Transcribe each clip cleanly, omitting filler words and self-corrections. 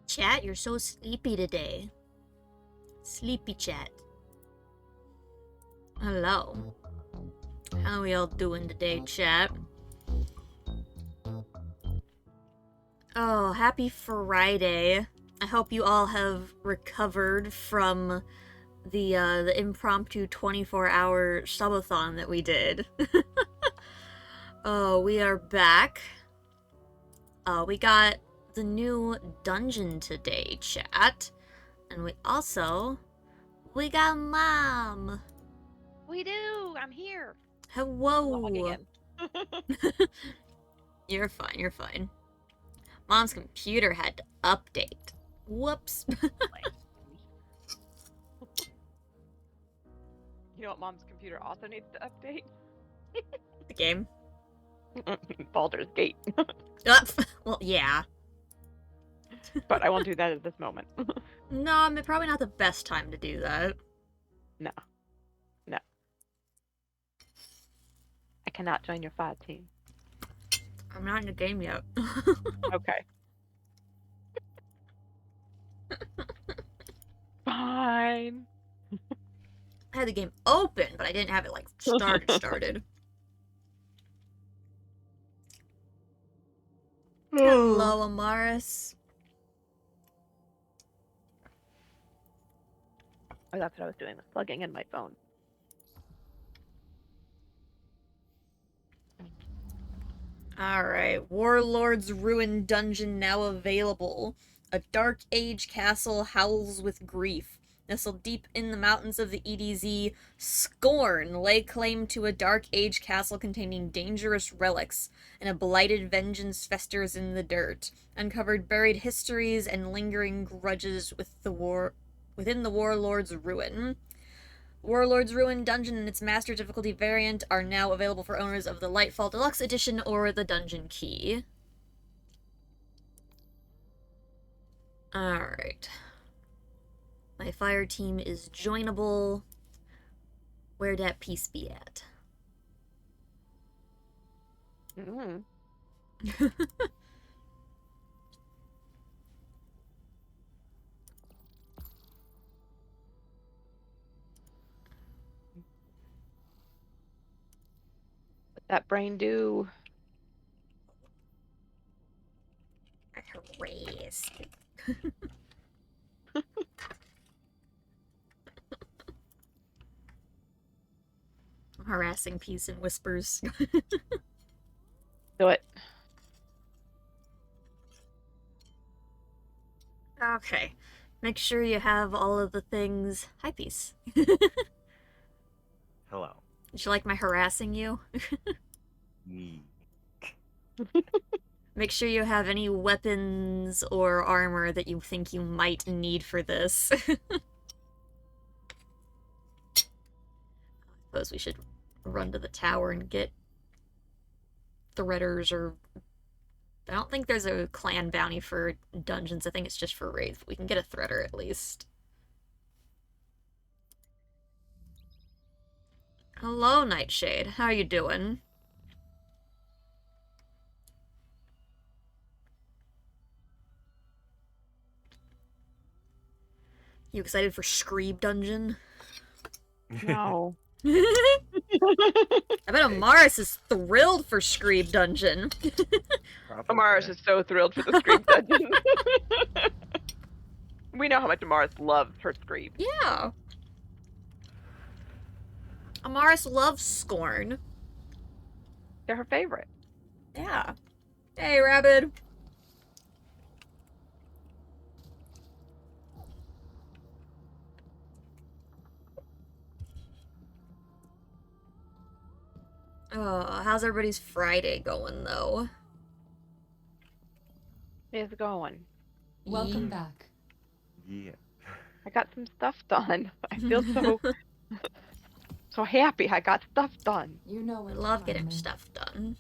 Chat, you're so sleepy today. Sleepy chat. Hello. How we all doing today, chat? Oh, happy Friday. I hope you all have recovered from the impromptu 24-hour subathon that we did. Oh, we are back. We got the new dungeon today, chat. And we got Mom. We do. I'm here. Hello. Again. You're fine. Mom's computer had to update. Whoops. You know what Mom's computer also needs to update? The game. Baldur's Gate. Well, yeah. But I won't do that at this moment. No, probably not the best time to do that. No. I cannot join your fire team. I'm not in the game yet. Okay. Fine. I had the game open, but I didn't have it, like, started. Hello, Amaris. Oh, that's what I was doing, was plugging in my phone. Alright, Warlord's Ruin Dungeon now available. A dark age castle howls with grief. Nestled deep in the mountains of the EDZ, Scorn lay claim to a dark age castle containing dangerous relics, and a blighted vengeance festers in the dirt. Uncovered buried histories and lingering grudges within the Warlord's Ruin. Warlord's Ruin Dungeon and its Master Difficulty variant are now available for owners of the Lightfall Deluxe Edition or the Dungeon Key. Alright. My fire team is joinable. Where'd that piece be at? Mm. What that brain do? Harass. Harassing peace and whispers. Do it. Okay. Make sure you have all of the things. Hi, peace. Hello. Did you like my harassing you? Yee. Make sure you have any weapons or armor that you think you might need for this. Suppose we should run to the tower and get threaders or... I don't think there's a clan bounty for dungeons. I think it's just for raids, but we can get a threader at least. Hello, Nightshade. How are you doing? You excited for Screeb Dungeon? No. I bet Amaris is thrilled for Screeb Dungeon. Amaris is so thrilled for the Scream Dungeon. We know how much Amaris loves her Scream. Yeah. Amaris loves Scorn. They're her favorite. Yeah. Hey, Rabbit. How's everybody's Friday going, though? It's going. Welcome back. Yeah. I got some stuff done. I feel so happy I got stuff done. You know I when love to getting find me. stuff done.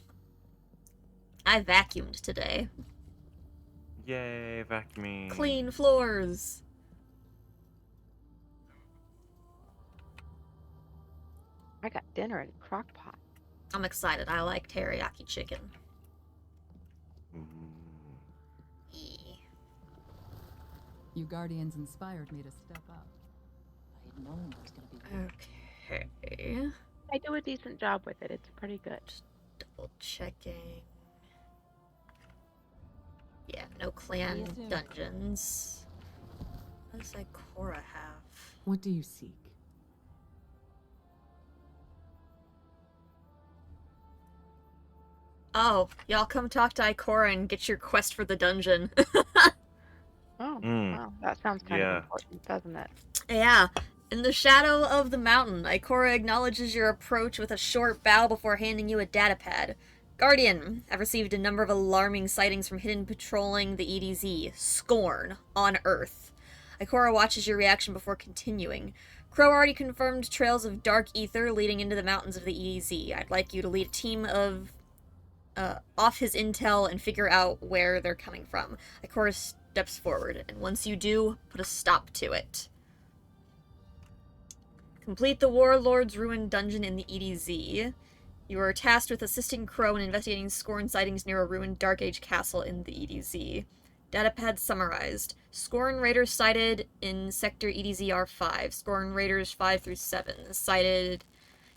I vacuumed today. Yay, vacuuming. Clean floors. I got dinner in a crock pot. I'm excited. I like teriyaki chicken. Ooh. Eee. You Guardians inspired me to step up. I had known it was gonna be Okay. I do a decent job with it. It's pretty good. Double checking. Yeah, no clan See you soon. dungeons. What does Ikora have? What do you seek? Oh, y'all come talk to Ikora and get your quest for the dungeon. Oh, Mm. wow. That sounds kind Yeah. of important, doesn't it? Yeah. In the shadow of the mountain, Ikora acknowledges your approach with a short bow before handing you a datapad. Guardian, I've received a number of alarming sightings from hidden patrolling the EDZ. Scorn. On Earth. Ikora watches your reaction before continuing. Crow already confirmed trails of dark ether leading into the mountains of the EDZ. I'd like you to lead a team of off his intel and figure out where they're coming from. Ikora steps forward, and once you do, put a stop to it. Complete the Warlord's ruined dungeon in the EDZ. You are tasked with assisting Crow in investigating Scorn sightings near a ruined Dark Age castle in the EDZ. Datapad summarized. Scorn Raiders sighted in Sector EDZ R5. Scorn Raiders 5 through 7 sighted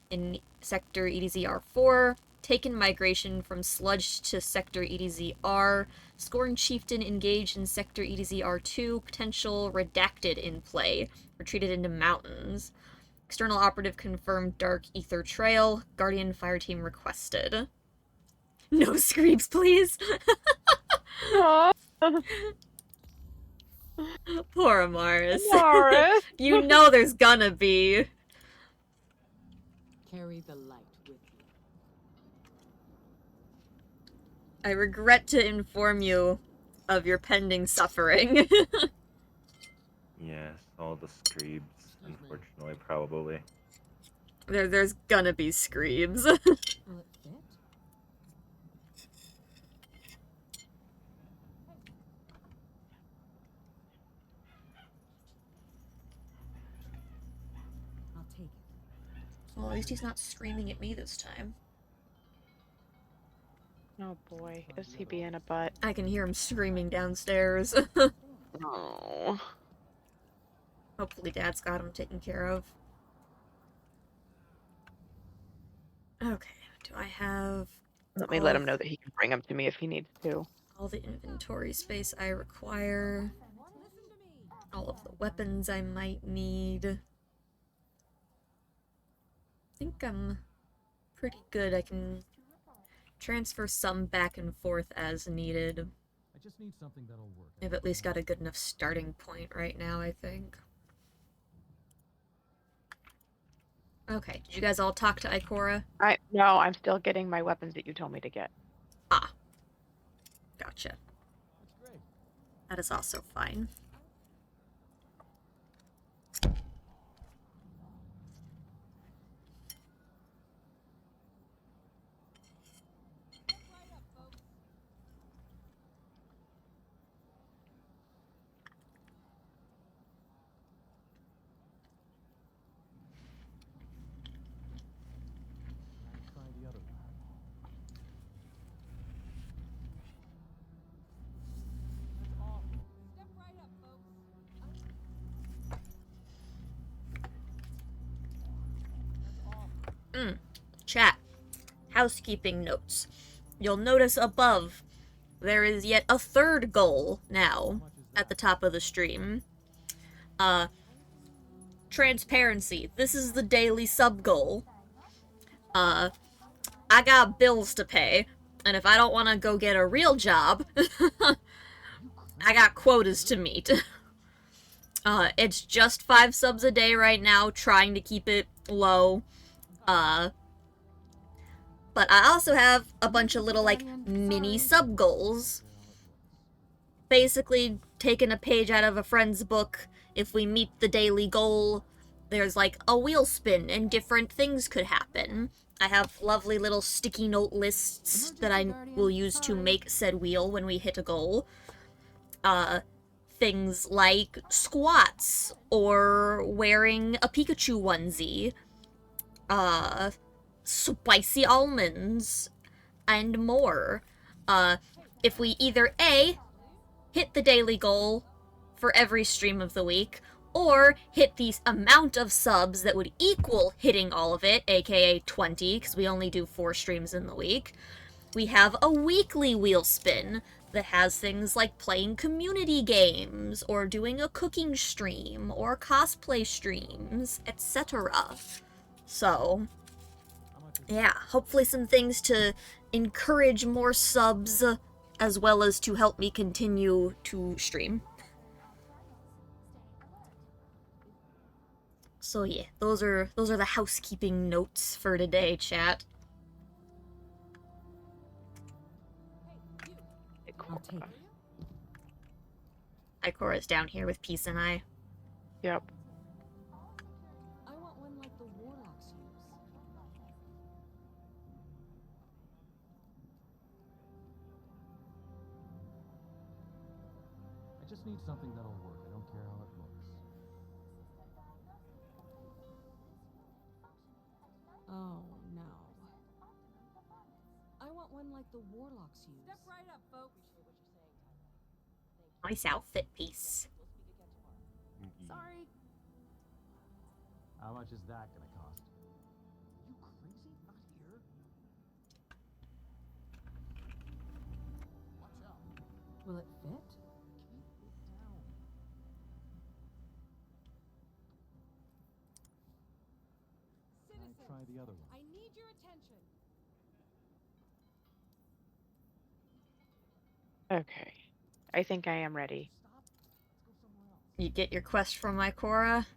in Sector EDZ R4. Taken migration from Sludge to Sector EDZ R. Scorn Chieftain engaged in Sector EDZ R2. Potential redacted in play. Retreated into mountains. External operative confirmed Dark Ether Trail. Guardian Fireteam requested. No screams, please. Oh, Poor Amaris. Amaris. You know there's gonna be. Carry the light with you. I regret to inform you of your pending suffering. Yes, all the screebs, unfortunately, probably. There's gonna be screams. Will it fit? Well, at least he's not screaming at me this time. Oh boy, is he being a butt? I can hear him screaming downstairs. Oh. Hopefully Dad's got him taken care of. Okay, do I have Let me let him know that he can bring him to me if he needs to. all the inventory space I require? All of the weapons I might need. I think I'm pretty good. I can transfer some back and forth as needed. I just need something that'll work. I've at least got a good enough starting point right now, I think. Okay, did you guys all talk to Ikora? No, I'm still getting my weapons that you told me to get. Ah. Gotcha. That's great. That is also fine. Try the other one. That's awful. Step right up, folks. That's awful. Chat. Housekeeping notes. You'll notice above there is yet a third goal now at the top of the stream. Transparency. This is the daily sub goal. I got bills to pay, and if I don't want to go get a real job, I got quotas to meet. It's just 5 subs a day right now, trying to keep it low. But I also have a bunch of little, like, mini sub goals. Basically, taking a page out of a friend's book, if we meet the daily goal, there's, like, a wheel spin, and different things could happen. I have lovely little sticky note lists that I will use to make said wheel when we hit a goal. Things like squats, or wearing a Pikachu onesie, spicy almonds, and more. If we either A, hit the daily goal for every stream of the week, or hit the amount of subs that would equal hitting all of it, aka 20, because we only do 4 streams in the week, we have a weekly wheel spin that has things like playing community games, or doing a cooking stream, or cosplay streams, etc. So, yeah, hopefully some things to encourage more subs, as well as to help me continue to stream. So yeah, those are the housekeeping notes for today, chat. I'll take it. Ikora's down here with Peace and I. Yep. I want one like the Warlocks use. I just need something that'll work. I don't care how it looks. Oh, no. I want one like the Warlocks use. Step right up, folks. Nice outfit, Peace. Sorry. How much is that gonna cost? You crazy? Not here. Watch out. Will it fit? Keep it down. Citizens, Try the other one. I need your attention. Okay. I think I am ready. Stop. Let's go somewhere else. You get your quest from Ikora?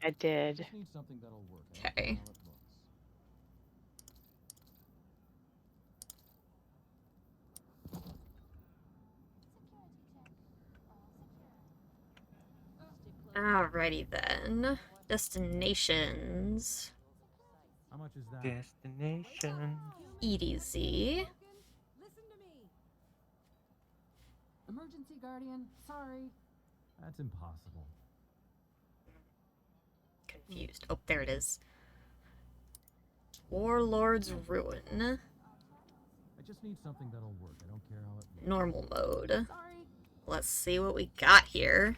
I did. Just need something that'll work. I don't care Okay. how it looks. Alrighty then. Destinations. How much is that? Destination. EDZ. Listen to me. Emergency Guardian, sorry. That's impossible. Confused. Oh, there it is. Warlord's Ruin. I just need something that'll work. I don't care how it looks. Normal mode. Let's see what we got here.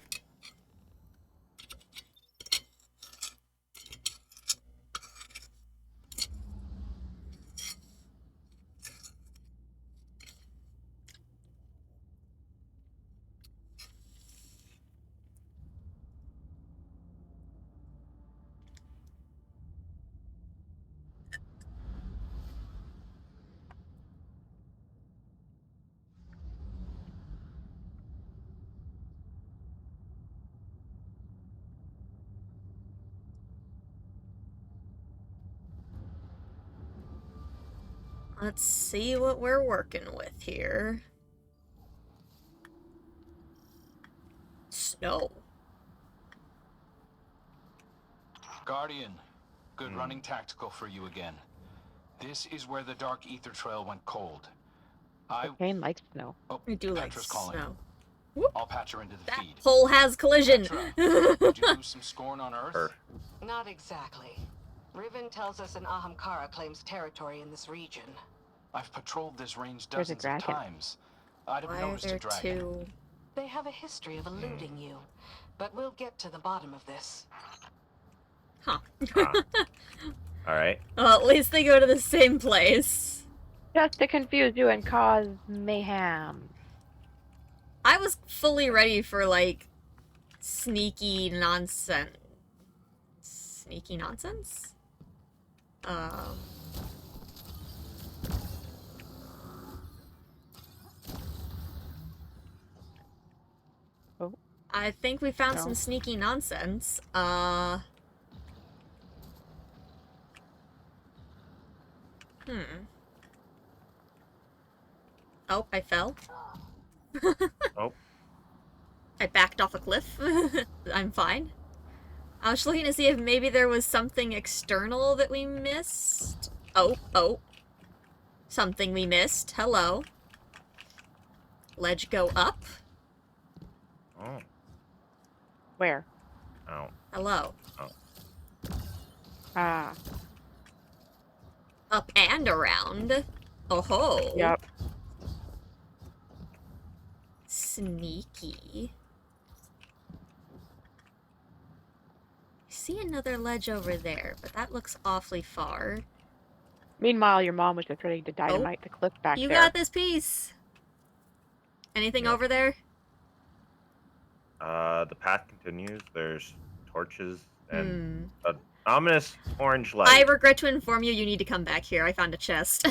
Let's see what we're working with here. Snow. Guardian, good running tactical for you again. This is where the Dark Ether Trail went cold. Kane likes snow. Oh, We do like Petra's calling. snow. I'll patch her into the That feed. pole has collision. Petra, did you lose some scorn on Earth? Her. Not exactly. Riven tells us an Ahamkara claims territory in this region. I've patrolled this range There's a dozens of dragon. times. I'd have Why are noticed a there dragon. two? They have a history of eluding you, but we'll get to the bottom of this. Huh. Alright. Well, at least they go to the same place. Just to confuse you and cause mayhem. I was fully ready for, like, sneaky nonsense. Sneaky nonsense? Oh. I think we found No. some sneaky nonsense. Oh, I fell. Oh. I backed off a cliff. I'm fine. I was looking to see if maybe there was something external that we missed. Oh. Something we missed. Hello. Ledge go up. Oh. Where? Oh. Hello. Ah. Up and around. Oh ho. Yep. Sneaky. I see another ledge over there, but that looks awfully far. Meanwhile, your mom was just ready to dynamite the cliff back You there. got this piece. Anything Yep. over there? The path continues. There's torches and Hmm. an ominous orange light. I regret to inform you, you need to come back here. I found a chest.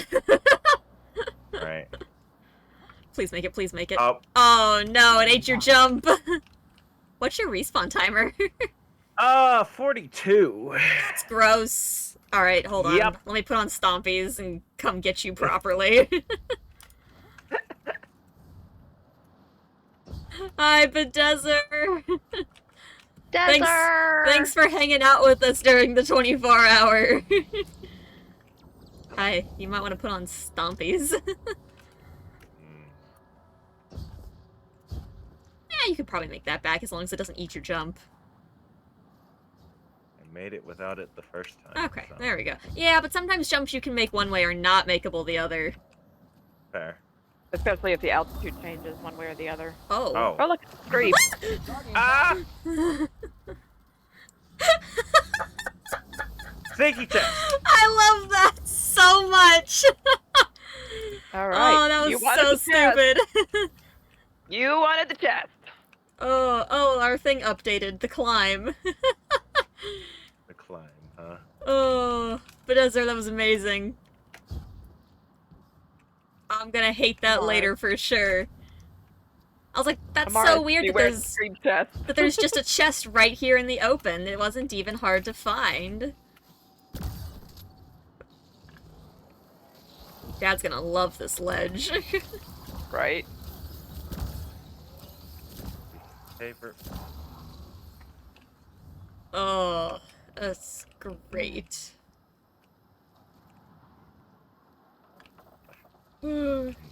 Right. Please make it, please make it. Oh. Oh no, it ate your jump. What's your respawn timer? 42. It's gross. Alright, hold on. Yep. Let me put on Stompies and come get you properly. Hi, Bedezer. Thanks for hanging out with us during the 24-hour. Hi, you might want to put on Stompies. Yeah, you could probably make that back as long as it doesn't eat your jump. I made it without it the first time. Okay, so. there we go. Yeah, but sometimes jumps you can make one way are not makeable the other. Fair. Especially if the altitude changes one way or the other. Oh. Oh. Oh, look, creep. Ah! Sneaky chest. I love that so much! All right. Oh, that You was wanted so the chest. stupid. You wanted the chest. Oh, our thing updated. The climb. The climb, huh? Oh, Bedezer, that was amazing. I'm gonna hate that Alright. later for sure. I was like, that's Amara, so weird that beware there's the creep chest. that there's just a chest right here in the open. It wasn't even hard to find. Dad's gonna love this ledge. Right. Favorite. Oh, that's great.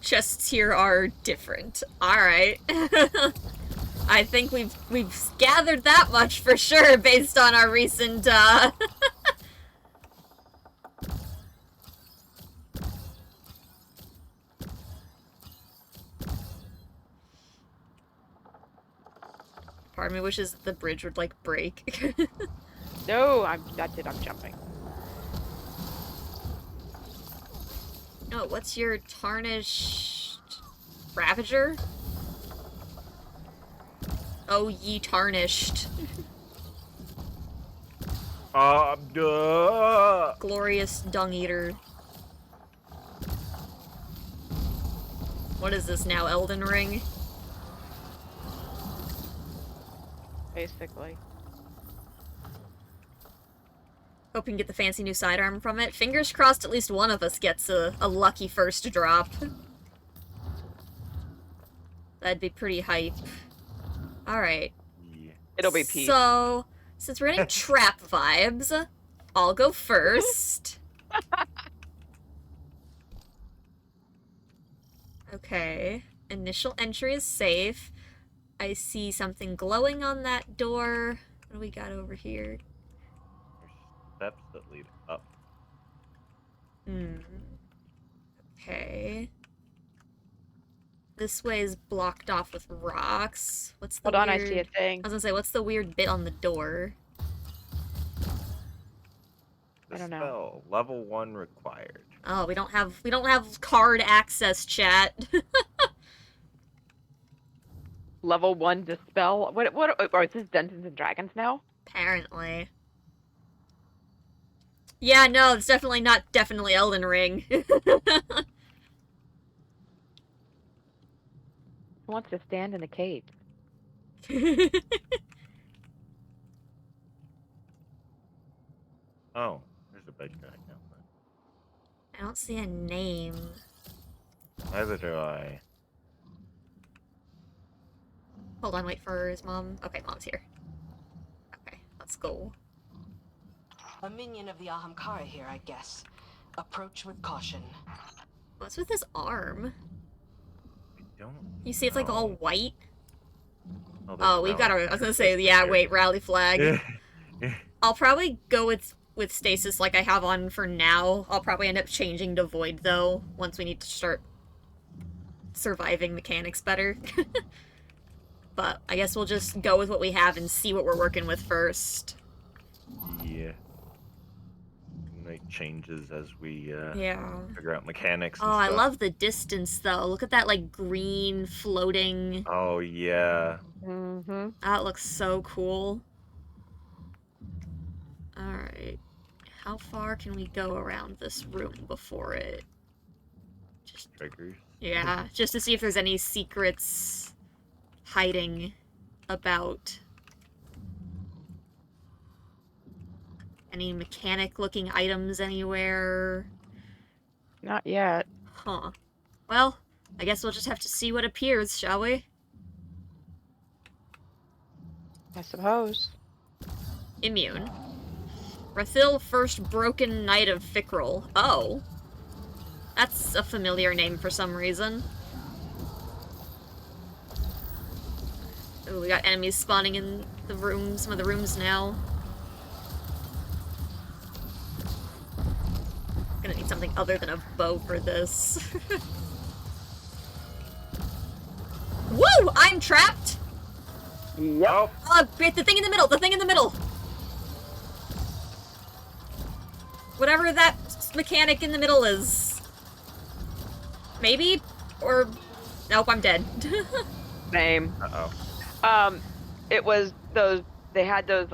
Chests here are different. Alright. I think we've gathered that much for sure based on our recent Part of me wishes the bridge would, like, break. No, that's it. I'm jumping. Oh, what's your tarnished... Ravager? Oh, ye tarnished. Duh. Glorious dung eater. What is this now, Elden Ring? Basically. Hope we can get the fancy new sidearm from it. Fingers crossed at least one of us gets a lucky first drop. That'd be pretty hype. Alright. Yeah. It'll be peace. So, since we're getting trap vibes, I'll go first. Okay. Initial entry is safe. I see something glowing on that door. What do we got over here? There's steps that lead up. Okay. This way is blocked off with rocks. What's the Hold on, I weird... see a thing. I was gonna say, what's the weird bit on the door? I don't know. Dispel, level 1 required. Oh, we don't have card access, chat. Level 1 dispel. What? Or is this Dungeons and Dragons now? Apparently. Yeah, no, it's definitely Elden Ring. Who wants to stand in the cave? Oh, there's a bed guy now. I don't see a name. Neither do I. Hold on, wait for his mom. Okay, mom's here. Okay, let's go. A minion of the Ahamkara here, I guess. Approach with caution. What's with his arm? I don't You see it's like all know. white? Oh, Oh, we've got our... I was gonna say, yeah, wait, rally flag. I'll probably go with stasis like I have on for now. I'll probably end up changing to void, though, once we need to start surviving mechanics better. But I guess we'll just go with what we have and see what we're working with first. Yeah. Make changes as we Yeah. figure out mechanics Oh, and I stuff. love the distance, though. Look at that, like, green floating... Oh, yeah. Mm-hmm. That looks so cool. Alright. How far can we go around this room before it... Just... Triggers. Yeah, just to see if there's any secrets hiding about. Any mechanic-looking items anywhere? Not yet. Huh. Well, I guess we'll just have to see what appears, shall we? I suppose. Immune. Rathil, first broken knight of Fikril. Oh. That's a familiar name for some reason. Ooh, we got enemies spawning in the room, some of the rooms now. Gonna need something other than a bow for this. Woo! I'm trapped! Yep. The thing in the middle! The thing in the middle! Whatever that mechanic in the middle is. Maybe? Or... Nope, I'm dead. Same. Uh-oh. It was those, they had those,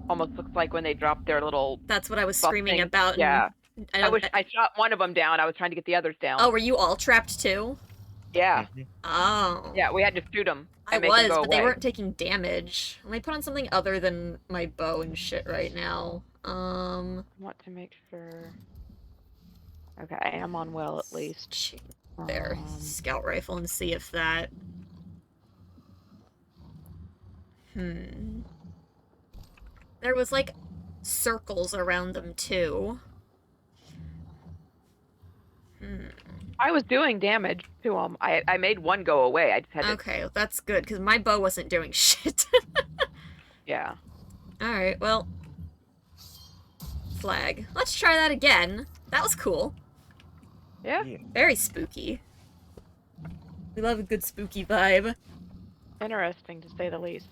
almost looks like when they dropped their little That's what I was buff screaming thing. about. Yeah. And I shot one of them down. I was trying to get the others down. Oh, were you all trapped too? Yeah. Oh. Yeah, we had to shoot them. I was, but they weren't taking damage. Let me put on something other than my bow and shit right now. I want to make sure. Okay, I am on well at least. There, scout rifle and see if that... There was, like, circles around them, too. I was doing damage to them. I made one go away. I just had to... Okay, that's good, because my bow wasn't doing shit. Yeah. Alright, well... Flag. Let's try that again. That was cool. Yeah. Very spooky. We love a good spooky vibe. Interesting, to say the least.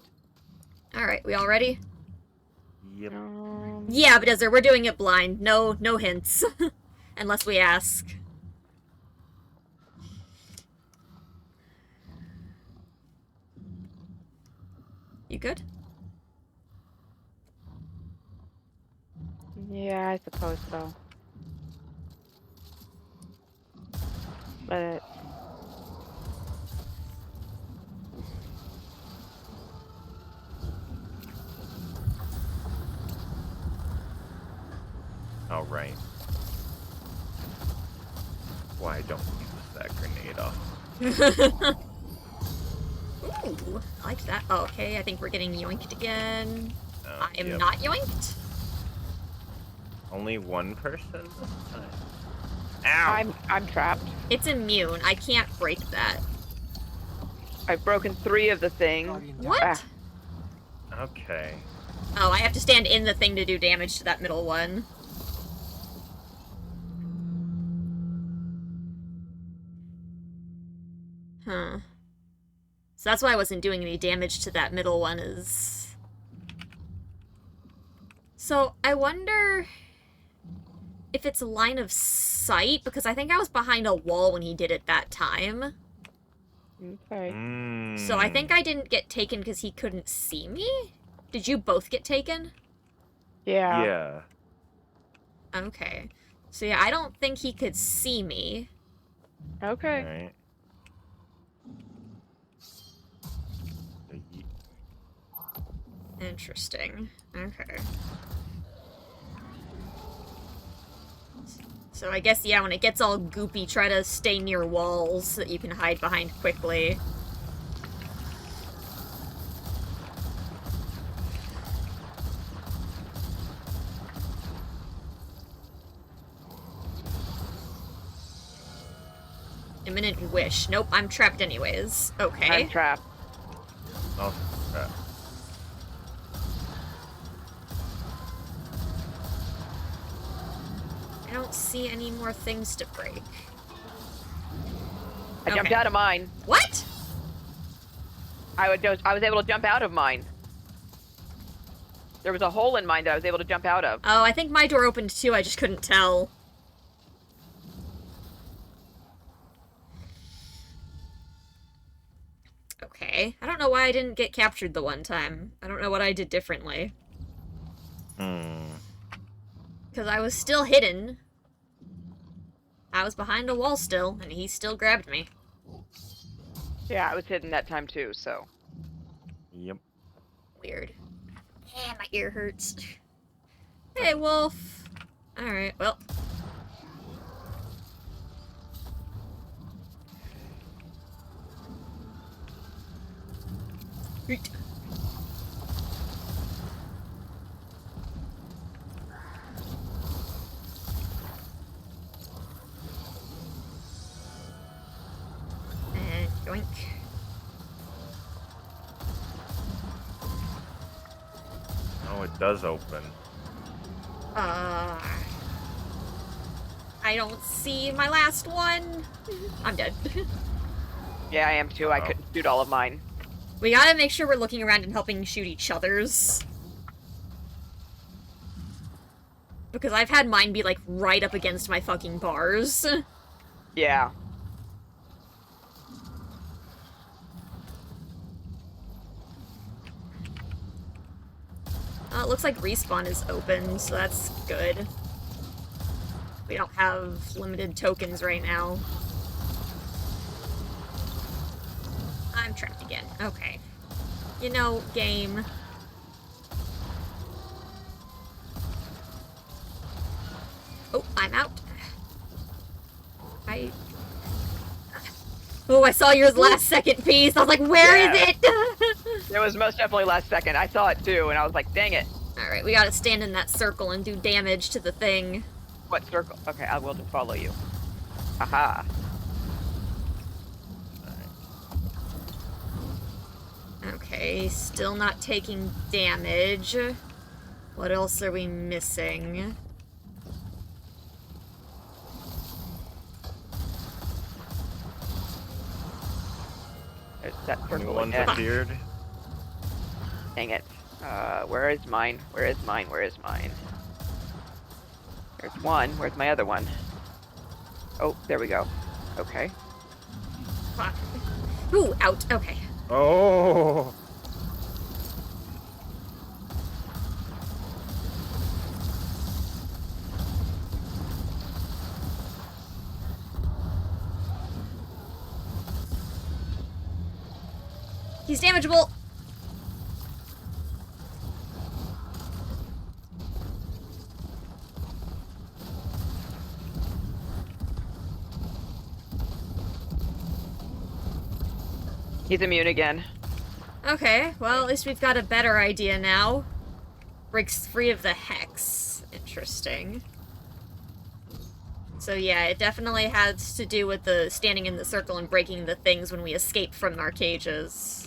Alright, we all ready? Yep. Yeah, but Ezra, we're doing it blind. No hints. Unless we ask. You good? Yeah, I suppose so. But All right. Why don't you use that grenade off? Ooh, I like that. Oh, okay, I think we're getting yoinked again. I am Yep. not yoinked. Only one person? Ow! I'm trapped. It's immune. I can't break that. I've broken 3 of the thing. What? Ah, Okay. Oh, I have to stand in the thing to do damage to that middle one. Huh. So that's why I wasn't doing any damage to that middle one is... So, I wonder if it's a line of sight, because I think I was behind a wall when he did it that time. okay. So I think I didn't get taken because he couldn't see me? Did you both get taken? Yeah. Yeah. Okay. So yeah, I don't think he could see me. Okay. Alright. Interesting. Okay. So I guess, yeah, when it gets all goopy, try to stay near walls that you can hide behind quickly. Imminent wish. Nope, I'm trapped anyways. Okay. I'm trapped. Oh, crap. I don't see any more things to break. I jumped Okay. out of mine. What? I was able to jump out of mine. There was a hole in mine that I was able to jump out of. Oh, I think my door opened too, I just couldn't tell. Okay. I don't know why I didn't get captured the one time. I don't know what I did differently. Because I was still hidden. I was behind a wall still, and he still grabbed me. Yeah, I was hidden that time too, so. Yep. Weird. Yeah, my ear hurts. Hey, Wolf. Alright, well. Yeet. And yoink. Oh, it does open. I don't see my last one. I'm dead. Yeah, I am too. I Uh-oh. couldn't shoot all of mine. We gotta make sure we're looking around and helping shoot each other's. Because I've had mine be, like, right up against my fucking bars. Yeah. It looks like respawn is open, so that's good. We don't have limited tokens right now. I'm trapped again. Okay. You know, game. Oh, I'm out. Oh, I saw yours last second piece. I was like, where is it? It was most definitely last second. I saw it too, and I was like, dang it. Alright, we gotta stand in that circle and do damage to the thing. What circle? Okay, I will just follow you. Aha. Okay, still not taking damage. What else are we missing? that New circle ones again. appeared. Dang it. Where is mine? Where is mine? Where is mine? There's one. Where's my other one? Oh, there we go. Okay. Fuck. Ooh, out. Okay. Oh. He's damageable. He's immune again. Okay, well, at least we've got a better idea now. Breaks free of the hex. Interesting. So yeah, it definitely has to do with the standing in the circle and breaking the things when we escape from our cages.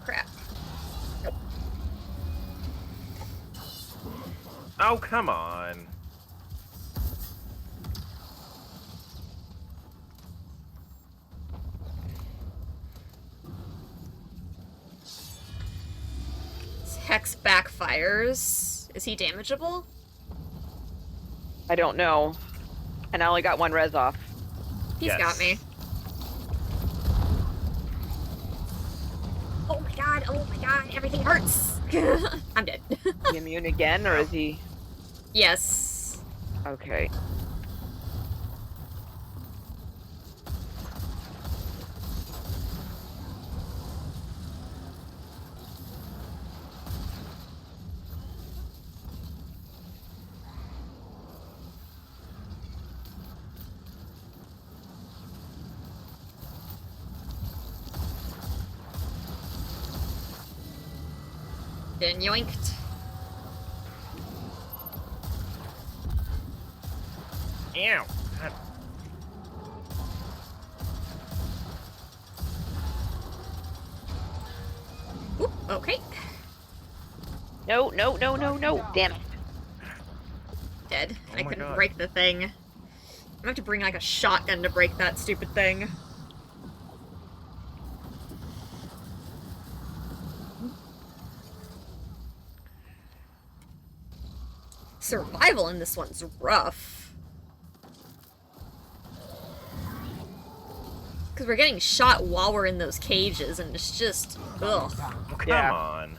Crap. Oh, come on. This hex backfires. Is he damageable? I don't know. And I only got one res off. He's Yes. got me. Oh my god, everything hurts! I'm dead. Is he immune again, or is he... Yes. Okay. Been yoinked. Ew. God. Oop, okay. No. Damn it. Dead. Oh I my couldn't God. break the thing. I'm gonna have to bring like a shotgun to break that stupid thing. Survival in this one's rough. Because we're getting shot while we're in those cages, and it's just, ugh. Oh, come Yeah. on.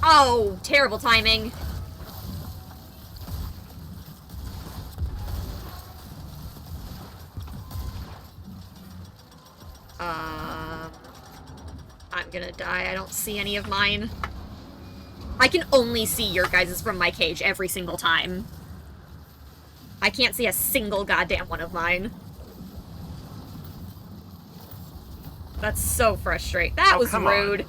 Oh, terrible timing. I'm gonna die. I don't see any of mine. I can only see your guys' from my cage every single time. I can't see a single goddamn one of mine. That's so frustrating. That Oh, was come on. rude.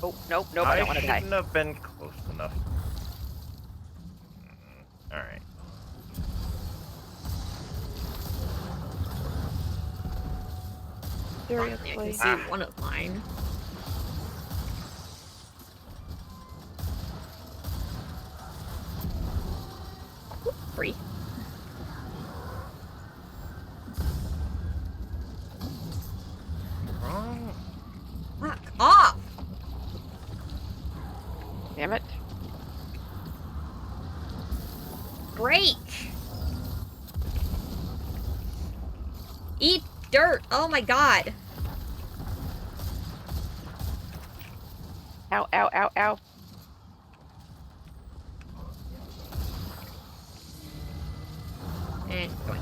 Oh, nope, I don't want to die. shouldn't have been close enough. Alright. I can see one of mine. Oop, free. Wrong. Fuck off! Damn it. Break! Eat dirt! Oh my god! Ow. And yoink.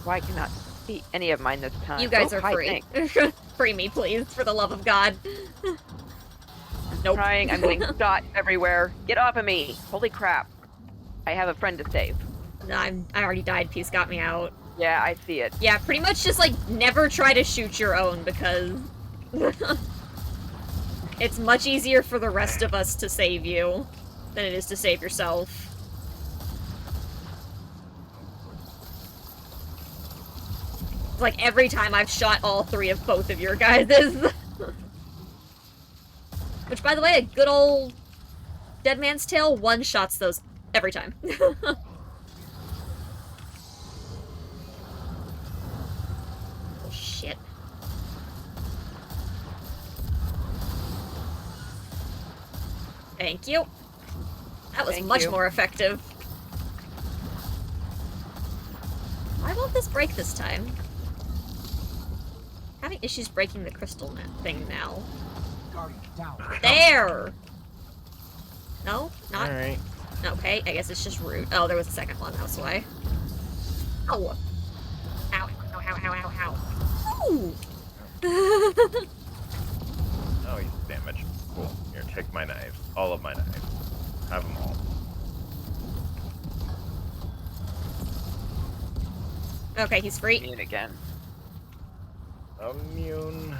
Why cannot see any of mine this time? You guys Oh, are hi, free. thanks. Free me, please, for the love of God. Nope. trying. I'm getting shot everywhere. Get off of me! Holy crap. I have a friend to save. I already died. Peace got me out. Yeah, I see it. Yeah, pretty much just, like, never try to shoot your own, because... it's much easier for the rest of us to save you than it is to save yourself. Like, every time I've shot all 3 of both of your guys'. Which, by the way, a good old Dead Man's Tale one-shots those every time. Oh, shit. Thank you. That was Thank much you. more effective. Why won't this break this time? Having issues breaking the crystal thing now. Guardian, down. There! No? Not? Alright. Okay, I guess it's just rude. Oh, there was a second one, that's why. Ow! Ow, ow, ow, ow, ow, ow. Ooh! Oh, he's damaged. Cool. Here, take my knives. All of my knives. Have them all. Okay, he's free. Immune again. Immune.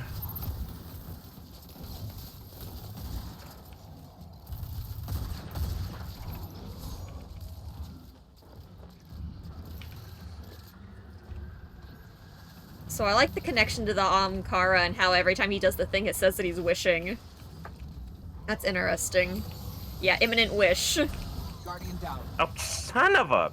So I like the connection to the Ahamkara and how every time he does the thing it says that he's wishing. That's interesting. Yeah, imminent wish. Guardian down. Oh, son of a...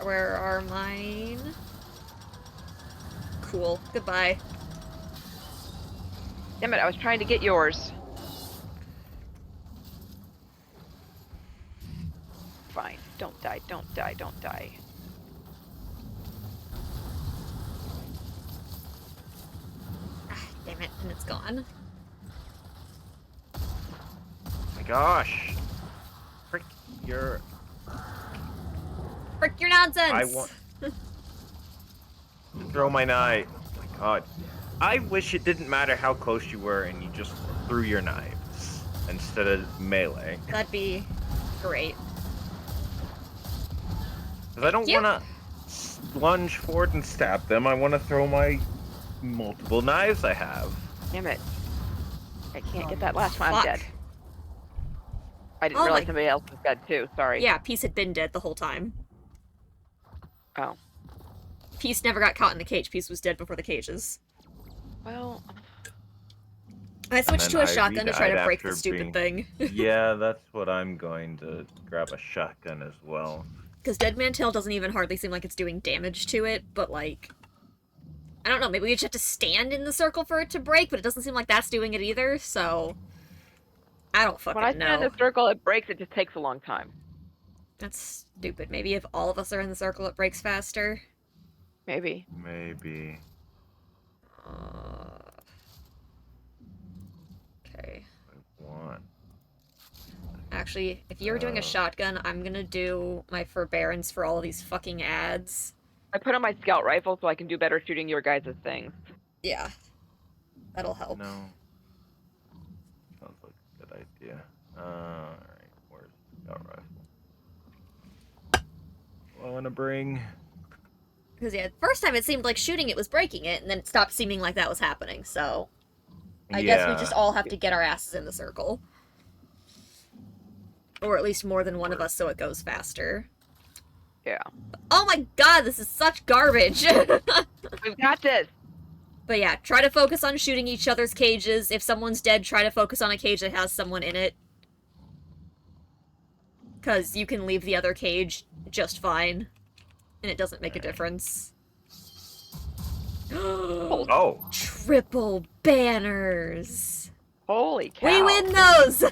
Where are mine? Cool. Goodbye. Damn it, I was trying to get yours. Fine. Don't die, don't die, don't die. Ah, damn it, and it's gone. My gosh. Frick, you're... Frick your nonsense! I want... Throw my knife. Oh my god. I wish it didn't matter how close you were and you just threw your knives instead of melee. That'd be great. Because I don't you. want to lunge forward and stab them. I want to throw my multiple knives I have. Damn it. I can't get that last one. I'm Fuck. dead. I didn't Oh realize my- somebody else was dead too. Sorry. Yeah, Peace had been dead the whole time. Oh. Peace never got caught in the cage. Peace was dead before the cages. Well, I switched to then a I shotgun to try to redied break the after stupid being- thing. Yeah, that's what I'm going to grab a shotgun as well. Because Dead Man Tale doesn't even hardly seem like it's doing damage to it, but like... I don't know, maybe we just have to stand in the circle for it to break, but it doesn't seem like that's doing it either, so... I don't fucking when I stand know. in a circle, it breaks. It just takes a long time. That's stupid. Maybe if all of us are in the circle, it breaks faster. Maybe. Maybe. Okay. One. Actually, if you're doing a shotgun, I'm gonna do my forbearance for all of these fucking ads. I put on my scout rifle so I can do better shooting your guys' things. Yeah. That'll help. No. Sounds like a good idea. Alright, where's the scout rifle? What do I want to bring? Because, yeah, first time it seemed like shooting it was breaking it, and then it stopped seeming like that was happening, so... I guess we just all have to get our asses in the circle. Or at least more than one of us so it goes faster. Yeah. Oh my god, this is such garbage! We've got this! But yeah, try to focus on shooting each other's cages. If someone's dead, try to focus on a cage that has someone in it. Because you can leave the other cage just fine. And it doesn't make a difference. Oh! Triple banners! Holy cow. We win those!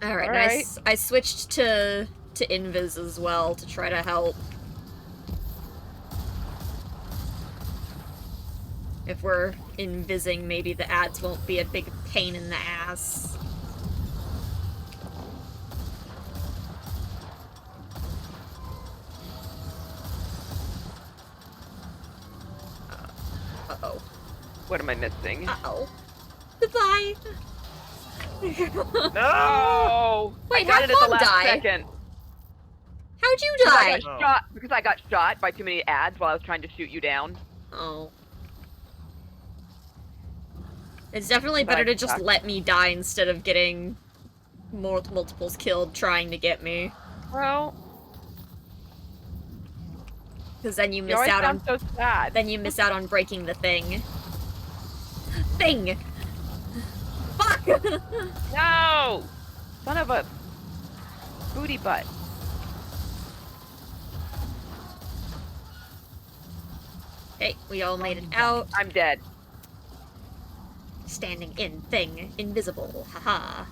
Alright, Alright. I switched to Invis as well to try to help. If we're invising, maybe the ads won't be a big pain in the ass. What am I missing? Uh-oh. Goodbye. No! Oh! Wait, I got how'd it at the Mom last die? second. How'd you Because I die? got Oh. shot. Because I got shot by too many ads while I was trying to shoot you down. Oh. It's definitely But better I to just suck. let me die instead of getting multiples killed trying to get me. Well, Because then you you miss always out sound on so sad. then you miss out on breaking the thing. Thing! Fuck! No! Son of a booty butt. Okay, we all made it out. I'm dead. Standing in thing. Invisible. Haha.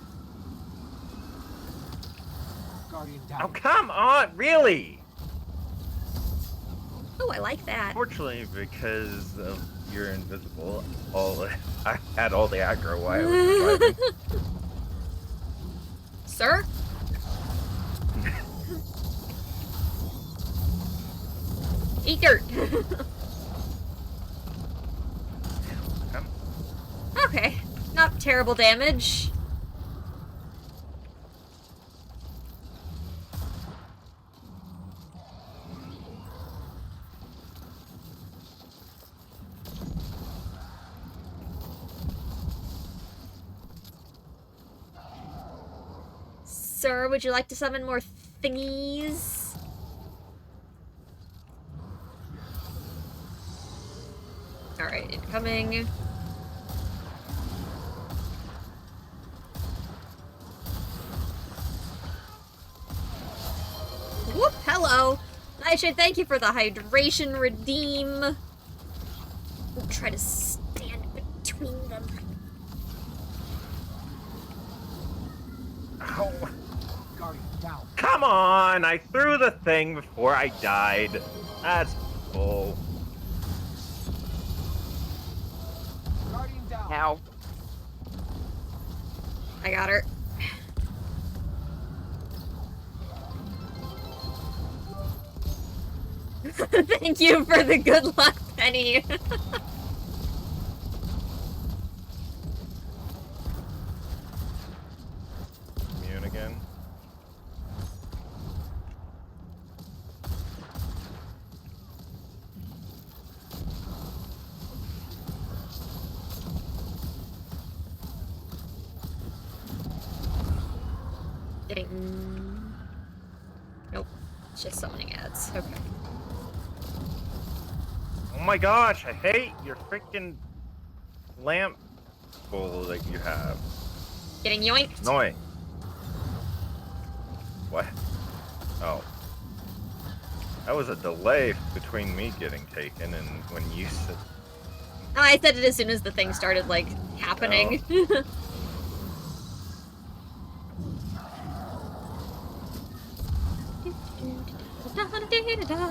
Guardian Oh, down. come on, really? Oh, I like that. Fortunately, because of you're invisible, I had all the aggro while I was surviving. Sir? Eat dirt. Come. Okay. Not terrible damage. Sir, would you like to summon more thingies? Alright, incoming. Whoop, hello! Nightshade, thank you for the hydration redeem. We'll try to stand between them. Ow. Guardian down. Come on! I threw the thing before I died. That's bull. Guardian down. Now. I got her. Thank you for the good luck, Penny. Immune again. Ding. Nope. It's just summoning ads. Okay. Oh my gosh, I hate your freaking lamp bowl that you have. Getting yoinked? Annoying. What? Oh. That was a delay between me getting taken and when you said. Oh, I said it as soon as the thing started, like, happening.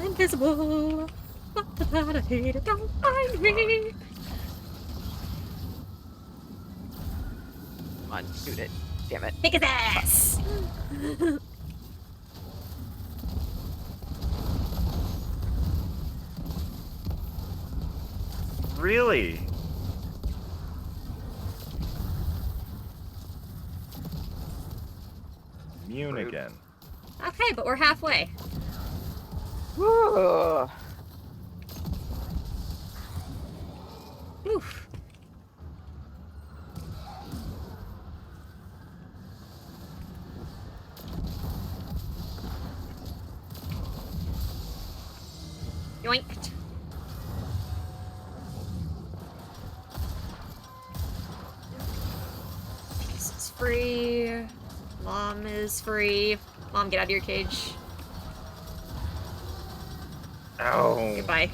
Invisible. Don't find me. Come on, shoot it. Damn it. Kick his ass. Really? Immune Rude. again. Okay, but we're halfway. Whew. Oof. Yoinked. This is free. Mom is free. Mom, get out of your cage. Ow. Goodbye.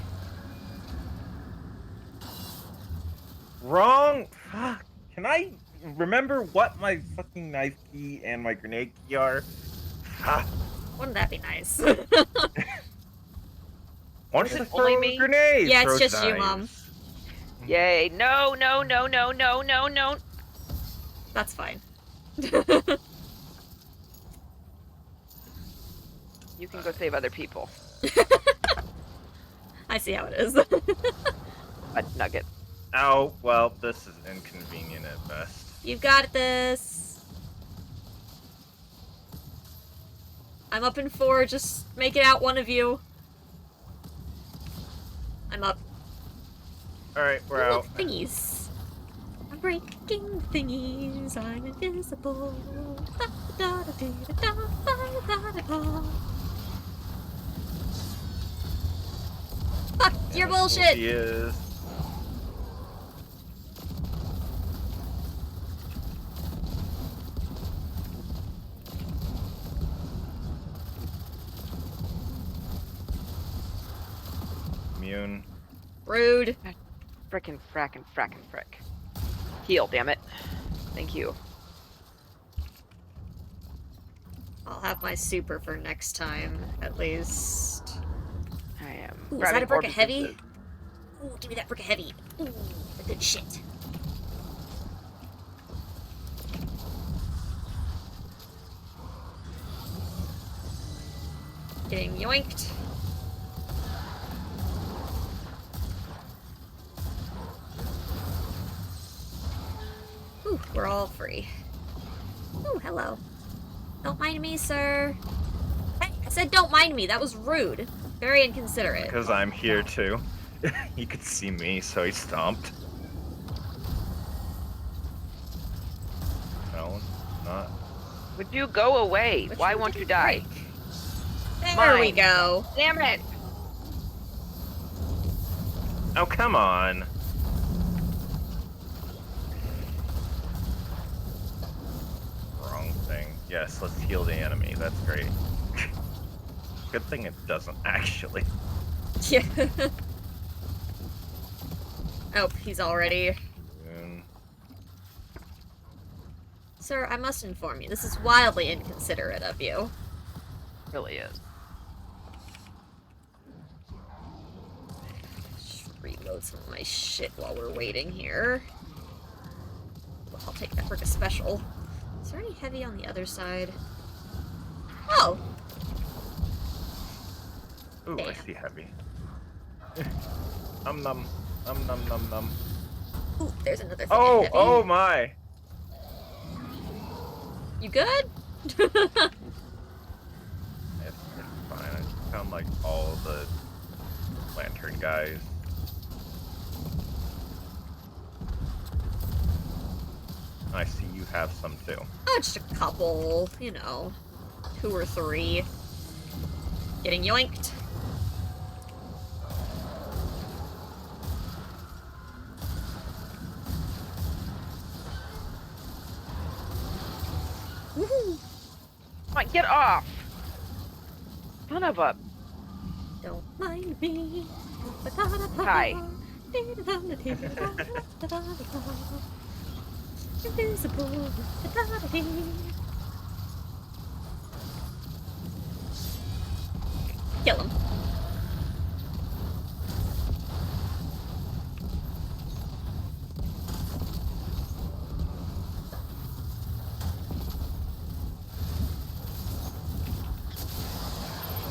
Wrong. Fuck. Can I remember what my fucking knife key and my grenade key are? Ah. Wouldn't that be nice? Once Is I it only throw me? grenades, Yeah, it's throw just you, Mom. knives. Yay. No, no, no, no, no, no, no. That's fine. You can go save other people. I see how it is. But Nugget. Ow, well, this is inconvenient at best. You've got this. I'm up in 4, just make it out, one of you. I'm up. Alright, we're Oh, out. look, thingies. I'm breaking thingies, I'm invisible. Fuck your bullshit! He is. Immune. Rude. Frickin' frackin' frick. Heal, damn it. Thank you. I'll have my super for next time, at least. I am. Ooh, is grabbing that a brick more of heavy? businesses. Ooh, give me that brick of heavy. Ooh, the good shit. Getting yoinked. Ooh, we're all free. Ooh, hello. Don't mind me, sir. Hey, I said don't mind me. That was rude. Very inconsiderate. Because I'm here too. He could see me, so he stomped. No, not. Would you go away? But Why won't you die? There we Mine. go. Damn it! Oh, come on. Wrong thing. Yes, let's heal the enemy. That's great. Good thing it doesn't, actually. Yeah. Oh, he's already. Sir, I must inform you, this is wildly inconsiderate of you. Really is. Just reload some of my shit while we're waiting here. Well, I'll take that for a special. Is there any heavy on the other side? Oh! Ooh, I Damn. see heavy. Num. Num. Ooh, there's another thing. Oh, heavy. oh my! You good? It's fine. I just found like all the lantern guys. I see you have some too. Oh, just a couple, you know. 2 or 3. Getting yoinked. Woohoo! Come on, get off! Son of a... Don't mind me. Hi. Invisible. Kill him.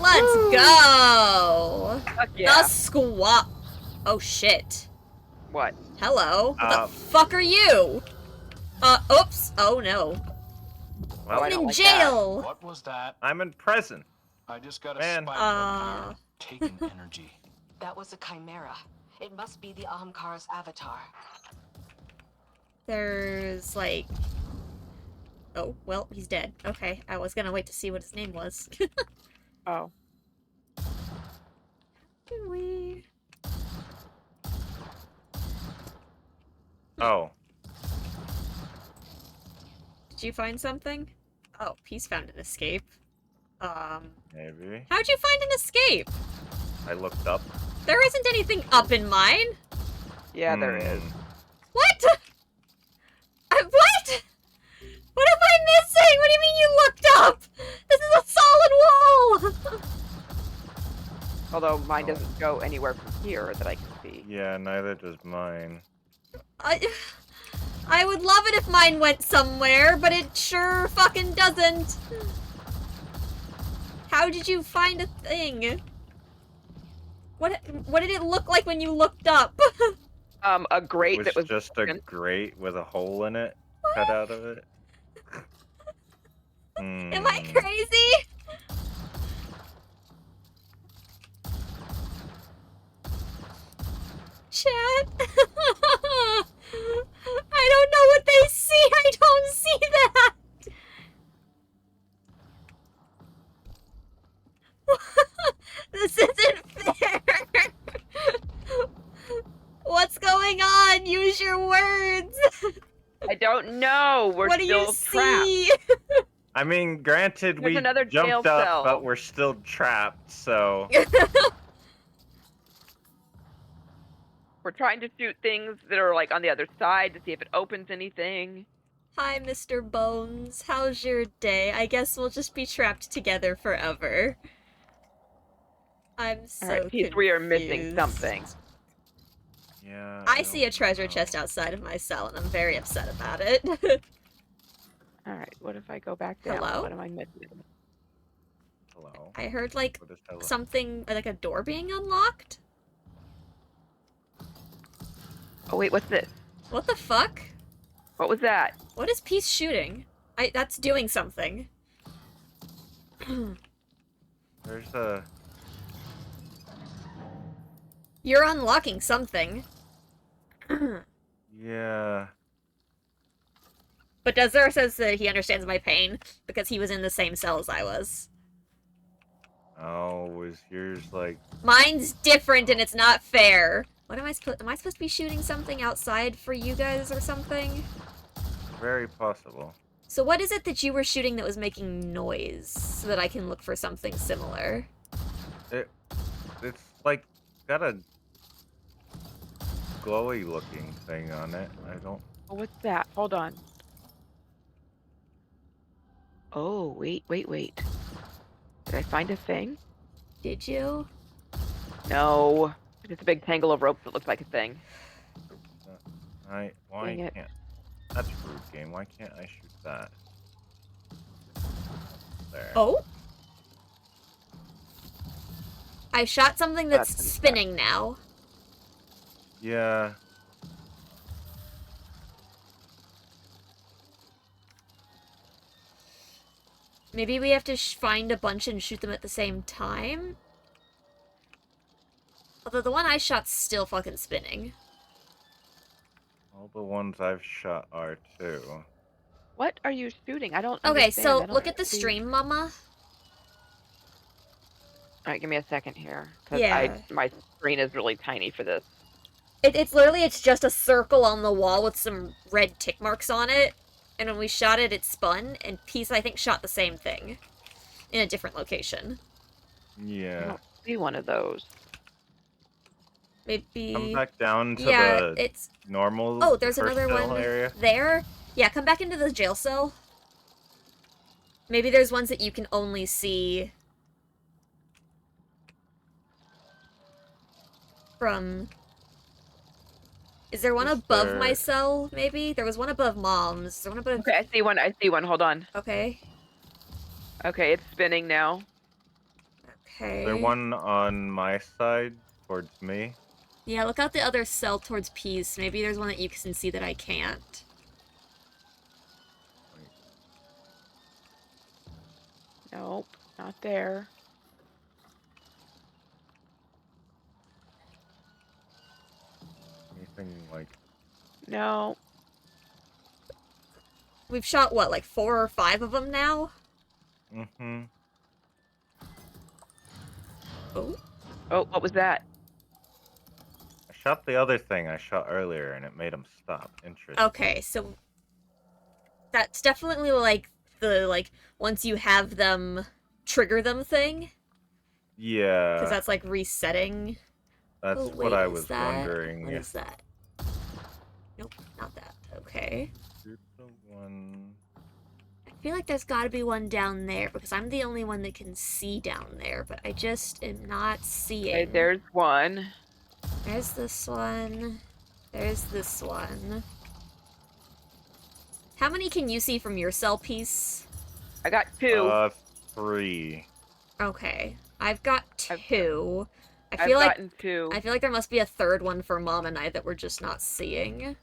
Let's go! Fuck yeah. The squat. Oh shit. What? Hello. What the Um. fuck are you? Oops. Oh no. Well, I I'm don't in like that. jail. What was that? I'm in prison. I just got a Man. spider up here, taking energy. That was a chimera. It must be the Ahamkara's avatar. There's like. Oh, well, he's dead. Okay, I was gonna wait to see what his name was. Oh. Can we? Oh. Did you find something? Oh, he's found an escape. Maybe. How'd you find an escape? I looked up. There isn't anything up in mine. Yeah, there is. What? What? What am I missing? What do you mean you looked up? This is a solid wall! Although mine doesn't go anywhere from here that I can see. Yeah, neither does mine. I would love it if mine went somewhere, but it sure fucking doesn't. How did you find a thing? What did it look like when you looked up? A grate was that was just a broken. grate with a hole in it cut out of it. Am I Hmm. crazy? Chat. I don't know what they see. I don't see that. This isn't fair. What's going on? Use your words. I don't know. We're What do you still trapped. see? I mean, granted, There's we another jail jumped up, cell. but we're still trapped. So We're trying to shoot things that are like on the other side to see if it opens anything. Hi, Mr. Bones. How's your day? I guess we'll just be trapped together forever. I'm so Alright, piece, we are missing confused. something. yeah, I see a don't treasure know. chest outside of my cell, and I'm very upset about it. Alright, what if I go back down? Hello? What am I missing? Hello. I heard, like, What is hello? something, like a door being unlocked? Oh wait, what's this? What the fuck? What was that? What is Peace shooting? That's doing something. There's a. You're unlocking something. Yeah. But Desert says that he understands my pain because he was in the same cell as I was. Oh, was yours like? Mine's different and it's not fair. What am I supposed to be shooting something outside for you guys or something? Very possible. So what is it that you were shooting that was making noise so that I can look for something similar? It's like got a glowy looking thing on it. I don't. Oh, what's that? Hold on. Oh, wait. Did I find a thing? Did you? No. It's a big tangle of rope that looks like a thing. Why Dang it. can't? That's rude, game. Why can't I shoot that? There. Oh? I shot something that's That's spinning now. Yeah. Maybe we have to find a bunch and shoot them at the same time? Although the one I shot's still fucking spinning. All the ones I've shot are too. What are you shooting? I don't Okay, understand. so I don't look at the see- stream, Mama. Alright, give me a second here. Because Yeah. my screen is really tiny for this. It's just a circle on the wall with some red tick marks on it. And when we shot it, it spun, and Peace, I think, shot the same thing. In a different location. I Yeah. don't see one of those. Maybe... Come back down to yeah, the it's... normal. Oh, there's first another cell one area. there. Yeah, come back into the jail cell. Maybe there's ones that you can only see... from... Is there one Is above my there- cell, maybe? There was one above Mom's. Is there one above... Okay, I see one. Hold on. Okay. Okay, it's spinning now. Okay. Is there one on my side towards me? Yeah, look out the other cell towards Peace. Maybe there's one that you can see that I can't. Nope, not there. Anything like? No. We've shot, what, like 4 or 5 of them now? Mm-hmm. Oh. Oh, what was that? I shot the other thing I shot earlier, and it made him stop. Interesting. Okay, so... That's definitely, like, the, like, once you have them, trigger them thing. Yeah. Because that's, like, resetting. That's Oh, what wait, I is was that... wondering. What is that? Nope, not that. Okay. Shoot the one. I feel like there's gotta be one down there, because I'm the only one that can see down there, but I just am not seeing. Okay, there's one. There's this one. There's this one. How many can you see from your cell piece? I got 2. 3. Okay. I've got 2. I I've feel like gotten 2. I feel like there must be a third one for Mom and I that we're just not seeing.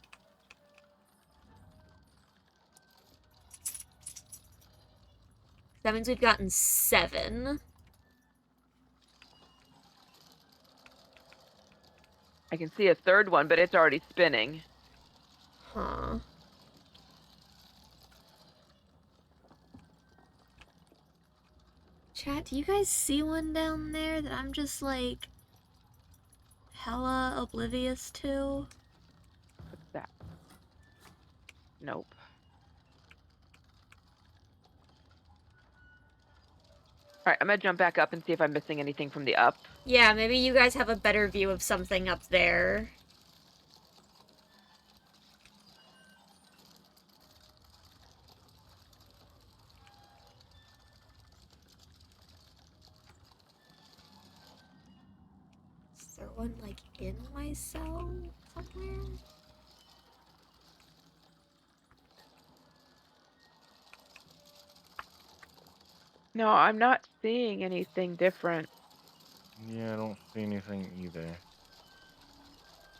That means we've gotten 7. I can see a third one, but it's already spinning. Huh. Chat, do you guys see one down there that I'm just, like, hella oblivious to? What's that? Nope. Alright, I'm gonna jump back up and see if I'm missing anything from the up. Yeah, maybe you guys have a better view of something up there. Is there one, like, in my cell somewhere? No, I'm not seeing anything different. Yeah, I don't see anything either.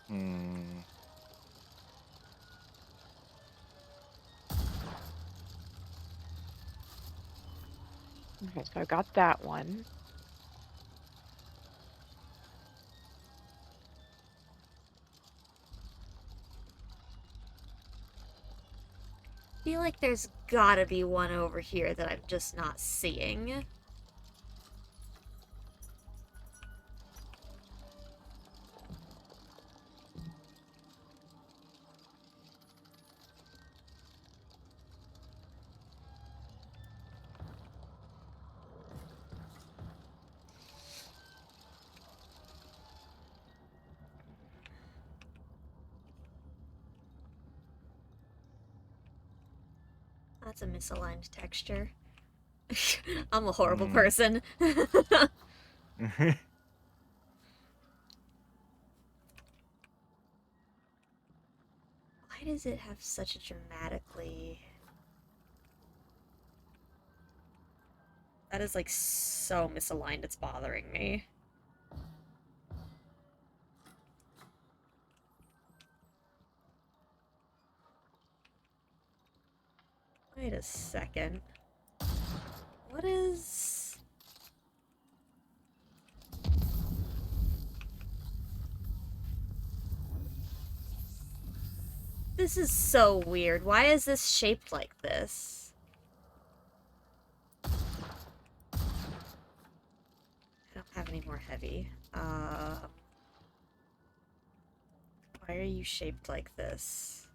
Hmm. Okay, so I got that one. I feel like there's gotta be one over here that I'm just not seeing. That's a misaligned texture. I'm a horrible person. Why does it have such a dramatically... That is, like, so misaligned, it's bothering me. Wait a second. What is... This is so weird. Why is this shaped like this? I don't have any more heavy. Why are you shaped like this?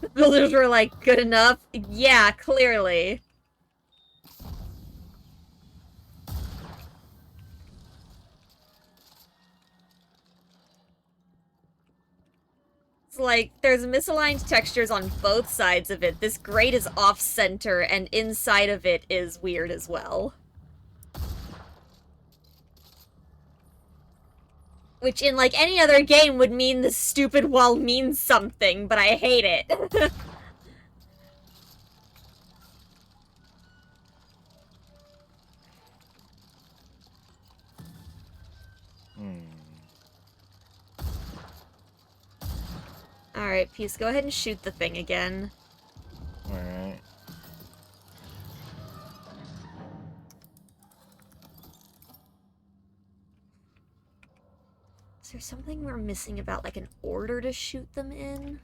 The builders were like, good enough? Yeah, clearly. It's like, there's misaligned textures on both sides of it. This grate is off-center, and inside of it is weird as well. Which in, like, any other game would mean the stupid wall means something, but I hate it. Alright, Peace, go ahead and shoot the thing again. Alright. Is there something we're missing about, like, an order to shoot them in?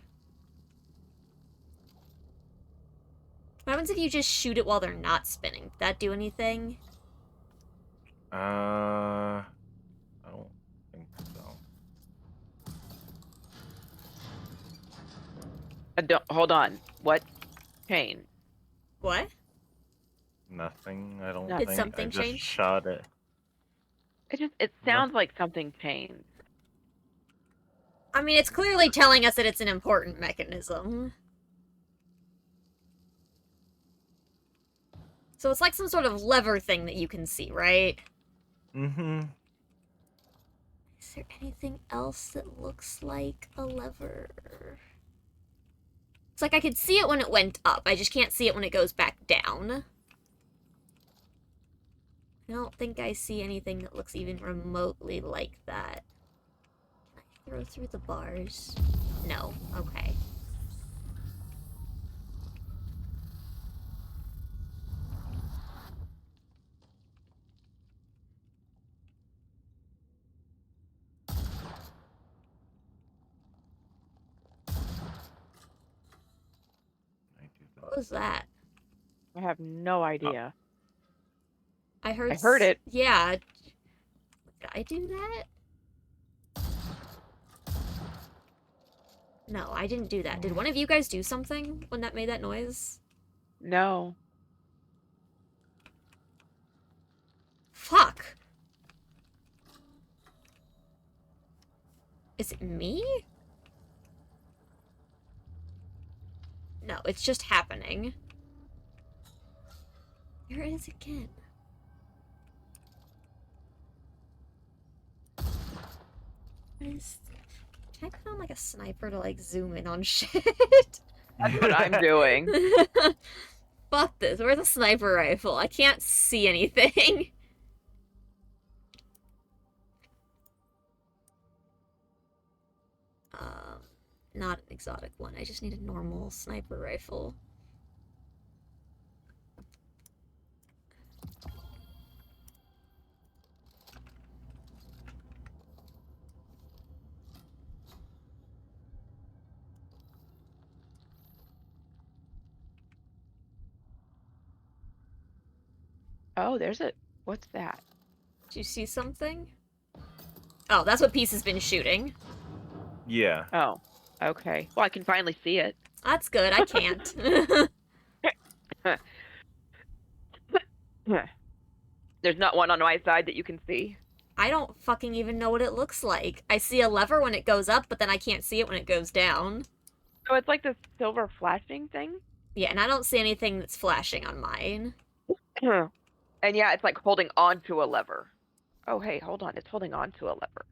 What happens if you just shoot it while they're not spinning? Did that do anything? I don't think so. Hold on. What? Chain. What? Nothing, I don't Did think. something I just change? shot it. It sounds like something changed. I mean, it's clearly telling us that it's an important mechanism. So it's like some sort of lever thing that you can see, right? Mm-hmm. Is there anything else that looks like a lever? It's like I could see it when it went up. I just can't see it when it goes back down. I don't think I see anything that looks even remotely like that. Can I throw through the bars? No. Okay. What was that? I have no idea. I heard it. Yeah. Did I do that? No, I didn't do that. Did one of you guys do something when that made that noise? No. Fuck! Is it me? No, it's just happening. There it is again. What is... Can I put on like a sniper to like zoom in on shit? That's what I'm doing. Fuck this. Where's a sniper rifle? I can't see anything. Not an exotic one. I just need a normal sniper rifle. Oh, there's a... What's that? Did you see something? Oh, that's what Peace has been shooting. Yeah. Oh, okay. Well, I can finally see it. That's good. I can't. There's not one on my side that you can see. I don't fucking even know what it looks like. I see a lever when it goes up, but then I can't see it when it goes down. So it's like this silver flashing thing? Yeah, and I don't see anything that's flashing on mine. And yeah, it's like holding on to a lever. Oh, hey, hold on. It's holding on to a lever.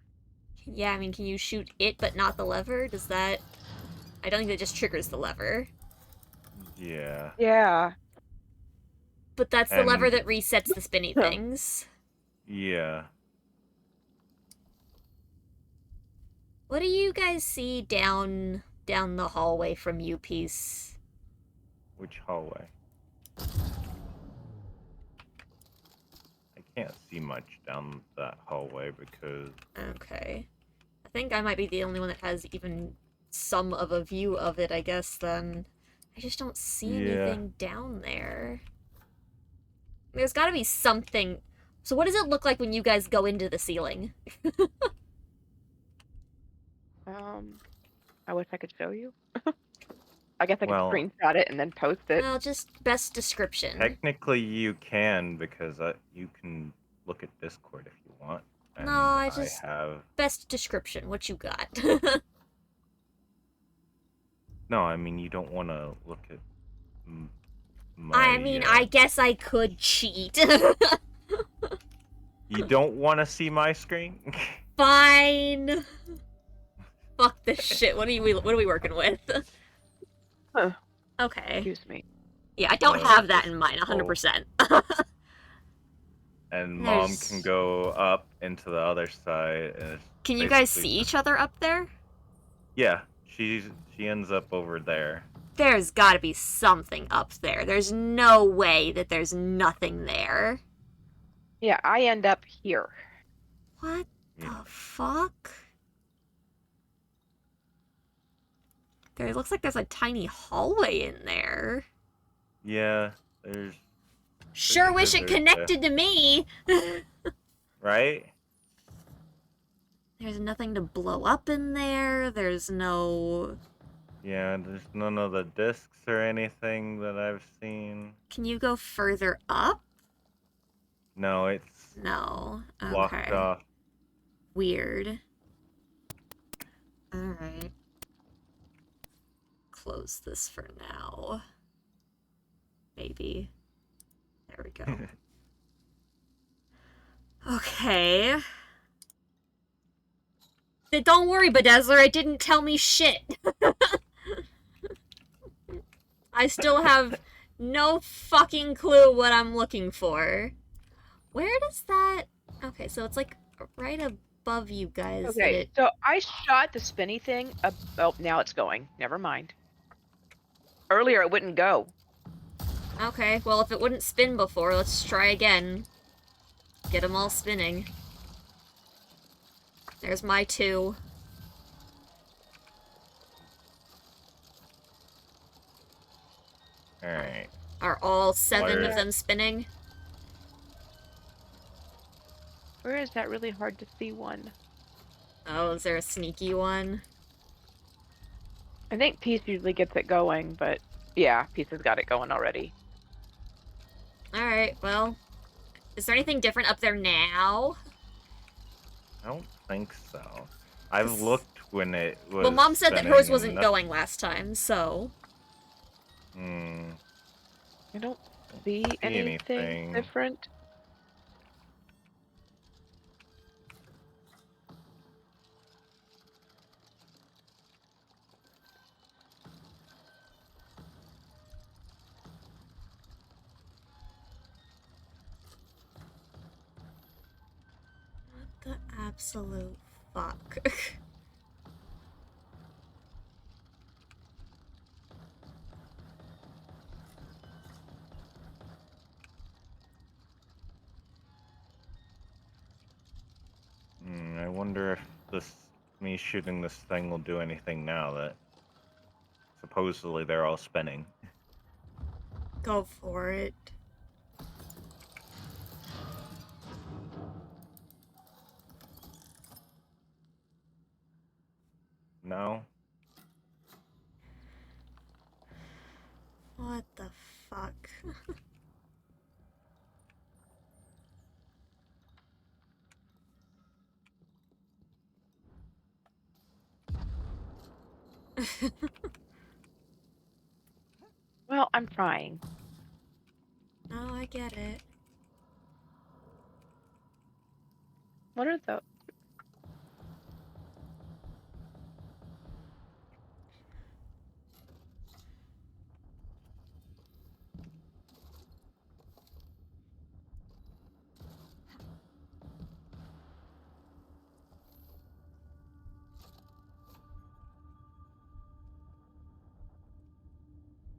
Yeah, I mean, can you shoot it but not the lever? Does that... I don't think that just triggers the lever. Yeah. Yeah. But that's the lever that resets the spinny things. Yeah. What do you guys see down the hallway from you, Peace? Which hallway? I can't see much down that hallway because... Okay. I think I might be the only one that has even some of a view of it, I guess, then. I just don't see anything down there. There's gotta be something... So what does it look like when you guys go into the ceiling? I wish I could show you. I guess I can screenshot it and then post it. Well, just best description. Technically, you can, because you can look at Discord if you want. And No, I just... have... Best description, what you got? No, I mean, you don't want to look at my... I mean, I guess I could cheat. You don't want to see my screen? Fine. Fuck this shit. What are we working with? Huh. Okay. Excuse me. Yeah, I don't have that in mind, 100%. And Mom can go up into the other side. And can you guys see each other up there? Yeah, she ends up over there. There's gotta be something up there. There's no way that there's nothing there. Yeah, I end up here. What the fuck? There looks like there's a tiny hallway in there. Yeah, there's... Sure wish it connected to me! Right? There's nothing to blow up in there. There's no... Yeah, there's none of the discs or anything that I've seen. Can you go further up? No, it's... No. Okay. Blocked off. Weird. Alright. Close this for now. Maybe. There we go. Okay. Don't worry, Bedazzler, it didn't tell me shit. I still have no fucking clue what I'm looking for. Where does that... Okay, so it's like right above you guys that Okay, it... so I shot the spinny thing. Oh, now it's going. Never mind. Earlier it wouldn't go. Okay, well if it wouldn't spin before, let's try again. Get them all spinning. There's my 2. Alright. Are all 7 of Where- them spinning? Where is that really hard to see one? Oh, is there a sneaky one? I think Peace usually gets it going, but yeah, Peace has got it going already. Alright, well... Is there anything different up there now? I don't think so. I've looked when it was. Well, Mom said that spinning hers and wasn't nothing- going last time, so... I don't see anything different. What the absolute fuck? I wonder if me shooting this thing will do anything now that supposedly they're all spinning. Go for it. No? What the fuck? Well, I'm trying. Oh, I get it. What are the...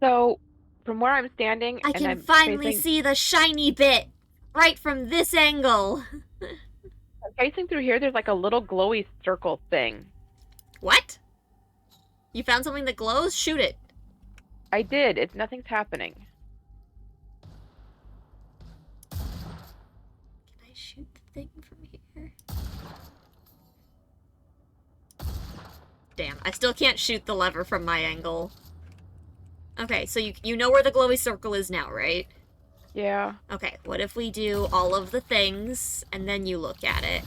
So, from where I'm standing, I and can I'm finally facing, see the shiny bit! Right from this angle! I'm facing through here, there's like a little glowy circle thing. What? You found something that glows? Shoot it. I did. Nothing's happening. Can I shoot the thing from here? Damn, I still can't shoot the lever from my angle. Okay, so you know where the glowy circle is now, right? Yeah. Okay, what if we do all of the things, and then you look at it?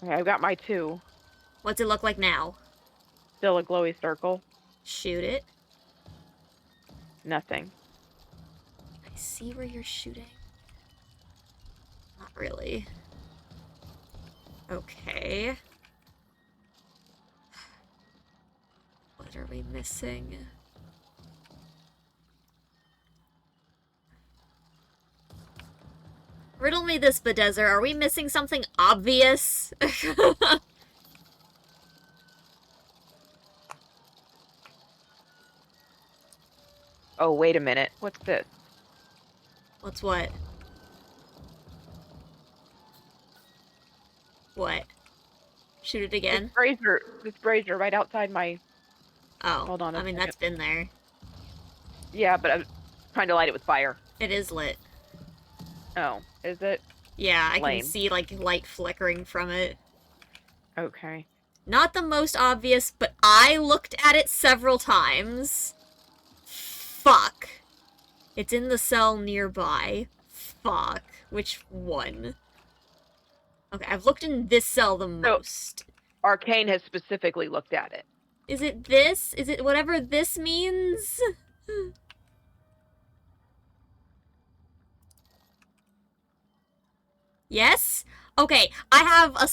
Okay, I've got my 2. What's it look like now? Still a glowy circle. Shoot it. Nothing. I see where you're shooting. Not really. Okay. What are we missing? Riddle me this, Bedezer. Are we missing something obvious? Oh, wait a minute. What's this? What's what? What? Shoot it again? This brazier right outside my... Oh, Hold on a I mean, second. that's been there. Yeah, but I'm trying to light it with fire. It is lit. Oh, is it? Yeah, I Lame. can see, like, light flickering from it. Okay. Not the most obvious, but I looked at it several times. Fuck. It's in the cell nearby. Fuck. Which one? Okay, I've looked in this cell the most. Arcane has specifically looked at it. Is it this? Is it whatever this means? Yes? Okay, I have a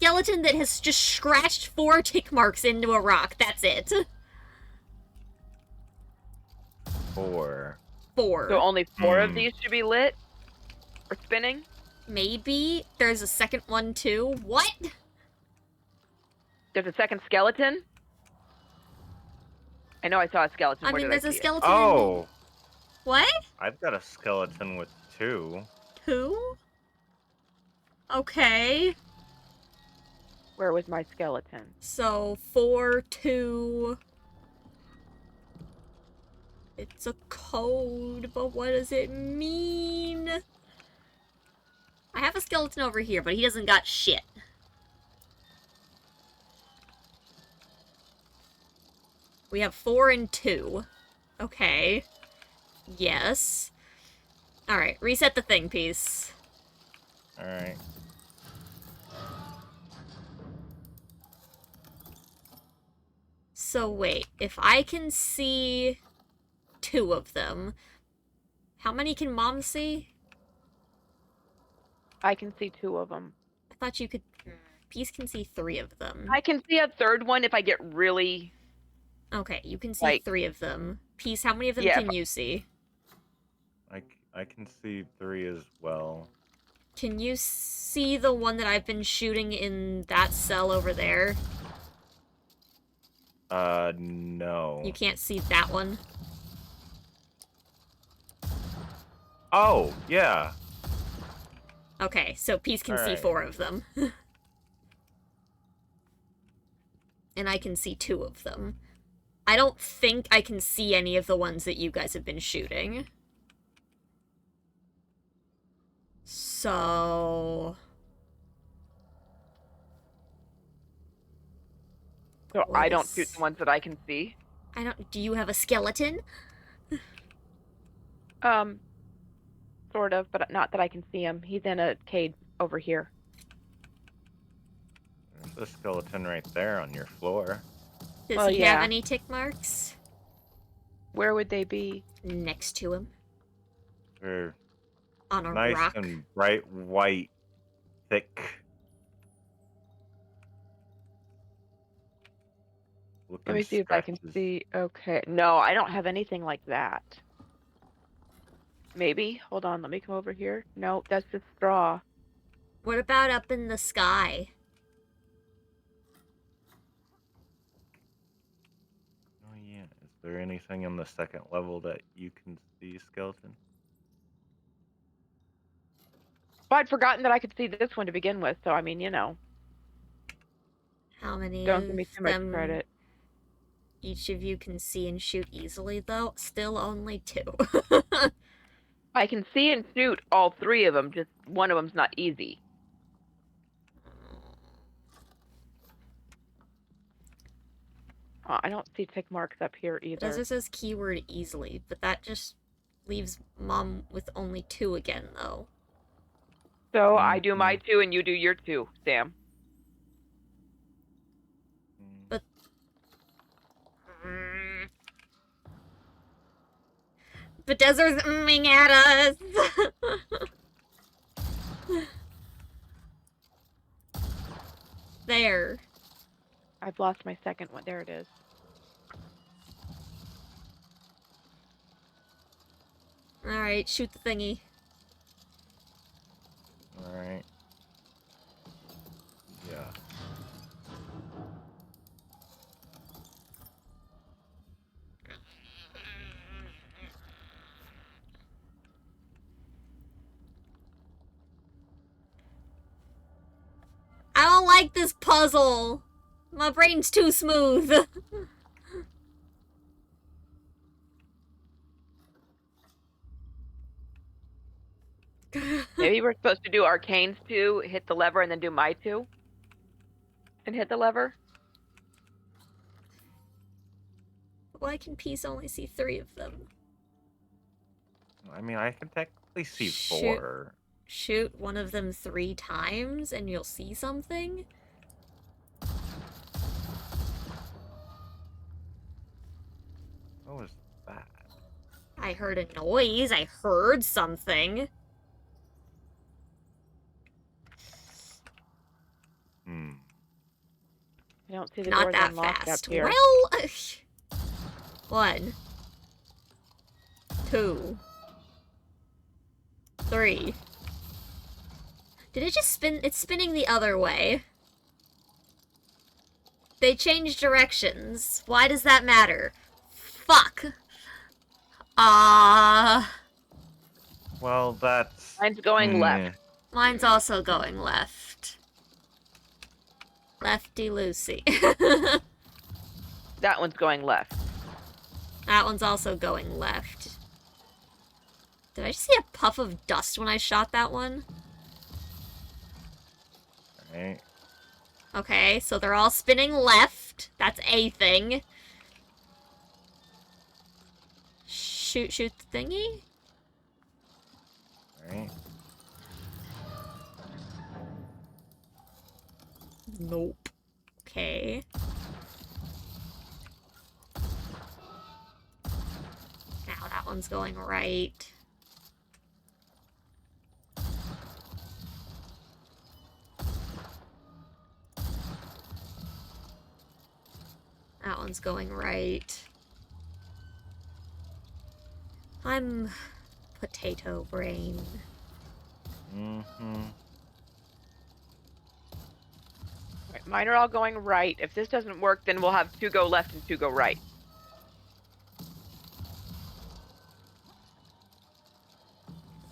skeleton that has just scratched 4 tick marks into a rock. That's it. 4. 4. So only 4 of these should be lit? Or spinning? Maybe there's a second one too. What? There's a second skeleton? I know I saw a skeleton. I Where mean, did there's a see it? skeleton. Oh! What? I've got a skeleton with 2. 2? Okay. Where was my skeleton? So 4, 2. It's a code, but what does it mean? I have a skeleton over here, but he doesn't got shit. We have 4 and 2. Okay. Yes. Alright, reset the thing piece. Alright. So wait, if I can see 2 of them, how many can Mom see? I can see 2 of them. I thought you could... Peace can see 3 of them. I can see a third one if I get really... Okay, you can see like... 3 of them. Peace, how many of them Yeah, can you see? I can see 3 as well. Can you see the one that I've been shooting in that cell over there? No. You can't see that one? Oh, yeah. Okay, so Peace can see Alright. 4 of them. And I can see 2 of them. I don't think I can see any of the ones that you guys have been shooting. So... So I don't shoot the ones that I can see? I don't... Do you have a skeleton? Sort of, but not that I can see him. He's in a cage over here. There's a skeleton right there on your floor. Does Well, he yeah. have any tick marks? Where would they be? Next to him. They're On a nice rock. and bright white, thick. Let me see if I can see. Okay. No, I don't have anything like that. Maybe. Hold on. Let me come over here. No, that's just straw. What about up in the sky? Oh yeah. Is there anything in the second level that you can see, skeleton? Well, I'd forgotten that I could see this one to begin with, so I mean, you know. How many Don't give me of too much them credit. each of you can see and shoot easily, though? Still only 2. I can see and shoot all 3 of them, just one of them's not easy. I don't see tick marks up here either. Desert says keyword easily, but that just leaves Mom with only 2 again, though. So I do my 2 and you do your 2, Sam. But... But Desert's mming at us! There. I've lost my second one. There it is. Alright, shoot the thingy. Alright. Yeah. I don't like this puzzle! My brain's too smooth! Maybe we're supposed to do Arcane's 2, hit the lever, and then do my 2? And hit the lever? Why can Peace only see 3 of them? I mean, I can technically see Shoot. 4. Shoot one of them 3 times and you'll see something? What was that? I heard a noise. I heard something. Hmm. don't see the Not doors that unlocked fast. up here. Well, 1, 2, 3. Did it just spin? It's spinning the other way. They changed directions. Why does that matter? Fuck. Well, that's... Mine's going left. Mine's also going left. Lefty Lucy. That one's going left. That one's also going left. Did I just see a puff of dust when I shot that one? Alright. Okay, so they're all spinning left. That's a thing. Shoot the thingy? Alright. Nope. Okay. Now that one's going right. That one's going right. I'm potato brain. Mm-hmm. Right, mine are all going right. If this doesn't work, then we'll have 2 go left and 2 go right.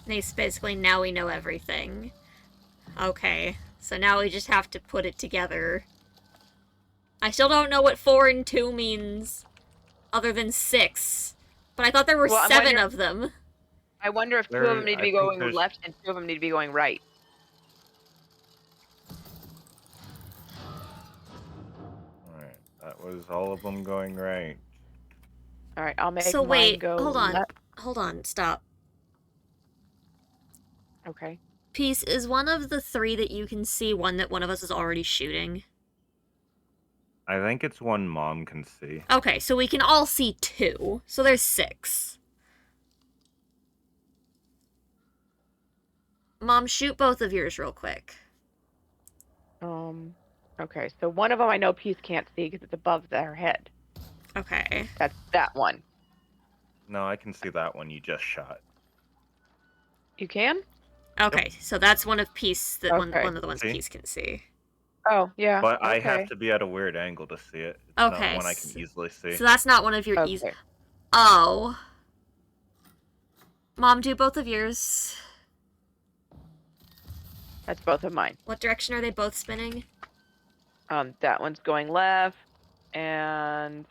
Nice, basically, now we know everything. Okay, so now we just have to put it together. I still don't know what 4 and 2 means, other than 6. But I thought there were 7 of them. I wonder if 2 of them need to be going left and 2 of them need to be going right. Alright, that was all of them going right. Alright, I'll make So mine wait, go hold on. left. Hold on, stop. Okay. Peace, is one of the 3 that you can see one that one of us is already shooting? I think it's one Mom can see. Okay, so we can all see 2. So there's 6. Mom, shoot both of yours real quick. Okay, so one of them I know Peace can't see because it's above their head. Okay. That's that one. No, I can see that one you just shot. You can? Okay, so that's one of Peace, that Okay. one of the ones See? Peace can see. Oh, yeah. But I okay. have to be at a weird angle to see it. It's Okay, not one I can easily see. So that's not one of your easy... Okay. Oh. Mom, do both of yours. That's both of mine. What direction are they both spinning? That one's going left, and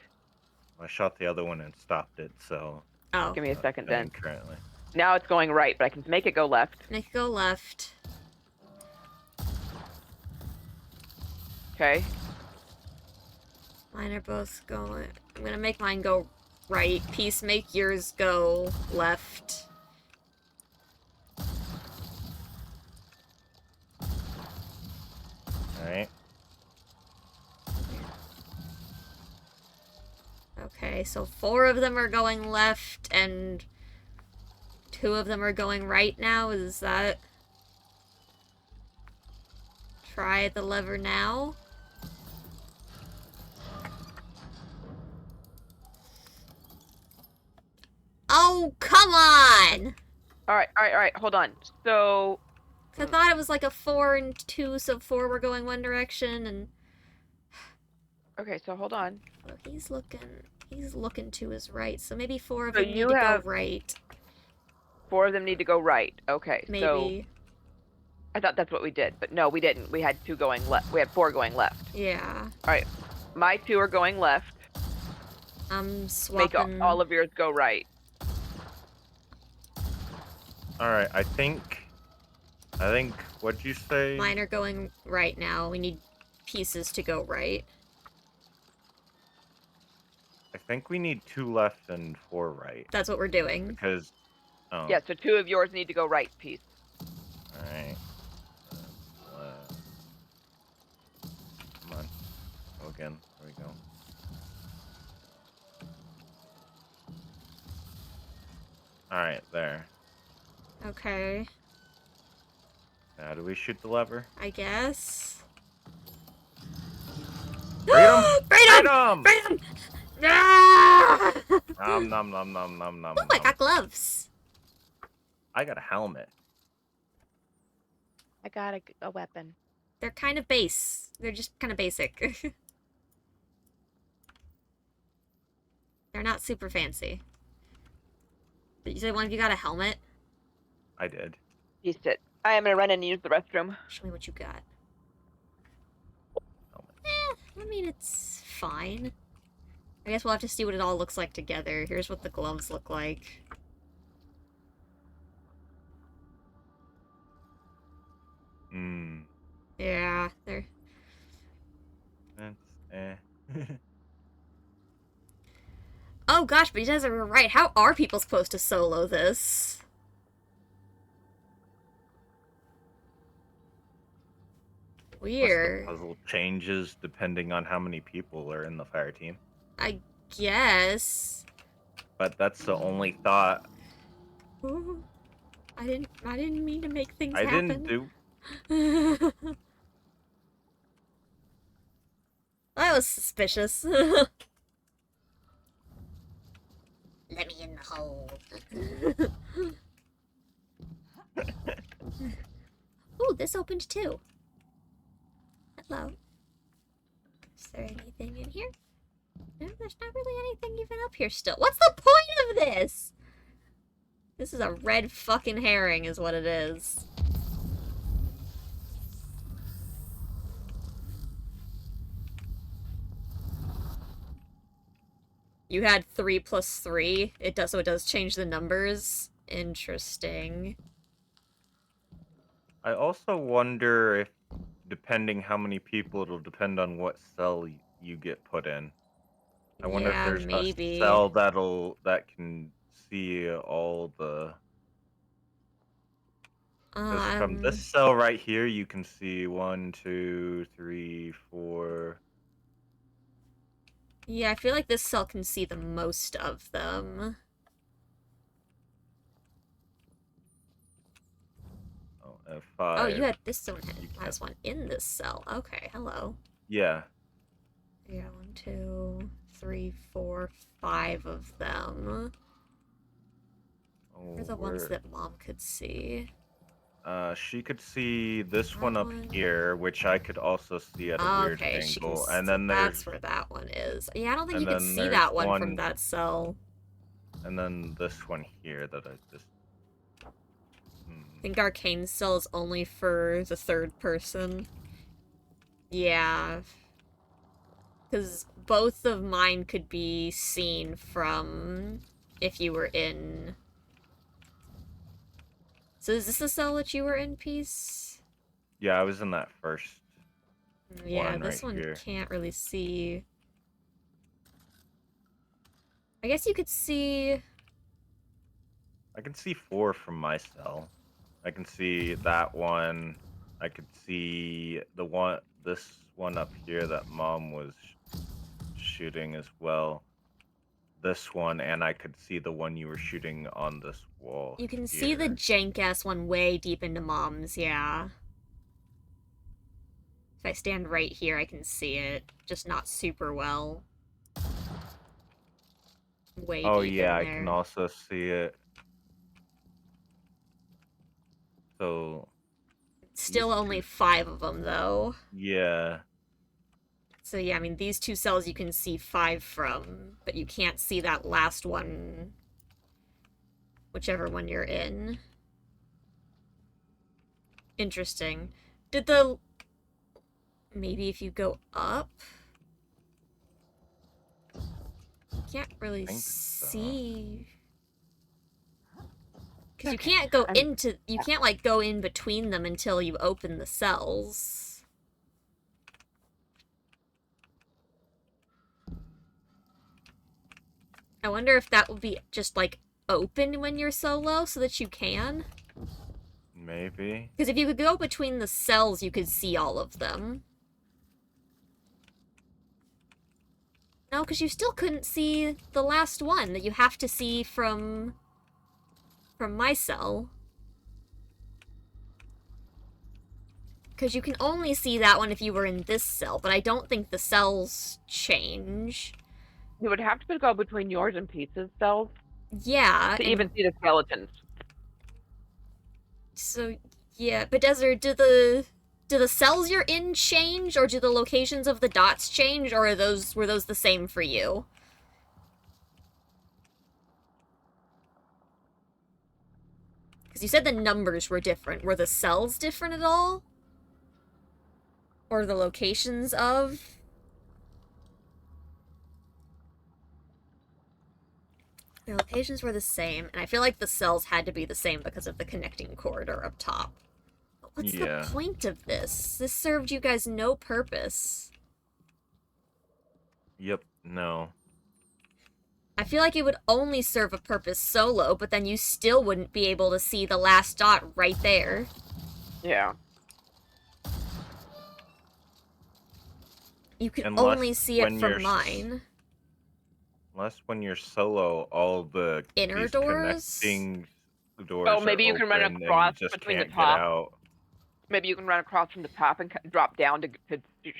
I shot the other one and stopped it, so... Oh. give me a second then. Currently. Now it's going right, but I can make it go left. Make it go left. Okay. Mine are both going... I'm gonna make mine go right. Peace, make yours go left. Alright. Okay, so 4 of them are going left, and 2 of them are going right now. Is that... Try the lever now? Oh, come on! Alright, hold on. So... I thought it was like a 4 and 2, so 4 were going one direction, and... Okay, so hold on. Well, he's looking to his right, so maybe 4 of So them need you to have- go right. 4 of them need to go right. Okay, so... Maybe. I thought that's what we did, but no, we didn't. We had 2 going left. We had 4 going left. Yeah. Alright, my 2 are going left. I'm Make swapping... all of yours go right. Alright, I think, what'd you say? Mine are going right now. We need pieces to go right. I think we need 2 left and 4 right. That's what we're doing. Because, oh. Yeah, so 2 of yours need to go right, Peace. Alright. Come on. Go again. There we go. Alright, there. Okay. Now, do we shoot the lever? I guess. Freedom! Freedom! Freedom! Freedom! Ah! Nom nom nom nom nom nom. Oh, I nom. got gloves. I got a helmet. I got a weapon. They're kind of base. They're just kind of basic. They're not super fancy. Did you say one of you got a helmet? I did. Used it. I am gonna run and use the restroom. Show me what you got. Helmet. I mean, it's fine. I guess we'll have to see what it all looks like together. Here's what the gloves look like. Hmm. Yeah, they're... That's eh. Oh gosh, but you guys are right. How are people supposed to solo this? Plus the Weird. puzzle changes depending on how many people are in the fire team. I guess. But that's the only thought. Ooh, I didn't mean to make things I happen. didn't do. That was suspicious. Let me in the hole. Ooh, this opened too. Hello. Is there anything in here? No, there's not really anything even up here still. What's the point of this? This is a red fucking herring is what it is. You had 3 plus 3. So it does change the numbers. Interesting. I also wonder if, depending how many people, it'll depend on what cell you get put in. I wonder Yeah, if there's maybe. a cell that can see all the. Because from this cell right here, you can see 1, 2, 3, 4. Yeah, I feel like this cell can see the most of them. Oh, F5. Oh, you had this one You has one in this cell. Okay, hello. Yeah. Yeah, 1, 2, 3, 4, 5 of them. Oh, They're the ones that Mom could see. She could see this That one up one. here, which I could also see at a weird Okay, she can angle. see. And then That's there's where that one is. Yeah, I don't think and you can then see there's that one from one- that cell. and then this one here that I just. I think Arcane Cell is only for the third person. Yeah. Because both of mine could be seen from if you were in... So is this the cell that you were in, Peace? Yeah, I was in that first. Yeah, One this right one here. can't really see... I guess you could see... I can see 4 from my cell. I can see that one. I could see this one up here that Mom was shooting as well. This one, and I could see the one you were shooting on this wall. You can see the here. jank-ass one way deep into Mom's, yeah. If I stand right here, I can see it. Just not super well. Way Oh deep yeah, in I there. can also see it. So Still these only two- 5 of them, though. yeah. So yeah, I mean, these 2 cells you can see 5 from, but you can't see that last one, whichever one you're in. Interesting. Did the... Maybe if you go up? You can't really Think so. see... Because you can't go into... You can't, like, go in between them until you open the cells. I wonder if that would be just, like, open when you're solo so that you can? Maybe. Because if you could go between the cells, you could see all of them. No, because you still couldn't see the last one that you have to see from my cell. Because you can only see that one if you were in this cell, but I don't think the cells change. You would have to go between yours and Pizza's cells Yeah, to and even see the skeletons. so yeah, but Desert, do the cells you're in change, or do the locations of the dots change, or were those the same for you? Because you said the numbers were different. Were the cells different at all? Or the locations of? The locations were the same, and I feel like the cells had to be the same because of the connecting corridor up top. But what's Yeah. the point of this? This served you guys no purpose. Yep. No. I feel like it would only serve a purpose solo, but then you still wouldn't be able to see the last dot right there. Yeah. You can Unless only see it when you're from mine. Unless when you're solo, all the Inner these doors? connecting doors Oh, are maybe you can run open and you across just between the can't get top. out. Maybe you can run across from the top and drop down to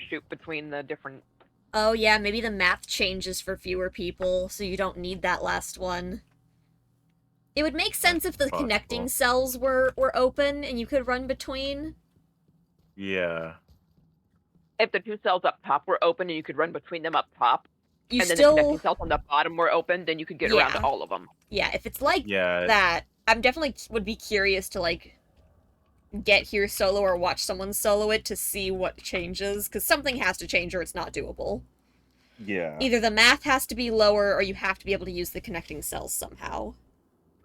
shoot between the different. Oh yeah, maybe the math changes for fewer people, so you don't need that last one. It would make sense if the possible. connecting cells were open and you could run between. Yeah. If the two cells up top were open and you could run between them up top, You and then still... the connecting cells on the bottom were open, then you could get around to all of them. Yeah, if it's like Yeah. that, I'm definitely would be curious to, like, get here solo or watch someone solo it to see what changes, because something has to change or it's not doable. Yeah. Either the math has to be lower or you have to be able to use the connecting cells somehow.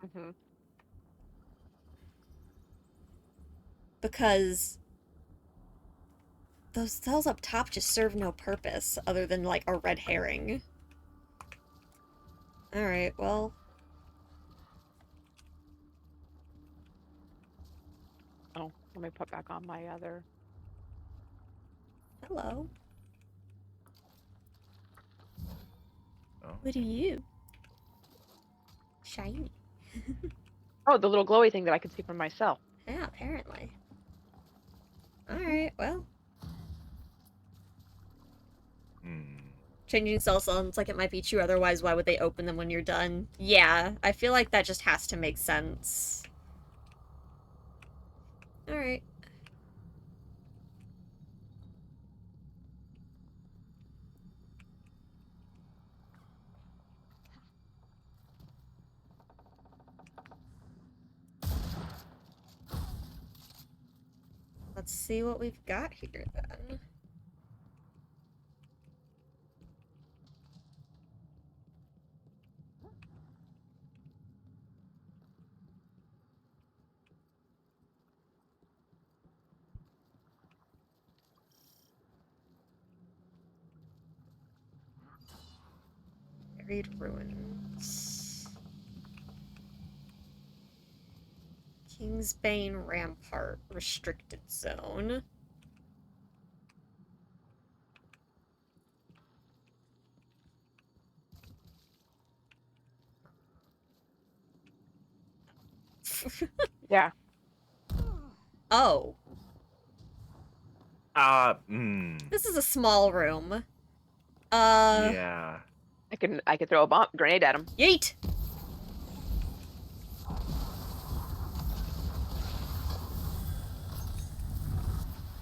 Mm-hmm. Because those cells up top just serve no purpose other than, like, a red herring. Alright, well... Oh, let me put back on my other. Hello. Oh. What are you? Shiny. Oh, the little glowy thing that I could see from myself. Yeah, apparently. Alright, well. Changing cell sounds like it might be true, otherwise why would they open them when you're done? Yeah, I feel like that just has to make sense. Alright. Let's see what we've got here, then. Buried ruins. Kingsbane Rampart restricted zone. Yeah. Oh. This is a small room. Yeah. I could throw a grenade at him. Yeet!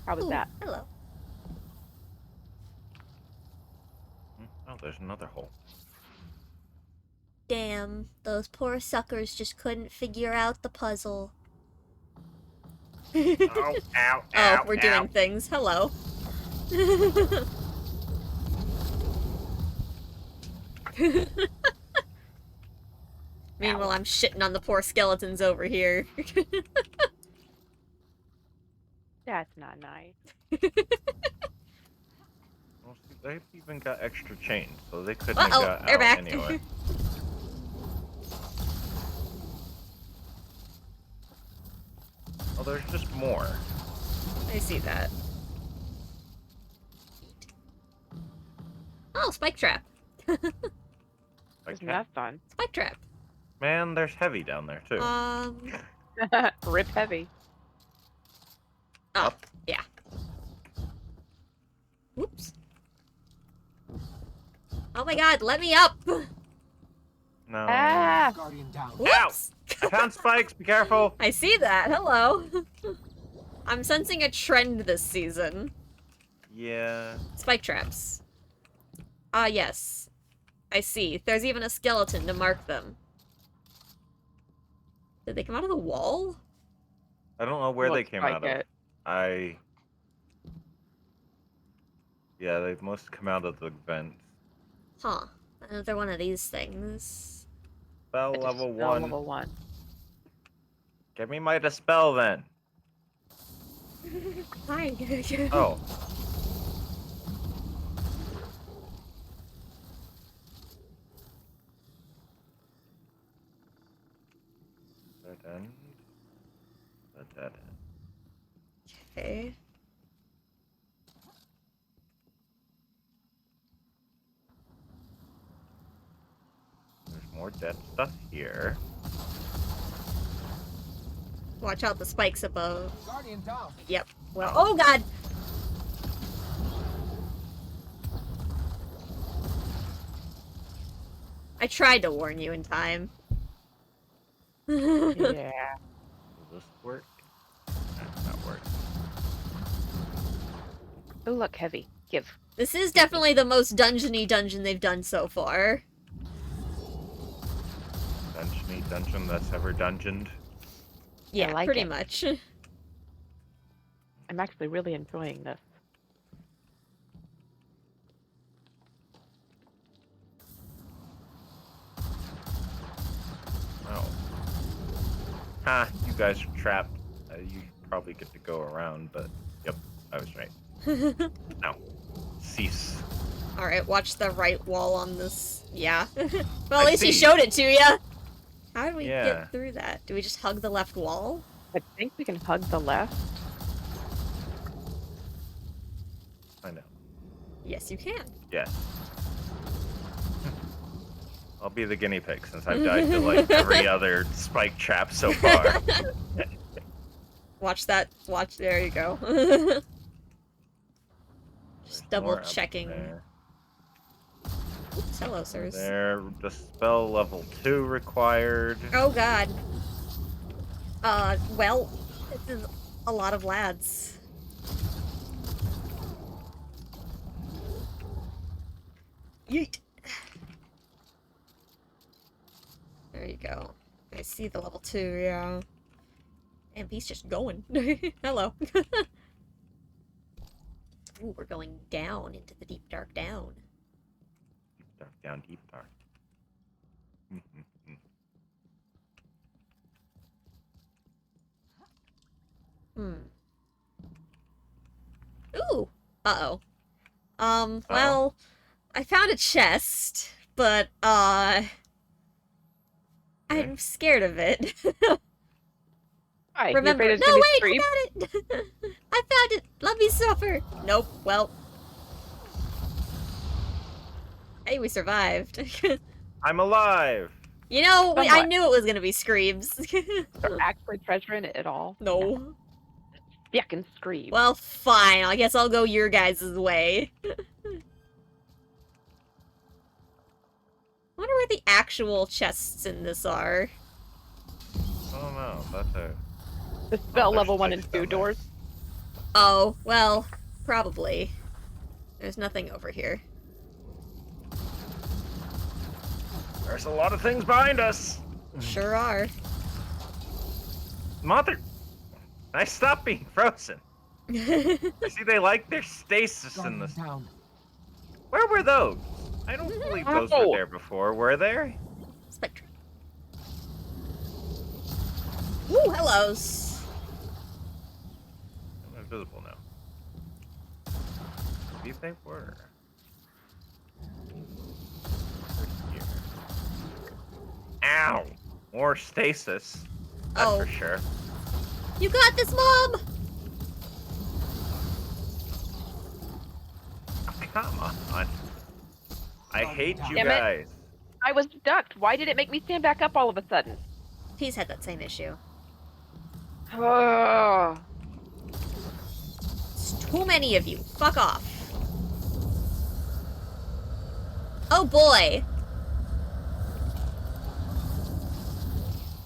How was that? Hello. Oh, there's another hole. Damn, those poor suckers just couldn't figure out the puzzle. Ow, ow, Oh, ow, we're ow. doing things. Hello. Meanwhile, I'm shitting on the poor skeletons over here. That's not nice. Well, see, they've even got extra chains, so they couldn't Uh-oh, have got they're out back. anyway. Oh, there's just more. I see that. Oh, spike trap. Isn't that fun? Spike trap. Man, there's heavy down there too. Rip heavy. Oh, Up. yeah. Whoops. Oh my god, let me up! No. Ah! Guardian down. Whoops! I found spikes. Be careful. I see that. Hello. I'm sensing a trend this season. Yeah. Spike traps. Ah, yes. I see. There's even a skeleton to mark them. Did they come out of the wall? I don't know where they Looks came like out of. it. Yeah, they must come out of the vents. Huh. Another one of these things. Spell It's level spell 1. level 1. Give me my dispel then. Hi. Oh. Dead end. A dead end. Okay. There's more dead stuff here. Watch out the spikes above. Guardian down. Yep. Well, oh god! I tried to warn you in time. Yeah. Will this work? That's not working. Oh, look, heavy. Give. This is definitely the most dungeony dungeon they've done so far. Dungeony dungeon that's ever dungeoned. Yeah, like pretty it. much. I'm actually really enjoying this. Oh. Ha, you guys are trapped. You probably get to go around, but yep, I was right. Now, cease. Alright, watch the right wall on this. Yeah. Well, I at least he see. showed it to you! How did we Yeah. get through that? Do we just hug the left wall? I think we can hug the left. I know. Yes, you can. Yes. I'll be the guinea pig since I've died to like every other spike trap so far. Watch that. Watch. There you go. Just There's more double up checking. there. Oops, hello, sirs. There, the spell level 2 required. Oh god. Well, this is a lot of lads. Yeet. There you go. I see the level 2, yeah. And he's just going. Hello. Ooh, we're going down into the deep dark down. Deep dark, down deep dark. Hmm. Ooh. Uh-oh. Well, I found a chest, but, I'm scared of it. Hi, Remember, you're afraid it's no, gonna wait, be I found it! I found it! Let me suffer! Nope, well. Hey, we survived. I'm alive! You know, I Somewhat. knew it was gonna be screams. There actually treasure in it at all? No. Yuckin' scream. Well, fine. I guess I'll go your guys' way. I wonder where the actual chests in this are. I don't know. That's a. The spell there's level 1 and spikes 2 down there. doors. Oh, well, probably. There's nothing over here. There's a lot of things behind us. Sure are. Mother. Nice, stop being frozen. I see they like their stasis in Guardian this. down. Where were those? I don't believe those were there before. Were there? Spectre. Ooh, hellos. I'm invisible now. Maybe they were. They're here. Ow! More stasis. That's Oh. for sure. You got this, Mom! Oh, come on. I hate you Damn it. guys. I was ducked. Why did it make me stand back up all of a sudden? He's had that same issue. Oh. It's too many of you. Fuck off. Oh boy!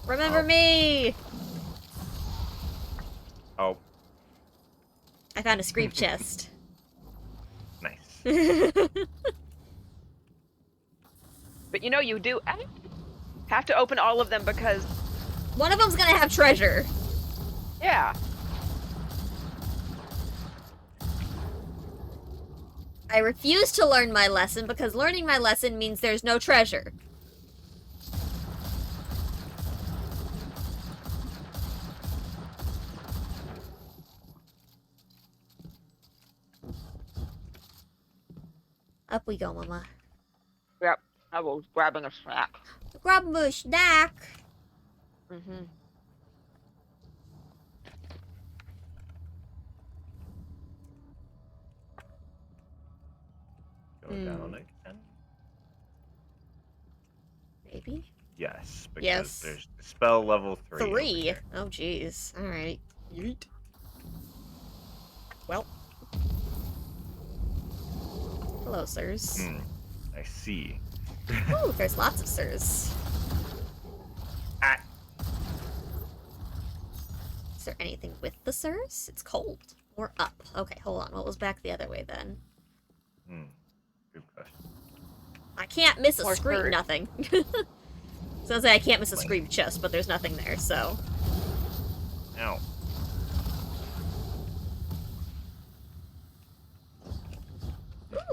Remember me! Oh, I found a screep chest. nice. But you know, you do have to open all of them because, One of them's gonna have treasure. yeah. I refuse to learn my lesson because learning my lesson means there's no treasure. Up we go, mama. Yep. I was grabbing a snack. Grab a snack. Mm-hmm. Going down again. Maybe? Yes, because Yes. there's spell level 3. over 3? here. Oh, jeez. Alright. Yeet. Well. Hello, sirs. I see. Ooh, there's lots of sirs. Ah, Is there anything with the sirs? It's cold. Or up. Okay, hold on. What was back the other way then? good question. I can't miss a More scream. sirs. Nothing. Sounds like I can't miss a scream chest, but there's nothing there, so. Ow.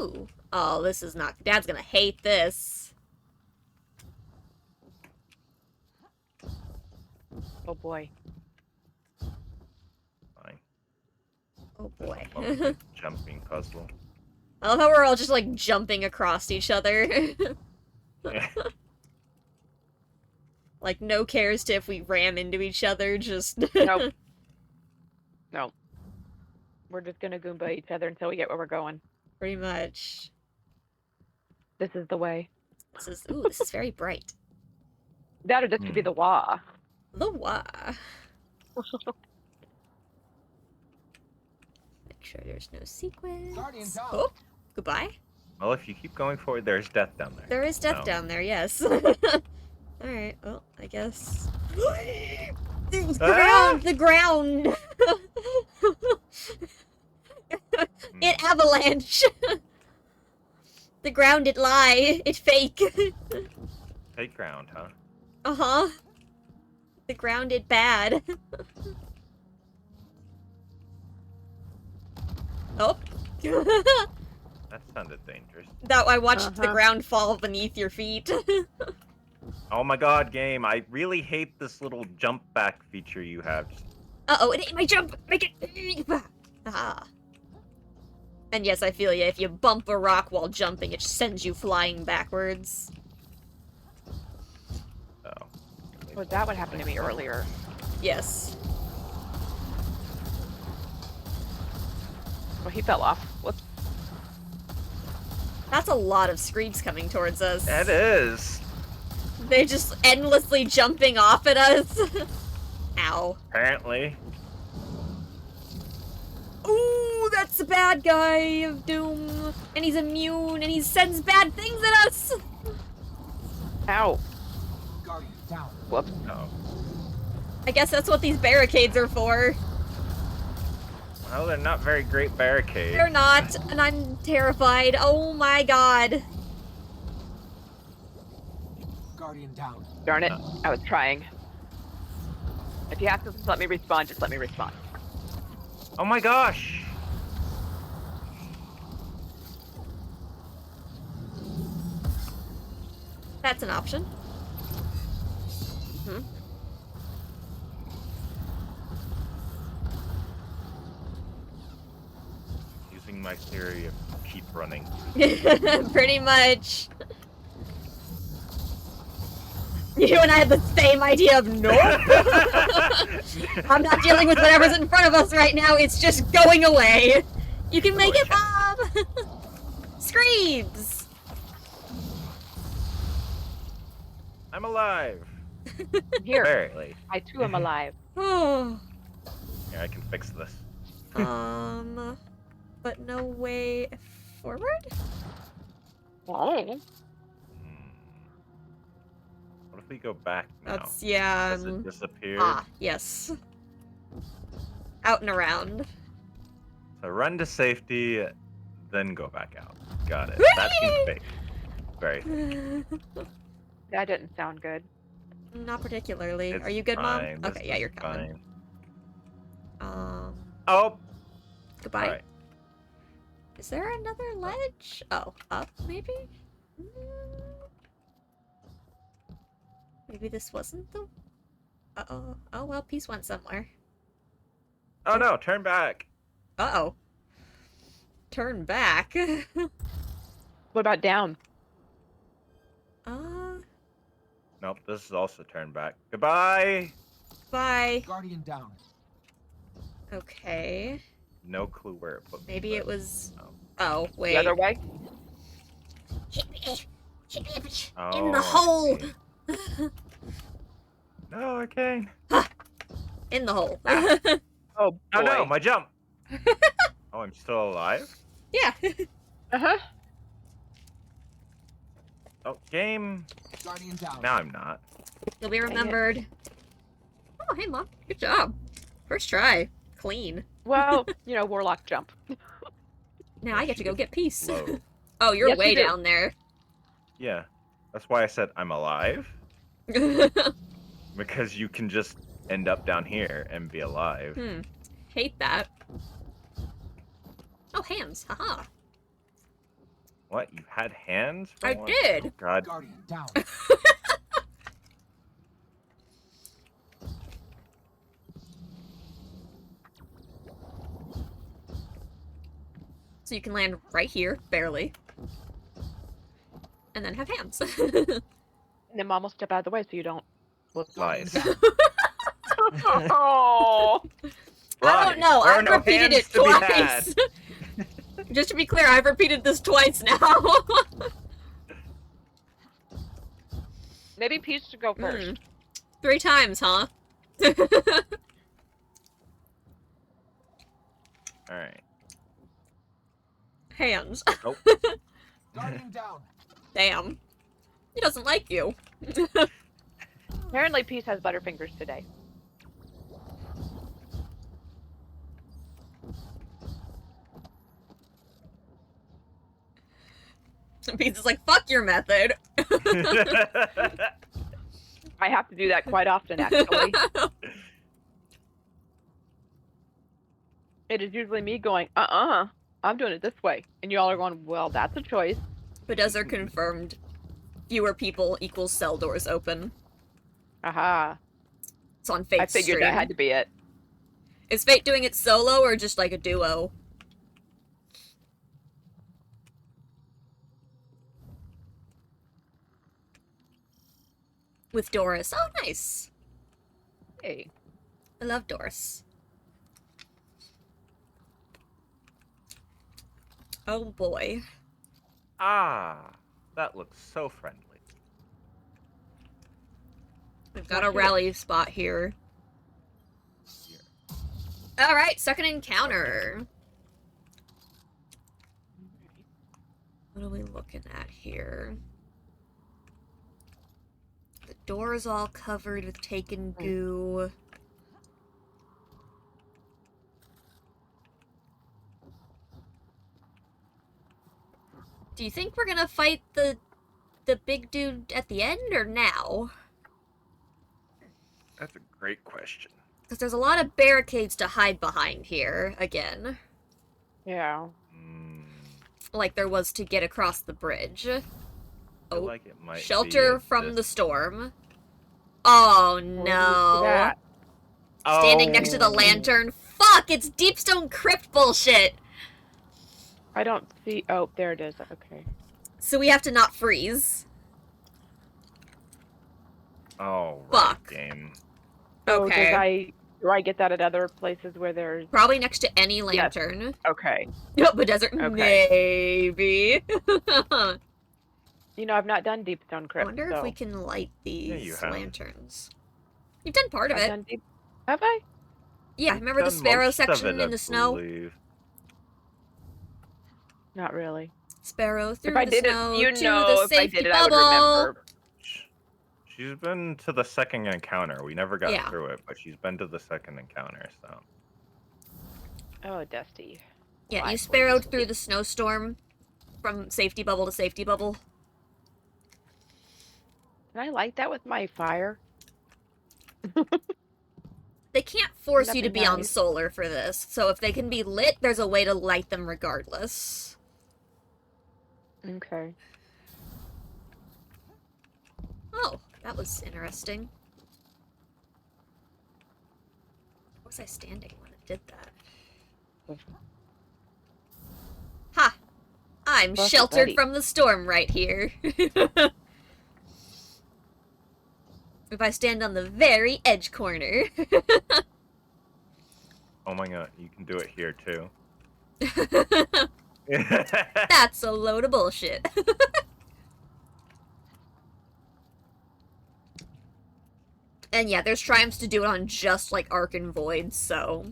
Ooh. Oh, this is not. Dad's gonna hate this. Oh boy. Fine. Oh boy. Lovely jumping puzzle. I love how we're all just like jumping across each other. Like, no cares to if we ram into each other, just. Nope. No. We're just gonna Goomba each other until we get where we're going. Pretty much. This is the way. This is very bright. That or this could be the wah. The wah. Make sure there's no sequence. Guardian down. Oh, goodbye. Well, if you keep going forward, there's death down there. There is death No. down there, yes. Alright, well, I guess. The Ah! ground! The ground! It avalanche! The ground, it lie. It fake. Fake ground, huh? Uh-huh. The ground, it bad. Oh. That sounded dangerous. That I watched the ground fall beneath your feet. Oh my god, game. I really hate this little jump back feature you have. Uh-oh, it ate my jump! Make it... Ah. And yes, I feel ya. If you bump a rock while jumping, it sends you flying backwards. Oh. Was that what happened to me earlier? Yes. Well, he fell off. Whoops. That's a lot of screeps coming towards us. It is. They're just endlessly jumping off at us. Ow. Apparently. Ooh, that's the bad guy of Doom. And he's immune, and he sends bad things at us. Ow. Guardian down. Whoops. Oh. I guess that's what these barricades are for. Well, they're not very great barricades. They're not, and I'm terrified. Oh my god. Guardian down. Darn it. I was trying. If you have to just let me respawn, just let me respawn. Oh my gosh! That's an option. Hmm? Using my theory of keep running. Pretty much. You and I had the same idea of nope. I'm not dealing with whatever's in front of us right now. It's just going away. You can make it, Bob. Screams. I'm alive. Here. Apparently. I too am alive. Oh. Here, I can fix this. But no way forward? Oh. What if we go back now? That's, yeah. Has it disappeared? Ah, yes. Out and around. So run to safety, then go back out. Got it. That seems fake. Very fake. That didn't sound good. Not particularly. It's Are you good, fine. Mom? Okay, This yeah, is you're coming. fine. Oh! Goodbye. Alright. Is there another ledge? Oh, up, maybe? Maybe this wasn't the... Uh-oh. Oh, well, Peace went somewhere. Oh no, turn back! Uh-oh. Turn back? What about down? Nope, this is also turn back. Goodbye! Bye. Guardian down. Okay. No clue where it put me. Maybe but- it was... Oh. Oh, wait. The other way? Hit me Oh, in the I hole! see. No, I can't. In the hole. Oh, boy. Oh no, my jump! Oh, I'm still alive? Yeah. Uh-huh. Oh, game. Guardian down. Now I'm not. You'll be remembered. Oh, hey, Mom. Good job. First try. Clean. Well, you know, Warlock jump. Now I get to go get Peace. Low. Oh, you're Yes, way you do. down there. Yeah. That's why I said I'm alive. Because you can just end up down here and be alive. Hate that. Oh, hands. Haha. What? You had hands? For I once? did. Oh, God. Guardian down. So you can land right here, barely. And then have hands. And then Mom will step out of the way so you don't. Lies. Oh. I don't know. There are I've no repeated hands it to be twice. Just to be clear, I've repeated this twice now. Maybe Peach should go first. 3 times, huh? Alright. Hands. Nope. Guardian down. Damn. He doesn't like you. Apparently, Peace has butterfingers today. Peace is like, fuck your method. I have to do that quite often, actually. It is usually me going, I'm doing it this way. And y'all are going, well, that's a choice. Bethesda confirmed fewer people equals cell doors open. Aha. It's on Fate's I figured stream. that had to be it. Is Fate doing it solo or just like a duo? With Doris. Oh, nice. Hey. I love Doris. Oh boy. Ah, that looks so friendly. We've got a rally spot here. Alright, second encounter. What are we looking at here? The door is all covered with taken goo. Do you think we're gonna fight the big dude at the end or now? That's a great question. Because there's a lot of barricades to hide behind here, again. Yeah. Like there was to get across the bridge. I Oh, feel like it might shelter be from the this- storm. Oh Where do you see no. that? Standing next to the lantern. Fuck, it's Deepstone Crypt bullshit! I don't see. Oh, there it is. Okay. So we have to not freeze. Oh, right, Fuck. game. So Okay. do I get that at other places where there's... Probably next to any lantern. Okay. Nope, but desert. Okay. Maybe. You know, I've not done Deepstone I Crypt, wonder so... if we can light you these have. lanterns. You've done part of I've it. done Deep... Have I? Yeah, I've remember the done sparrow most of section it, in I the snow? believe. Not really. Sparrow through If I the did snow it, you to know, the if I safety did it, I would bubble. remember. Shh. She's been to the second encounter. We never got Yeah. through it, but she's been to the second encounter, so. Oh, Dusty. Yeah, Why you for you sparrowed through sleep? the snowstorm from safety bubble to safety bubble. Can I light that with my fire? They can't force Wouldn't you that to be be on nice? solar for this, so if they can be lit, there's a way to light them regardless. Okay. Oh, that was interesting. Where was I standing when it did that? Ha! I'm Plus, sheltered Betty. from the storm right here. If I stand on the very edge corner. Oh my god, you can do it here too. That's a load of bullshit. And yeah, there's triumphs to do it on just like Arc and Void, so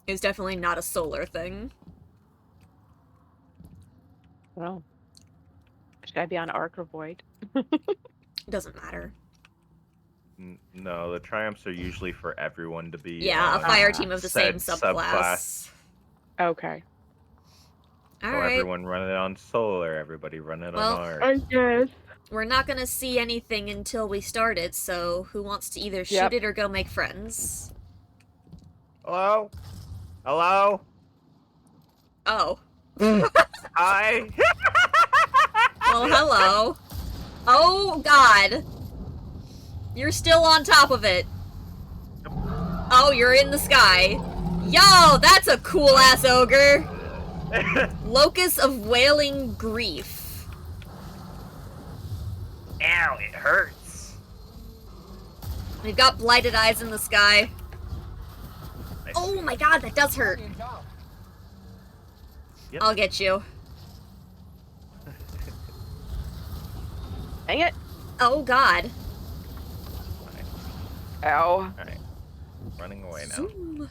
it's definitely not a solar thing. Well, should I be on Arc or Void? Doesn't matter. No, the triumphs are usually for everyone to be Yeah, a on fire team of the same said subclass. Okay. So Alright. everyone run it on solar, everybody run it Well, on arc. I guess. We're not gonna see anything until we start it, so who wants to either shoot it or go make friends? Hello? Hello? Oh. Hi? Well, hello. Oh, God. You're still on top of it. Oh, you're in the sky. Yo, that's a cool-ass ogre. Locus of Wailing Grief. Ow, it hurts. We've got blighted eyes in the sky. Oh my god, that does hurt. Yep. I'll get you. Dang it. Oh god. Ow. Alright. Running away now. Zoom.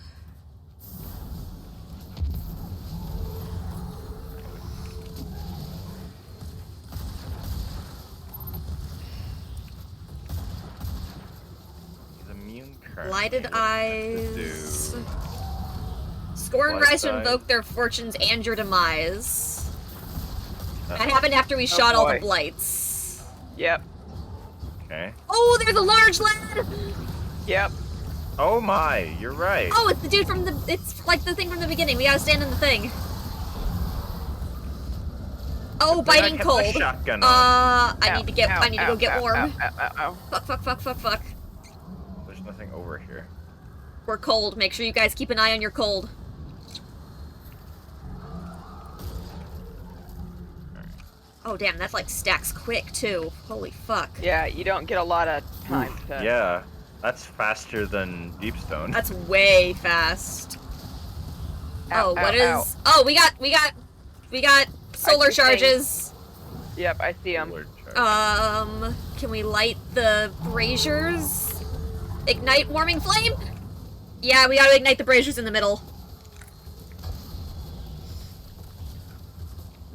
He's immune currently. Blighted What does this eyes. do? Scorn Blighted rise to eyes. invoke their fortunes and your demise. Uh, That happened after we shot all the boy. blights. Yep. Okay. Oh, there's a large lad! Yep. Oh my, you're right. Oh, it's the dude from the... It's like the thing from the beginning. We gotta stand in the thing. Oh, Then I biting kept cold. the shotgun on. I need to get... I need to go get warm. Ow. Fuck, fuck, fuck, fuck, fuck. There's nothing over here. We're cold. Make sure you guys keep an eye on your cold. Oh, damn, that's like stacks quick, too. Holy fuck. Yeah, you don't get a lot of time to... Yeah, that's faster than Deepstone. That's way fast. Ow, Oh, what ow, is... Oh, we got solar see things. charges. Yep, I see them. Lord charge. Can we light the braziers? Ignite warming flame? Yeah, we gotta ignite the braziers in the middle.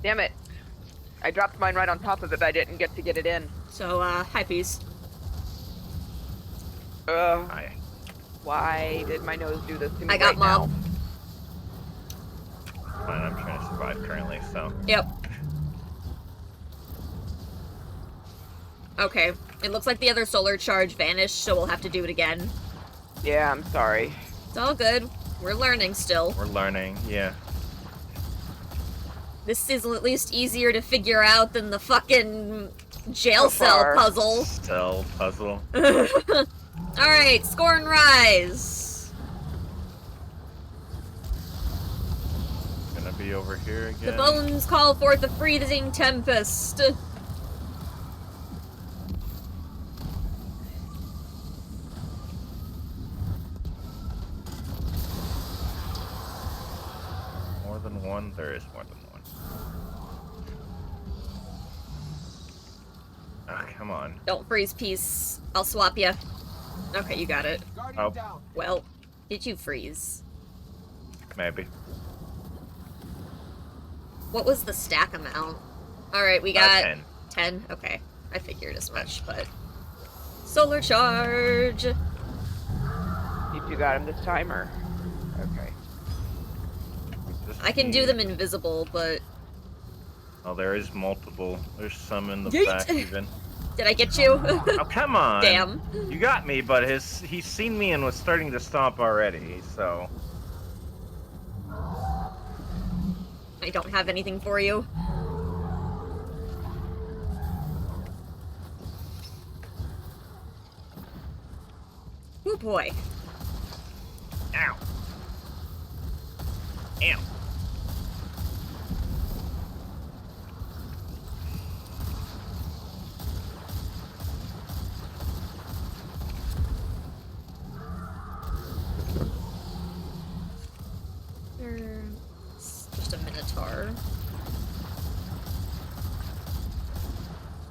Damn it. I dropped mine right on top of it, but I didn't get to get it in. So, high peace. Ugh. Hi. Why did my nose do this to me I got right now? mob. Fine, I'm trying to survive currently, so. Yep. Okay. It looks like the other solar charge vanished, so we'll have to do it again. Yeah, I'm sorry. It's all good. We're learning still. We're learning, yeah. This is at least easier to figure out than the fucking jail So cell far. puzzle. Cell puzzle. Alright, Scorn Rise. Gonna be over here The again. bones call forth a freezing tempest. More than one? There is more than one. Oh, come on. Don't freeze, peace. I'll swap you. Okay, you got it. Oh, Well, did you freeze? maybe. What was the stack amount? Alright, we got 10. 10? Okay. I figured as much, but... Solar charge! You two got him this time, or? Okay. I can do them invisible, but... Oh, there is multiple. There's some in the Yeet. back even. Did I get you? Oh, come on! Damn. You got me, but he's seen me and was starting to stomp already, so... I don't have anything for you. Oh boy. Ow. Ow. It's just a Minotaur.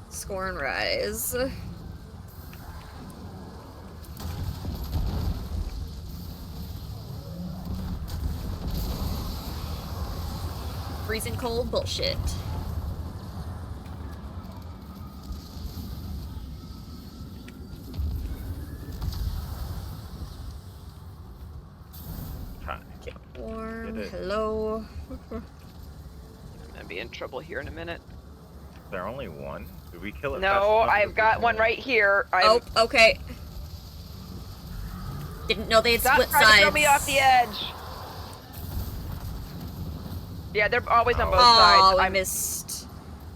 Score and rise. Freezing cold bullshit. Get warm. Get it. Hello. I'm gonna be in trouble here in a minute. Is there only one? Did we kill it? No, fast enough I've that got we one can- right here. Oh, okay. Didn't know they had Stop split trying sides. to throw me off the edge. Yeah, they're always on both Oh, sides. I missed.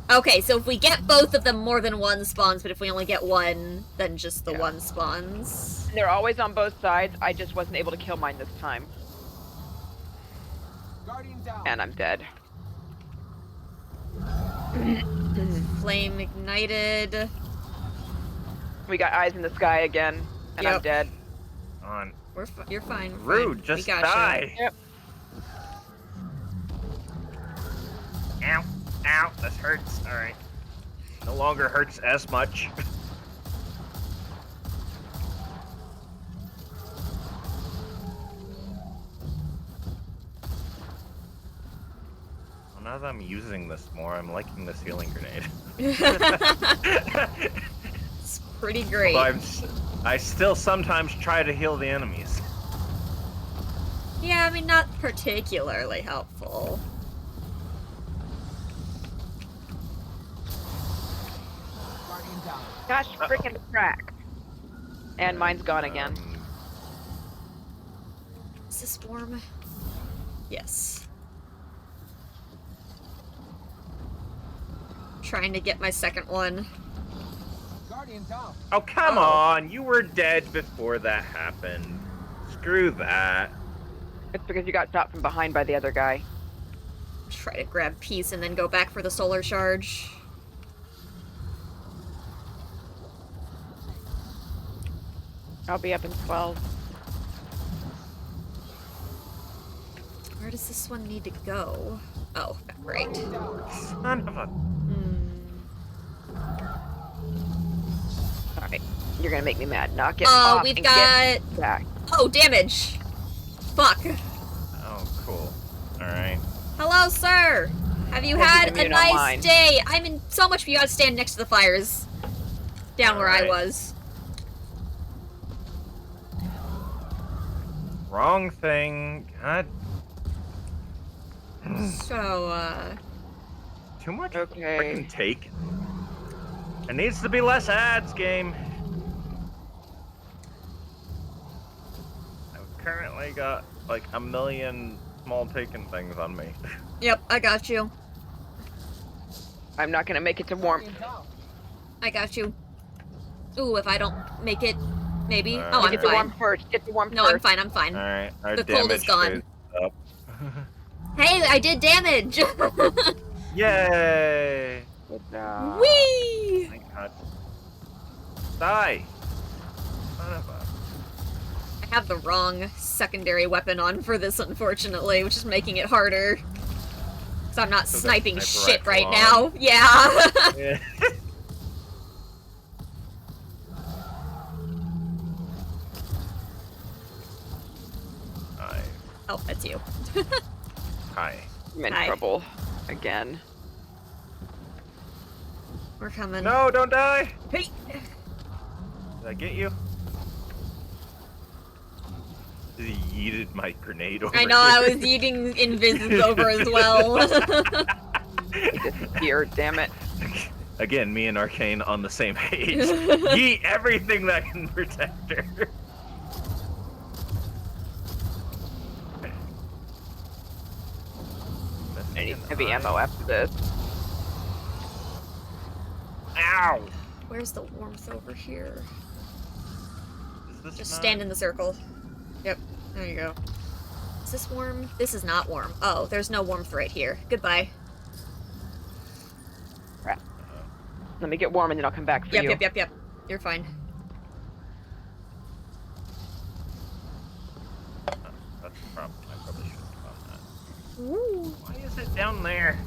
Okay, so if we get both of them, more than one spawns, but if we only get one, then just the one spawns. They're always on both sides. I just wasn't able to kill mine this time. Guardian down. And I'm dead. Flame ignited. We got eyes in the sky again, and I'm Yep. dead. On. You're fine. Rude, We just gotcha. die. Yep. Ow. Ow. This hurts. Alright. No longer hurts as much. Well, now that I'm using this more, I'm liking this healing grenade. It's pretty great. Although I still sometimes try to heal the enemies. Yeah, I mean, not particularly helpful. Guardian down. Gosh, freaking crack. And mine's gone again. Is this warm? Yes. Trying to get my second one. Guardian down. Oh, come Uh-oh. on! You were dead before that happened. Screw that. It's because you got shot from behind by the other guy. Try to grab peace and then go back for the solar charge. I'll be up in 12. Where does this one need to go? Oh, right. Son of a... Alright, you're gonna make me mad. Knock it Oh, off we've and got... get back. Oh, damage! Fuck. Oh, cool. Alright. Hello, sir! Have you Hope had he's a immune nice online. day? I'm in so much for you to stand next to the fires. Down where I Alright. was. Wrong thing. God. So, Too much Okay. freaking take. There needs to be less ads, game. I've currently got like a million small taken things on me. Yep, I got you. I'm not gonna make it to warmth. Guardian down. I got you. Ooh, if I don't make it, maybe. Alright. Oh, I'm Get the fine. warmth first. Get the warmth No, I'm first. fine, I'm fine. Alright, our The cold is damage gone. phase is up. Hey, I did damage! Yay! Good job. Whee! My God. Die! Son of a... I have the wrong secondary weapon on for this, unfortunately, which is making it harder. Because I'm not So that sniping sniper shit right rifle now. Yeah. Yeah. Hi. Oh, that's you. Hi. I'm in Hi. trouble again. We're coming. No, don't die! Hey! Did I get you? He yeeted my grenade over I know, I here. was eating Invis over as well. It disappeared, damn it. Again, me and Arcane on the same page. Yeet everything that can protect her. I need heavy ammo after this. Ow! Where's the warmth over here? Is this Just not... stand in the circle. Yep, there you go. Is this warm? This is not warm. Oh, there's no warmth right here. Goodbye. Crap. Let me get warm and then I'll come back for you. Yep. You're fine. Oh, that's the problem. I probably should have done that. Woo. Why is it down there?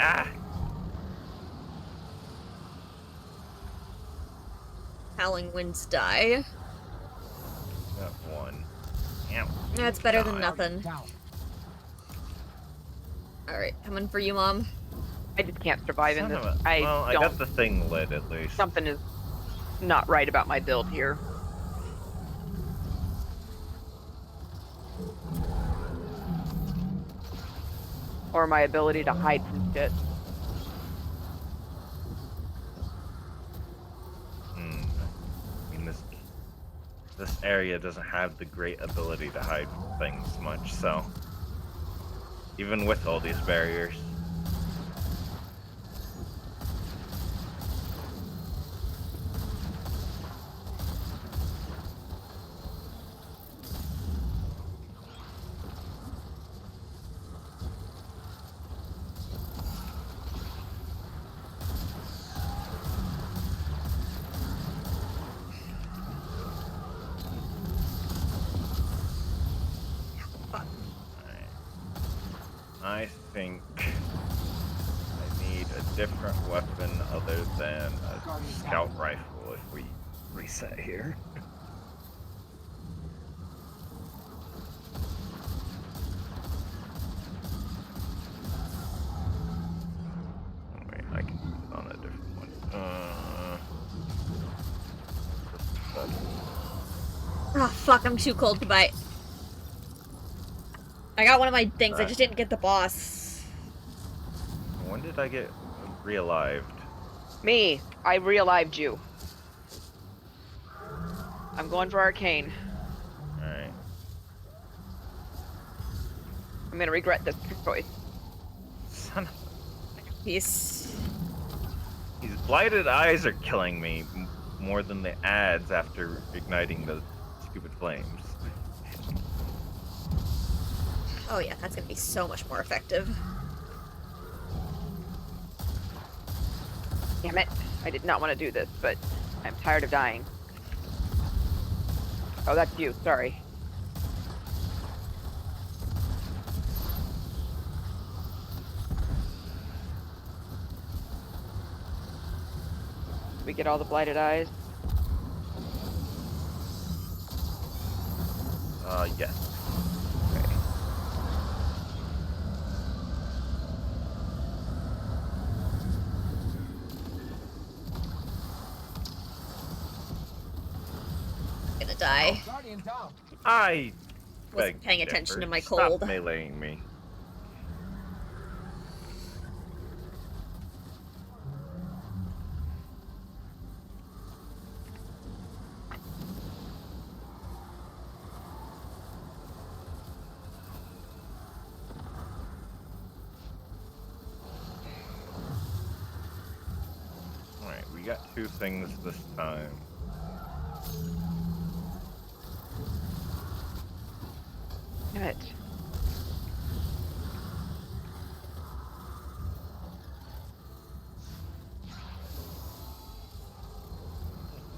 Ah! Howling winds die. Got one. Ow. That's better than God. nothing. Down. Alright, coming for you, Mom. I just can't survive in Son this. of a... Well, I don't. got the thing lit at least. Something is not right about my build here. Or my ability to hide from shit. I mean, this area doesn't have the great ability to hide things much, so... Even with all these barriers. I think I need a different weapon other than a scout rifle if we reset here. Oh, wait, I can put it on a different one. Oh, fuck, I'm too cold to bite. I got one of my things, I just didn't get the boss. When did I get re-alived? Me, I re-alived you. I'm going for Arcane. Alright. I'm gonna regret this choice. Son of... Peace. These blighted eyes are killing me more than the ads after igniting the stupid flames. Oh yeah, that's gonna be so much more effective. Damn it. I did not want to do this, but I'm tired of dying. Oh, that's you. Sorry. Did we get all the blighted eyes? Yes. Okay. Gonna die. Guardian down. I Wasn't beg paying to attention differ. to my Stop cold. meleeing me. Alright, we got two things this time. Damn it.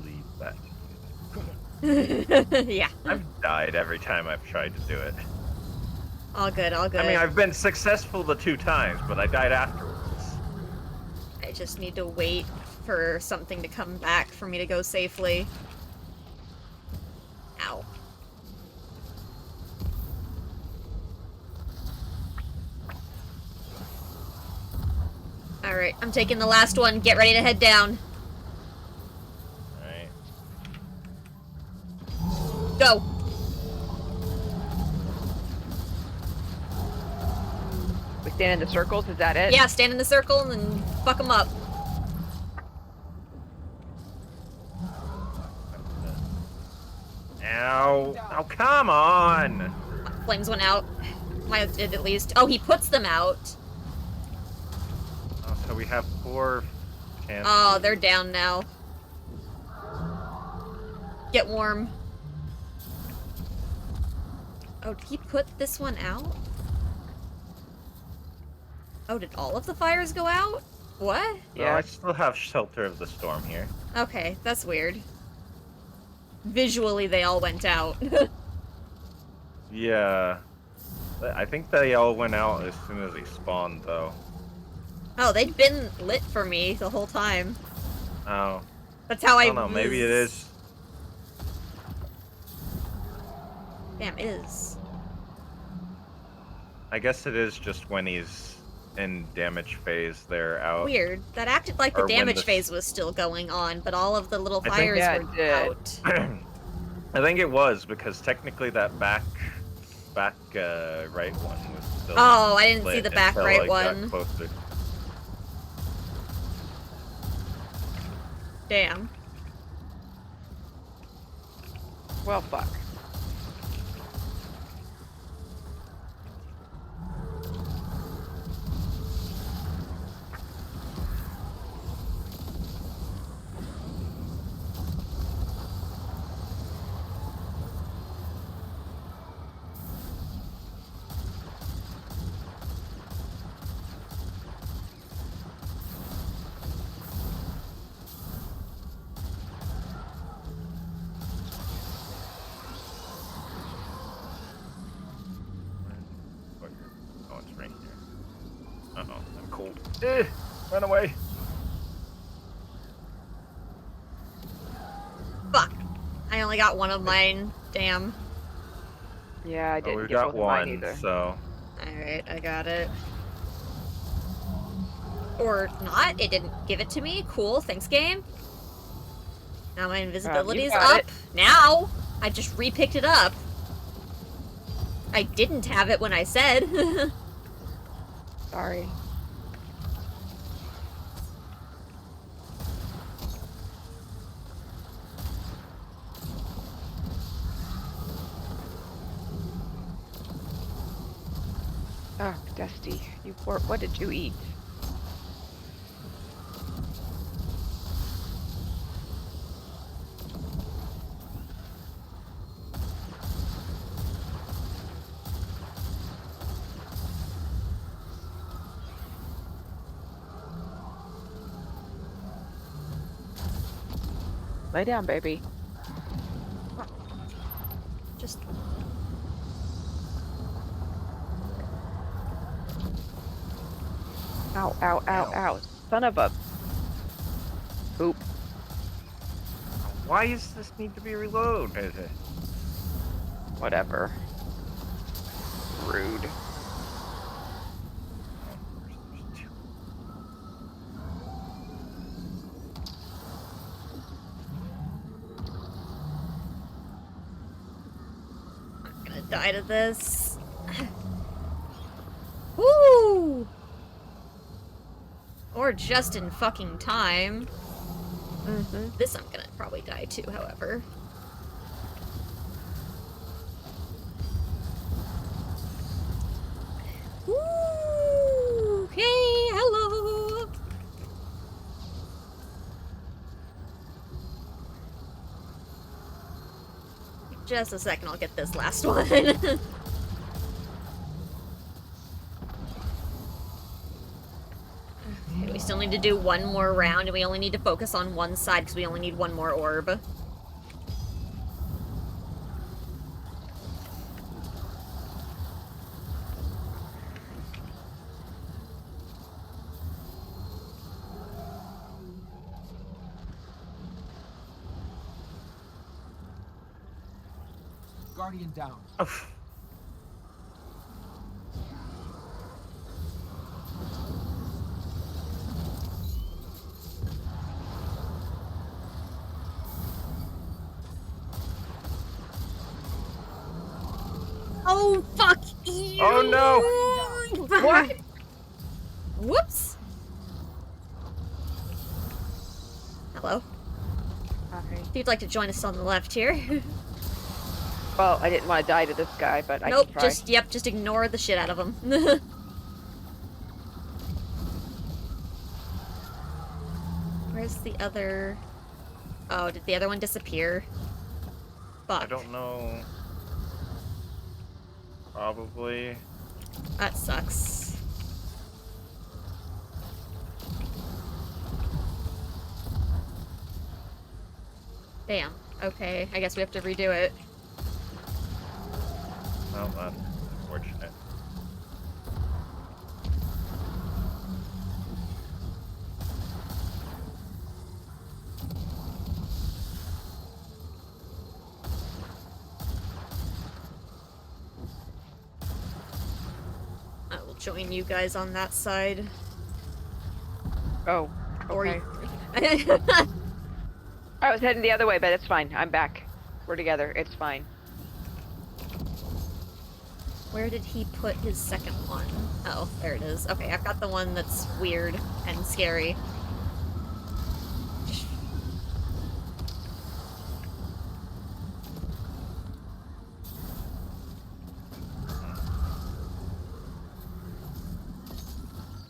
Leave that. Yeah. I've died every time I've tried to do it. All good, all good. I mean, I've been successful the 2 times, but I died afterwards. I just need to wait for something to come back for me to go safely. Ow. Alright, I'm taking the last one. Get ready to head down. Alright. Go. We stand in the circles, is that it? Yeah, stand in the circle and then fuck them up. Ow. Oh, come on. Flames went out. Mine did at least. Oh, he puts them out. Oh, so we have 4 chances. Oh, they're down now. Get warm. Oh, did he put this one out? Oh, did all of the fires go out? What? No, Yeah. I still have Shelter of the Storm here. Okay, that's weird. Visually, they all went out. Yeah. I think they all went out as soon as they spawned, though. Oh, they'd been lit for me the whole time. Oh. That's how I don't know, maybe it is. Damn, it is. I guess it is just when he's in damage phase, they're out. Weird. That acted like the Or when damage this- phase was still going on, but all of the little I think- fires Yeah, were it did. out. I think it was, because technically that back right one was still Oh, I didn't see lit the back until right I got one. closer. Damn. Well, fuck. Oh, it's right here. Uh-oh, I'm cold. Run away. Fuck. I only got one of mine. Damn. Yeah, I Oh, didn't we get got both of mine one, either. so... Alright, I got it. Or not, it didn't give it to me. Cool, thanks game. Now my invisibility's got up. Now! I just re-picked it up. I didn't have it when I said. Sorry. Oh, Dusty, what did you eat? Lay down, baby. Just Ow, ow, ow, ow. Son of a... Poop. Why does this need to be reloaded? Whatever. Rude. I'm gonna die to this. Woo! Or just in fucking time. This I'm gonna probably die too, however. Woo! Okay, hello! Just a second, I'll get this last one. Okay, we still need to do one more round, and we only need to focus on one side because we only need one more orb. Guardian down. Oh, Oh, fuck! Oh, no! What? Whoops! Hello. Okay. If you'd like to join us on the left here. Well, I didn't want to die to this guy, but I Nope, can try. just ignore the shit out of him. Where's the other... Oh, did the other one disappear? Fuck. I don't know. Probably. That sucks. Damn. Okay, I guess we have to redo it. Well, that's unfortunate. I will join you guys on that side. Oh, Or okay. you... I was heading the other way, but it's fine. I'm back. We're together. It's fine. Where did he put his second one? Oh, there it is. Okay, I've got the one that's weird and scary.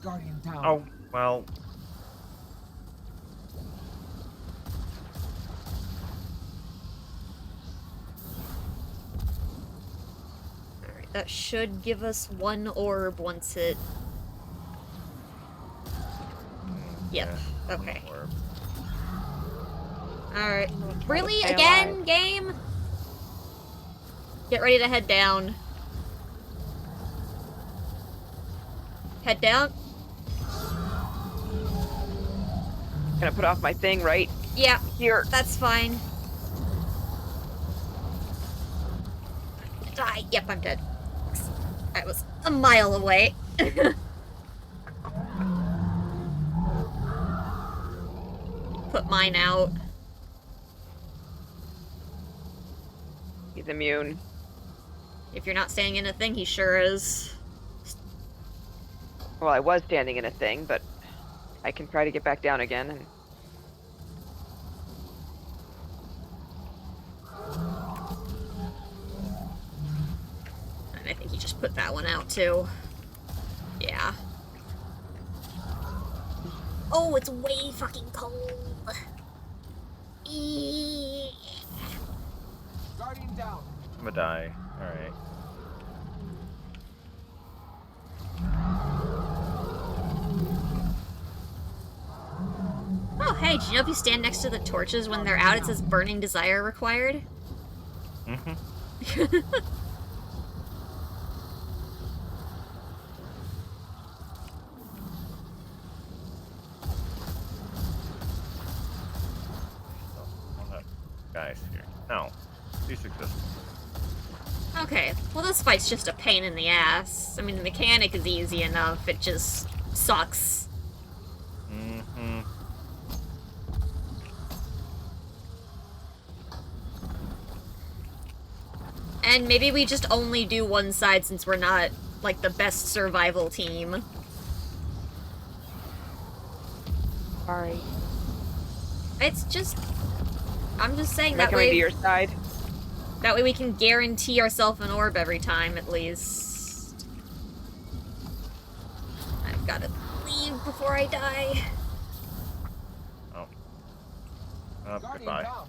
Guardian down. Oh, well. Alright, that should give us one orb once it... Yep, Yeah, okay. orb. Alright. Really? Stay Again, alive. game? Get ready to head down. Head down? Gonna put off my thing right Yeah, here. that's fine. Die. Yep, I'm dead. I was a mile away. Put mine out. He's immune. If you're not standing in a thing, he sure is. Well, I was standing in a thing, but I can try to get back down again. And And I think he just put that one out too. Yeah. Oh, it's way fucking cold. Eee. Guardian down. I'm gonna die. Alright. Oh, hey, do you know if you stand next to the torches when they're out, it says burning desire required? Mm-hmm. Guys here. No. Cease existence. Okay, well this fight's just a pain in the ass. I mean, the mechanic is easy enough, it just sucks. Mm-hmm. And maybe we just only do one side since we're not, like, the best survival team. sorry. It's just... I'm just saying Am I that coming to way... your side? That way we can guarantee ourselves an orb every time, at least. I've gotta leave before I die. Oh. Guardian Goodbye. down.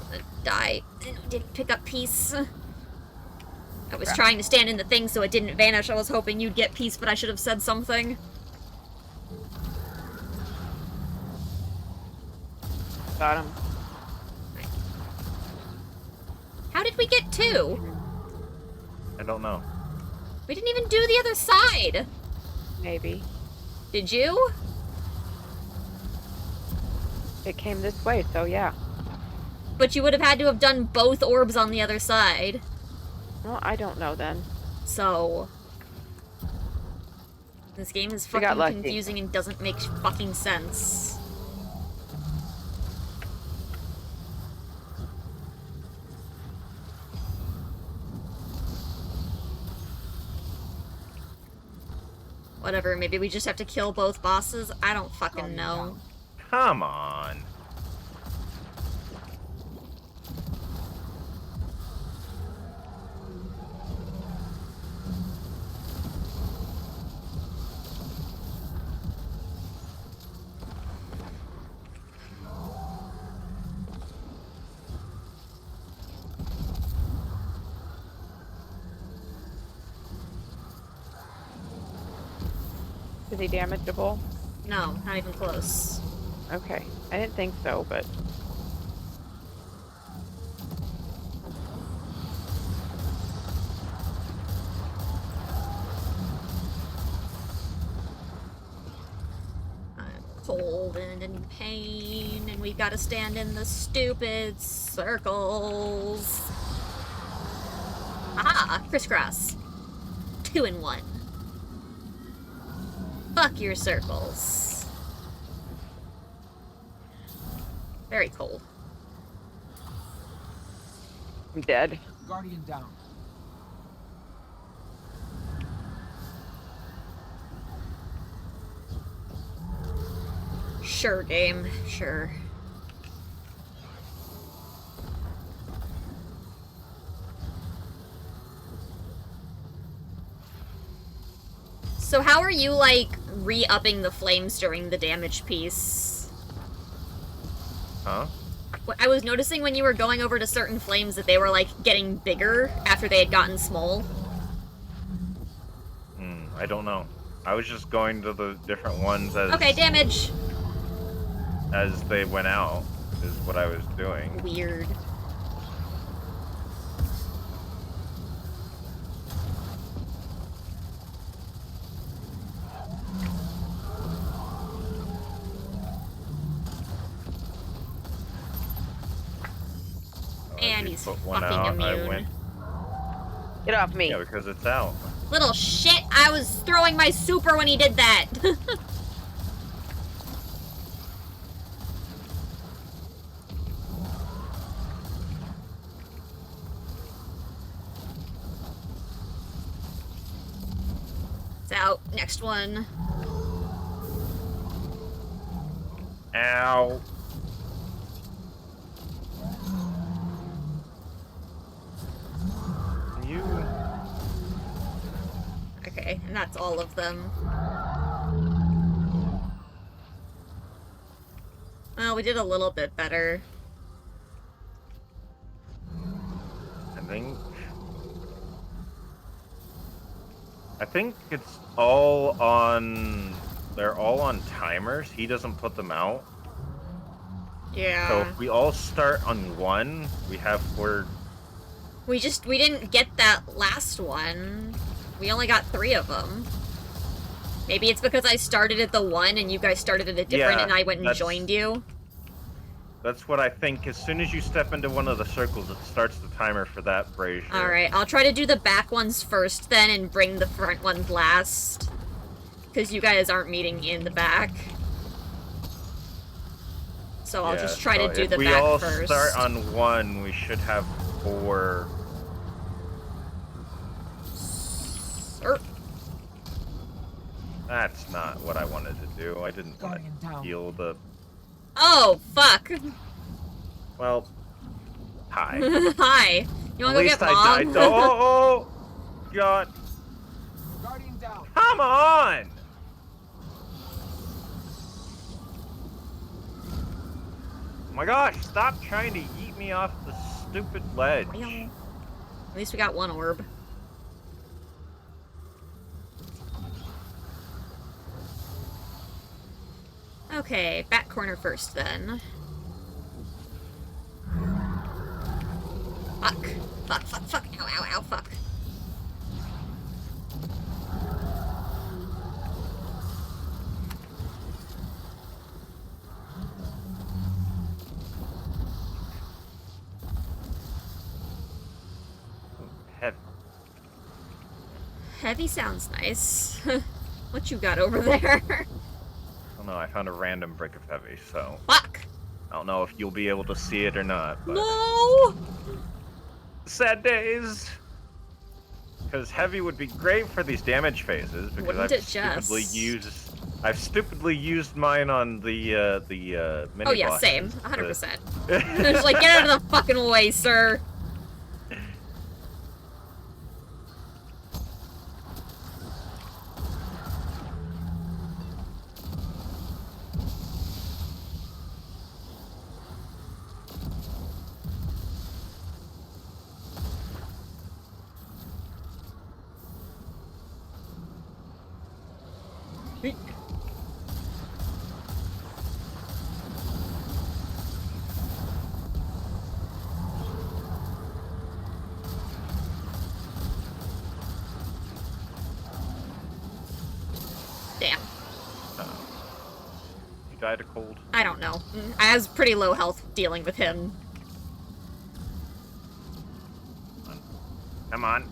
I'm gonna die. I didn't pick up peace. I was Crap. trying to stand in the thing so it didn't vanish. I was hoping you'd get peace, but I should have said something. Got him. How did we get two? I don't know. We didn't even do the other side. Maybe. Did you? It came this way, so yeah. But you would have had to have done both orbs on the other side. Well, I don't know then. So... This game is We got fucking lucky. confusing and doesn't make fucking sense. Whatever, maybe we just have to kill both bosses? I don't fucking know. Come on. Is he damageable? No, not even close. Okay. I didn't think so, but... I'm cold and in pain, and we've got to stand in the stupid circles. Aha! Crisscross. 2 in 1. Fuck your circles. Very cold. I'm dead. Guardian down. Sure, game. Sure. So how are you, like, re-upping the flames during the damage piece? Huh? I was noticing when you were going over to certain flames that they were, like, getting bigger after they had gotten small. I don't know. I was just going to the different ones as Okay, damage! as they went out, is what I was doing. Weird. And he's Put one fucking out, I immune. went. Get off me. Yeah, because it's out. Little shit! I was throwing my super when he did that! It's out. Next one. Ow. You. Okay, and that's all of them. Well, we did a little bit better. I think it's all on. They're all on timers. He doesn't put them out. Yeah. So if we all start on 1, we have 4. We didn't get that last one. We only got 3 of them. Maybe it's because I started at the 1 and you guys started at a different Yeah, and I went and that's- joined you. That's what I think. As soon as you step into one of the circles, it starts the timer for that brazier. Alright, I'll try to do the back ones first then and bring the front ones last. Because you guys aren't meeting in the back. So I'll just try to do the back If we all first. start on 1, we should have 4. That's not what I wanted to do. I didn't want Guardian to down. heal the... Oh, fuck. Well, hi. Hi. You At wanna go least get I Mom? died. Oh, God. Guardian down. Come on! Oh my gosh, stop trying to eat me off the stupid ledge. At least we got 1 orb. Okay, back corner first then. Fuck. Fuck, fuck, fuck. Ow, ow, ow, fuck. Heavy. Heavy sounds nice. What you got over there? I don't know, I found a random brick of heavy, so Fuck! I don't know if you'll be able to see it or not, but No! sad days. Because heavy would be great for these damage phases, because Wouldn't I've it stupidly just? used mini Oh yeah, bosses same. to- 100%. Just like, get out of the fucking way, sir. Damn. You died of cold. I don't know. I was pretty low health dealing with him. Come on.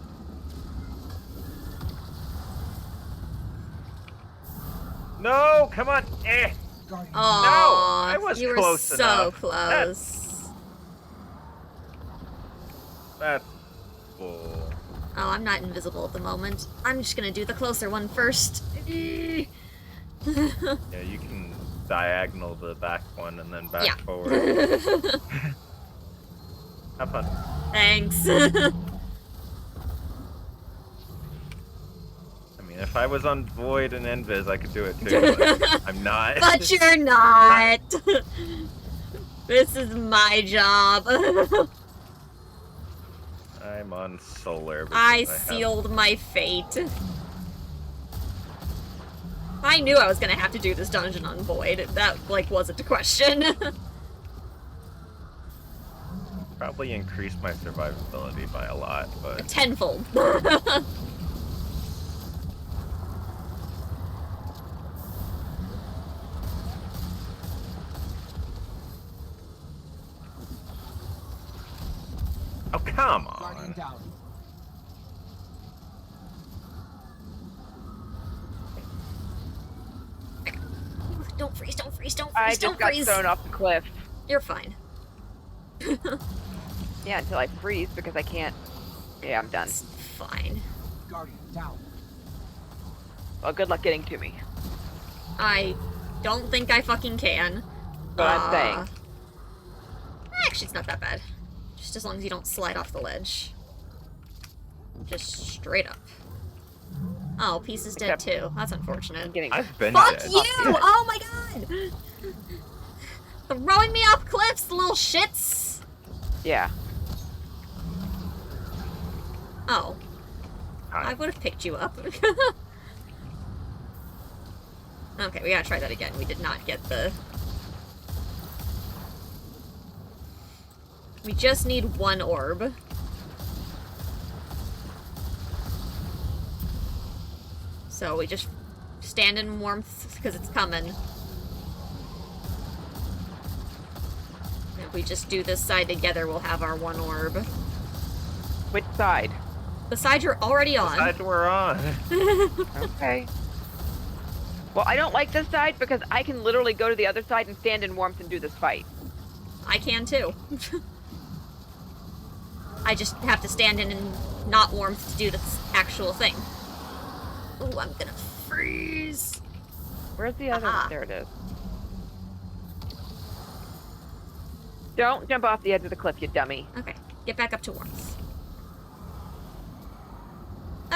No, come on. Eh. Guardian. Oh, I was you were close so enough. close. That's bull. Oh, I'm not invisible at the moment. I'm just gonna do the closer one first. Yeah, you can diagonal the back one and then back Yeah. forward. Have fun. Thanks. I mean, if I was on Void and Invis, I could do it too, but I'm not. But you're not. This is my job. I'm on Solar. because I have- sealed my fate. I knew I was gonna have to do this dungeon on Void. That, like, wasn't a question. Probably increased my survivability by a lot, but Tenfold. oh come Guardian on! down. Don't freeze, don't freeze, don't I freeze, just don't got freeze. thrown off the cliff. You're fine. Yeah, until I freeze because I can't. Yeah, I'm done. It's fine. Guardian down. Well, good luck getting to me. I don't think I fucking can. But I'm saying. Actually, it's not that bad. Just as long as you don't slide off the ledge. Just straight up. Oh, Peace is dead Except- too. That's I'm unfortunate. getting. I've been Fuck dead. you! Oh my god! Throwing me off cliffs, the little shits! Yeah. Oh, I Hi. would have picked you up. Okay, we gotta try that again. We did not get the... We just need one orb. So we just stand in warmth because it's coming. If we just do this side together, we'll have our one orb. Which side? The side you're already on. Side we're on. Okay. Well, I don't like this side because I can literally go to the other side and stand in warmth and do this fight. I can too. I just have to stand in not warmth to do this actual thing. Ooh, I'm gonna freeze. Where's the other? Aha. There it is. Don't jump off the edge of the cliff, you dummy. Okay, get back up to warmth.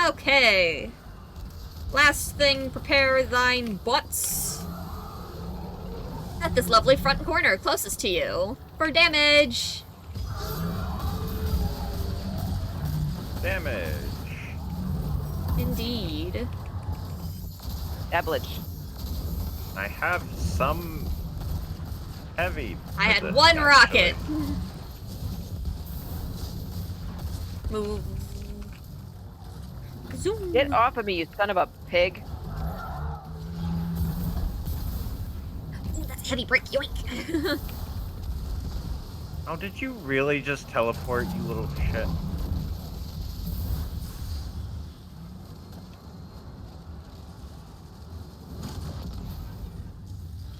Okay. Last thing, prepare thine butts. At this lovely front corner, closest to you, for damage. Damage. Indeed. Devilish. I have some heavy. I had resist, one actually. rocket. Move. Zoom. Get off of me, you son of a pig. Ooh, that's a heavy brick. Yoink. Oh, did you really just teleport, you little shit?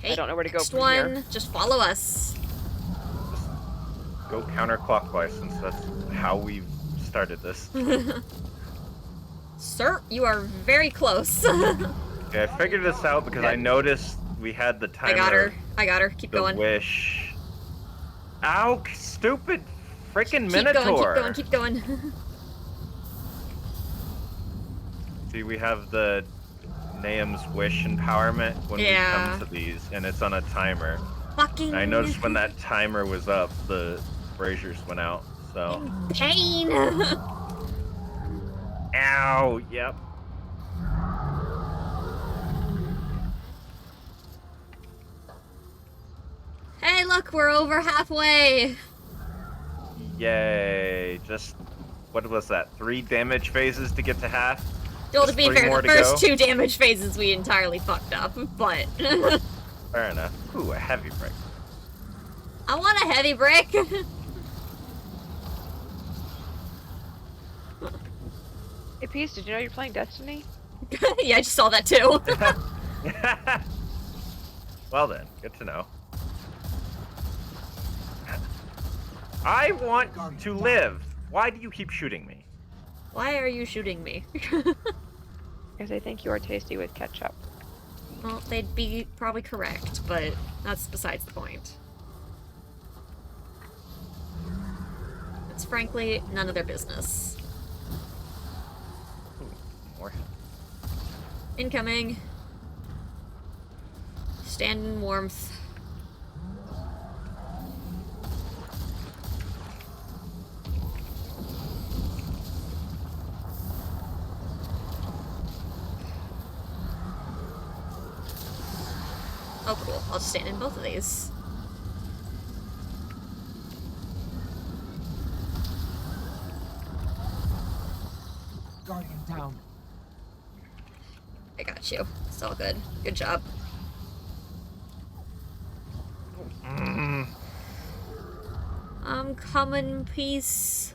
Okay, I don't know where to go next from one. here. Just follow us. Just go counterclockwise since that's how we've started this. Sir, you are very close. Okay, I figured this out because I noticed we had the timer. I got her. I got her. Keep The going. wish. Ow, stupid freaking Keep Minotaur. going, keep going, keep going. See, we have the Naeum's wish empowerment when we come to these, and it's on a timer. Fucking And I noticed when that timer was up, the braziers went out, so. pain. Ow, yep. Hey, look, we're over halfway. Yay. Just, what was that, 3 damage phases to get to half? Well, to Just be 3 fair, more the to first go? 2 damage phases we entirely fucked up, but... Fair enough. Ooh, a heavy break. I want a heavy brick. Hey, Peace, did you know you're playing Destiny? Yeah, I just saw that too. Well then, good to know. I want to live. Why do you keep shooting me? Why are you shooting me? Because I think you are tasty with ketchup. Well, they'd be probably correct, but that's besides the point. It's frankly none of their business. Ooh, more. Incoming. Stand in warmth. Oh, cool. I'll just stand in both of these. Guardian down. I got you. It's all good. Good job. Mm. I'm coming, peace.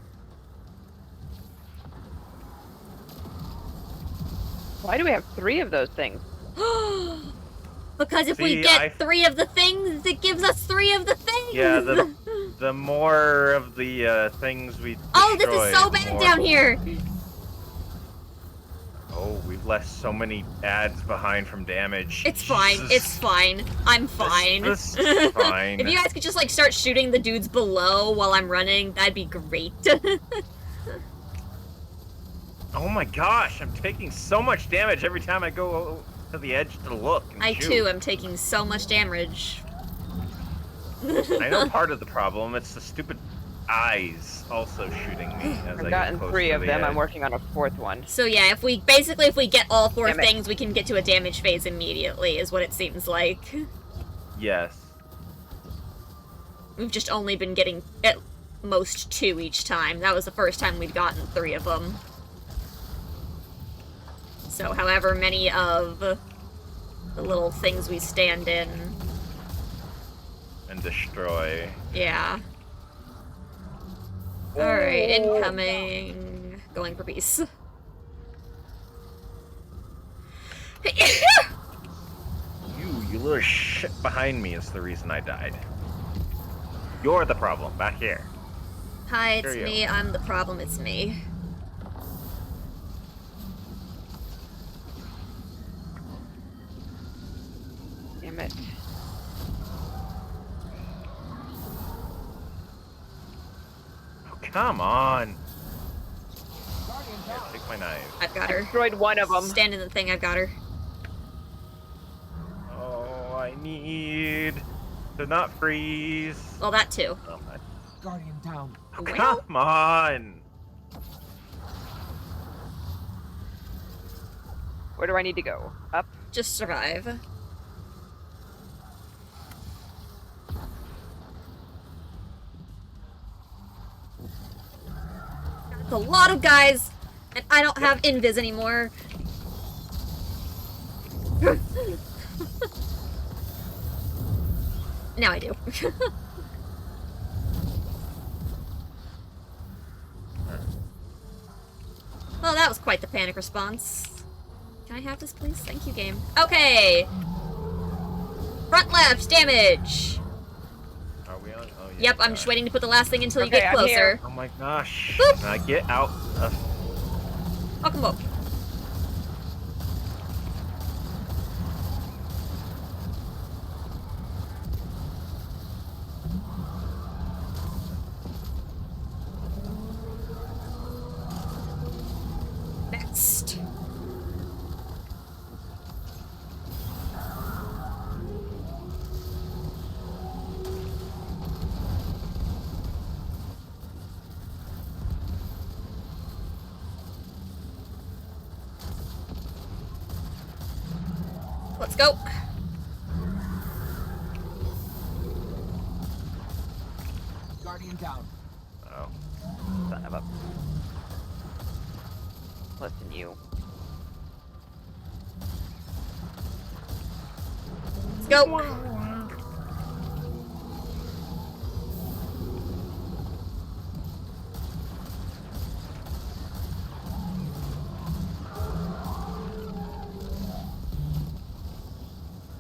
Why do we have 3 of those things? Because if we See, get 3 of the things, it gives us 3 of the things! Yeah, the more of the things we destroy, Oh, this is so the bad more... down here! Oh, we've left so many ads behind from damage. It's fine, Jesus. it's fine. I'm fine. This is fine. If you guys could just, like, start shooting the dudes below while I'm running, that'd be great. Oh my gosh, I'm taking so much damage every time I go to the edge to look and I, shoot. too, am taking so much damage. I know part of the problem. It's the stupid eyes also shooting me as I I've get gotten close 3 to of the them. edge. I'm working on a 4th one. So yeah, if we get all 4 Damn it. things, we can get to a damage phase immediately, is what it seems like. Yes. We've just only been getting at most 2 each time. That was the first time we'd gotten 3 of them. So however many of the little things we stand in. And destroy. Yeah. Alright, incoming. Going for peace. You little shit behind me is the reason I died. You're the problem, back here. Hi, it's Here you me. I'm the problem. It's me. Damn it. Oh, come on. Here, take my knife. I've got I her. destroyed one of them. Stand in the thing. I've got her. Oh, I need to not freeze. Well, that too. Oh, Guardian down. oh, Well. come on. Where do I need to go? Up? Just survive. That's a lot of guys, and I don't have invis anymore. Now I do. Well, that was quite the panic response. Can I have this, please? Thank you, game. Okay. Front left, damage! Are we on? Oh, yeah. Yep, I'm just waiting to put the last thing until you Okay, get I'm closer. here. Oh my gosh. Boop. Can I get out of... Welcome up. Next. Let's go. Guardian down. Oh. Son of a... Listen, you. Let's go.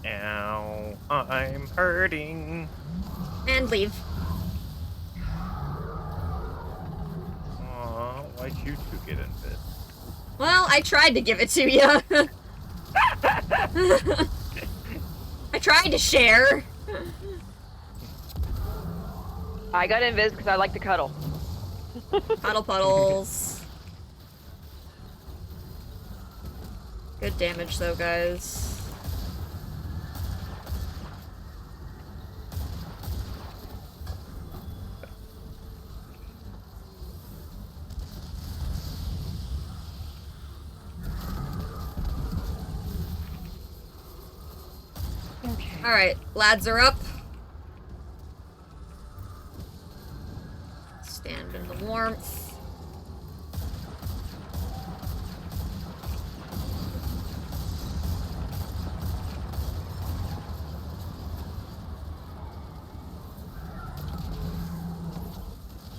Ow. I'm hurting. And leave. Aw, why'd you two get in this? Well, I tried to give it to you. I tried to share. I got invis because I like to cuddle. Puddle puddles. Good damage though, guys. Okay. Alright, lads are up. Stand in the warmth.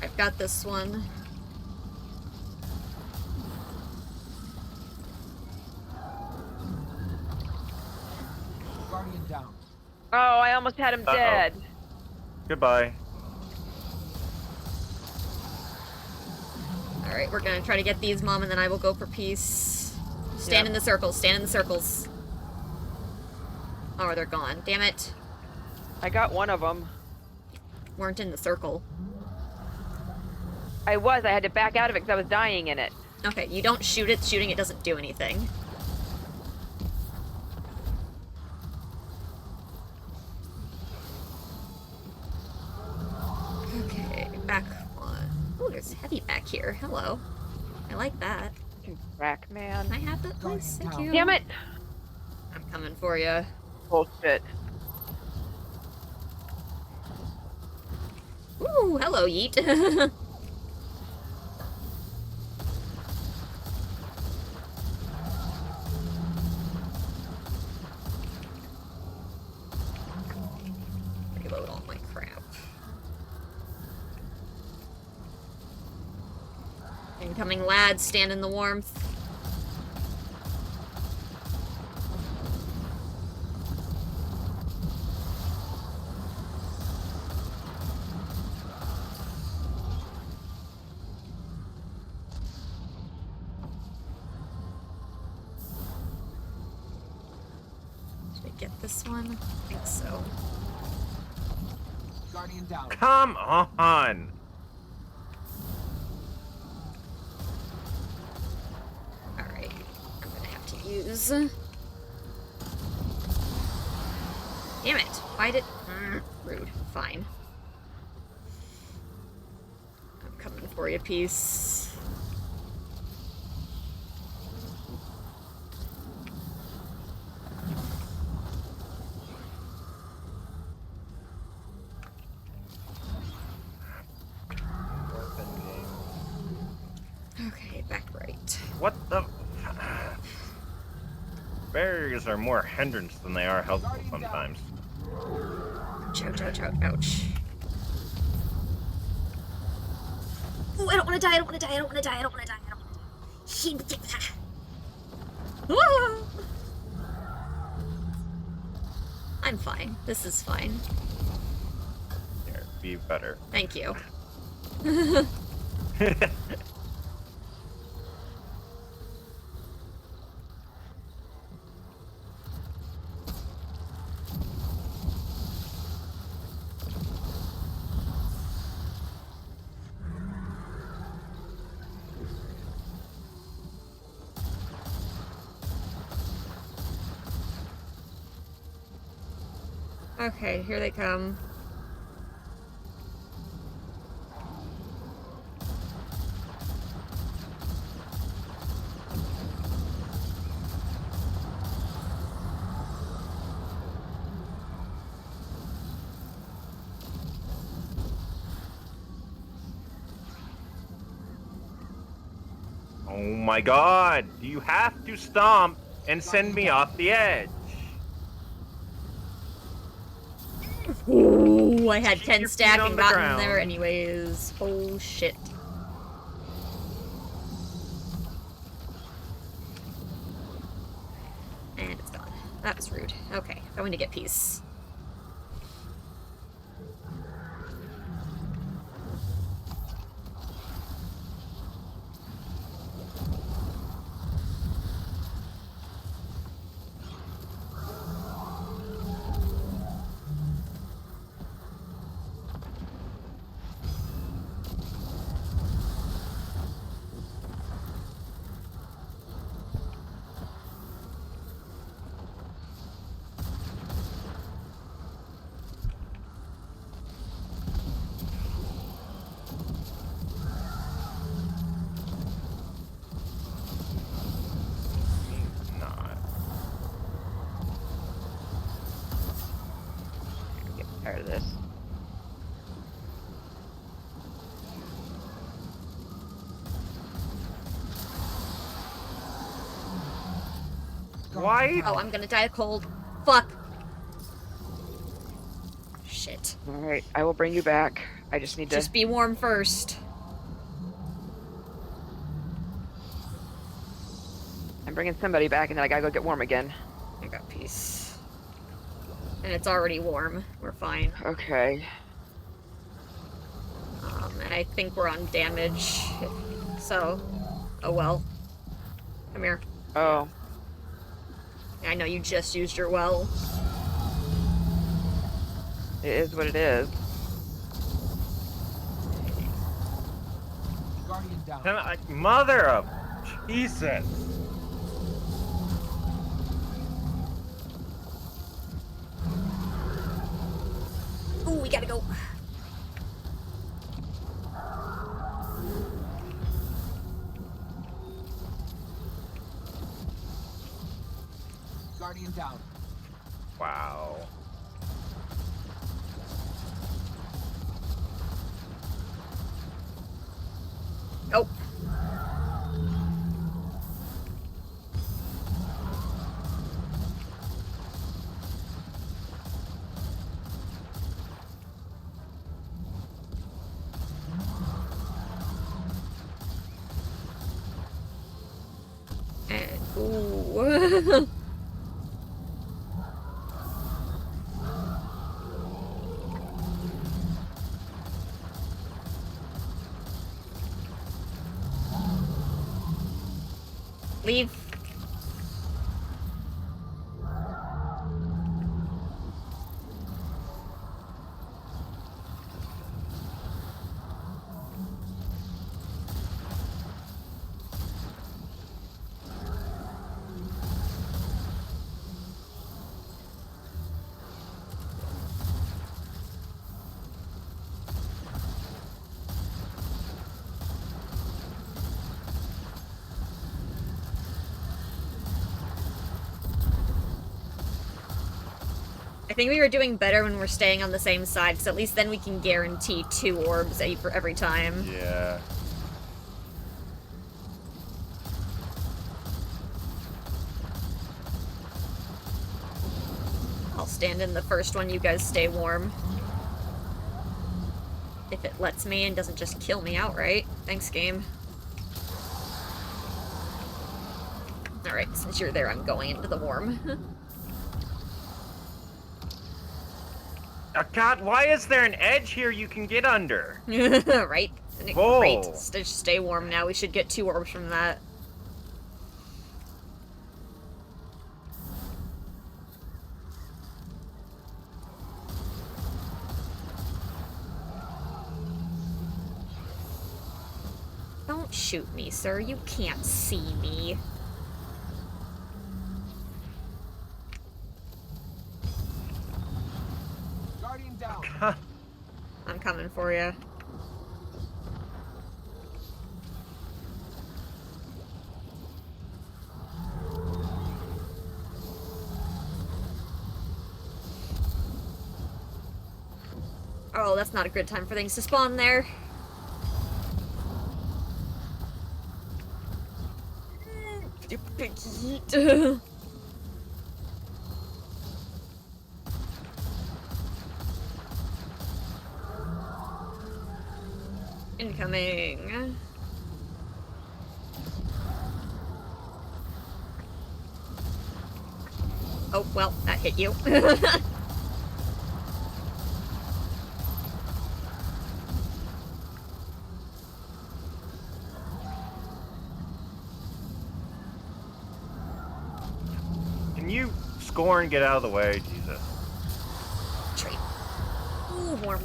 I've got this one. Guardian down. Oh, I almost had him Uh-oh. dead. Goodbye. Alright, we're gonna try to get these, Mom, and then I will go for peace. Stand in the circles, stand in the circles. Oh, they're gone. Damn it. I got one of them. Weren't in the circle. I had to back out of it because I was dying in it. Okay, you don't shoot it. Shooting it doesn't do anything. Okay, back one. Oh, there's heavy back here. Hello. I like that. Crack, man. Can I have that, please? Thank you. Damn it! I'm coming for you. Bullshit. Ooh, hello, Yeet. Reload all my crap. Incoming lads, stand in the warmth. Did I get this one? I think so. Guardian down. Come on! Alright, I'm gonna have to use... Damn it! Why did... rude. Fine. I'm coming for you, peace. Okay, back right. What the... Barriers are more hindrance than they are helpful sometimes. Ouch, ouch, ouch, ouch, ouch. Ooh, I don't want to die, I don't want to die, I don't want to die, I don't want to die, I don't want to die. Ah! I'm fine. This is fine. Here, be better. Thank you. Okay, here they come. Oh my god! Do you have to stomp and send me off the edge? Ooh, I had Keep 10 your feet stack on and the got in ground. there anyways. Oh shit. And it's gone. That was rude. Okay, going to get peace. Not. Get tired of this. Why? Oh, I'm gonna die of cold. Fuck. Shit. Alright, I will bring you back. I just need to... Just be warm first. I'm bringing somebody back and then I gotta go get warm again. I got peace. And it's already warm. We're fine. Okay. And I think we're on damage. So, oh well. Come here. Oh. I know you just used your well. It is what it is. Guardian down. Can I, mother of Jesus! Ooh, we gotta go. Guardian down. Wow. Oh. Ooh. Leave. I think we were doing better when we're staying on the same side, because at least then we can guarantee 2 orbs for every time. Yeah. I'll stand in the first one, you guys stay warm. If it lets me and doesn't just kill me outright. Thanks, game. Alright, since you're there, I'm going into the warm. God, why is there an edge here you can get under? Right? Isn't it great? Whoa. Stay warm now. We should get 2 orbs from that. Don't shoot me, sir. You can't see me. Guardian down. I'm coming for you. Oh, that's not a good time for things to spawn there. You big heat. Incoming. Oh, well, that hit you. Can you score and get out of the way? Jesus. Trade. Ooh, warm.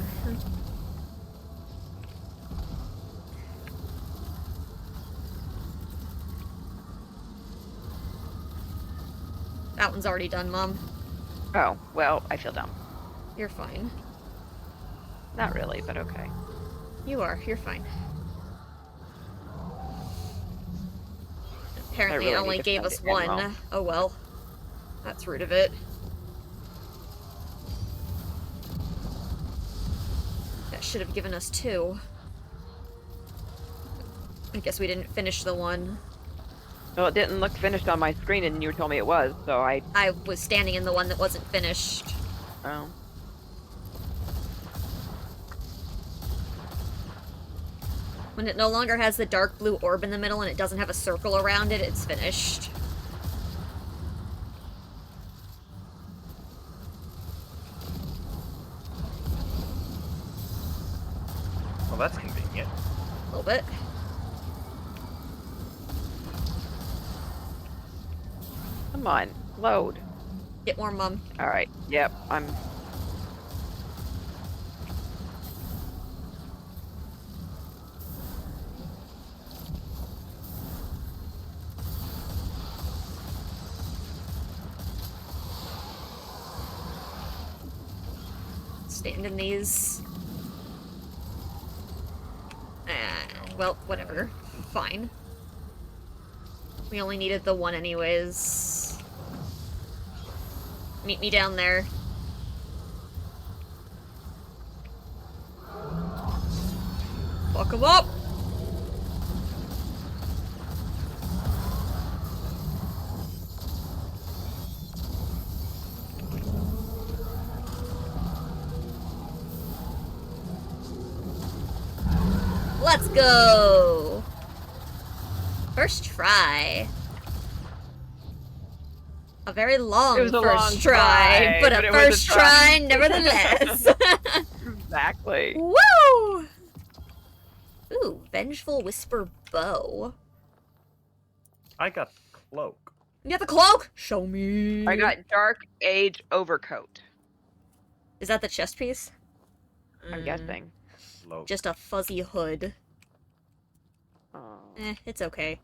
That one's already done, Mom. Oh, well, I feel dumb. You're fine. Not really, but okay. You are. You're fine. Apparently really it only need to gave find us ammo. 1. Oh well. That's rude of it. That should have given us 2. I guess we didn't finish the one. Well, it didn't look finished on my screen, and you told me it was, so I... I was standing in the one that wasn't finished. Oh. When it no longer has the dark blue orb in the middle and it doesn't have a circle around it, it's finished. Well, that's convenient. A little bit. Come on, load. Get warm, Mom. Alright, yep, I'm... Stand in these. Well, whatever. Fine. We only needed the 1 anyways. Meet me down there. Fuck 'em up! Let's go! First try. A very long It was a first long try, try, but but a it was a first try. try nevertheless. Exactly. Woo! Ooh, Vengeful Whisper Bow. I got cloak. You got the cloak? Show me. I got Dark Age Overcoat. Is that the chest piece? I'm guessing. Cloak. Just a fuzzy hood. Oh. It's okay.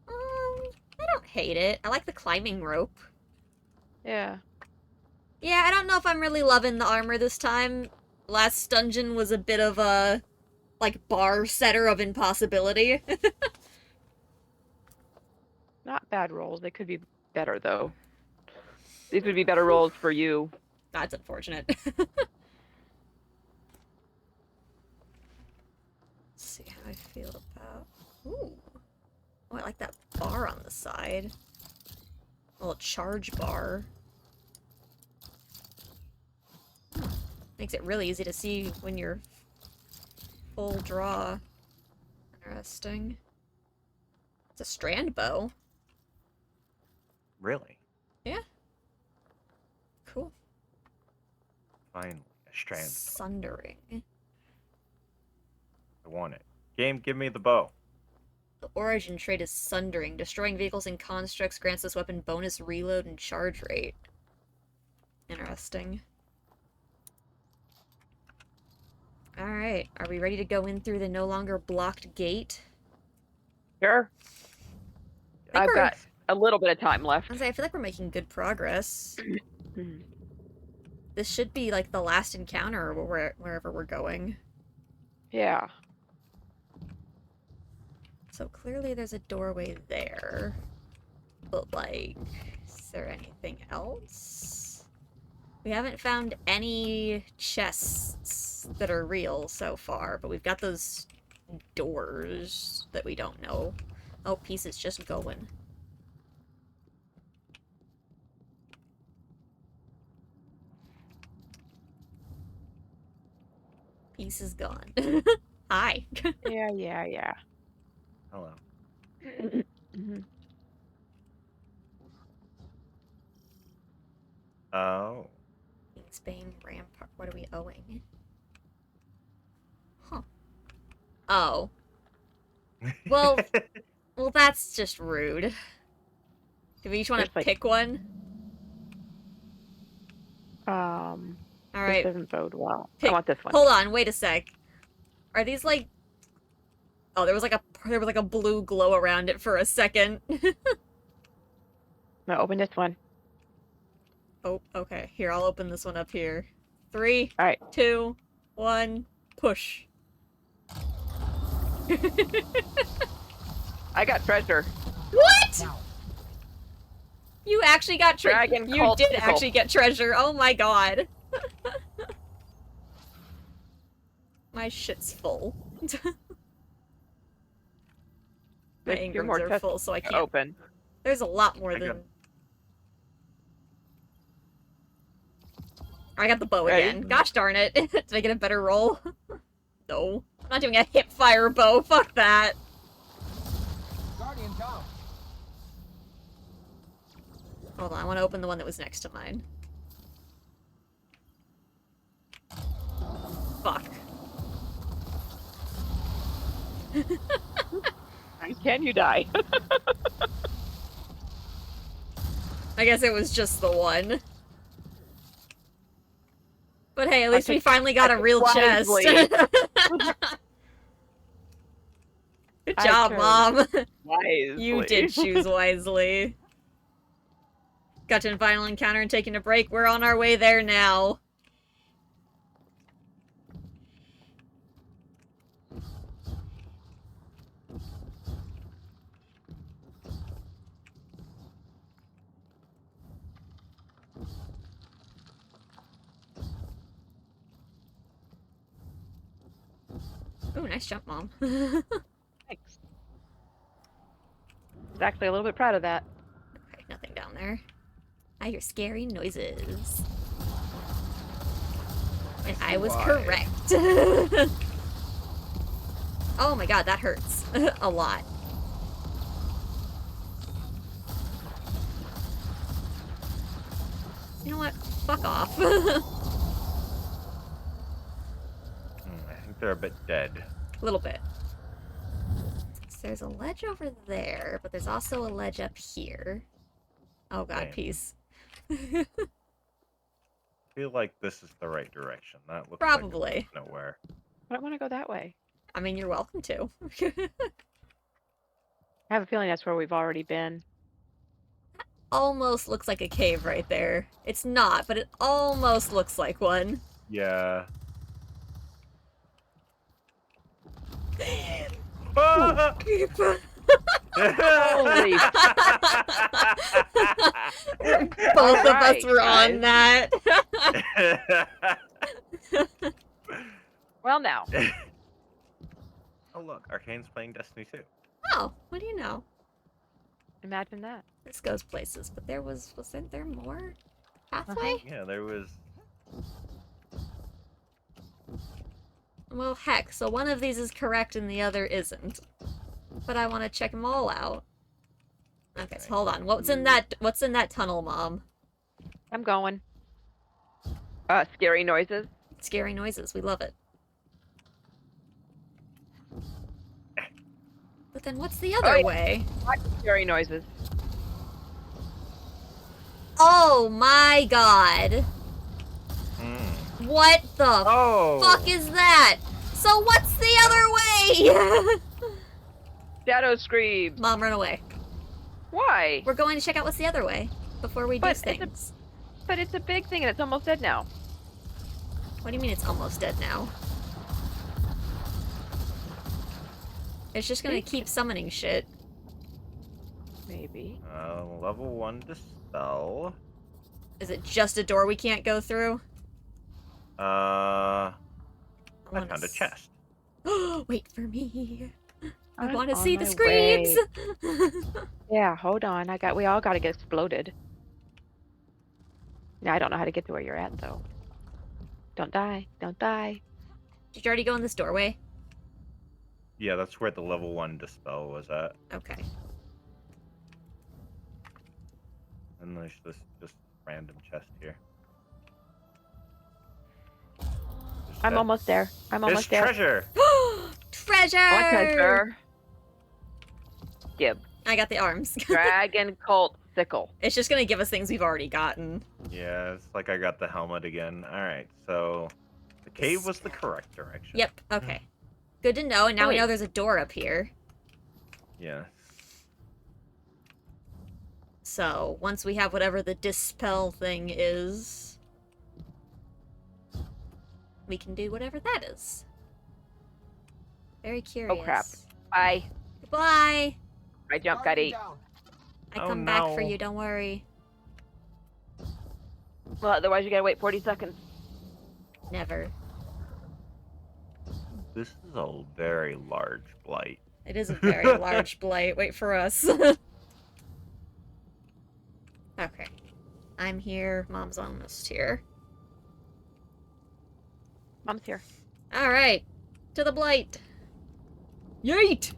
I don't hate it. I like the climbing rope. Yeah. Yeah, I don't know if I'm really loving the armor this time. Last dungeon was a bit of a, like, bar setter of impossibility. Not bad rolls. They could be better, though. These would be better rolls for you. That's unfortunate. Let's see how I feel about... Ooh. Oh, I like that bar on the side. A little charge bar. Makes it really easy to see when you're full draw. Interesting. It's a strand bow. Really? Yeah. Cool. Finally, a strand. Sundering. I want it. Game, give me the bow. The origin trait is Sundering. Destroying vehicles and constructs grants this weapon bonus reload and charge rate. Interesting. Alright, are we ready to go in through the no longer blocked gate? Sure. I've got a little bit of time left. I feel like we're making good progress. This should be like the last encounter wherever we're going. Yeah. So clearly there's a doorway there. But like, is there anything else? We haven't found any chests that are real so far, but we've got those doors that we don't know. Oh, Peace is just going. Peace is gone. Hi. Yeah. Hello. Oh. Spain Rampart. What are we owing? Huh. Oh. Well, that's just rude. Do we each want to pick one? All right. This doesn't bode well. I want this one. Hold on, wait a sec. Are these like? Oh, there was like a blue glow around it for a second. No, open this one. Oh, okay. Here, I'll open this one up here. 3, All right. 2, 1, push. I got treasure. What? You actually got treasure. Dragon You did actually get treasure. Oh my god. My shit's full. My ingrams are full, so I can't open. There's a lot more than. I got the bow again. Gosh darn it! Did I get a better roll? No, I'm not doing a hip fire bow. Fuck that. Guardian down. Hold on, I want to open the one that was next to mine. Fuck. Can you die? I guess it was just the one. But hey, at least we finally got a real chest. Good job, Mom. Wisely. You did choose wisely. Got to final encounter and taking a break. We're on our way there now. Ooh, nice jump, Mom. Thanks. I was actually a little bit proud of that. Okay, nothing down there. I hear scary noises. And I was correct. Oh my god, that hurts. A lot. You know what? Fuck off. I think they're a bit dead. A little bit. So there's a ledge over there, but there's also a ledge up here. Oh god, Peace. I feel like this is the right direction. That looks Probably. like it goes nowhere. I don't want to go that way. I mean, you're welcome to. I have a feeling that's where we've already been. Almost looks like a cave right there. It's not, but it almost looks like one. Yeah. Holy. Both of us were on that. Well, now. Oh, look. Arcane's playing Destiny 2. Oh, what do you know? Imagine that. This goes places, but wasn't there more pathway? Yeah, there was. Well, heck, so one of these is correct and the other isn't. But I want to check them all out. Okay, so hold on. What's in that tunnel, Mom? I'm going. Scary noises. Scary noises. We love it. But then what's the other yeah. way? Lots of scary noises. Oh my god. Hmm. What the fuck is that? So what's the other way? Shadow screams. Mom, run away. Why? We're going to check out what's the other way before we do But things. But it's a big thing and it's almost dead now. What do you mean it's almost dead now? It's just gonna keep summoning shit. Maybe. Level 1 dispel. Is it just a door we can't go through? I found a chest. Wait for me. I I'm want to on see the my screams. Yeah, hold on. We all gotta get exploded. Now I don't know how to get to where you're at though. Don't die. Don't die. Did you already go in this doorway? Yeah, that's where the level 1 dispel was at. Okay. And there's this just random chest here. I'm almost there. I'm almost there. Treasure! Treasure! I want treasure. Gib. I got the arms. Dragon cult sickle. It's just gonna give us things we've already gotten. Yeah, it's like I got the helmet again. Alright, so the cave was the correct direction. Yep, okay. Good to know, and now we know there's a door up here. Yeah. So, once we have whatever the dispel thing is, we can do whatever that is. Very curious. Oh crap. Bye. Goodbye! My jump got 8. I Oh, come back for no. you, don't worry. Well, otherwise you gotta wait 40 seconds. Never. This is a very large blight. It is a very large blight. Wait for us. Okay. I'm here. Mom's almost here. Mom's here. Alright. To the blight. Yeet!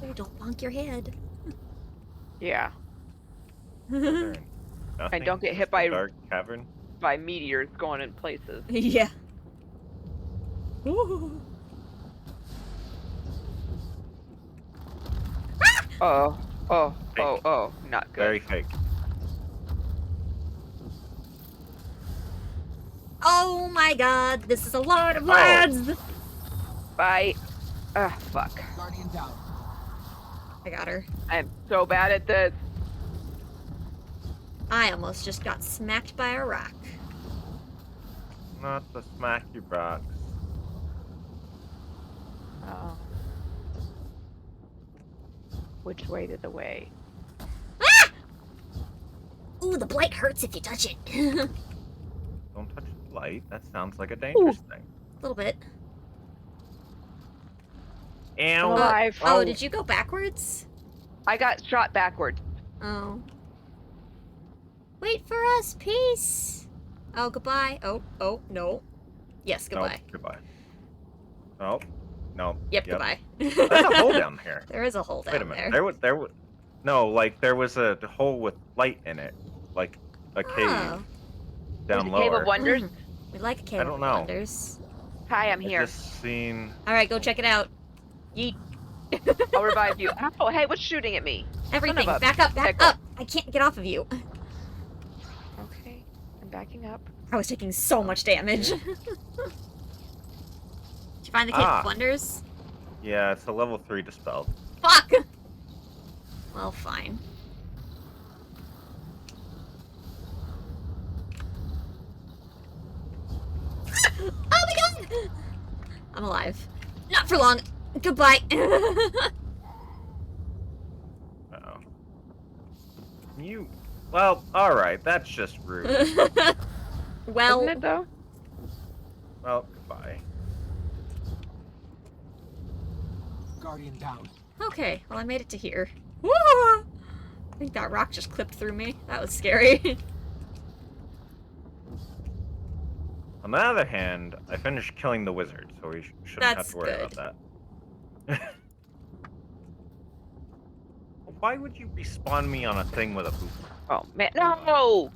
Oh, don't bonk your head. Yeah. Nothing, don't get just hit a by- dark cavern. By meteors going in places. Yeah. Ooh. Oh. Oh. Fake. Oh. Oh. Not good. Very fake. Oh my god, this is a lot of lads! Bye. Ugh, fuck. Guardian down. I got her. I'm so bad at this. I almost just got smacked by a rock. Not the smacky rocks. Oh. Which way to the way? Ah! Ooh, the blight hurts if you touch it. Don't touch the light. That sounds like a dangerous thing. A little bit. I'm Ow. alive. Oh, did you go backwards? I got shot backwards. Oh. Wait for us, peace. Oh, goodbye. Oh, no. Yes, goodbye. Nope, goodbye. Nope. Nope. Yep, goodbye. There's a hole down here. There is a hole down Wait a minute. there. There was. No, like there was a hole with light in it, like a cave Oh. down There's a lower. Cave of Wonders. We like a cave I don't of know. wonders. Hi, I'm I here. just seen. Alright, go check it out. Yeet. I'll revive you. Oh, hey, what's shooting at me? Everything. Son of a Back up, back pickle. up. I can't get off of you. Okay, I'm backing up. I was taking so much damage. Did you find the cave Ah. of wonders? Yeah, it's a level 3 dispelled. Fuck! Well, fine. Oh my god! I'm alive. Not for long. Goodbye. Uh-oh. You. Well, alright, that's just rude. Well, Isn't it though? Well, goodbye. Guardian down. okay. Well, I made it to here. Woo! I think that rock just clipped through me. That was scary. On the other hand, I finished killing the wizard, so we shouldn't have That's to worry good. about that. Why would you respawn me on a thing with a boop? Oh man, no!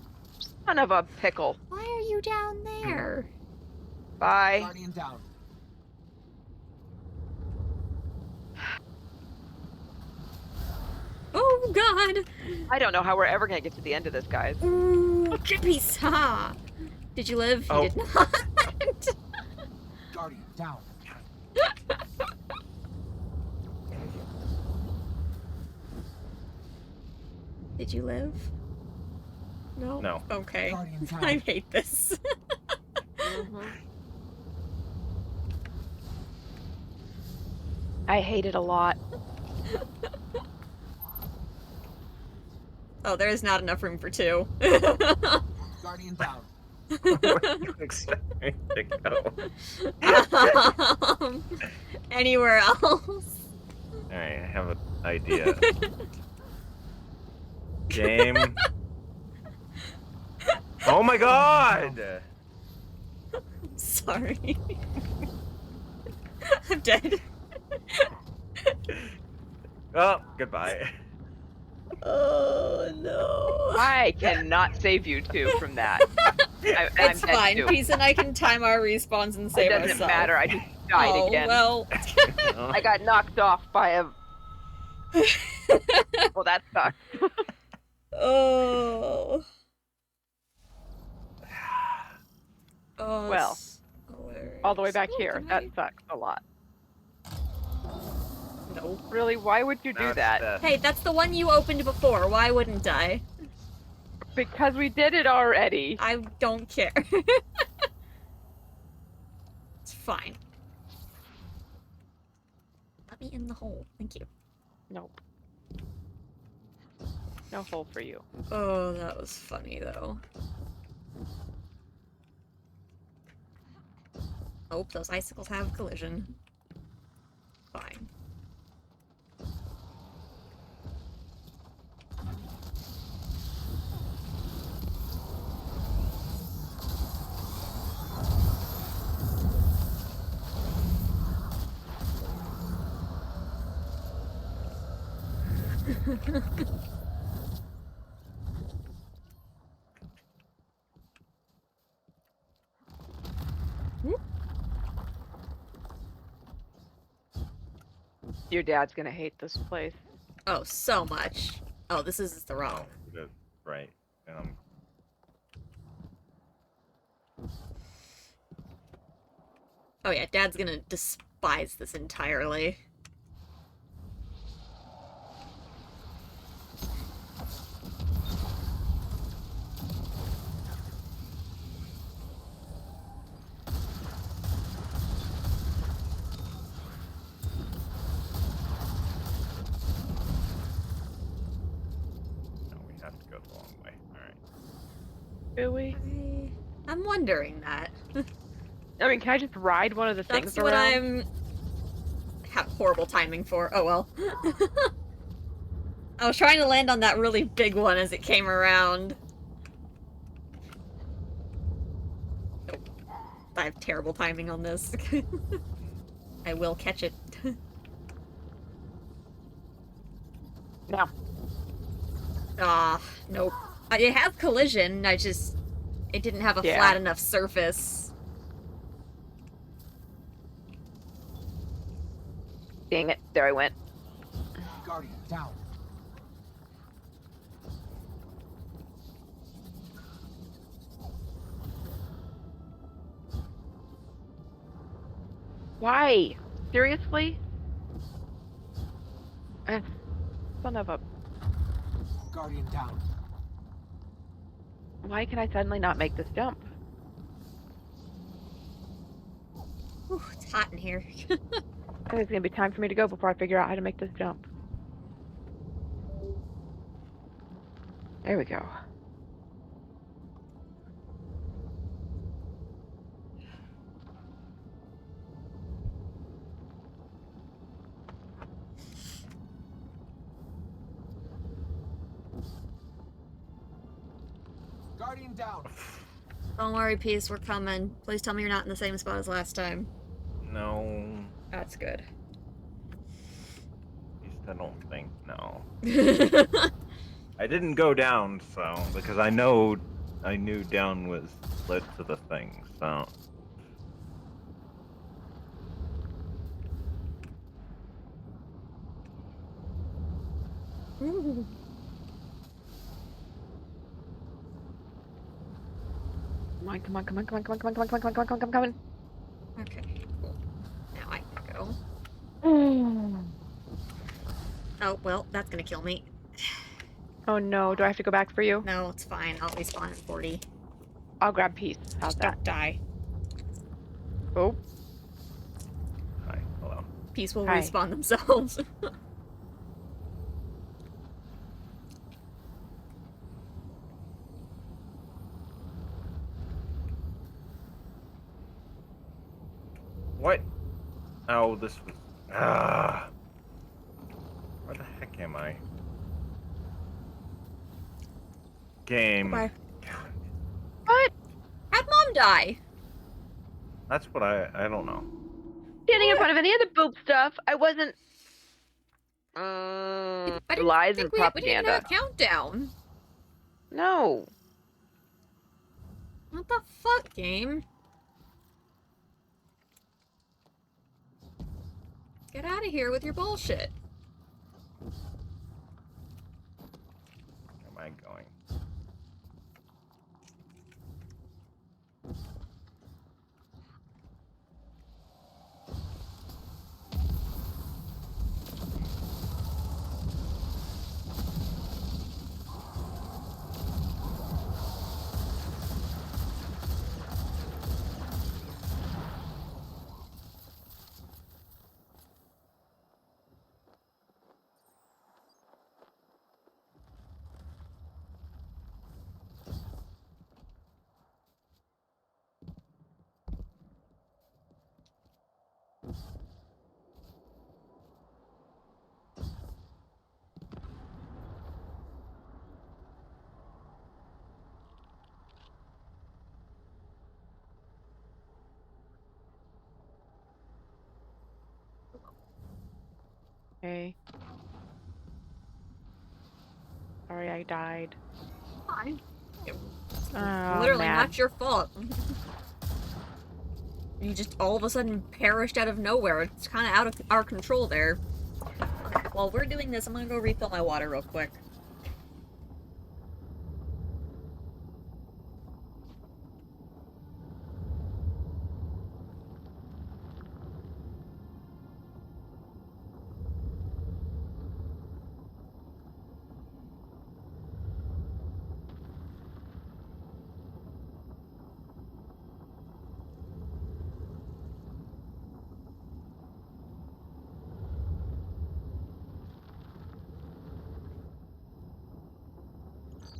Son of a pickle. Why are you down there? Bye. Guardian down. Oh god! I don't know how we're ever gonna get to the end of this, guys. Ooh, Chippy-sa! Did you live? Oh. You did not. Guardian down. Did you live? No? No. Okay. Guardian down. I hate this. I hate it a lot. Oh, there is not enough room for two. Guardian down. Where do you expect me to go? Anywhere else? Alright, I have an idea. Game. Oh my god! Sorry. I'm dead. Oh, goodbye. Oh no. I cannot save you two from that. I'm It's dead fine. too. Peace and I can time our respawns and It save doesn't ourselves. matter. I just died Oh, again. well. I got knocked off by a. Well, that sucks. Oh. Oh. Well, it's hilarious. all the way back Oh, here. can That I- sucks a lot. No. Really? Why would you Now do it's that? death. Hey, that's the one you opened before. Why wouldn't I? Because we did it already. I don't care. It's fine. Let me in the hole. Thank you. Nope. No hole for you. Oh, that was funny, though. Oh, those icicles have collision. Fine. Your dad's gonna hate this place. Oh, so much. Oh, this is the wrong. Right. Oh yeah, Dad's gonna despise this entirely. No, we have to go the long way. Alright. Do we? I'm wondering that. I mean, can I just ride one of the things That's what around? I'm have horrible timing for. Oh well. I was trying to land on that really big one as it came around. Nope. I have terrible timing on this. I will catch it. No. Ah, nope. It has collision, it didn't have a Yeah. flat enough surface. Dang it. There I went. Guardian down. Why? Seriously? Son of a... Guardian down. Why can I suddenly not make this jump? Whew, it's hot in here. I think it's gonna be time for me to go before I figure out how to make this jump. There we go. Guardian down. Don't worry, Peace, we're coming. Please tell me you're not in the same spot as last time. No. That's good. At least I don't think. No. I didn't go down, so because I knew down was led to the thing, so. Ooh. Come on, come on, come on, come on, come on, come on, come on, come on, come on, come on, come on, come on. Okay, cool. Now I can go. Mm. Oh, well, that's gonna kill me. Oh no, do I have to go back for you? No, it's fine. I'll respawn in 40. I'll grab Peace. How's Just that? don't die. Oh, Hi, hello. Peace will Hi. respawn themselves. What? Oh, this was. Ah. Where the heck am I? Game. Bye. What? How'd Mom die? That's what I don't know. Standing in front of any of the boob stuff. I wasn't. I didn't Lies think and we didn't even have propaganda. a countdown. No. What the fuck, game? Get out of here with your bullshit. Where am I going? Okay. Sorry I died. Fine. Oh, Literally mad. not your fault. You just all of a sudden perished out of nowhere. It's kind of out of our control there. Okay, while we're doing this, I'm gonna go refill my water real quick.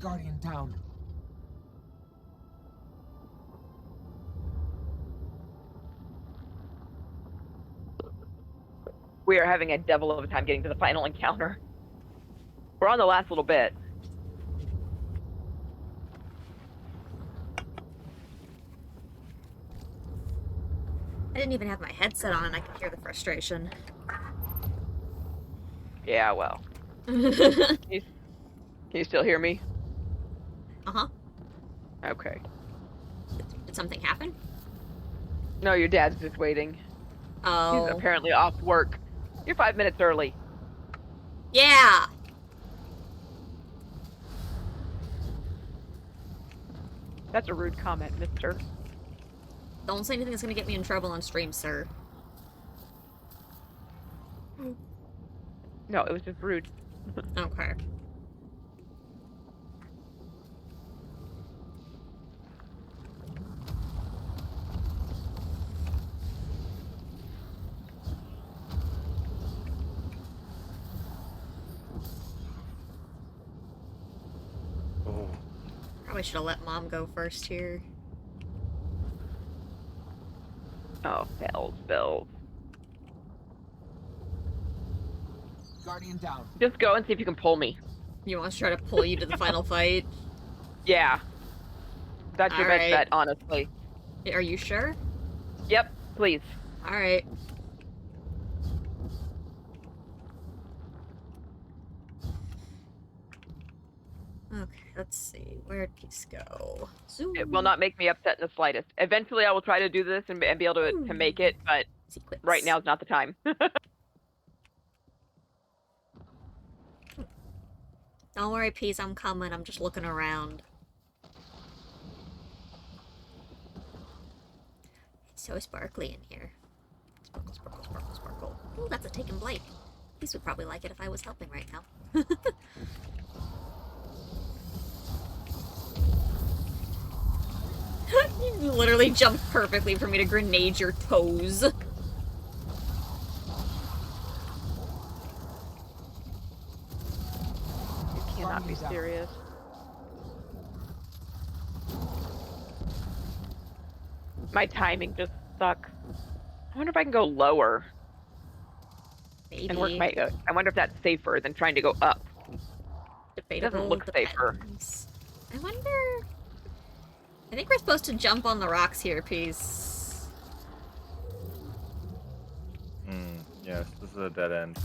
Guardian down. We are having a devil of a time getting to the final encounter. We're on the last little bit. I didn't even have my headset on and I could hear the frustration. Yeah, well. Uh-huh. Can you still hear me? Uh-huh. Okay. Did something happen? No, your dad's just waiting. Oh. He's apparently off work. You're 5 minutes early. Yeah! That's a rude comment, mister. Don't say anything that's gonna get me in trouble on stream, sir. No, it was just rude. Okay. Oh. Probably should have let Mom go first here. Oh, bells. Guardian down. Just go and see if you can pull me. You want us to try to pull you to the final fight? Yeah. That's your best Alright. bet, honestly. Are you sure? Yep, please. Alright. Okay, let's see. Where'd Peace go? Zoom. It will not make me upset in the slightest. Eventually, I will try to do this and be able to make it, but Sequence. right now is not the time. Don't worry, Peace, I'm coming. I'm just looking around. It's so sparkly in here. Sparkle, sparkle, sparkle, sparkle. Ooh, that's a taken blight. Peace would probably like it if I was helping right now. You literally jumped perfectly for me to grenade your toes. You cannot be serious. My timing just sucks. I wonder if I can go lower. Maybe. And work my. I wonder if that's safer than trying to go up. Debatable. Doesn't look safer. Depends. I wonder. I think we're supposed to jump on the rocks here, Peace. Yes, this is a dead end.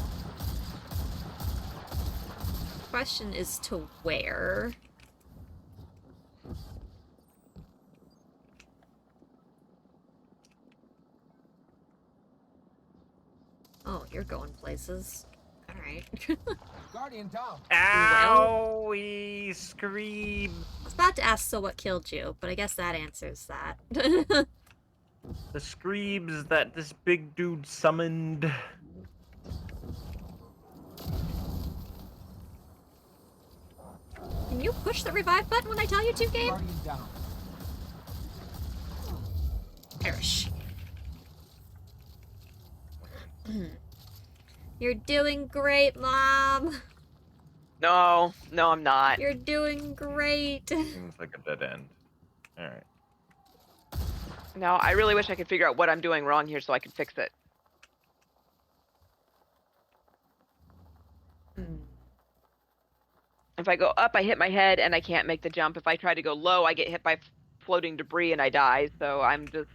Question is to where? Oh, you're going places. Alright. Guardian down. Owie, scream. I was about to ask, so what killed you, but I guess that answers that. The screams that this big dude summoned. Can you push the revive button when I tell you to, game? Guardian down. Perish. You're doing great, Mom. No, I'm not. You're doing great. Seems like a dead end. Alright. No, I really wish I could figure out what I'm doing wrong here so I can fix it. If I go up, I hit my head and I can't make the jump. If I try to go low, I get hit by floating debris and I die. So I'm just...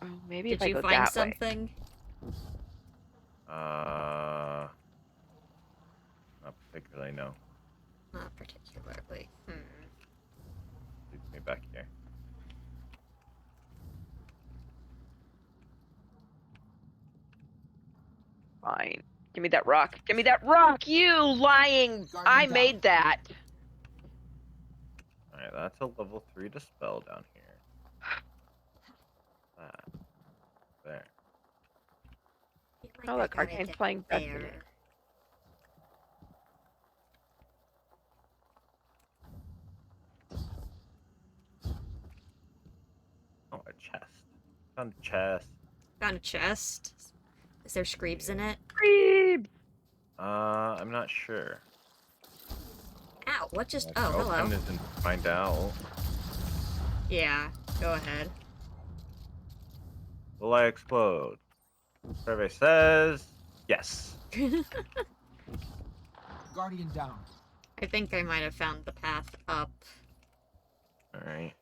Oh, maybe Did if I you go find that something? way. Not particularly, no. Not particularly. Leads me back here. Fine. Give me that rock. Give me that rock! You lying! I made that! Alright, that's a level 3 dispel down here. That. There. Oh, look, Arcane's playing Destiny. Oh, a chest. Found a chest. Found a chest. Is there screebs in it? Screebs! I'm not sure. Ow, what just... I'll Oh, hello. open this and find out. Yeah, go ahead. Will I explode? Survey says yes. Guardian down. I think I might have found the path up. Alright.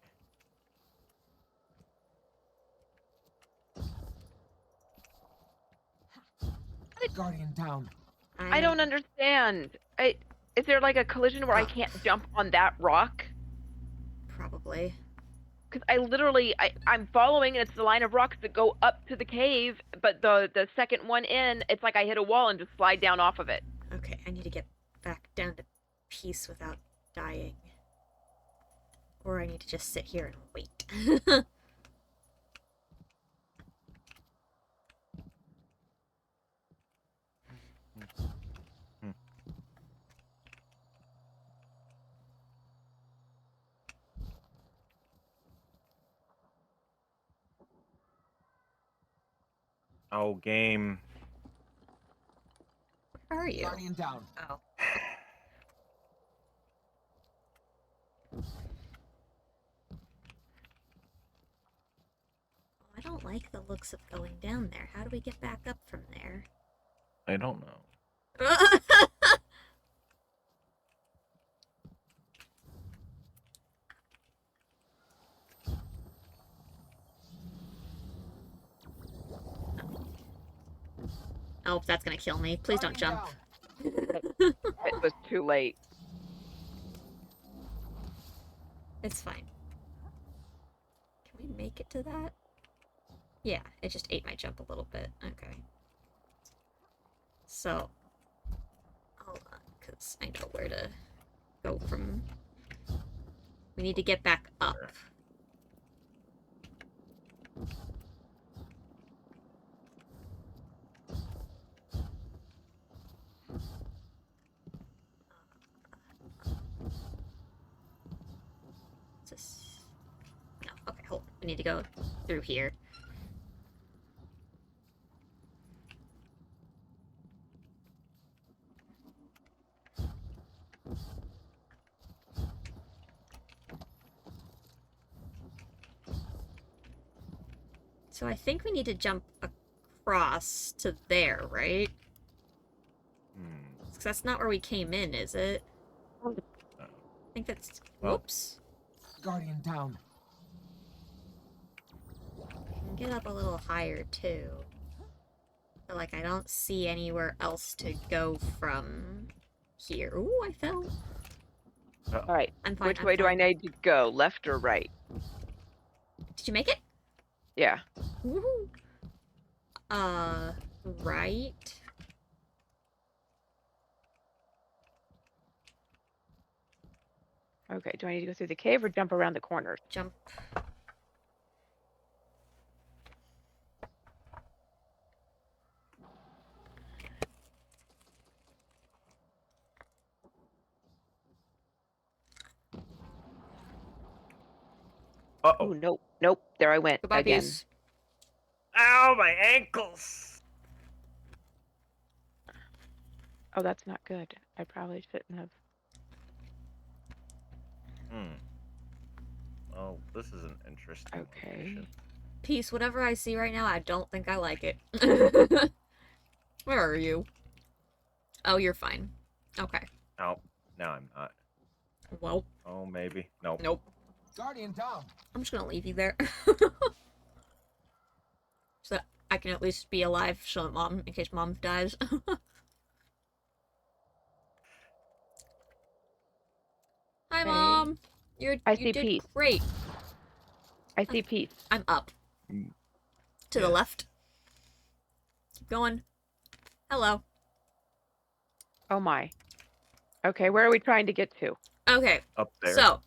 Guardian down. I don't understand. Is there like a collision where I can't jump on that rock? Probably. Because I'm following, and it's the line of rocks that go up to the cave, but the second one in, it's like I hit a wall and just slide down off of it. Okay, I need to get back down to peace without dying. Or I need to just sit here and wait. Oh, game. Where are you? Guardian down. Oh. I don't like the looks of going down there. How do we get back up from there? I don't know. Oh, that's gonna kill me. Please don't jump. It was too late. It's fine. Can we make it to that? Yeah, it just ate my jump a little bit. Okay. So, hold on, because I know where to go from. We need to get back up. Is this... No, okay, hold on. We need to go through here. So I think we need to jump across to there, right? Because that's not where we came in, is it? I think that's... Whoops. Guardian down. I can get up a little higher, too. But, like, I don't see anywhere else to go from here. Ooh, I fell. Alright. I'm fine. Which I'm way do I fine. need to go? Left or right? Did you make it? Yeah. Woohoo. Right. Okay, do I need to go through the cave or jump around the corners? Jump. Uh-oh. Oh, nope. Nope. There I went Goodbye, again. peace. Ow, my ankles! Oh, that's not good. I probably shouldn't have. Oh, this is an interesting Okay. location. Peace, whatever I see right now, I don't think I like it. Where are you? Oh, you're fine. Okay. Oh, now I'm not. Well, Oh, maybe. Nope. nope. Guardian down. I'm just gonna leave you there. So that I can at least be alive so that Mom, in case Mom dies. Hi, Okay. Mom! You see did peace. great. I see peace. I'm up. Mm. To the left. Keep going. Hello. Oh my. Okay, where are we trying to get to? Okay, Up there. so,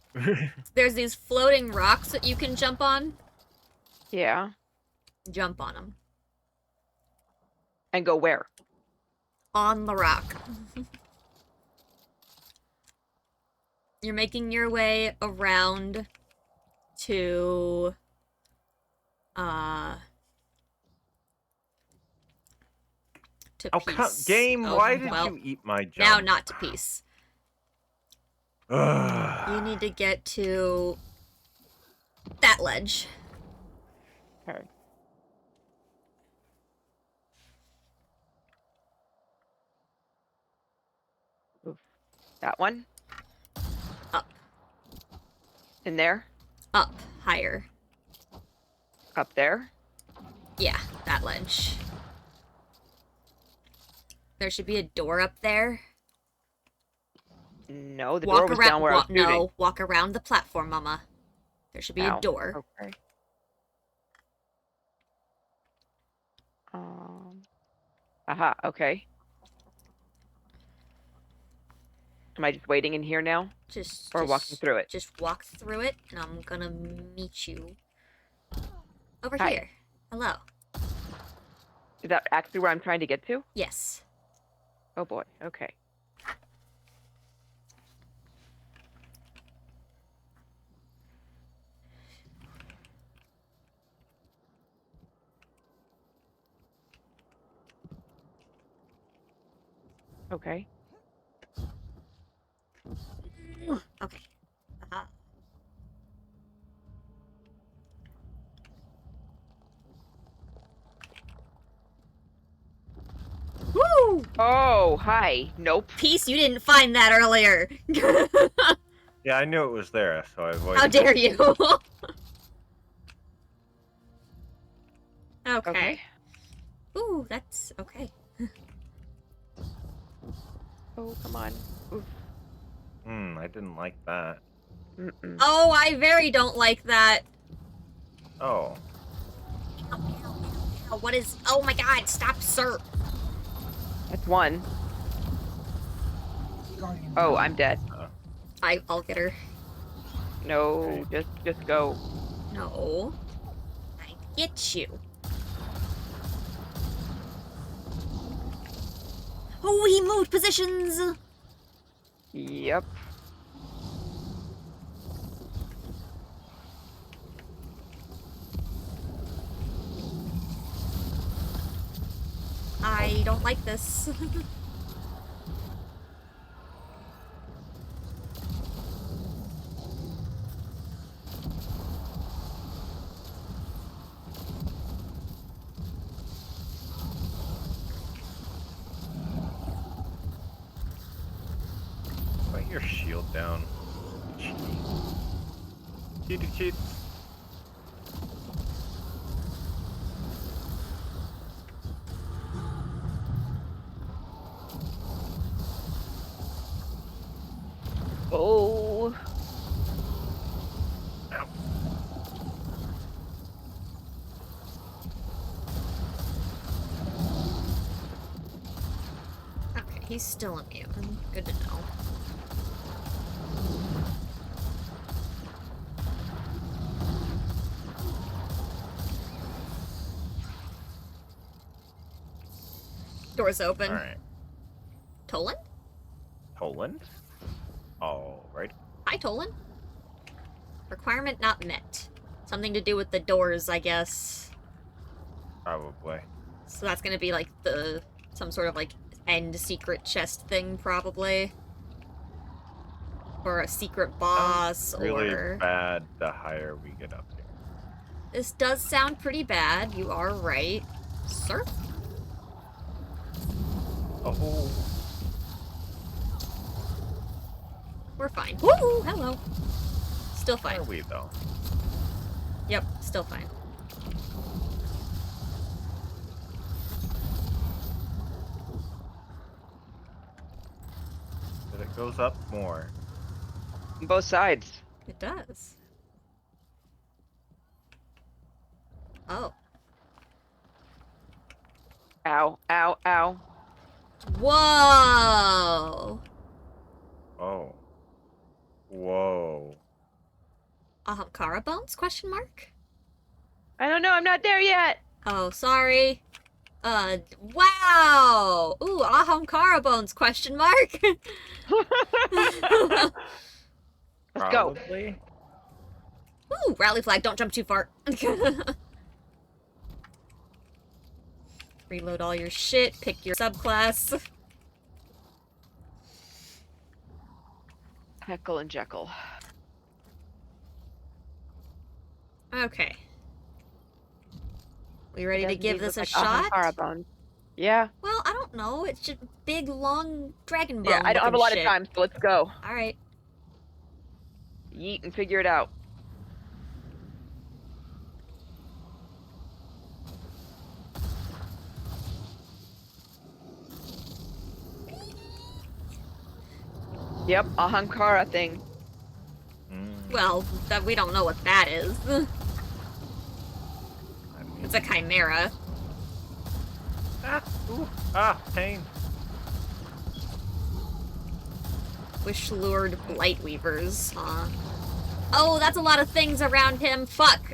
there's these floating rocks that you can jump on. Yeah. Jump on them. And go where? On the rock. You're making your way around to Oh, peace. game, Oh, why did well, you eat my jump? now not to peace. You need to get to that ledge. Okay. Oof. That one? Up. In there? Up. Higher. Up there? Yeah, that ledge. There should be a door up there. No, the door was down where I was shooting. No, walk around the platform, Mama. There should be Ow. a door. Okay. Aha, okay. Am I just waiting in here now? Or walking through it? Just walk through it, and I'm gonna meet you over Hi. here. Hello. Is that actually where I'm trying to get to? Yes. Oh boy, okay. Okay. Okay. Aha. Woo! Oh, hi. Nope. Peace, you didn't find that earlier. Yeah, I knew it was there, so I avoided How dare it. you? Okay. Okay. Ooh, that's okay. Oh, come on. Oof. I didn't like that. Mm-mm. Oh, I very don't like that. Oh. Oh, what is... Oh my god, stop, sir. That's one. Oh, I'm dead. I'll get her. No, Okay. just go. No. I get you. Oh, he moved positions! Yep. I don't like this. Put your shield down. Cheaty cheats. Oh. Ow. Okay, he's still immune. Good to know. Doors open. Alright. Tolan? Poland? Alright. Hi, Tolan. Requirement not met. Something to do with the doors, I guess. Probably. So that's gonna be like some sort of like end secret chest thing, probably. Or a secret boss, Really or... bad the higher we get up here. This does sound pretty bad, you are right. Sir? Oh. We're fine. Woo! Hello. Still fine. Are we though? Yep, still fine. But it goes up more. On both sides. It does. Oh. Ow, ow, ow. Whoa! Oh. Whoa. Ahamkara bones? Question mark? I don't know, I'm not there yet. Oh, sorry. Wow! Ooh, Ahamkara bones? Question mark? Let's go. Probably. Ooh, rally flag, don't jump too far. Reload all your shit, pick your subclass. Heckle and Jekyll. Okay. We ready to Doesn't give even this a look shot? like Ahamkara bones. Yeah. Well, I don't know. It's just big, long dragon bone. Yeah, I don't have a lot of time, so let's go. Alright. Yeet and figure it out. Yep, Ahamkara thing. Well, that we don't know what that is. I mean, It's a chimera. pain. Wish lured blight weavers, huh? Oh, that's a lot of things around him. Fuck.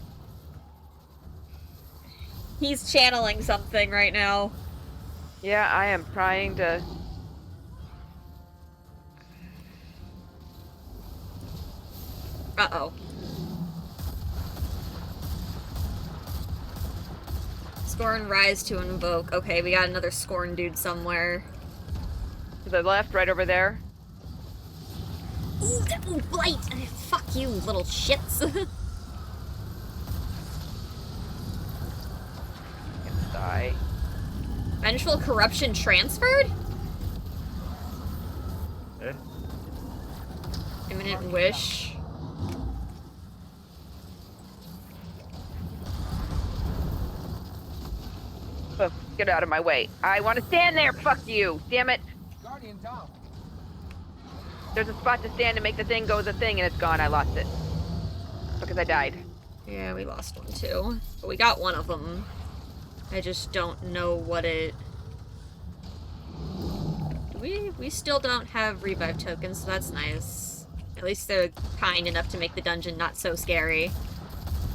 He's channeling something right now. Yeah, I am trying to... Uh-oh. Scorn rise to invoke. Okay, we got another Scorn dude somewhere. To the left, right over there. Ooh, blight! Fuck you, little shits. Can't die. Vengeful corruption transferred? Eh? Imminent wish. Get out of my way. I want to stand there. Fuck you. Damn it. Guardian down. There's a spot to stand to make the thing go the thing, and it's gone. I lost it. Because I died. Yeah, we lost one too. But we got one of them. I just don't know what it... We still don't have revive tokens, so that's nice. At least they're kind enough to make the dungeon not so scary.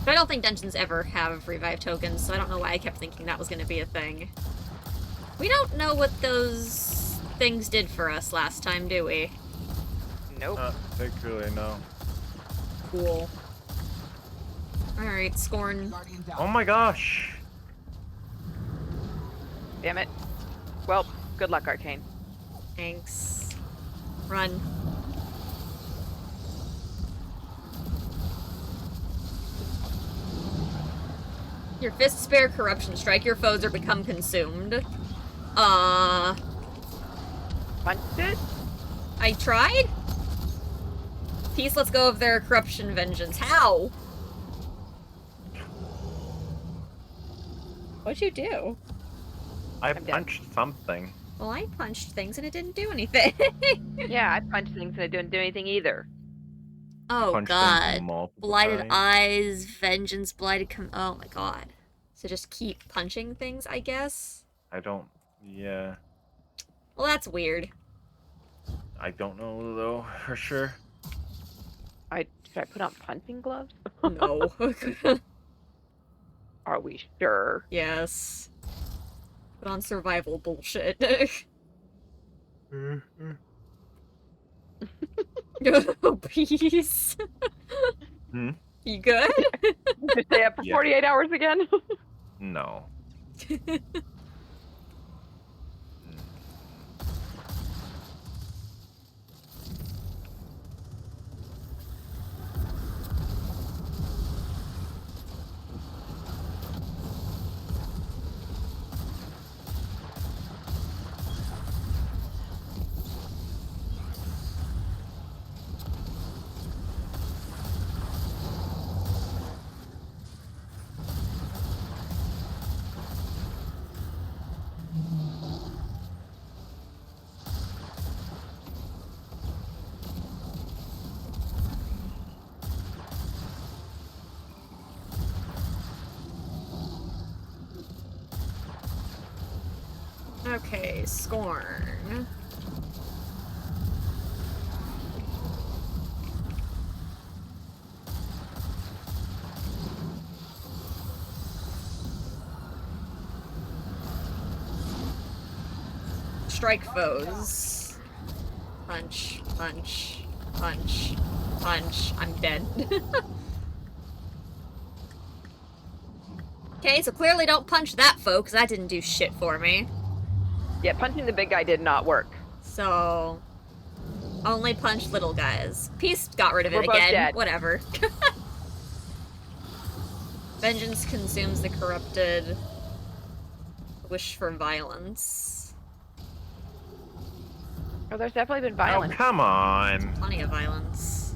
But I don't think dungeons ever have revive tokens, so I don't know why I kept thinking that was going to be a thing. We don't know what those things did for us last time, do we? Nope. Not particularly, no. Cool. Alright, Scorn. Guardian down. Oh my gosh! Damn it. Well, good luck, Arcane. Thanks. Run. Your fists bear corruption. Strike your foes or become consumed. Punched it? I tried? Peace, let's go of their corruption vengeance. How? What'd you do? I I'm dead. punched something. Well, I punched things and it didn't do anything. Yeah, I punched things and it didn't do anything either. Oh Punched god. things multiple Blighted times. eyes, vengeance, blighted oh my god. So just keep punching things, I guess? I don't. Yeah. Well, that's weird. I don't know though for sure. Should I put on punching gloves? No. Are we sure? Yes. Put on survival bullshit. Oh, peace. Hmm? You good? Did you stay up for Yeah. 48 hours again? No. Okay, Scorn. Strike foes. Punch, punch, punch, punch. I'm dead. Okay, so clearly don't punch that foe, because that didn't do shit for me. Yeah, punching the big guy did not work. So, only punch little guys. Peace got rid of it We're both again. dead. Whatever. Vengeance consumes the corrupted. Wish for violence. Oh, there's definitely been Oh, violence. come on. Plenty of violence.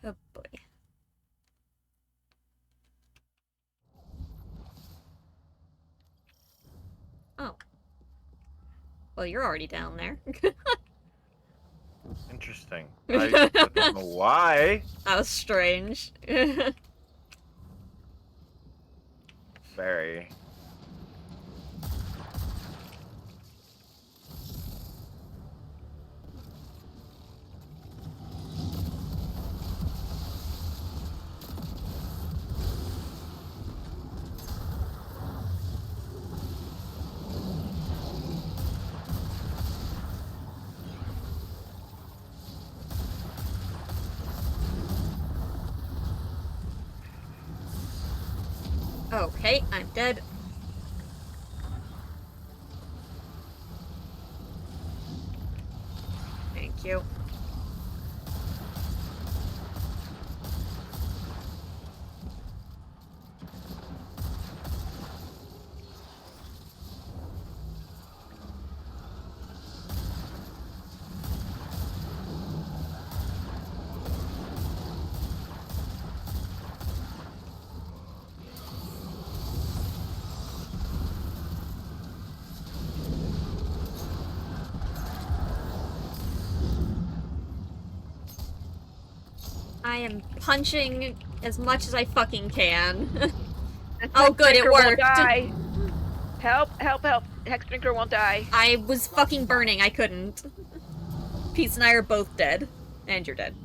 Oh boy. Oh. Well, you're already down there. Interesting. I don't know why. That was strange. Very. Okay, I'm dead. Thank you. I am punching as much as I fucking can. This Oh, good, it Hexdrinker won't worked. die. Help, help, help. Hexdrinker won't die. I was fucking burning, I couldn't. Peace and I are both dead. And you're dead.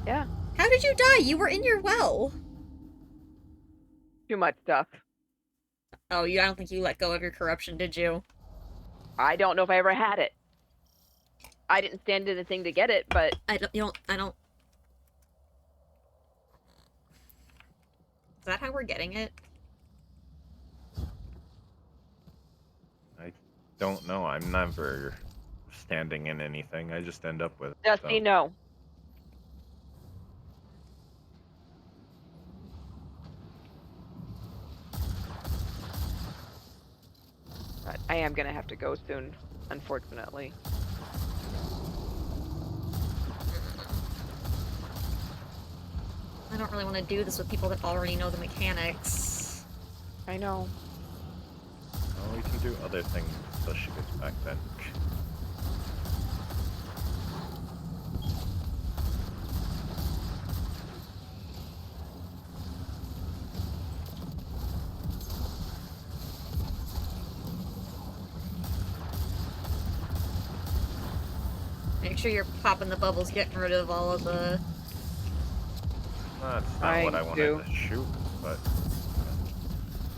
Yeah. How did you die? You were in your well. Too much stuff. Oh, I don't think you let go of your corruption, did you? I don't know if I ever had it. I didn't stand anything to get it, but I don't. Is that how we're getting it? I don't know. I'm never standing in anything. I just end up with it. Dusty, So. no. But I am gonna have to go soon, unfortunately. I don't really want to do this with people that already know the mechanics. I know. Well, we can do other things until she gets back then. Make sure you're popping the bubbles, getting rid of all of the... That's not what I wanted to shoot, but...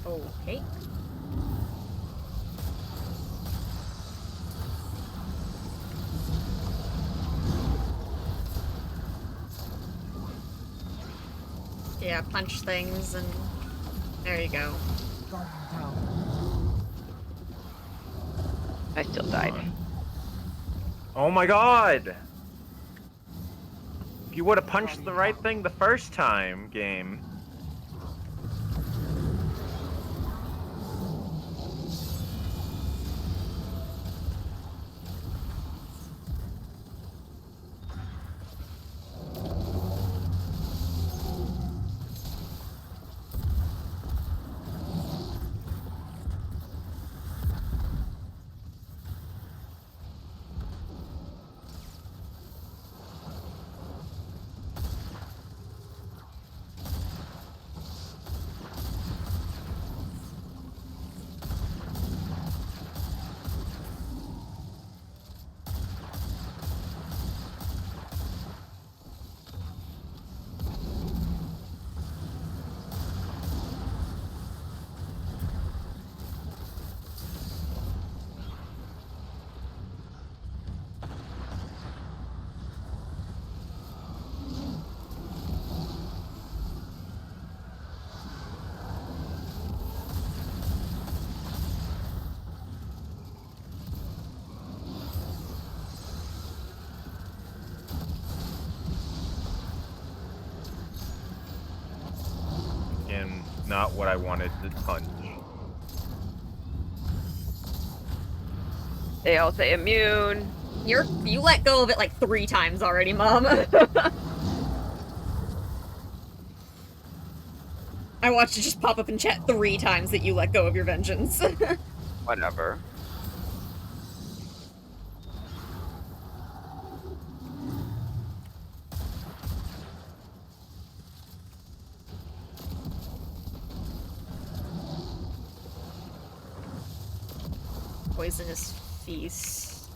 Okay. Yeah, punch things and... There you go. I still died. Oh my god! If you would have punched the right thing the first time, game. Again, not what I wanted to punch. They all say immune. You let go of it like 3 times already, Mom. I watched it just pop up in chat 3 times that you let go of your vengeance. Whatever. Poisonous feast.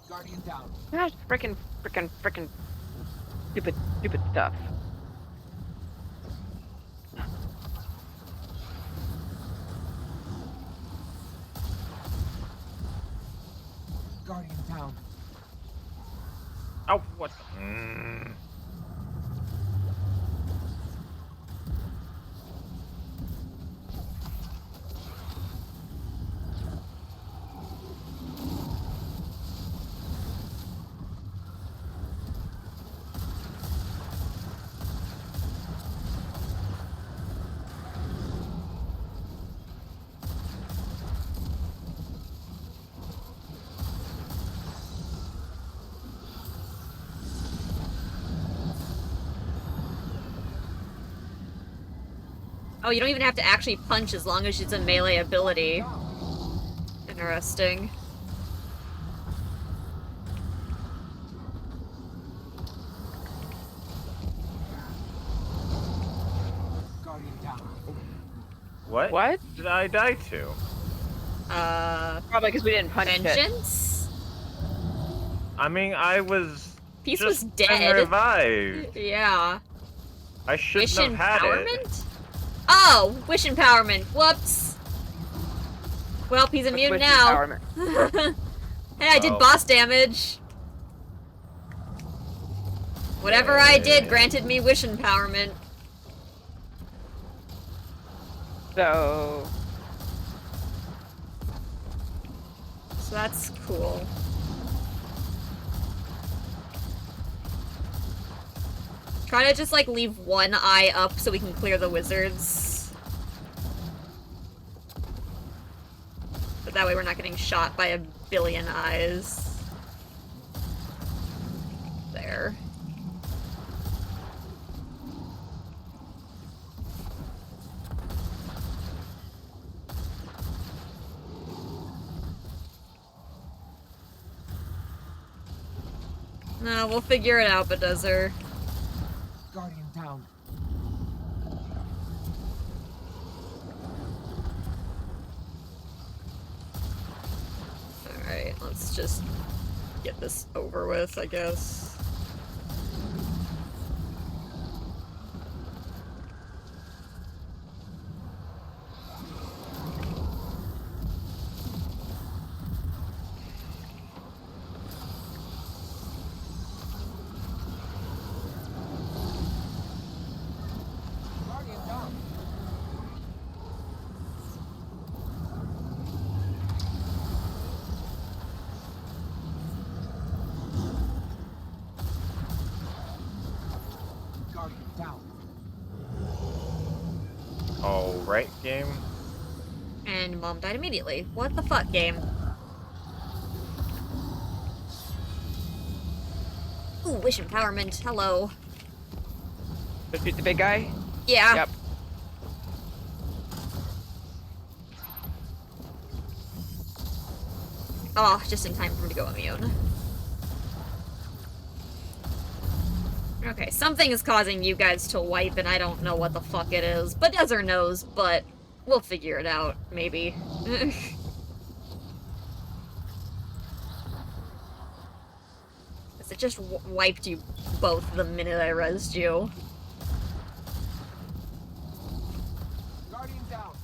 Guardian down. Gosh, frickin' stupid stuff. Guardian down. Oh, what the... Oh, you don't even have to actually punch as long as it's a melee ability. Interesting. Guardian down. What did I die to? Probably because we didn't punch it. Vengeance? I mean, I was Peace just was been dead. revived. Yeah. I shouldn't Wish have had it. empowerment? Oh, wish empowerment. Whoops. Well, he's immune Wish now. empowerment. Hey, I did Well. boss damage. Whatever I did granted me wish empowerment. So That's cool. Try to just, like, leave one eye up so we can clear the wizards. But that way we're not getting shot by a billion eyes. There. No, we'll figure it out, Bedozer. Guardian down. Alright, let's just get this over with, I guess. Guardian down. Guardian down. All right, game. And Mom died immediately. What the fuck, game? Ooh, wish empowerment. Hello. let's shoot the big guy. Yeah. Yep. Oh, just in time for him to go immune. Okay, something is causing you guys to wipe, and I don't know what the fuck it is. Bedozer knows, but we'll figure it out, maybe. It just wiped you both the minute I rezzed you. Guardian down.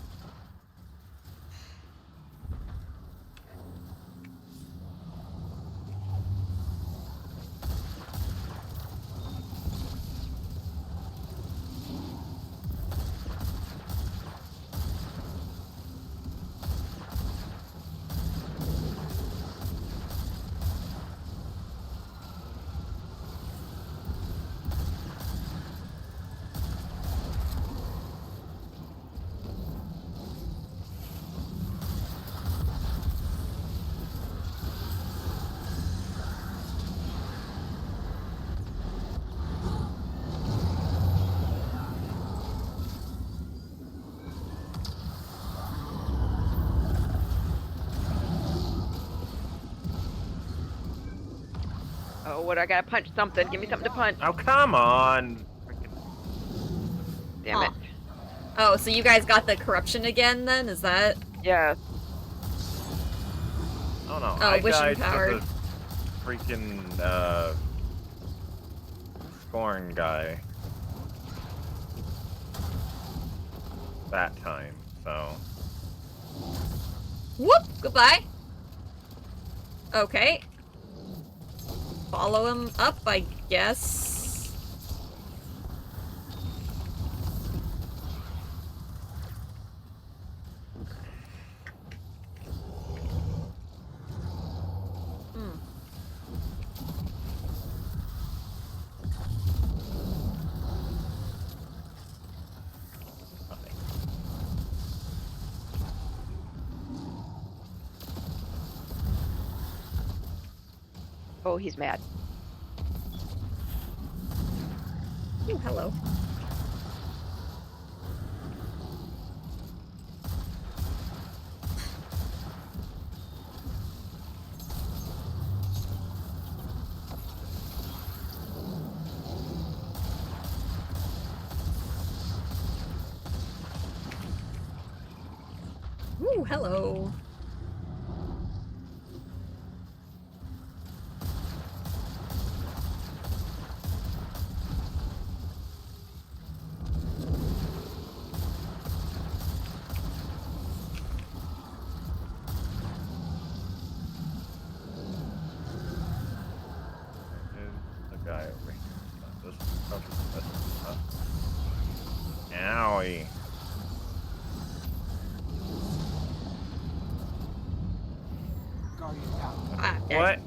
Oh, what? I gotta punch something. Give me something to punch. Oh, come on. Damn it. Oh, so you guys got the corruption again, then? Is that... Yeah. Oh no, Oh, I wish died empowered. to the freaking scorn guy that time. So Whoop! Goodbye. Okay. Follow him up, I guess. Hmm. Oh, he's mad. Ooh, hello. Ooh, hello. There's a guy over here. This is probably the best spot. Owie. Guardian out. Ah, What?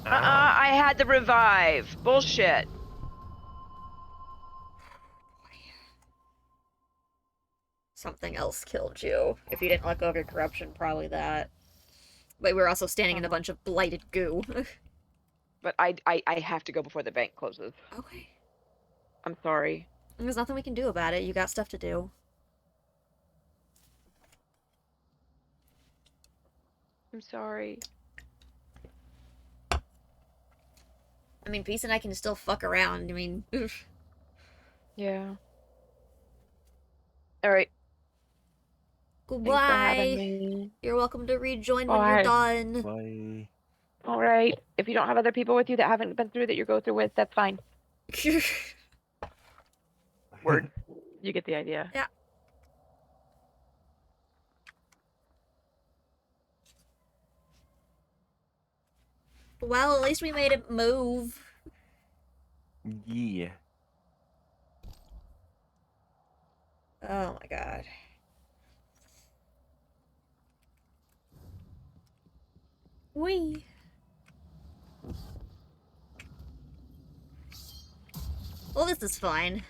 Ow. I had the revive. Bullshit. Something else killed you. If you didn't let go of your corruption, probably that. But we were also standing in a bunch of blighted goo. But I have to go before the bank closes. Okay. I'm sorry. There's nothing we can do about it. You got stuff to do. I'm sorry. I mean, Peace and I can still fuck around. I mean, oof. Yeah. Alright. Thanks for having Goodbye. me. You're welcome to rejoin when you're Bye. done. Bye. Alright. If you don't have other people with you that haven't been through that you go through with, that's fine. Word. You get the idea. Yeah. Well, at least we made it move. Yeah. Oh my god. Whee! Well, this is fine.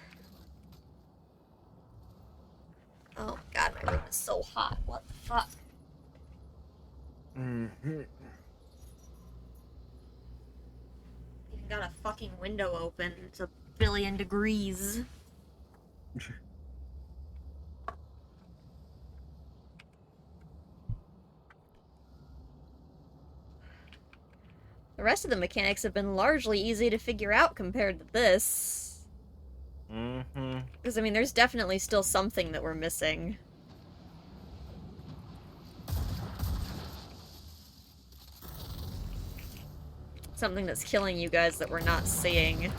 Oh my god, my room is so hot. What the fuck? Mm-hmm. Even got a fucking window open. It's 1,000,000,000 degrees. The rest of the mechanics have been largely easy to figure out compared to this. Mm-hmm. Because, I mean, there's definitely still something that we're missing. Something that's killing you guys that we're not seeing.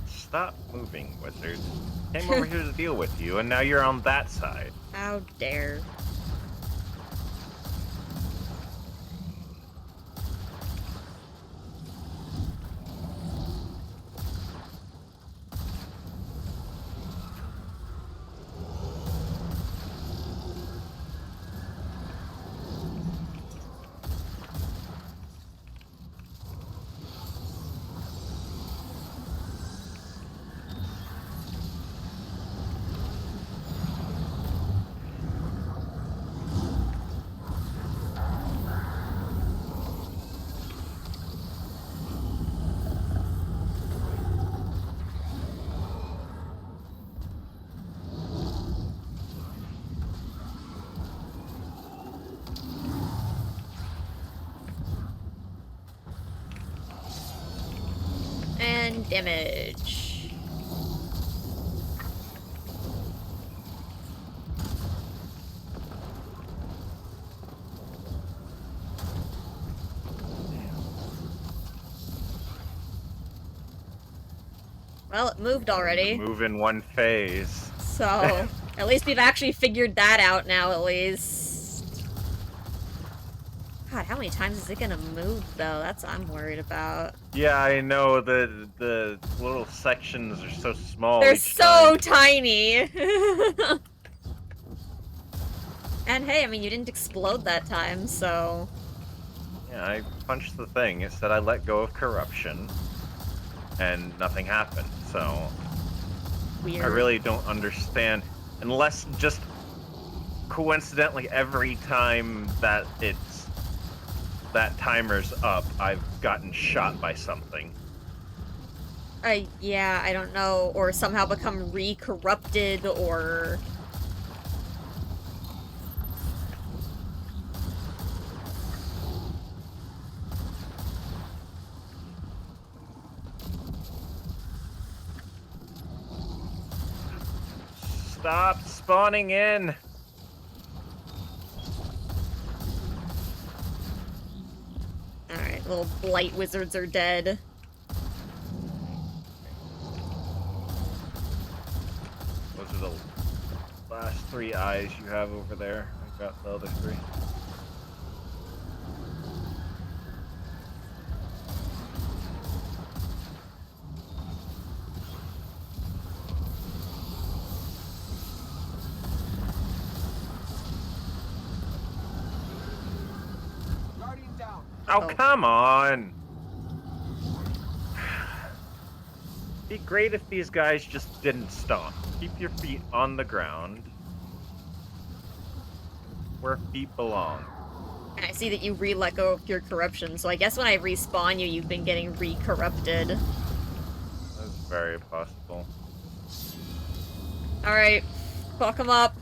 Stop moving, wizards. Came over here to deal with you, and now you're on that side. How dare. And damage. Well, it moved already. Move in one phase. So, at least we've actually figured that out now, at least. God, how many times is it gonna move, though? That's what I'm worried about. Yeah, I know the little sections are so small. They're each so time. tiny! And hey, I mean, you didn't explode that time, so... Yeah, I punched the thing. It said I let go of corruption, and nothing happened. So Weird. I really don't understand, unless just coincidentally, every time that that timer's up, I've gotten shot by something. Yeah, I don't know. Or somehow become re-corrupted, or... Stop spawning in! Alright, little blight wizards are dead. Those are the last 3 eyes you have over there. I got the other 3. Guardian down. Oh, Oh. come on! Be great if these guys just didn't stomp. Keep your feet on the ground. Where feet belong. And I see that you re-let go of your corruption, so I guess when I respawn you, you've been getting re-corrupted. That's very possible. Alright, fuck him up.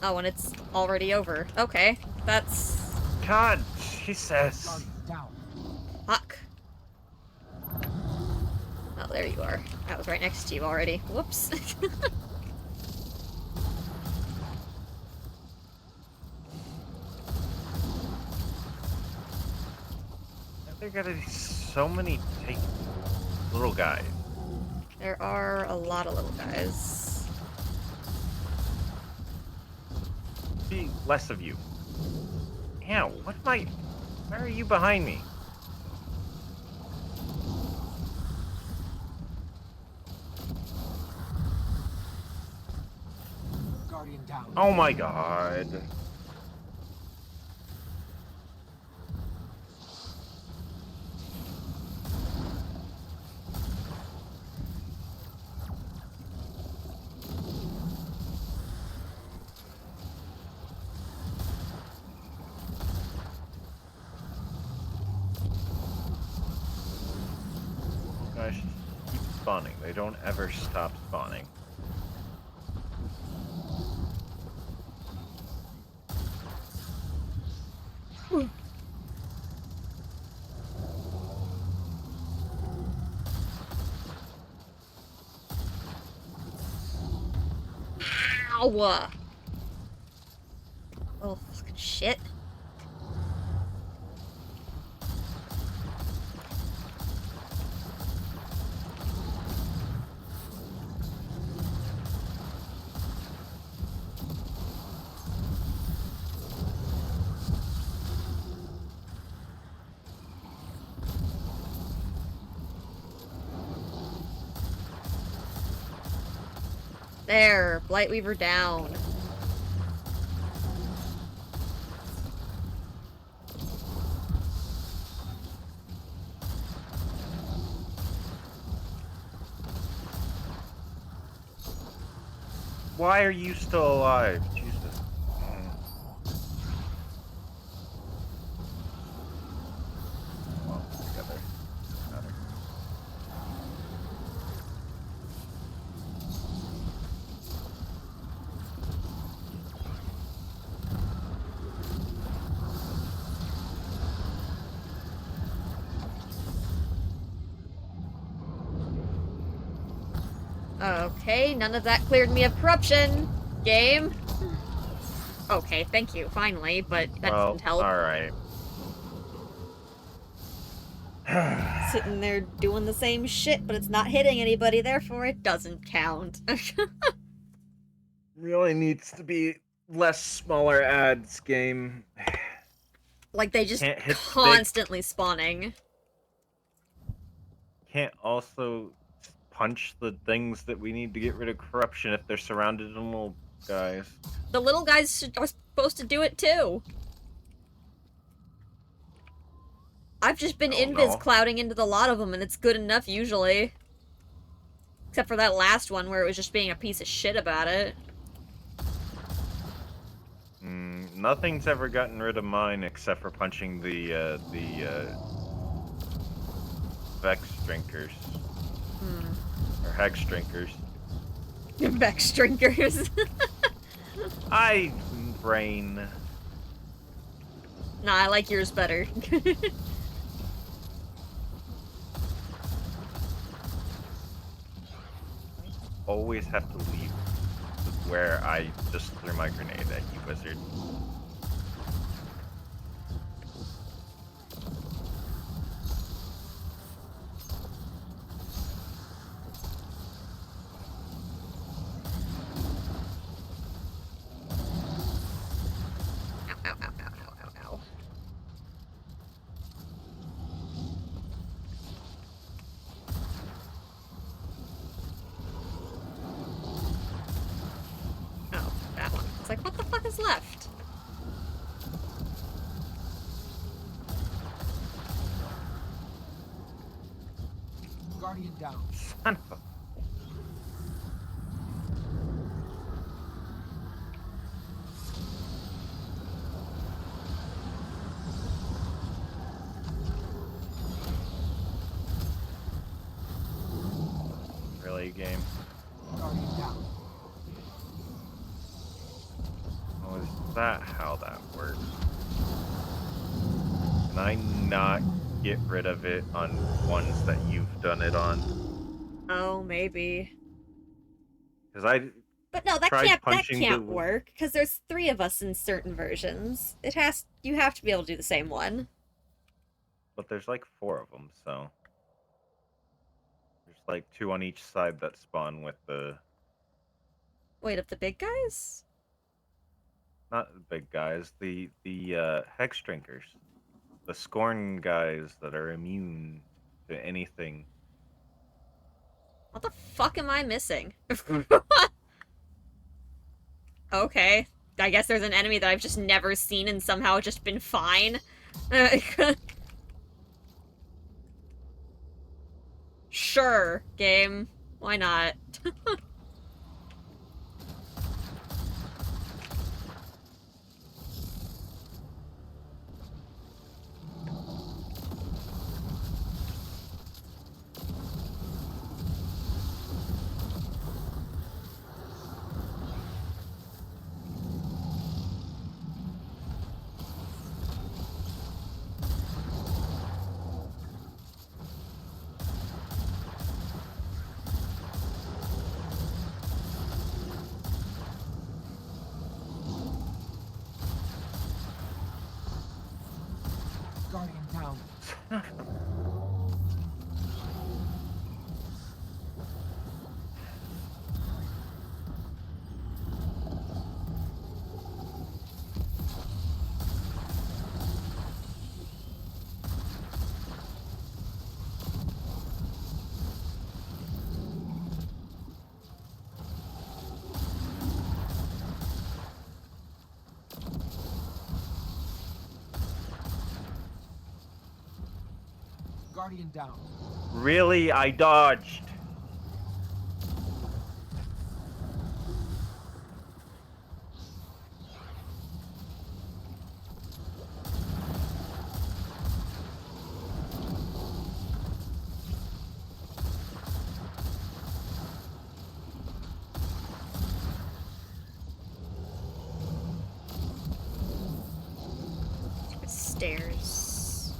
Oh, and it's already over. Okay, that's... God, Jesus. Guardian down. Fuck. Oh, there you are. I was right next to you already. Whoops. There gotta be so many little guys. There are a lot of little guys. Be less of you. Yeah, what am I... Why are you behind me? Guardian down. Oh my god. Guys just keep spawning. They don't ever stop spawning. Ow! Oh, fucking shit. There, Blightweaver down. Why are you still alive? Jesus. Well, together. Matter. Okay, none of that cleared me of corruption. Game. Okay, thank you, finally, but that didn't help. Alright. Sitting there doing the same shit, but it's not hitting anybody, therefore it doesn't count. Really needs to be less smaller ads game. Like, they just Can't hit constantly spawning. Can't also punch the things that we need to get rid of corruption if they're surrounded in little guys. The little guys are supposed to do it too. I've just been Oh, invis no. clouding into the lot of them, and it's good enough usually. Except for that last one where it was just being a piece of shit about it. Nothing's ever gotten rid of mine except for punching the Vex drinkers. Or Hex drinkers. Vex drinkers. Brain. Nah, I like yours better. Always have to leave where I just threw my grenade at you, wizard. Ow, ow, ow, ow, ow, ow, ow. Oh, that one. It's like, what the fuck is left? Guardian down. Son of a... Really, game? Guardian down. Oh, is that how that works? Can I not get rid of it on ones that you've done it on? Oh, maybe. Because I But no, that tried can't punching the... work, because there's 3 of us in certain versions. You have to be able to do the same one. But there's like 4 of them, so... There's like 2 on each side that spawn with the... Wait, of the big guys? Not the big guys, the Hex drinkers. The Scorn guys that are immune to anything. What the fuck am I missing? Okay. I guess there's an enemy that I've just never seen and somehow just been fine. Sure, game. Why not? Guardian down. Guardian down. Really? I dodged. Stairs.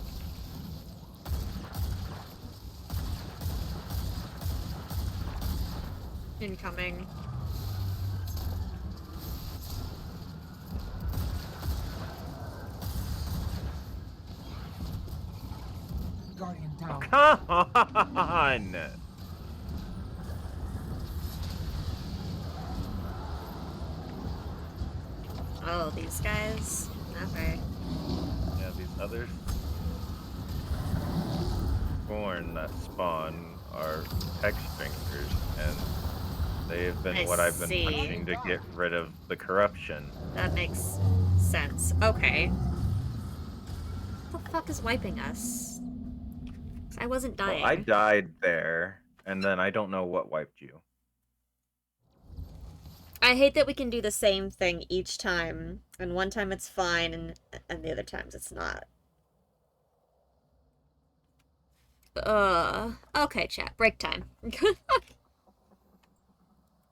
Incoming. Guardian down. Come on! Oh, these guys? Okay. Yeah, these others Scorn that spawn are Hex drinkers, and they have been what I've been punching to get rid of the corruption. That makes sense. Okay. What the fuck is wiping us? I wasn't dying. Well, I died there. and then I don't know what wiped you. I hate that we can do the same thing each time, and one time it's fine, and the other times it's not. Okay, chat. Break time.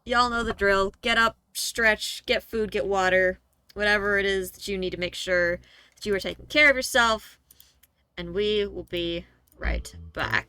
Y'all know the drill. Get up, stretch, get food, get water. Whatever it is that you need to make sure that you are taking care of yourself. And we will be right back.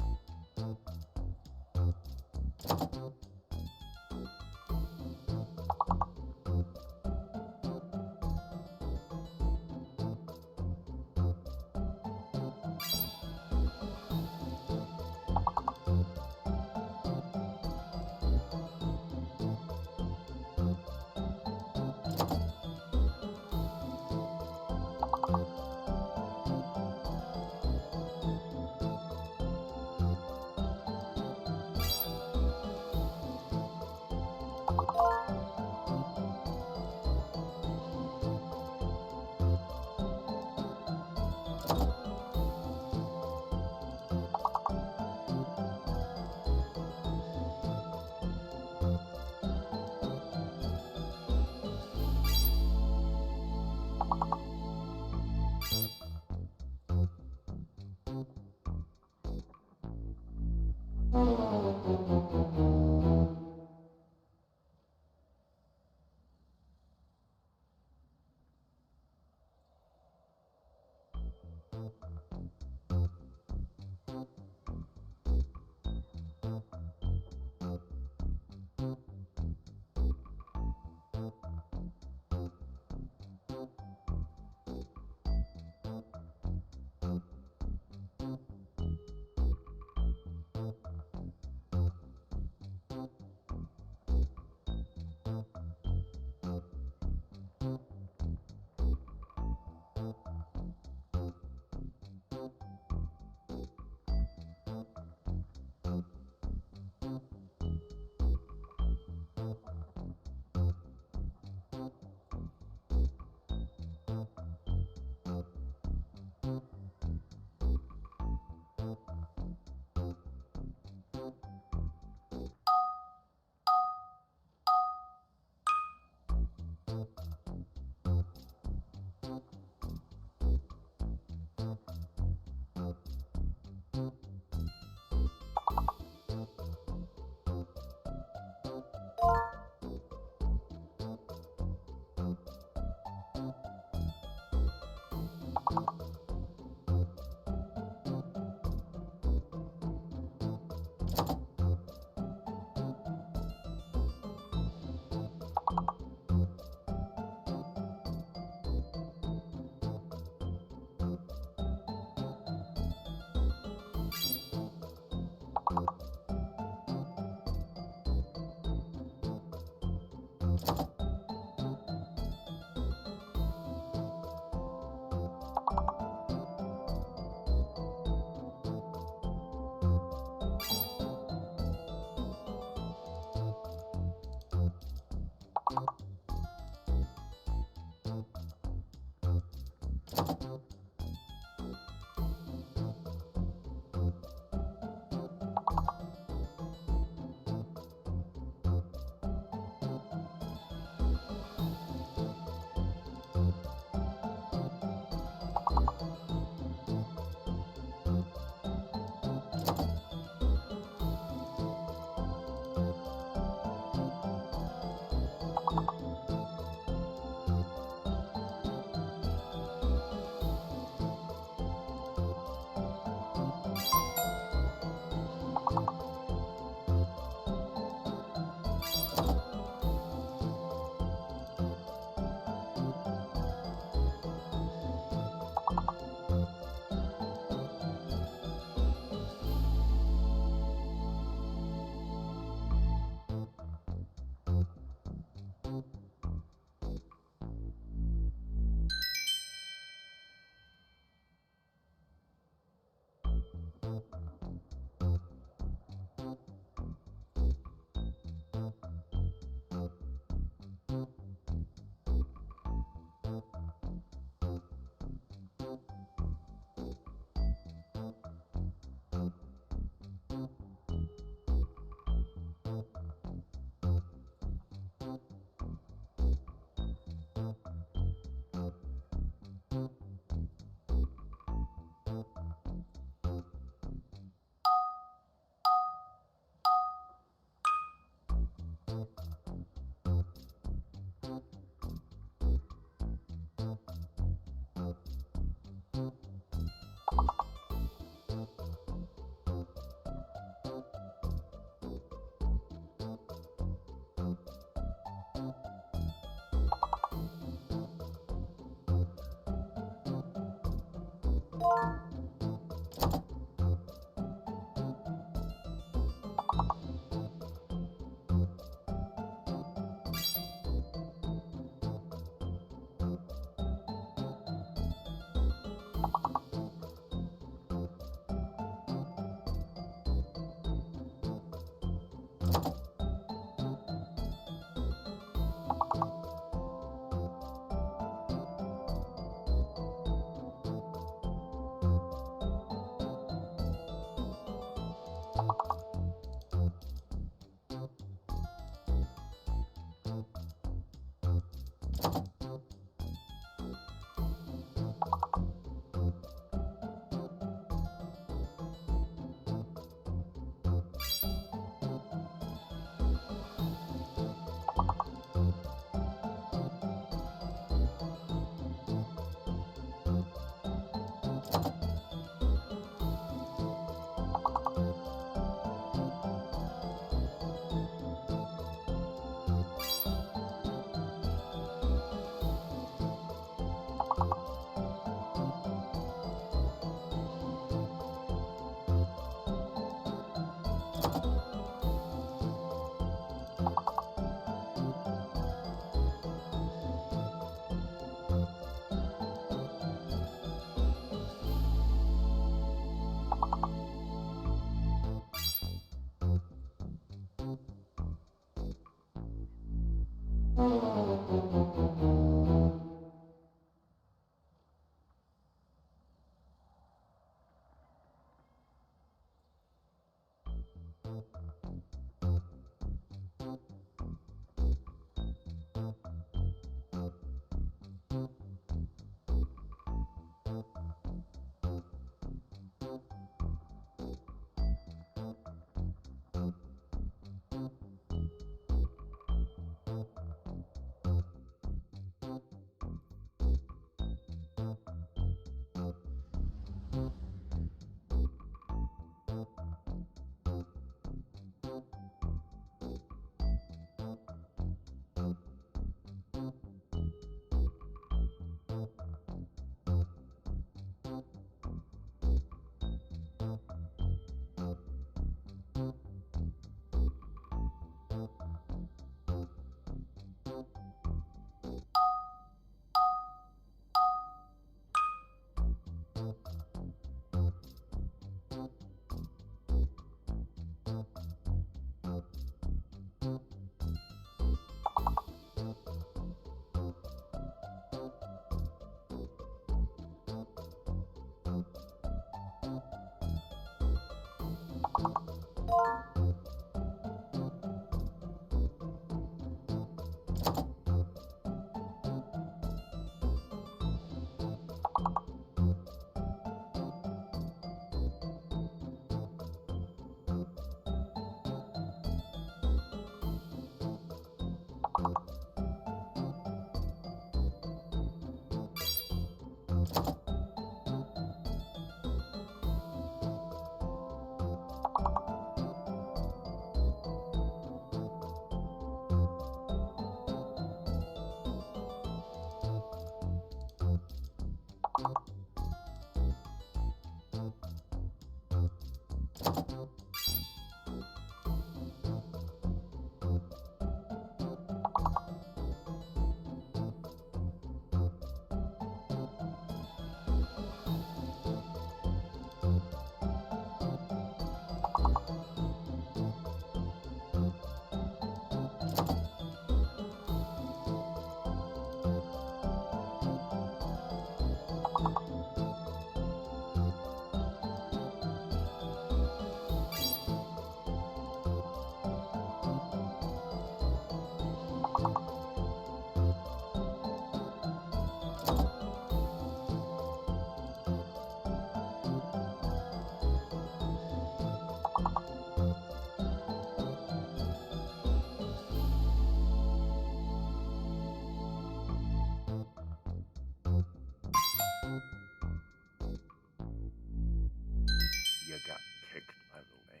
You got kicked, by the way.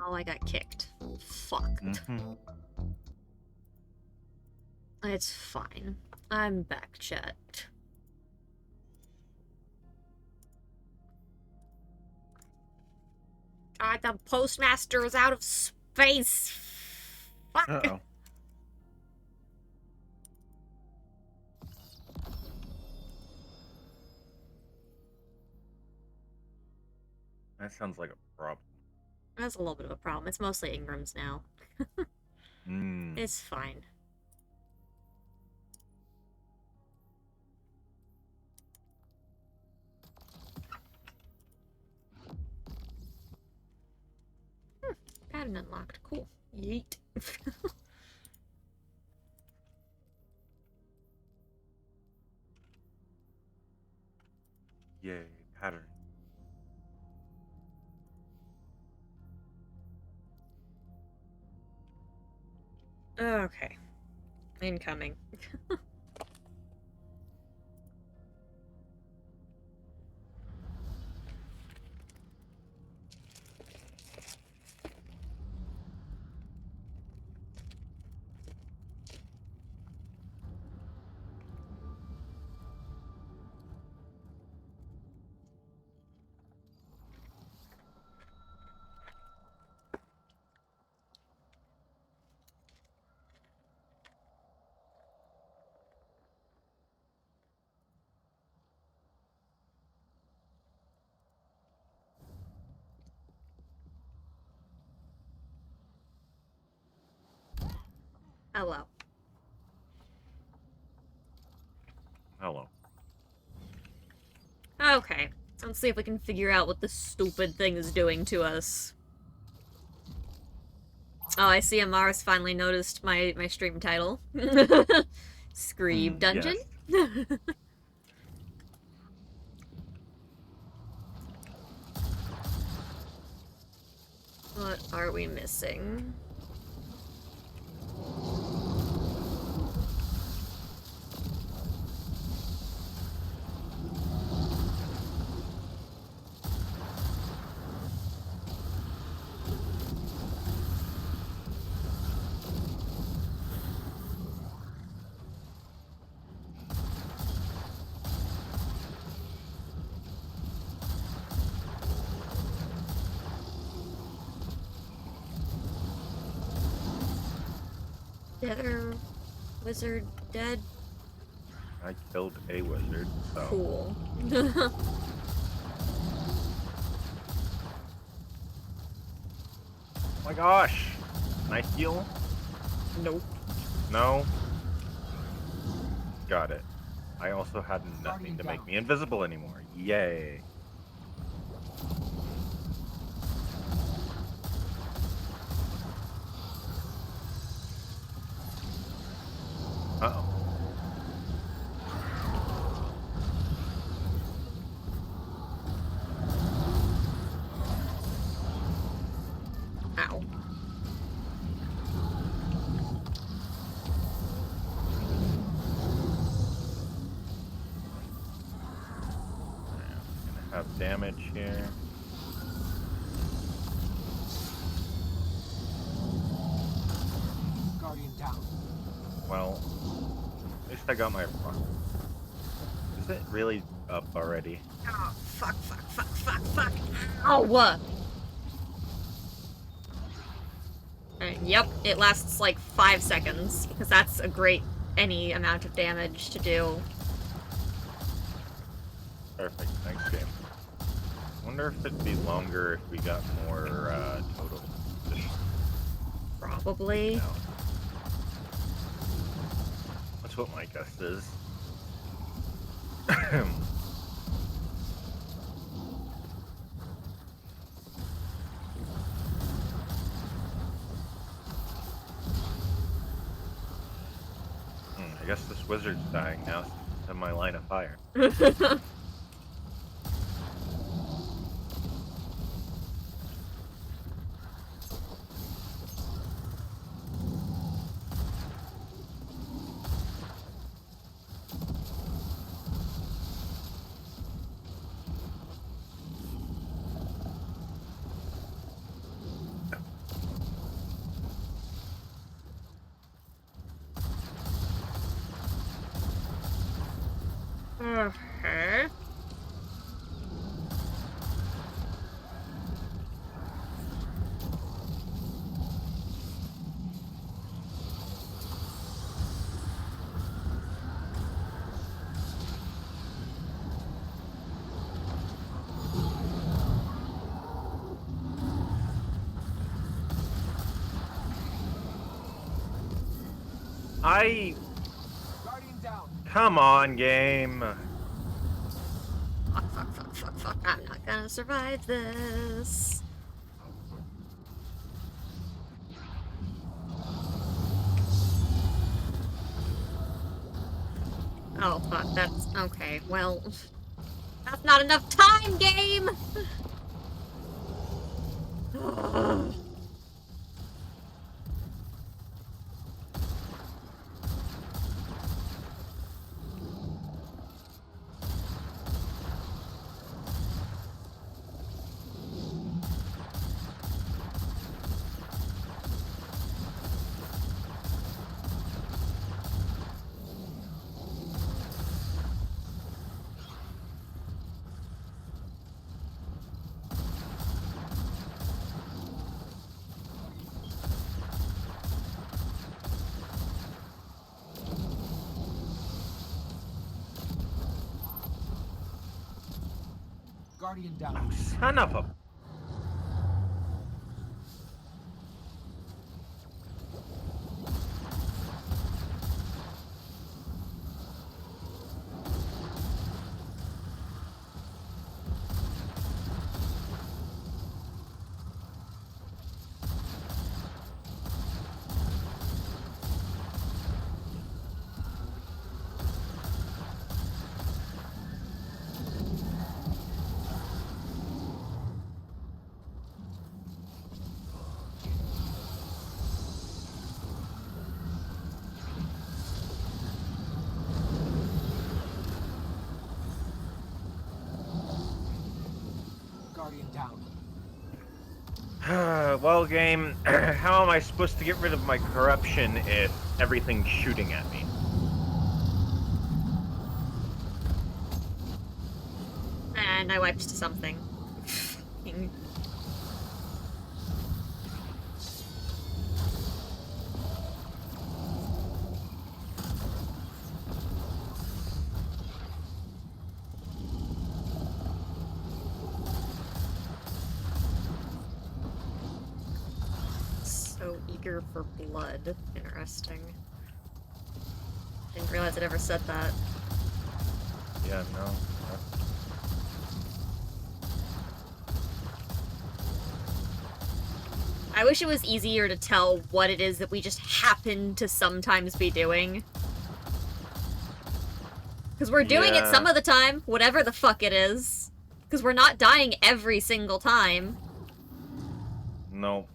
Oh, I got kicked. Fuck. It's fine. I'm back, chat. The postmaster is out of space. Fuck. Uh-oh. That sounds like a problem. That's a little bit of a problem. It's mostly Ingram's now. It's fine. Pattern unlocked. Cool. Yeet. Yay, pattern. Okay. Incoming. Hello. Hello. Okay. Let's see if we can figure out what this stupid thing is doing to us. Oh, I see Amara's finally noticed my stream title. Screeb Dungeon? Yes. What are we missing? Other wizard dead? I killed a wizard, so. Cool. Oh my gosh! Can I heal? Nope. No? Got it. I also had nothing to make me invisible anymore. Yay. Uh-oh. Ow. Gonna have damage here. Guardian down. Well, at least I got my front. Is it really up already? Oh, fuck. Oh, what? Yep, it lasts like 5 seconds, because that's a great any amount of damage to do. Perfect, thanks game. Wonder if it'd be longer if we got more total. Probably. No. That's what my guess is. I guess this wizard's dying now since it's in my line of fire. Okay. Guardian down. Come on, game. Fuck. I'm not gonna survive this. Oh, fuck, that's... Okay, well... That's not enough time, game! Guardian down. Son of a... Guardian down. Well, game, how am I supposed to get rid of my corruption if everything's shooting at me? And I wiped something. Fucking... So eager for blood. Interesting. Didn't realize it ever said that. Yeah, no. I wish it was easier to tell what it is that we just happen to sometimes be doing. Because we're doing it some of the time, whatever the fuck it is. Because we're not dying every single time. No.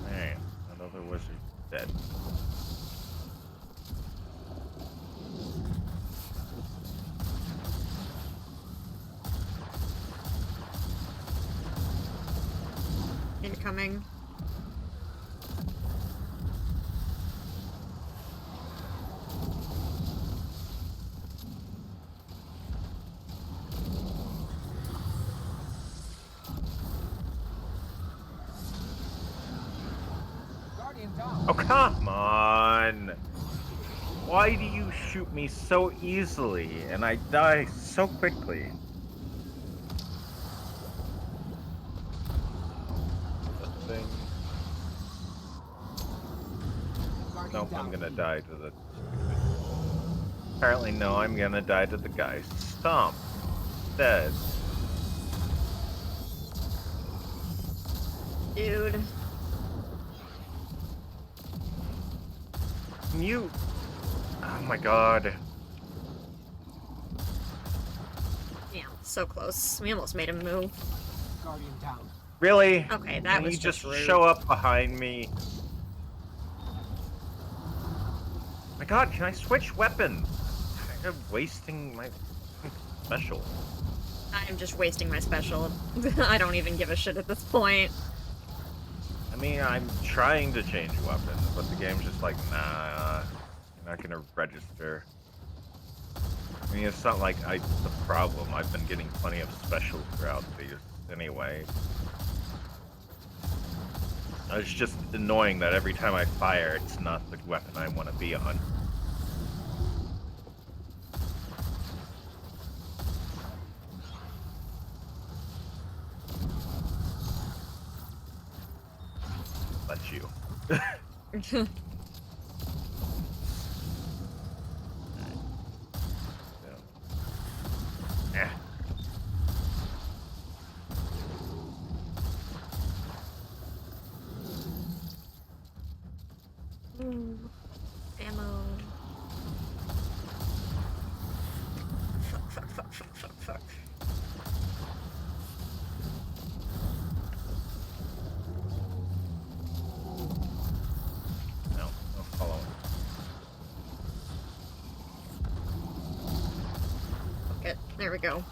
Hey, another wizard dead. Incoming. Guardian down. Oh, come on! Why do you shoot me so easily and I die so quickly? The thing. Guardian Nope, down. I'm gonna die to the... Apparently, no, I'm gonna die to the guy's stomp. Dead. Dude. You... Oh my god. Damn, so close. We almost made him move. Guardian down. Really? Okay, that Can was you just rude. show up behind me? My god, can I switch weapons? I'm wasting my... special. I'm just wasting my special. I don't even give a shit at this point. I mean, I'm trying to change weapons, but the game's just like, nah, you're not gonna register. I mean, it's not like the problem. I've been getting plenty of special throughout these anyway. It's just annoying that every time I fire, it's not the weapon I want to be on. That's you. Eh. Ooh, ammo. Fuck. No follow. Okay, there we go.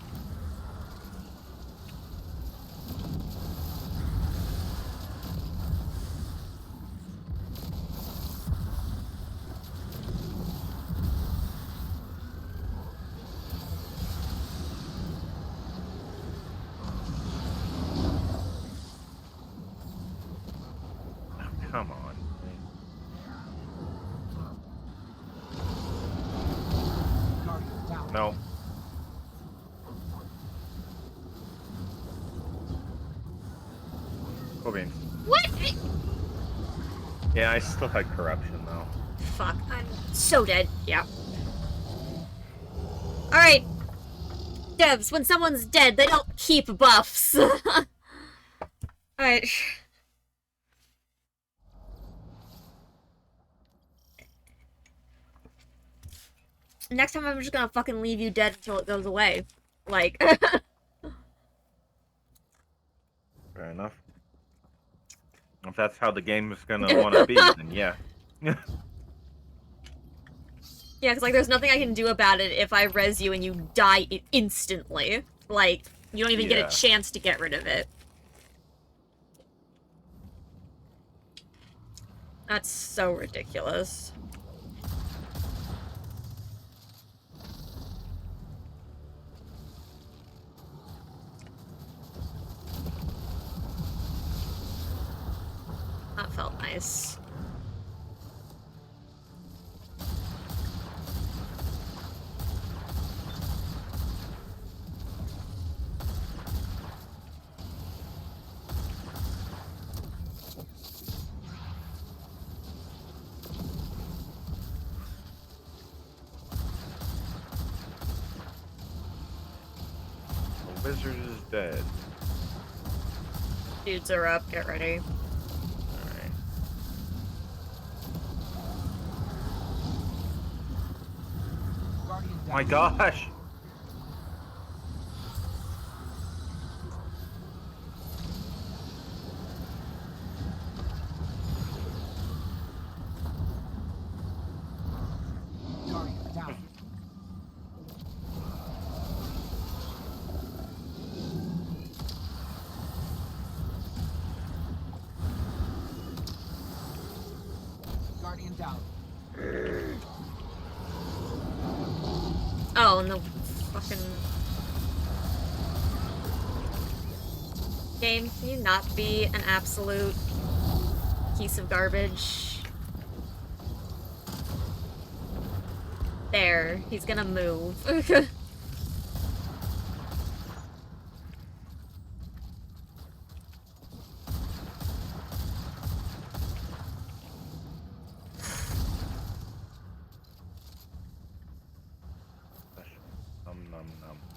Come on. No. Cool beans. What? Yeah, I still had corruption though. Fuck, I'm so dead. Yeah. Alright. Devs, when someone's dead, they don't keep buffs. Alright. Next time I'm just gonna fucking leave you dead until it goes away. Like... Fair enough. If that's how the game is gonna want to be, then yeah. Yeah, because, like, there's nothing I can do about it if I res you and you die instantly. Like, you don't even get a chance to get rid of it. That's so ridiculous. That felt nice. The wizard is dead. Dudes are up, get ready. Alright. My gosh! Oh, and the fucking... Game, can you not be an absolute piece of garbage? There, he's gonna move.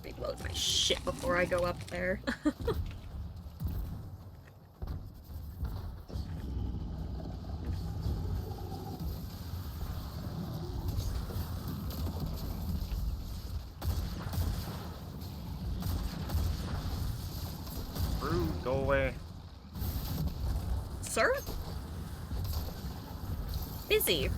Reload my shit before I go up there. Go away. Sir? Busy.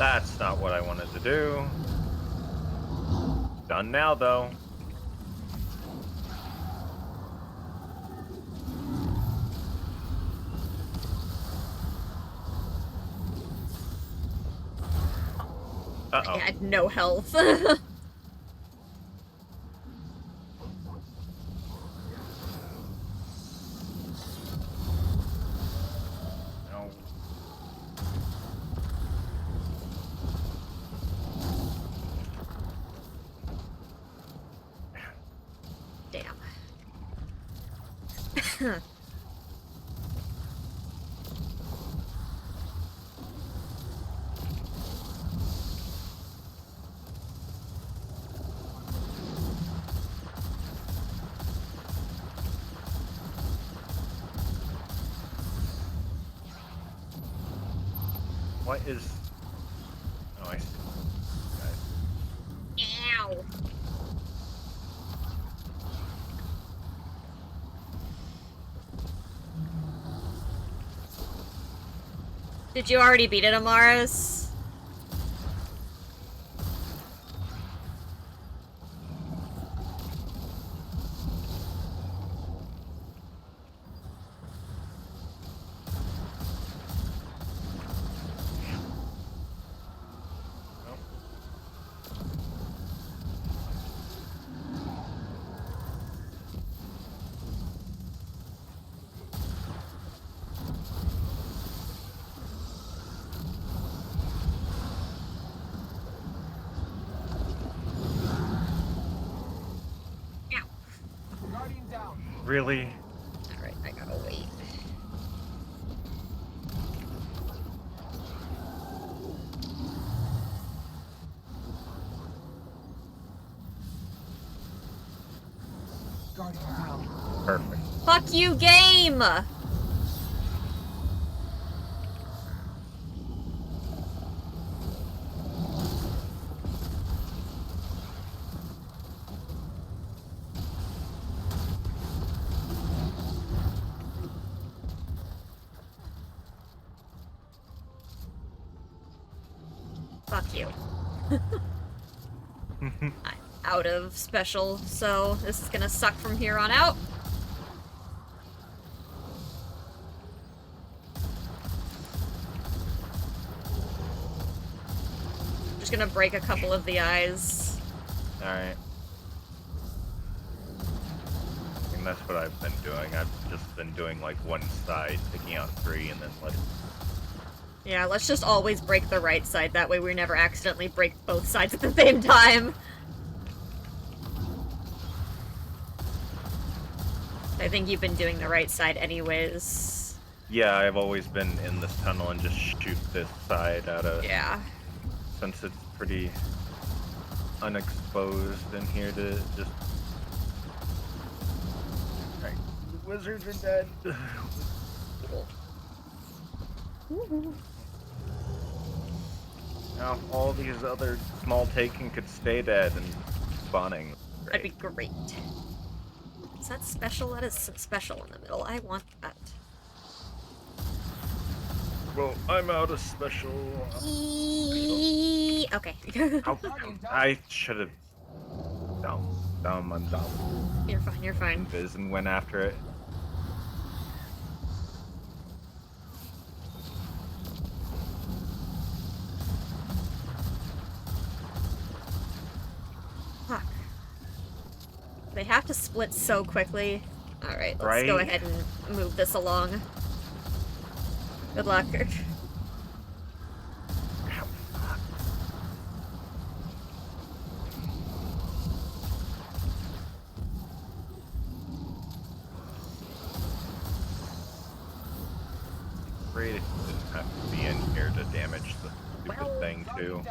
That's not what I wanted to do. Done now, though. Uh-oh. I had no health. No. Damn. What is... Oh, I see. Guys. Ow. Did you already beat it, Amaris? Guardian down. Really? Alright, I gotta wait. Guardian down. Perfect. Fuck you, game! Fuck you. I'm out of special, so this is gonna suck from here on out. Just gonna break a couple of the eyes. Alright. I mean, that's what I've been doing. I've just been doing like one side, taking out 3, and then let it... Yeah, let's just always break the right side. That way we never accidentally break both sides at the same time. I think you've been doing the right side anyways. Yeah, I've always been in this tunnel and just shoot this side out of... Yeah. Since it's pretty unexposed in here to just... Alright, the wizards are dead. Now all these other small taken could stay dead and spawning. That'd be great. Is that special? That is special in the middle. I want that. Well, I'm out of special. Okay. I should have. I'm dumb. You're fine, you're fine. Viz and went after it. Fuck. They have to split so quickly. Alright, let's go ahead and move this along. Good luck. Great if you didn't have to be in here to damage the stupid thing too.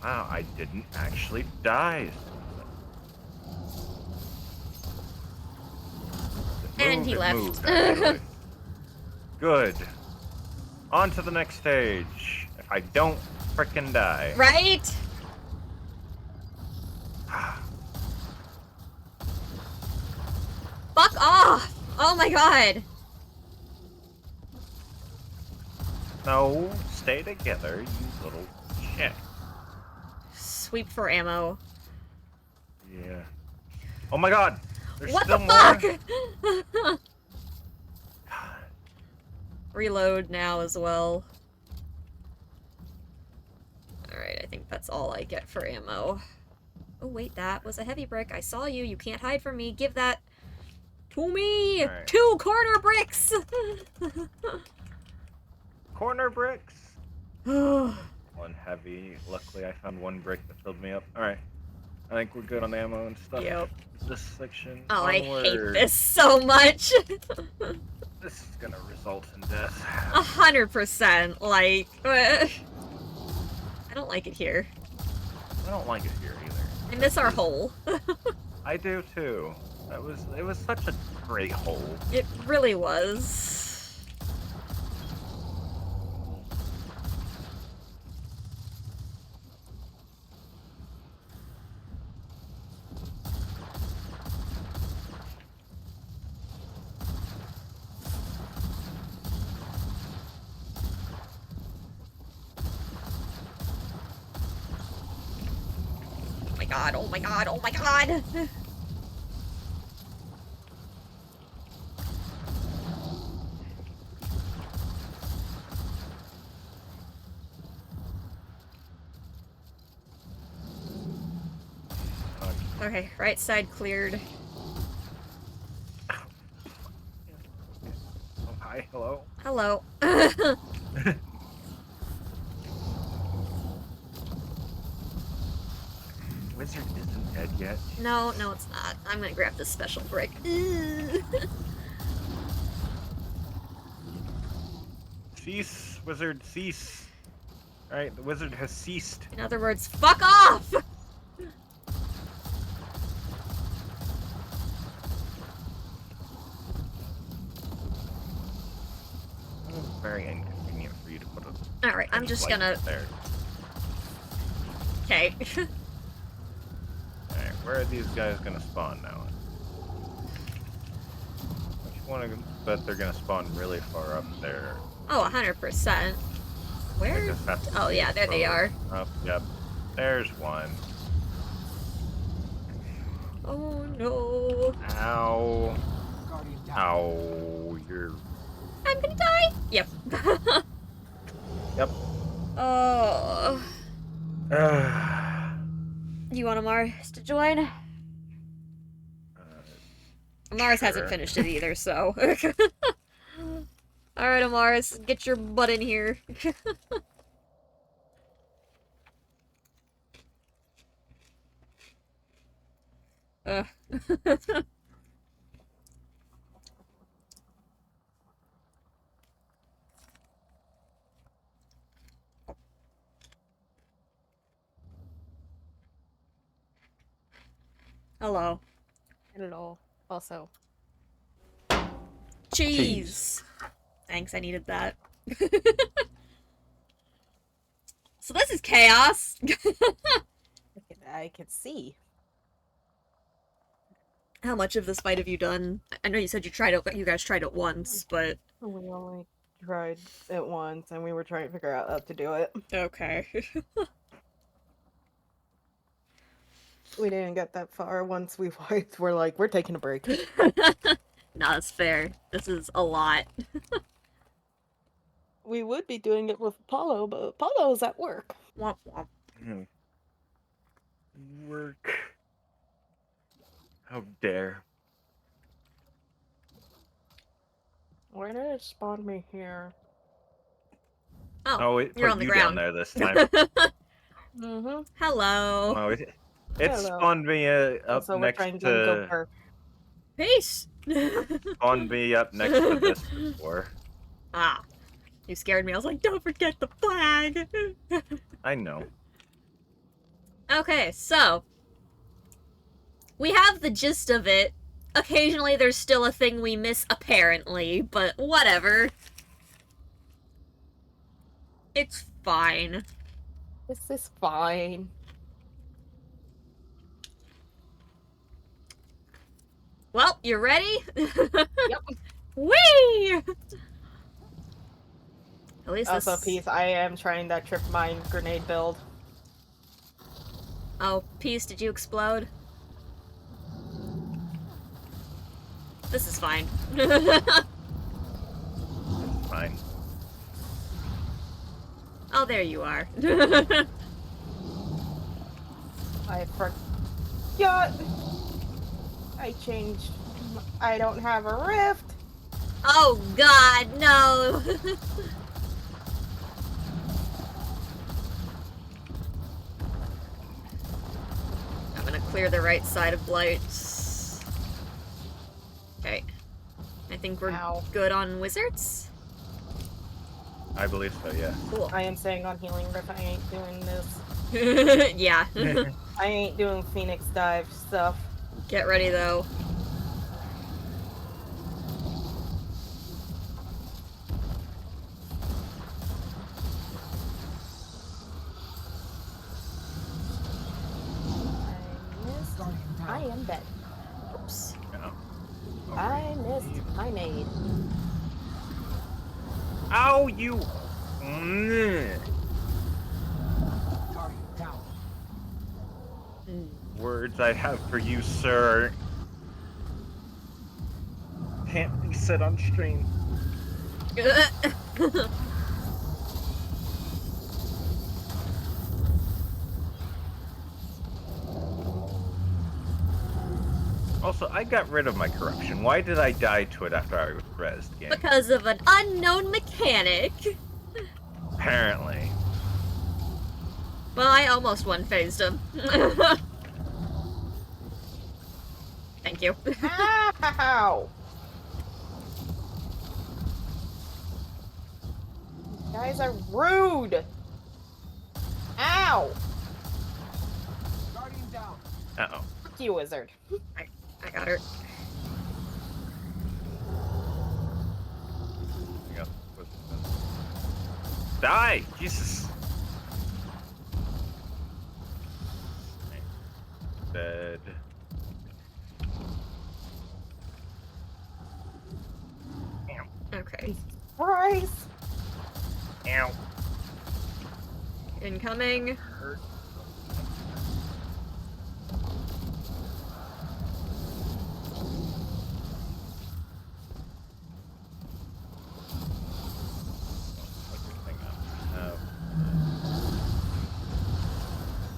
Wow, I didn't actually die. he it left. moved, actually. Good. On to the next stage. If I don't frickin' die. Right? Fuck off! Oh my god! No, stay together, you little shit. Sweep for ammo. Yeah. Oh my god! There's What still the more? fuck? Reload now as well. Alright, I think that's all I get for ammo. Oh wait, that was a heavy brick. I saw you. You can't hide from me. Give that to me! Right. 2 corner bricks! Corner bricks? Oh, One heavy. Luckily, I found one brick that filled me up. Alright. I think we're good on ammo and stuff. Yep. This section. I hate onward. this so much. This is gonna result in death. 100%. Like, I don't like it here. I don't like it here either. I miss our hole. I do too. It was such a great hole. It really was. Oh my god, oh my god, oh my god! Okay, right side cleared. Oh, hi, hello. Hello. Wizard isn't dead yet. No, no, it's not. I'm gonna grab this special brick. Cease, wizard, cease. Alright, the wizard has ceased. In other words, fuck off! Very inconvenient for you to put a Alright, I'm just light gonna... there. Okay. Alright, where are these guys gonna spawn now? Don't you wanna bet they're gonna spawn really far up there? Oh, 100%. Where? Just have to Oh see yeah, there they are. Oh, yep. There's one. Oh no. Ow. Guardian down. Ow. You're... I'm gonna die! Yep. Yep. Oh. You want Amars to join? Amars hasn't sure. finished it either, so. Alright, Amars, get your butt in here. Ugh. Hello. Hello. Also, Cheese. Thanks, I needed that. So this is chaos. I could see. How much of this fight have you done? I know you said you guys tried it once, but We only tried it once, and we were trying to figure out how to do it. okay. We didn't get that far. Once we wiped, we're like, we're taking a break. Nah, that's fair. This is a lot. We would be doing it with Apollo, but Apollo's at work. Womp womp. Work. How dare. Where did it spawn me here? Oh, It you're put on the you ground. down there this time. Mm-hmm. Hello. Oh, it Hello. spawned me up Also, we're next trying to go to... for... Peace. Spawned me up next to this before. Ah, you scared me. I was like, don't forget the flag. I know. Okay, so we have the gist of it. occasionally there's still a thing we miss, apparently, but whatever. It's fine. This is fine. Well, you ready? Yep. Whee! At least Also, this... Peace, I am trying that trip mine grenade build. Oh, Peace, did you explode? This is fine. Fine. Oh, there you are. I forgot. I changed. I don't have a rift. Oh god, no! I'm gonna clear the right side of Blight. Okay. I think we're Ow. good on wizards? I believe so, yeah. Cool. I am saying on healing rift, I ain't doing this. Yeah. I ain't doing Phoenix dive stuff. Get ready, though. I am dead. Oops. Yeah. I missed my maid. Ow, you! Mm. Target down. Words I have for you, sir. Can't be said on stream. Also, I got rid of my corruption. Why did I die to it after I was rezzed again? Because of an unknown mechanic. Apparently. Well, I almost one-phased him. Thank you. Ow! You guys are rude! Ow! Guardian down. Uh-oh. Fuck you, wizard. I got her. Yeah. Die! Jesus! Dead. Okay. Christ! Ow. Incoming. Hurt.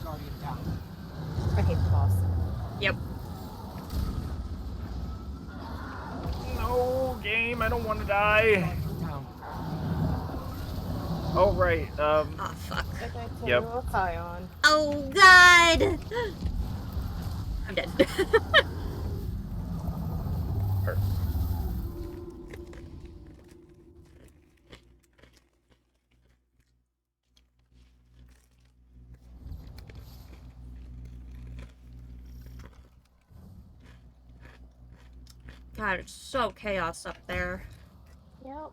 Guardian down. I hate the boss. Yep. No, game, I don't want to die. Guardian down. Oh, right, Oh, fuck. Did I tell Yep. you a Scion? Oh, God! I'm dead. Perfect. God, it's so chaos up there. Yep.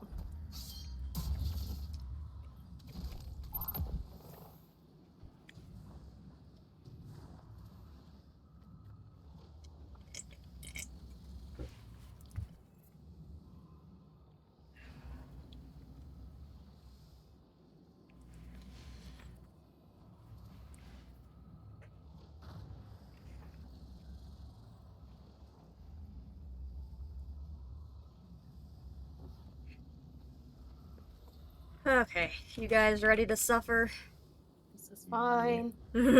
Okay, you guys ready to suffer? This is fine. There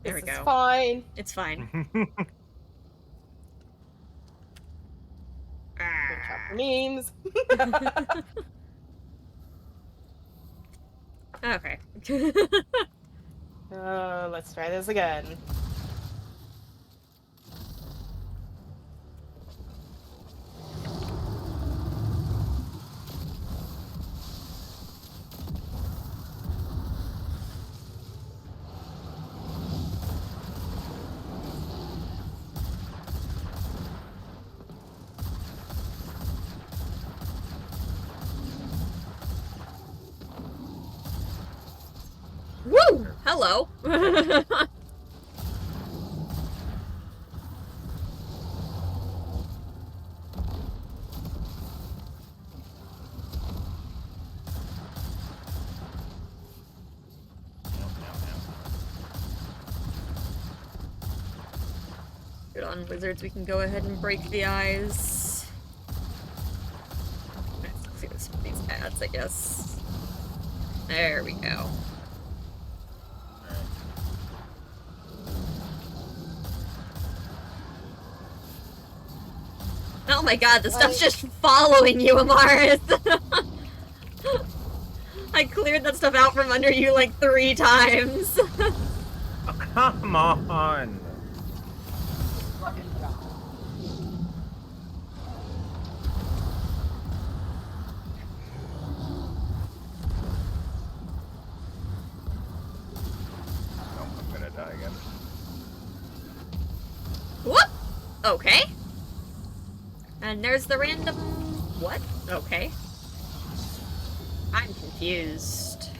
we This is go. fine. It's fine. Good job for memes. Okay. Let's try this again. Woo! Hello! Good on wizards, we can go ahead and break the eyes. Let's see this, these ads, I guess. There we go. Oh my god, the stuff's just following you, Amaris! I cleared that stuff out from under you like 3 times. Oh, come on! Oh, I'm gonna die again. Whoop! Okay. And there's the random... What? Okay. I'm confused.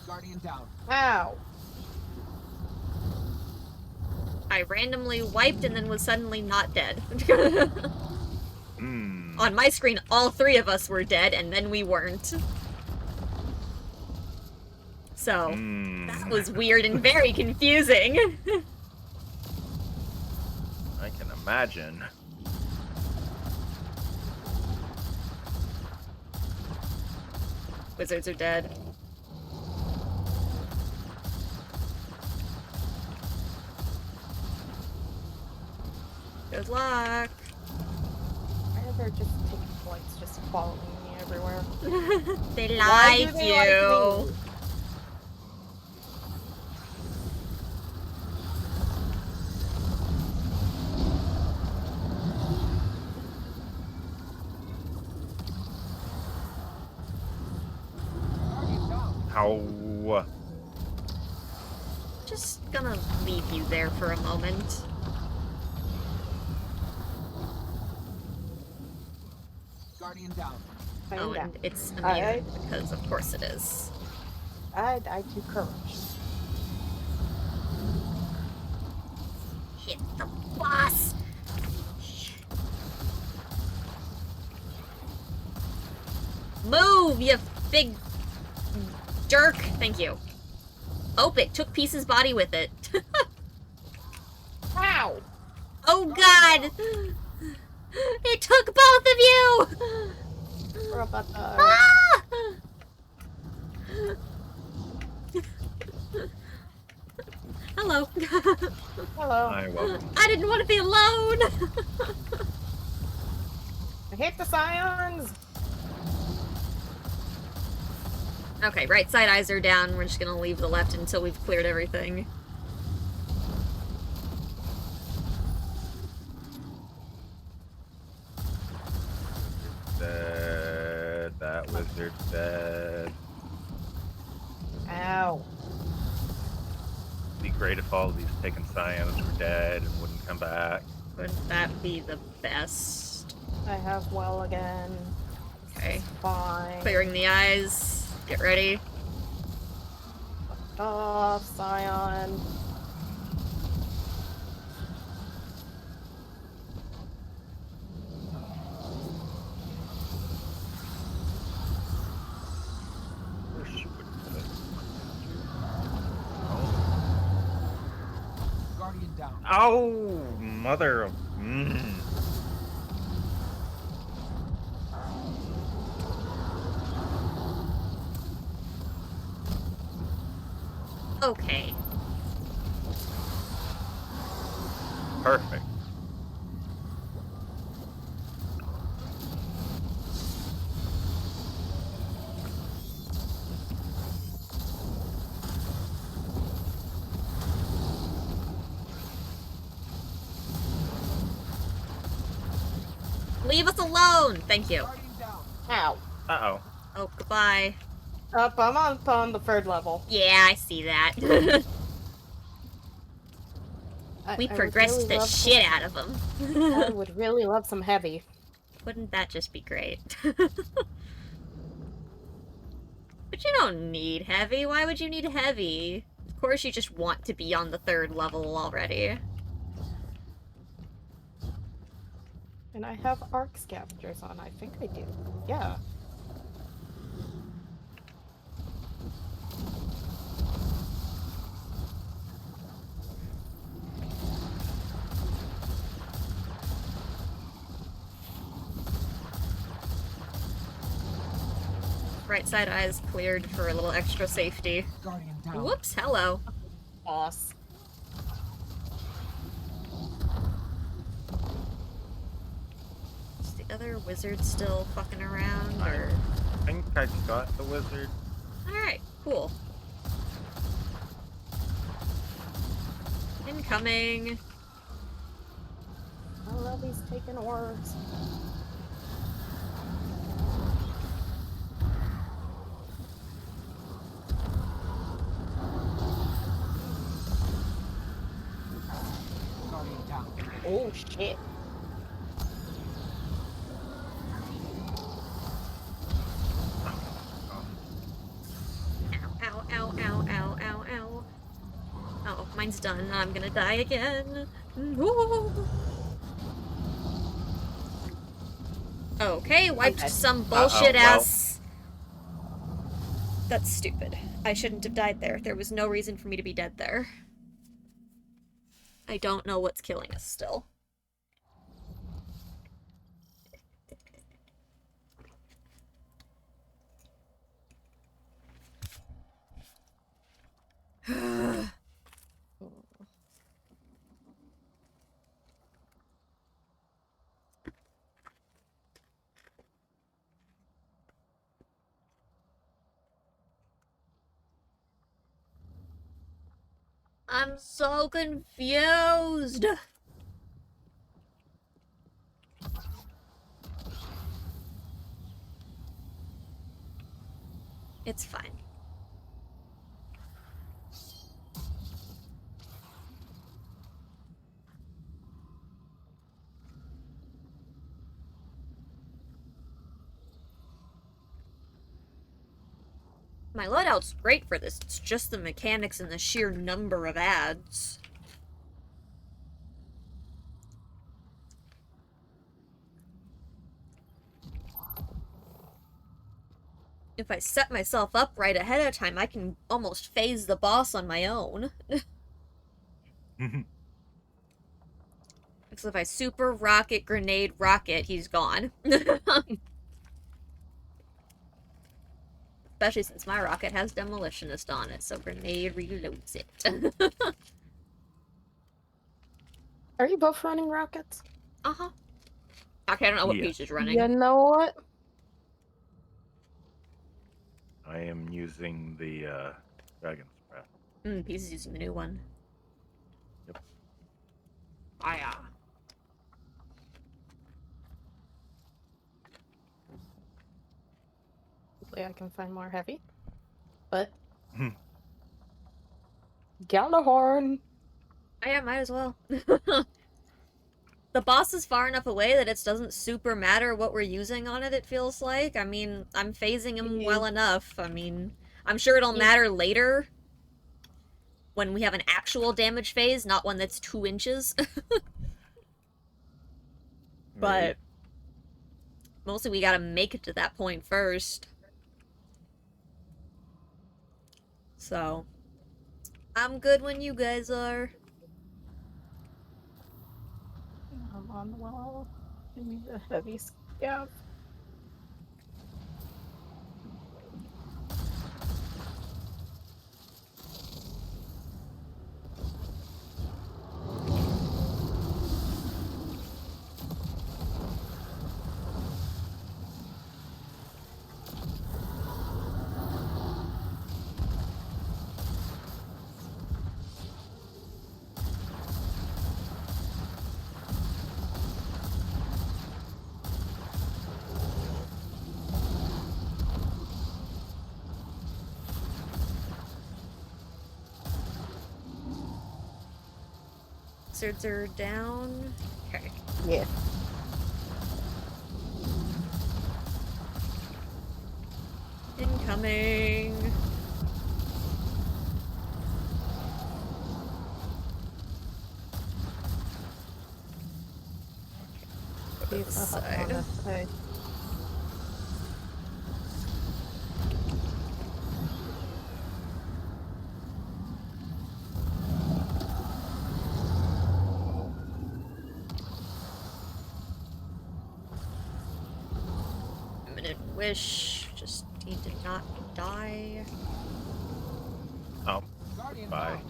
Guardian down. Ow. I randomly wiped and then was suddenly not dead. On my screen, all 3 of us were dead, and then we weren't. So, that was weird and very confusing. I can imagine. Wizards are dead. Good luck. Why are there just taking points just following me everywhere? They Why do like they you. like me? Ow. Just gonna leave you there for a moment. Guardian down. Oh, and it's immune, because of course it is. I died to courage. Hit the boss! Move, you big jerk! Thank you. Oh, it took Peace's body with it. Ow! Oh god! It took both of you! We're about to... Ah! Hello. Hello. Hi, welcome. I didn't want to be alone! I hit the scions! Okay, right side eyes are down. We're just gonna leave the left until we've cleared everything. Dead. That wizard's dead. Ow. It'd be great if all of these taken scions were dead and wouldn't come back. Wouldn't that be the best? I have well again. Okay. Fine. Clearing the eyes. Get ready. Off, scion. Guardian down. Oh, mother of... Okay. Perfect. Leave us alone! Thank you. Guardian down. Ow. Uh-oh. Oh, goodbye. Up, I'm on the 3rd level. Yeah, I see that. We I would progressed really the love shit out of them. I would really love some heavy. Wouldn't that just be great? But you don't need heavy. Why would you need heavy? Of course you just want to be on the 3rd level already. And I have arc scavengers on. I think I do. Yeah. Right side eyes cleared for a little extra safety. Guardian down. Whoops, hello. Boss. Is the other wizard still fucking around, or...? I think I got the wizard. Alright, cool. Incoming. I love these taking orbs. Guardian down. Oh shit. Ow, ow, ow, ow, ow, ow. Oh, mine's done. I'm gonna die again. Woo. Okay, wiped Okay. some bullshit well. ass. That's stupid. I shouldn't have died there. There was no reason for me to be dead there. I don't know what's killing us still. I'm so confused. It's fine. My loadout's great for this. It's just the mechanics and the sheer number of ads. If I set myself up right ahead of time, I can almost phase the boss on my own. Because if I super rocket, grenade, rocket, he's gone. Especially since my rocket has demolitionist on it, so grenade reloads it. Are you both running rockets? Uh-huh. Okay, I don't know what Yeah. Peach is running. You know what? I am using the Dragon's Breath. Peach is using the new one. Yep. Fire. Hopefully I can find more heavy. But Galahorn. Oh, yeah, might as well. The boss is far enough away that it doesn't super matter what we're using on it, it feels like. I mean, I'm phasing him well enough. I mean, I'm sure it'll matter later when we have an actual damage phase, not one that's 2 inches. But Right. mostly we gotta make it to that point first. So, I'm good when you guys are. I'm on the wall. Give me the heavy scav. Wizards are down. Okay. Yeah. Incoming. He's This not hopping on side. this side. Imminent wish. Just need to not die. Oh, Guardian bye. down.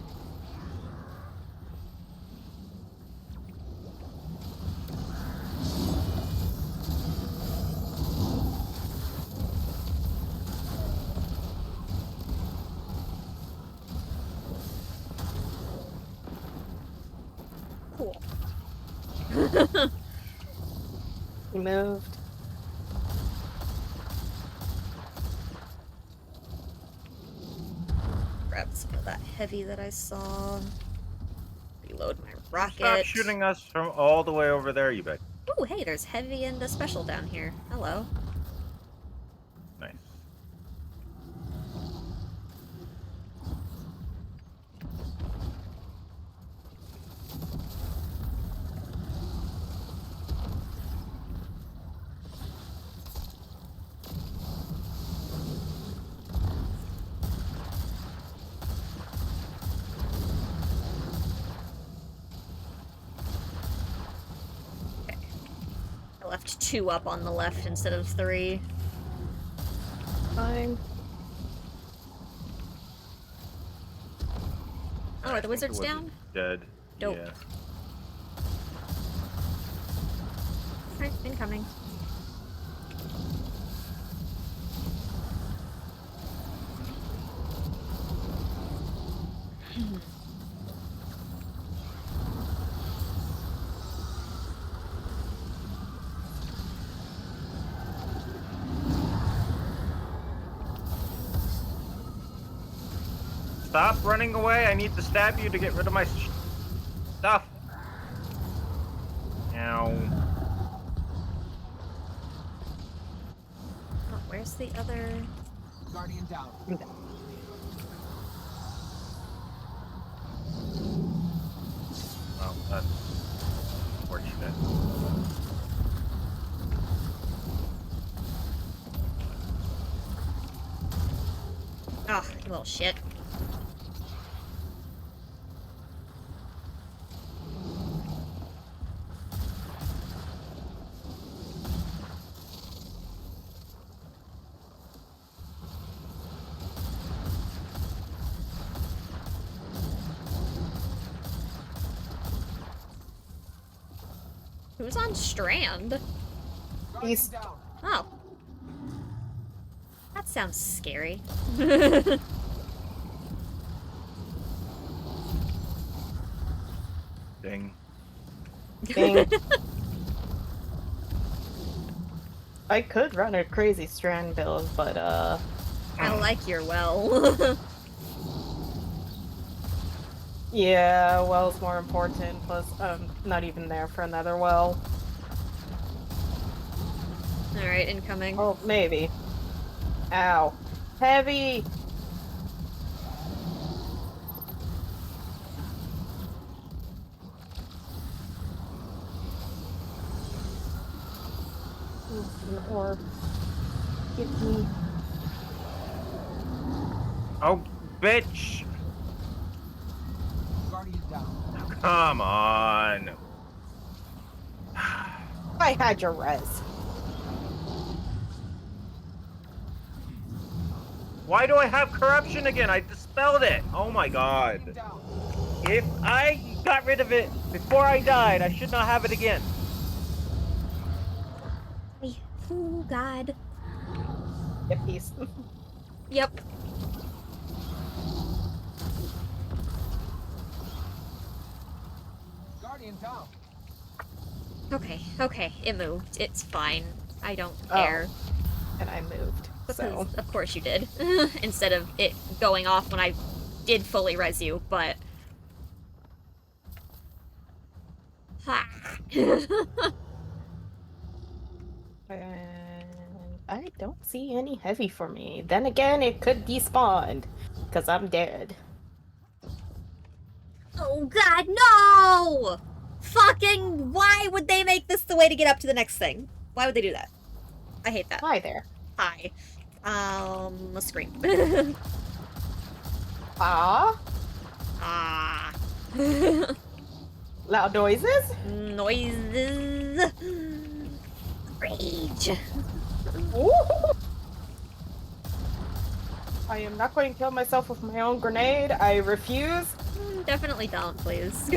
Cool. He moved. Grab some of that heavy that I saw. Reload my rocket. Stop shooting us from all the way over there, you bet. Oh, hey, there's heavy and a special down here. Hello. Nice. I left 2 up on the left instead of 3. Fine. Oh, are the wizards wizard's down? Dead. Dope. Yeah. Alright, incoming. Stop running away. I need to stab you to get rid of my stuff. Ow. Oh, where's the other... Guardian down. Oh, that's unfortunate. Oh, you little shit. Who's on Strand? Guardian He's- down. Oh. That sounds scary. Ding. Ding. I could run a crazy strand build, but I like your well. yeah, well's more important. Plus, I'm not even there for another well. Alright, incoming. Oh, maybe. Ow. Heavy! Ooh, an orb. Get me. Oh, bitch! Guardian down. Come on. I had your res. Why do I have corruption again? I dispelled it. Oh my Guardian god. down. If I got rid of it before I died, I should not have it again. Oh, God. Get peace. Yep. Guardian down. Okay, okay, it moved. It's fine. I don't Oh. care. And I moved. Because, So. of course you did. Instead of it going off when I did fully res you, but... Ha! And I don't see any heavy for me. Then again, it could despawn, because I'm dead. Oh god, no! Fucking, why would they make this the way to get up to the next thing? Why would they do that? I hate that. Hi there. Hi. A scream. Ah? Ah. Loud noises? Noises. Rage. Ooh. I am not going to kill myself with my own grenade. I refuse. Definitely don't, please.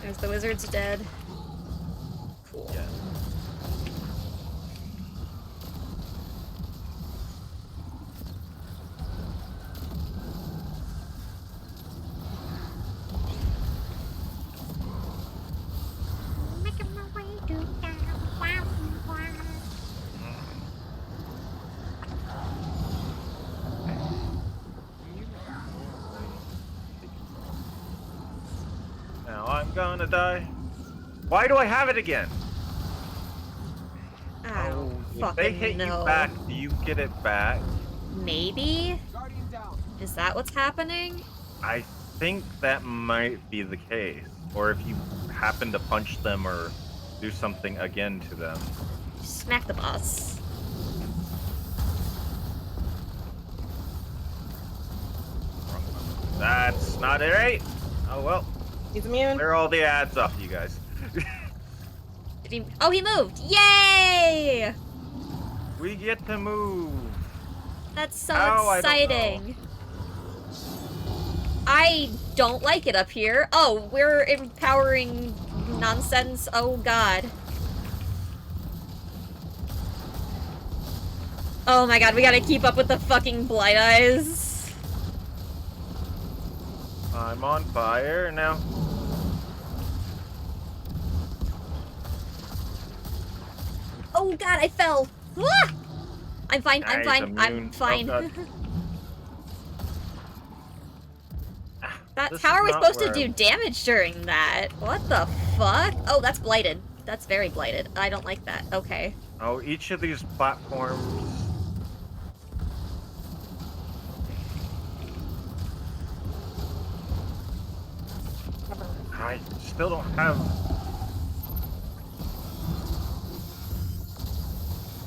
There's the wizard's dead. Cool. Yeah. Making my way to town. Now I'm gonna die. Why do I have it again? I don't If fucking they hit know. you back, do you get it back? Maybe? Guardian down. Is that what's happening? I think that might be the case. Or if you happen to punch them or do something again to them. Smack the boss. That's not it, right? Oh well. He's immune. Clear all the ads off, you guys. Did he? Oh, he moved! Yay! We get to move. That's so How? I don't exciting. I don't like it up here. Oh, we're empowering nonsense. Oh god. Oh my god, we gotta keep up with the fucking blight eyes. I'm on fire now. Oh god, I fell. Ah! I'm fine, I'm Nice, fine, I'm immune. fine. Oh, God. That's This how is are we not supposed to where do I'm- damage during that? What the fuck? Oh, that's blighted. That's very blighted. I don't like that. Okay. Oh, each of these platforms. I still don't have.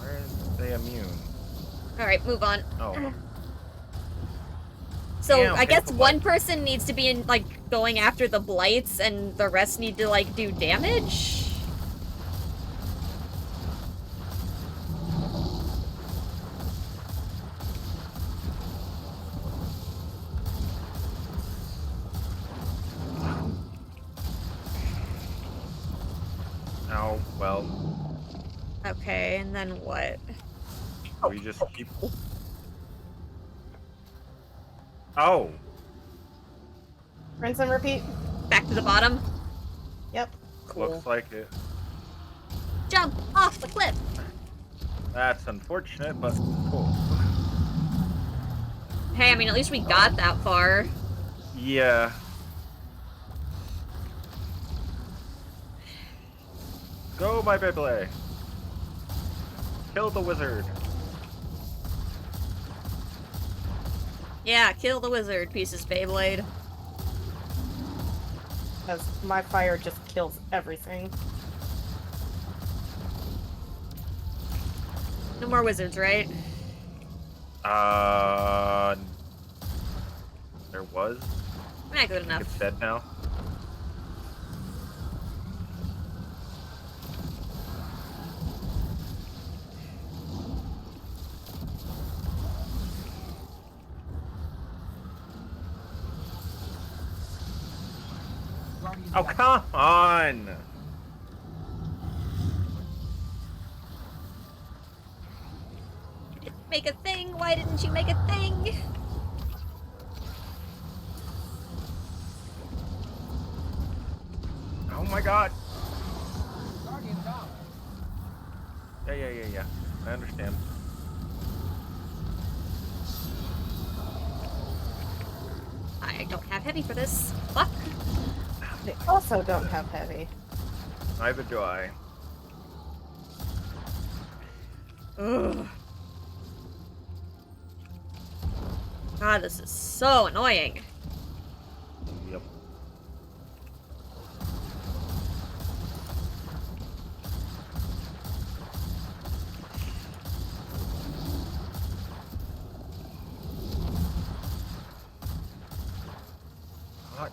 Where is they immune? Alright, move on. Oh. So Damn, I guess painful one blight. person needs to be in like going after the blights and the rest need to like do damage? Oh, well. Okay, and then what? We just keep. Oh. Rinse and repeat. Back to the bottom? Yep. Cool. Looks like it. Jump off the cliff! That's unfortunate, but cool. Hey, I mean, at least we got that far. Yeah. Go, my Beyblade. Kill the wizard. Yeah, kill the wizard, pieces Beyblade. Because my fire just kills everything. No more wizards, right? There was. Not good I think enough. it's dead now. Guardian Oh, down. come on! Make a thing? Why didn't you make a thing? Oh my god! Guardian down. Yeah. I understand. have heavy for this. Fuck. They also don't have heavy. Neither do I. Ugh. God, this is so annoying. Yep. Fuck.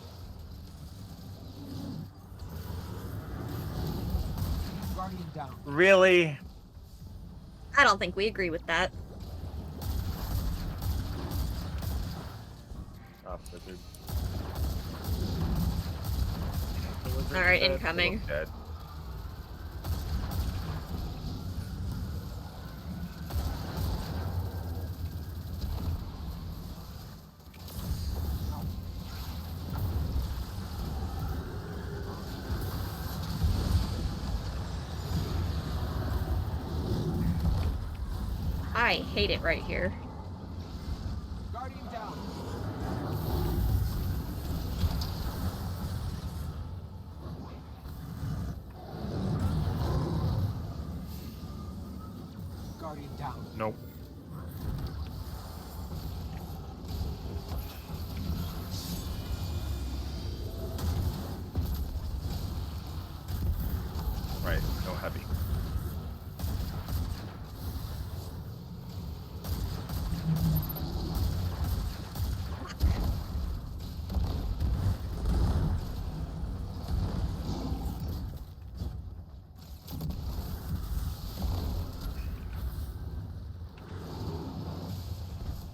Guardian down. Really? I don't think we agree with that. Stop, wizard. The wizard's Alright, dead, incoming. Philip's dead. I hate it right here. Guardian down. Guardian down. Nope. Right, no heavy.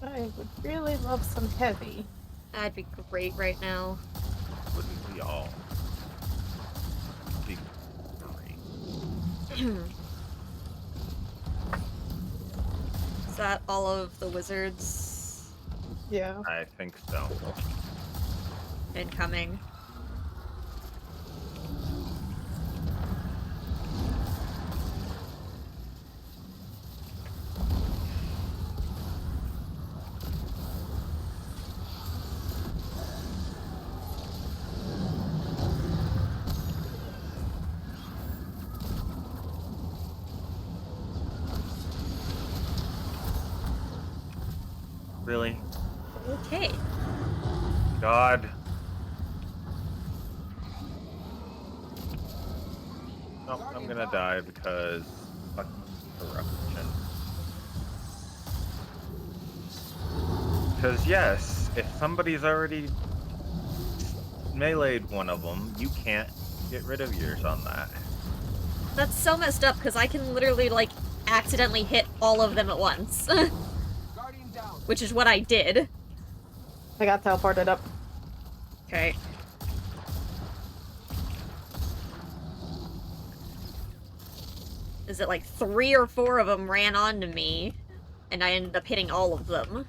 I would really love some heavy. That'd be great right now. Wouldn't we all? Be great. Is that all of the wizards Yeah. I think so. incoming? Really? Okay. God. Nope, I'm gonna die because fucking corruption. Because yes, if somebody's already meleeed one of them, you can't get rid of yours on that. That's so messed up because I can literally, like, accidentally hit all of them at once. Guardian down. Which is what I did. I got teleported up. Okay. Is it like 3 or 4 of them ran onto me, and I ended up hitting all of them.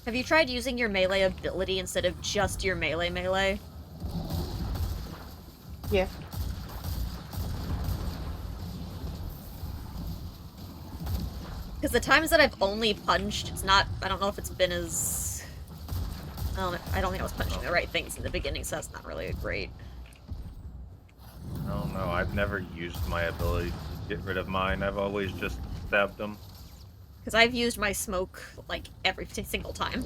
Have you tried using your melee ability instead of just your melee? Yeah. Because the times that I've only punched, it's not, I don't know if it's been as... I don't think I was punching the right things in the beginning, so that's not really great. I don't know, I've never used my ability to get rid of mine. I've always just stabbed them. Because I've used my smoke, like, every single time.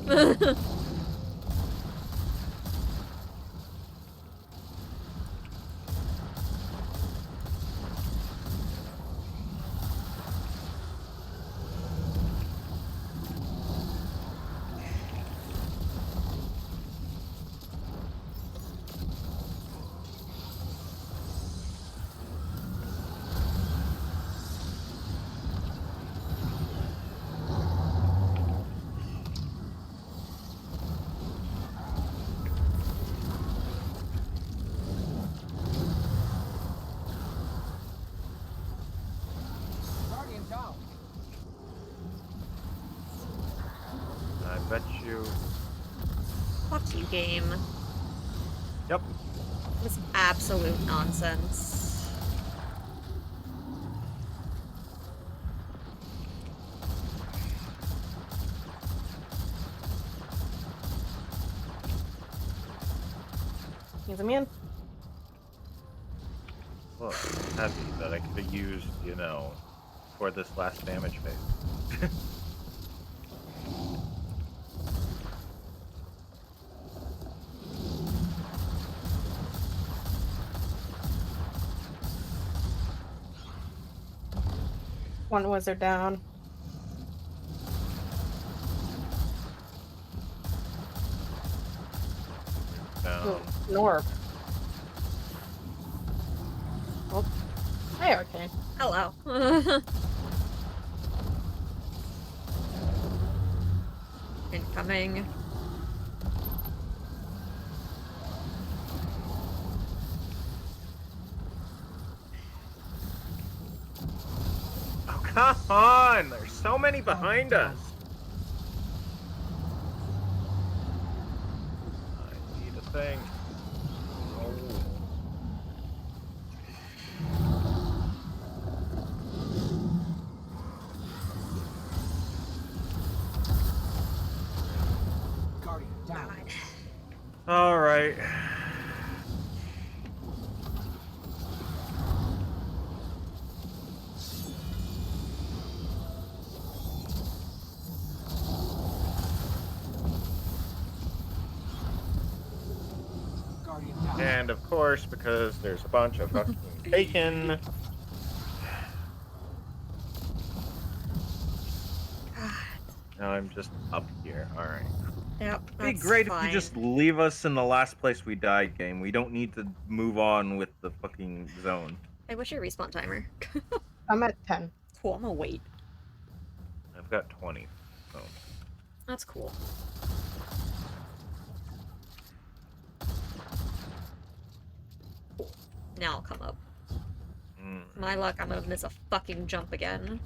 game. Yep. It was absolute nonsense. He's a man. Look, heavy that I could have used, you know, for this last damage phase. One wizard down. Down. Ooh, an orb. Oh, hey, Arcane. Hello. Incoming. Oh, come on! There's so many behind us! I need a thing. Oh. Guardian, down. Alright. Guardian, down. And of course, because there's a bunch of fucking bacon. Now I'm just up here. Alright. Yep, It'd be that's great fine. if you just leave us in the last place we died game. We don't need to move on with the fucking zone. Hey, what's your respawn timer? I'm at 10. Cool, I'm gonna wait. I've got 20. So. That's cool. Now I'll come up. My luck, I'm gonna miss a fucking jump again.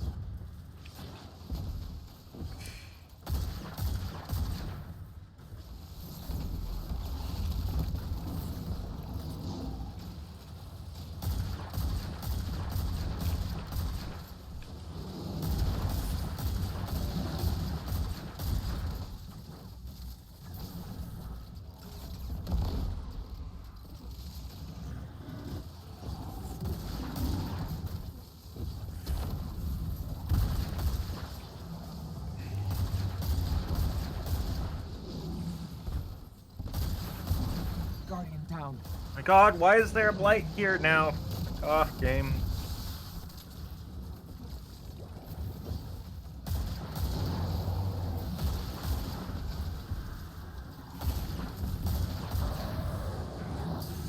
Guardian, down. My god, why is there a blight here now? Oh, game.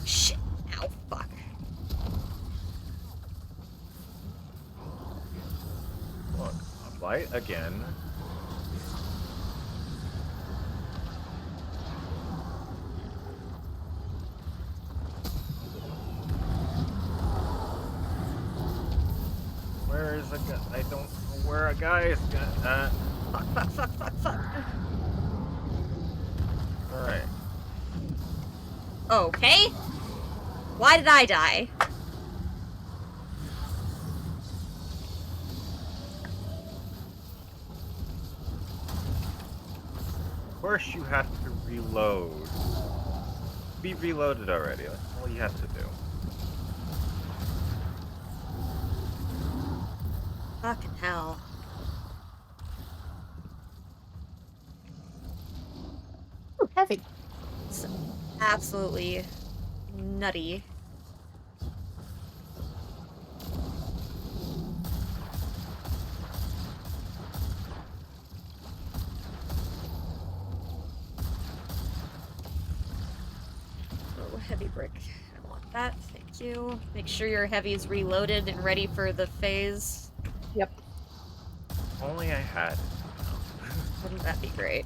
Shit. Ow, fuck. Look, a blight again. Where is a guy? I don't know where a guy is. Fuck, fuck, fuck, fuck, fuck. Alright. Okay. Why did I die? Of course you have to reload. Be reloaded already. That's all you have to do. Fucking hell. Ooh, heavy. It's absolutely nutty. Oh, heavy brick. I want that. Thank you. Make sure your heavy is reloaded and ready for the phase. Yep. If only I had. Wouldn't that be great?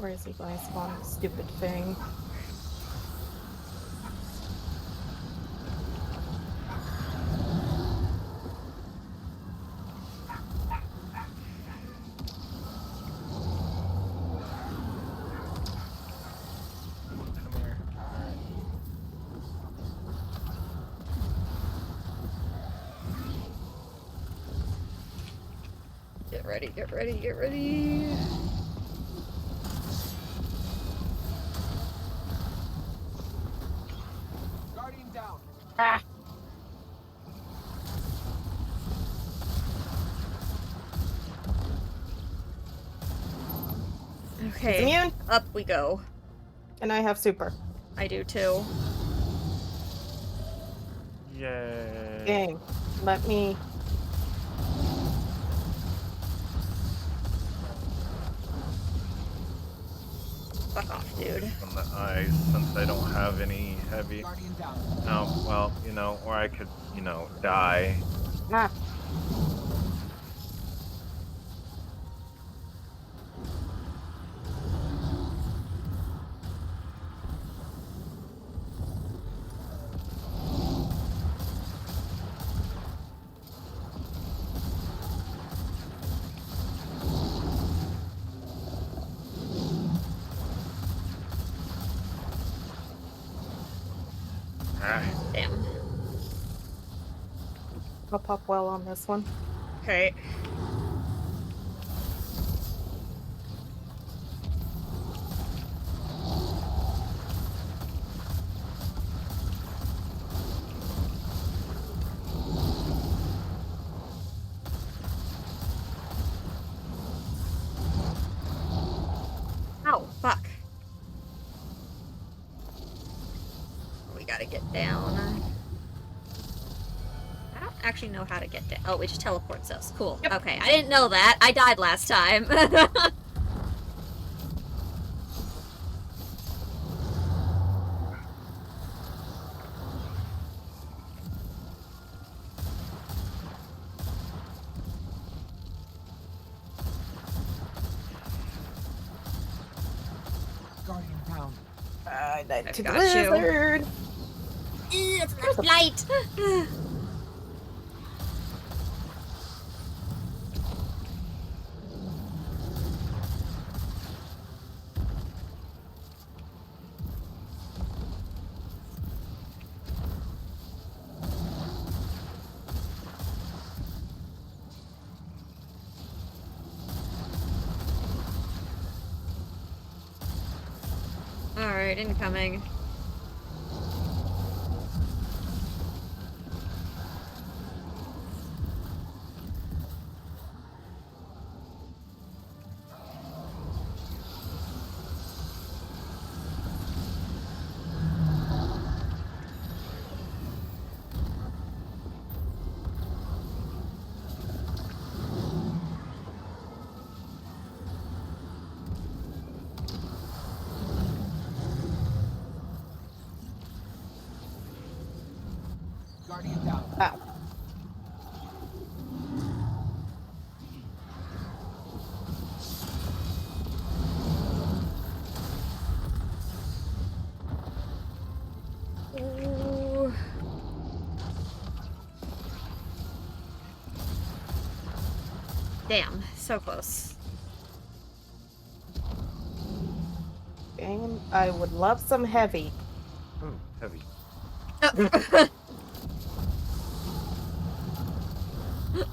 Where is he going to spawn the stupid thing? Come here. Alright. Get ready, get ready, get ready. Guardian down. Ah! Okay. He's immune, Up we go. and I have super. I do too. Yay. Dang. Let me. Fuck off, dude. On the eyes, since I don't have any heavy. Guardian down. Oh, well, you know, or I could, you know, die. Ah. Ah. Damn. I'll pop well on this one. Okay. Ow, fuck. We gotta get down. I don't actually know how to get down. Oh, it just teleports us. Cool. Yep. Okay, I didn't know that. I died last time. Guardian down. To the got you. lizard. It's not blight. Alright, incoming. Guardian down. Ah. Ooh. Damn, so close. Dang, I would love some heavy. Ooh, heavy.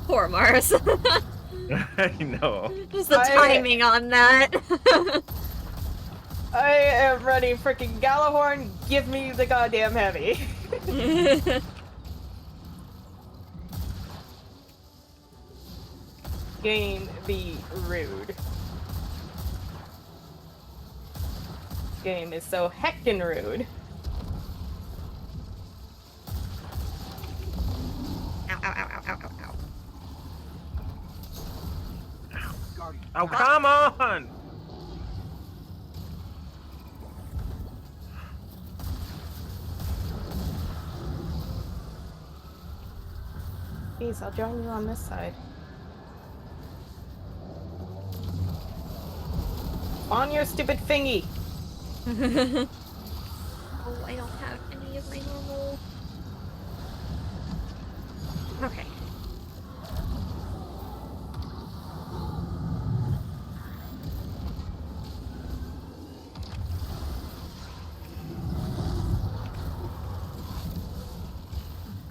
Poor Mars. I know. Just the timing on that. I am ready, freaking Galahorn. Give me the goddamn heavy. Game be rude. Game is so heckin' rude. Ow, ow, ow, ow, ow, ow, ow. Guardian. Oh, come on! Please, I'll join you on this side. On your stupid thingy. Oh, I don't have any of my normal. Okay.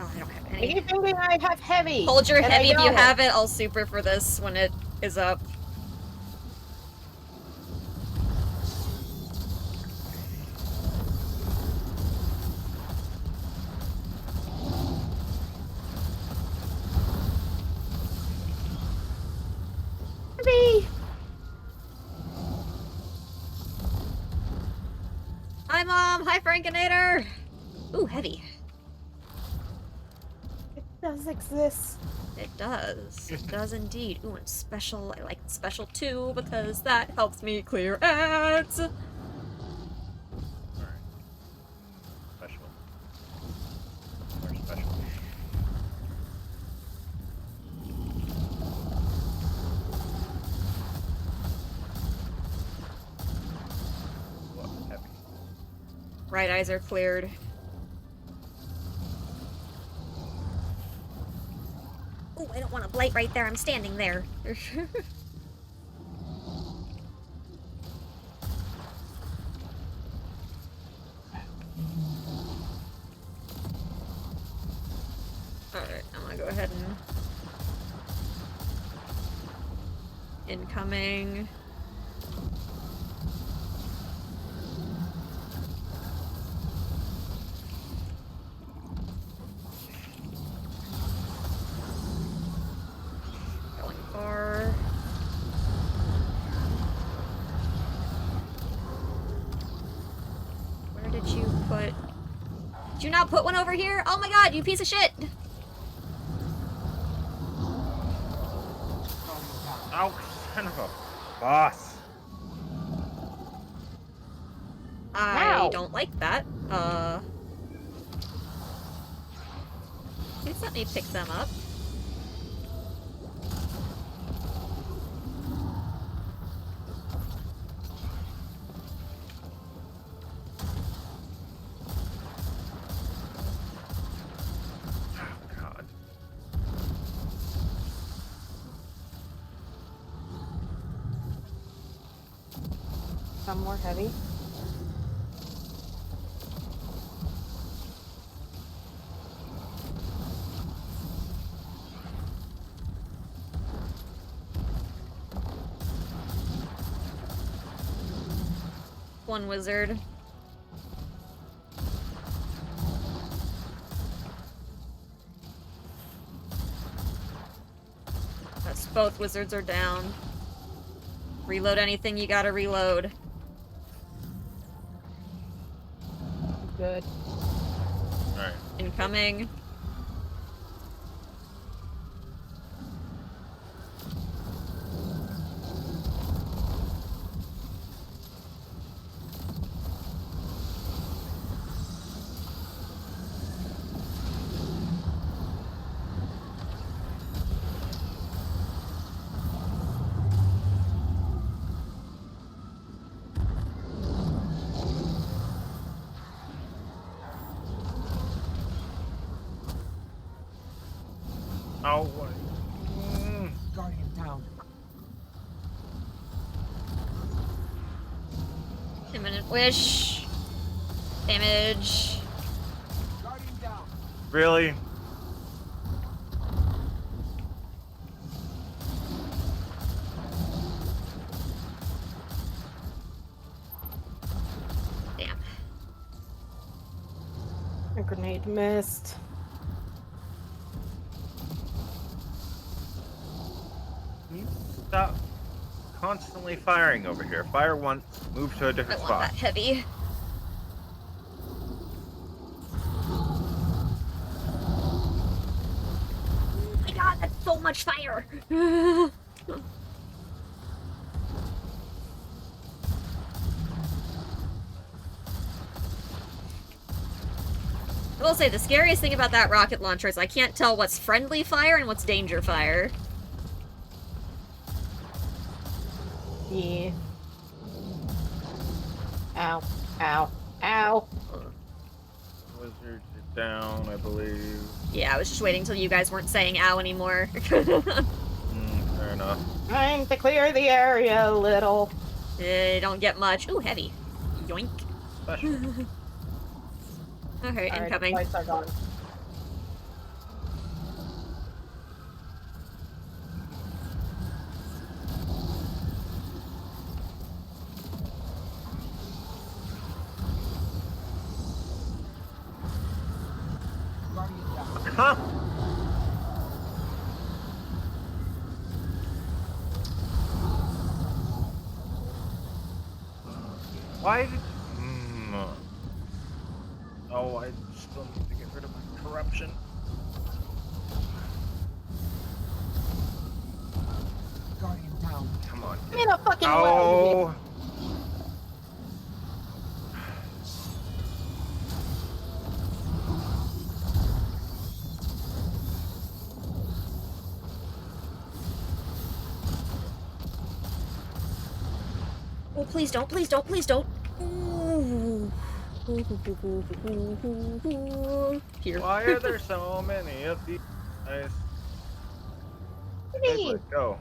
Oh, I don't have any. You thinking I have heavy? Hold your and heavy I if you don't. have it. I'll super for this when it is up. Heavy. Hi, Mom. Hi, Frankinator. Ooh, heavy. It does exist. It does. It does indeed. Ooh, and special. I like special too because that helps me clear ads. Alright. Special. Or special. What? Heavy. Right eyes are cleared. Ooh, I don't want to blight right there. I'm standing there. Alright, I'm gonna go ahead and... Incoming. Going far. Where did you put... Did you not put one over here? Oh my god, you piece of shit! Ow, son of a boss. I Ow. don't like that. Please let me pick them up. Oh, God. Some more heavy. One wizard. That's both wizards are down. Reload anything you gotta reload. Good. Alright. Incoming. Oh, what? Guardian down. Imminent wish. Damage. Guardian down. Really? Damn. A grenade missed. Can you stop constantly firing over here? Fire once, move to a I different want spot. that heavy. Oh my god, that's so much fire! I will say, the scariest thing about that rocket launcher is I can't tell what's friendly fire and what's danger fire. Yeah. Ow. Ow. Ow. Wizards are down, I believe. Yeah, I was just waiting until you guys weren't saying ow anymore. Fair enough. Trying to clear the area a little. Don't get much. Ooh, heavy. Yoink. Special. Okay, Alright, incoming. lights are gone. Guardian down. Huh? Why did... Oh, I still need to get rid of my corruption. Guardian down. Come on. In a fucking well. Oh! Oh, please don't, please don't, please don't. Ooh. Here. Why are there so many of these guys? Guys, let's go.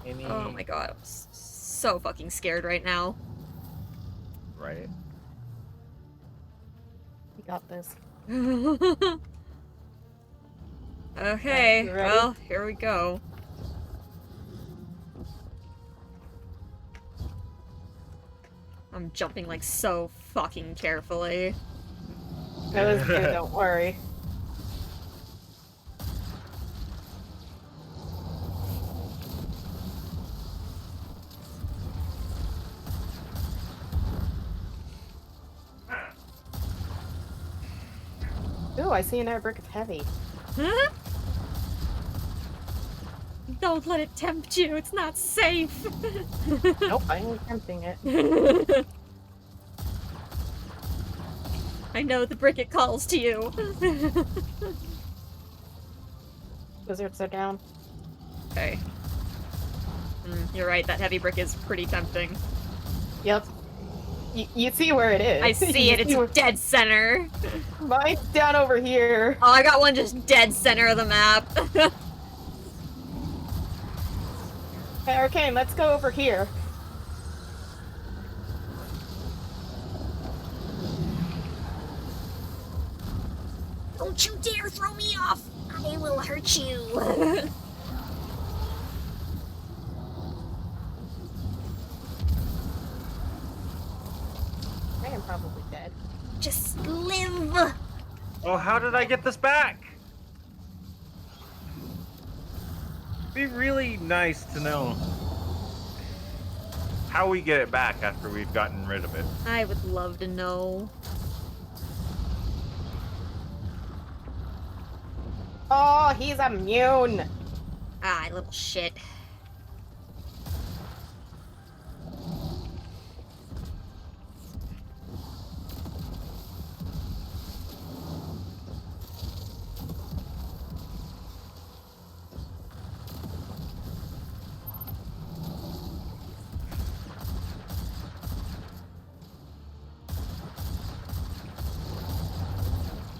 Any... Oh my god, I'm so fucking scared right now. Right. You got this. Okay, You ready? well, here we go. I'm jumping like so fucking carefully. That was good, don't worry. Ooh, I see another brick of heavy. Huh? Don't let it tempt you, it's not safe. Nope, I ain't tempting it. I know the brick it calls to you. Wizards are down. Okay. You're right, that heavy brick is pretty tempting. Yep. You see where it is. I see it, it's dead center. Mine's down over here. Oh, I got one just dead center of the map. Hey, Arcane, let's go over here. Don't you dare throw me off! I will hurt you. I am probably dead. Just live! Oh, how did I get this back? It'd be really nice to know how we get it back after we've gotten rid of it. I would love to know. Oh, he's immune. Ah, little shit.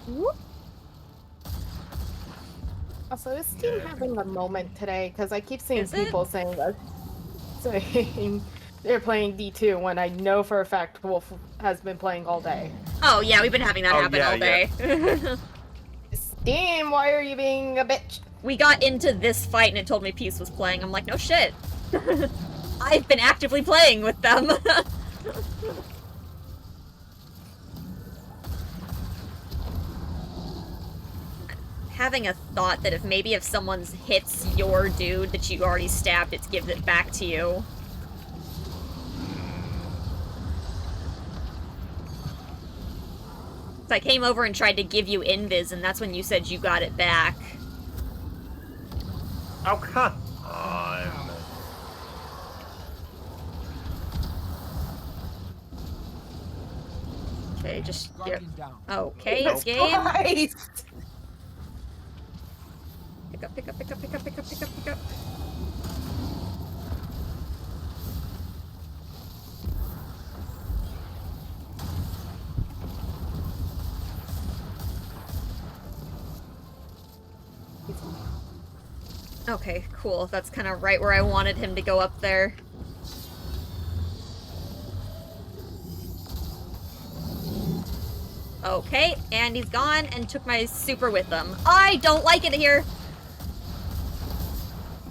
Whoop. Also, is Steam having a moment today? Because I keep seeing Is it? people saying that, saying they're playing D2 when I know for a fact Wolf has been playing all day. Oh yeah, we've been having that Oh, happen yeah, all day. Steam, why are you being a bitch? We got into this fight and it told me Peace was playing. I'm like, no shit. I've been actively playing with them. Having a thought that if someone hits your dude that you already stabbed, it gives it back to you. So I came over and tried to give you invis, and that's when you said you got it back. Oh, come on. Okay, just here. Guardian down. Okay, Nope. game. Christ! Pick up, pick up, pick up, pick up, pick up, pick up, pick up. Okay, cool. That's kind of right where I wanted him to go up there. Okay, and he's gone and took my super with him. I don't like it here!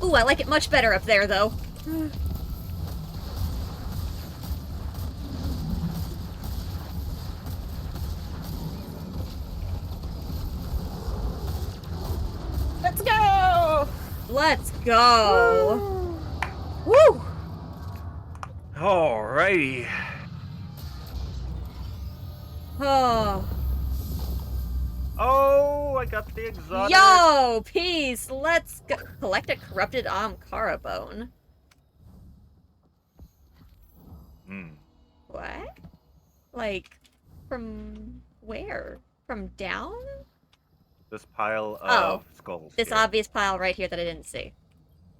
Ooh, I like it much better up there, though. Let's go! Let's go! Woo! Alrighty. Oh. Oh, I got the exotic. Yo! Peace! Let's go. Collect a corrupted Amkara bone. Hmm. What? Like, from where? From down? This pile Oh. of skulls. This here. obvious pile right here that I didn't see.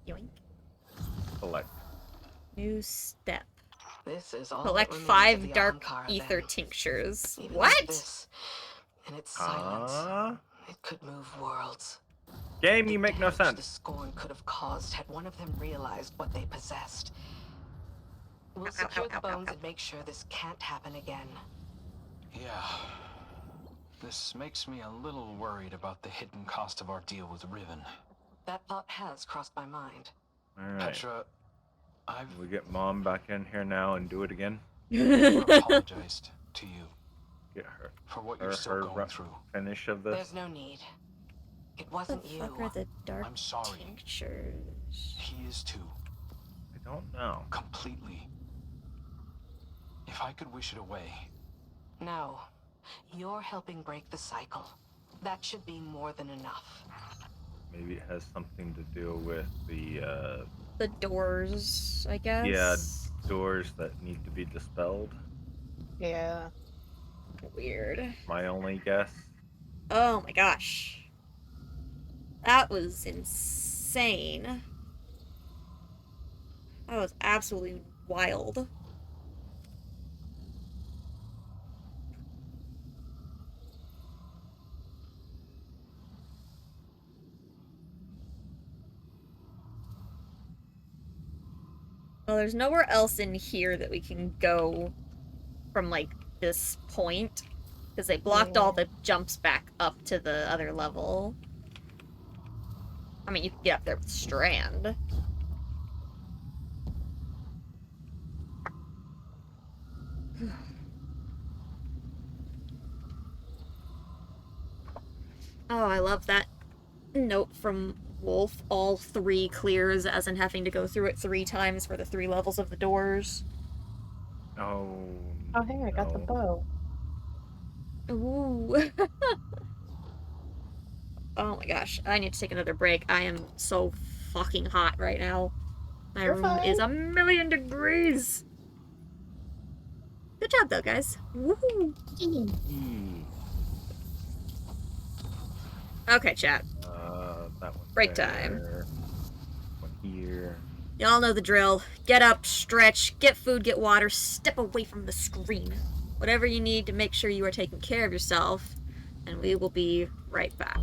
Yoink. Collect. New step. This is all Collect that remains of 5 the dark Ahamkara, ether then. tinctures. Even What? This, and its silence, it could move worlds. Game, The you make no damage sense. the Scorn could have caused had one of them realized what they possessed. We'll secure the bones and make sure this can't happen again. Yeah. This makes me a little worried about the hidden cost of our deal with Riven. That thought has crossed my mind. Alright. Petra, I've We get Mom back in here now and do it again. never apologized to you Get her. for what you're still going rough through. finish of this. There's no need. It What wasn't the you. fuck are the dark I'm sorry. tinctures? He is too. I don't know. Completely. If I could wish it away. No. You're helping break the cycle. That should be more than enough. Maybe it has something to do with the The doors, I guess? yeah, doors that need to be dispelled. Yeah. Weird. My only guess. Oh my gosh. That was insane. That was absolutely wild. Well, there's nowhere else in here that we can go from, like, this point. Because they blocked all the jumps back up to the other level. I mean, you can get up there with Strand. Oh, I love that note from Wolf. All 3 clears, as in having to go through it 3 times for the 3 levels of the doors. Oh. Oh, hey, I got the bow. Ooh. Oh my gosh, I need to take another break. I am so fucking hot right now. My You're room fine. is 1,000,000 degrees. Good job, though, guys. Woohoo! Okay, chat. That one. Break there, time. One here. Y'all know the drill. Get up, stretch, get food, get water, step away from the screen. Whatever you need to make sure you are taking care of yourself, and we will be right back.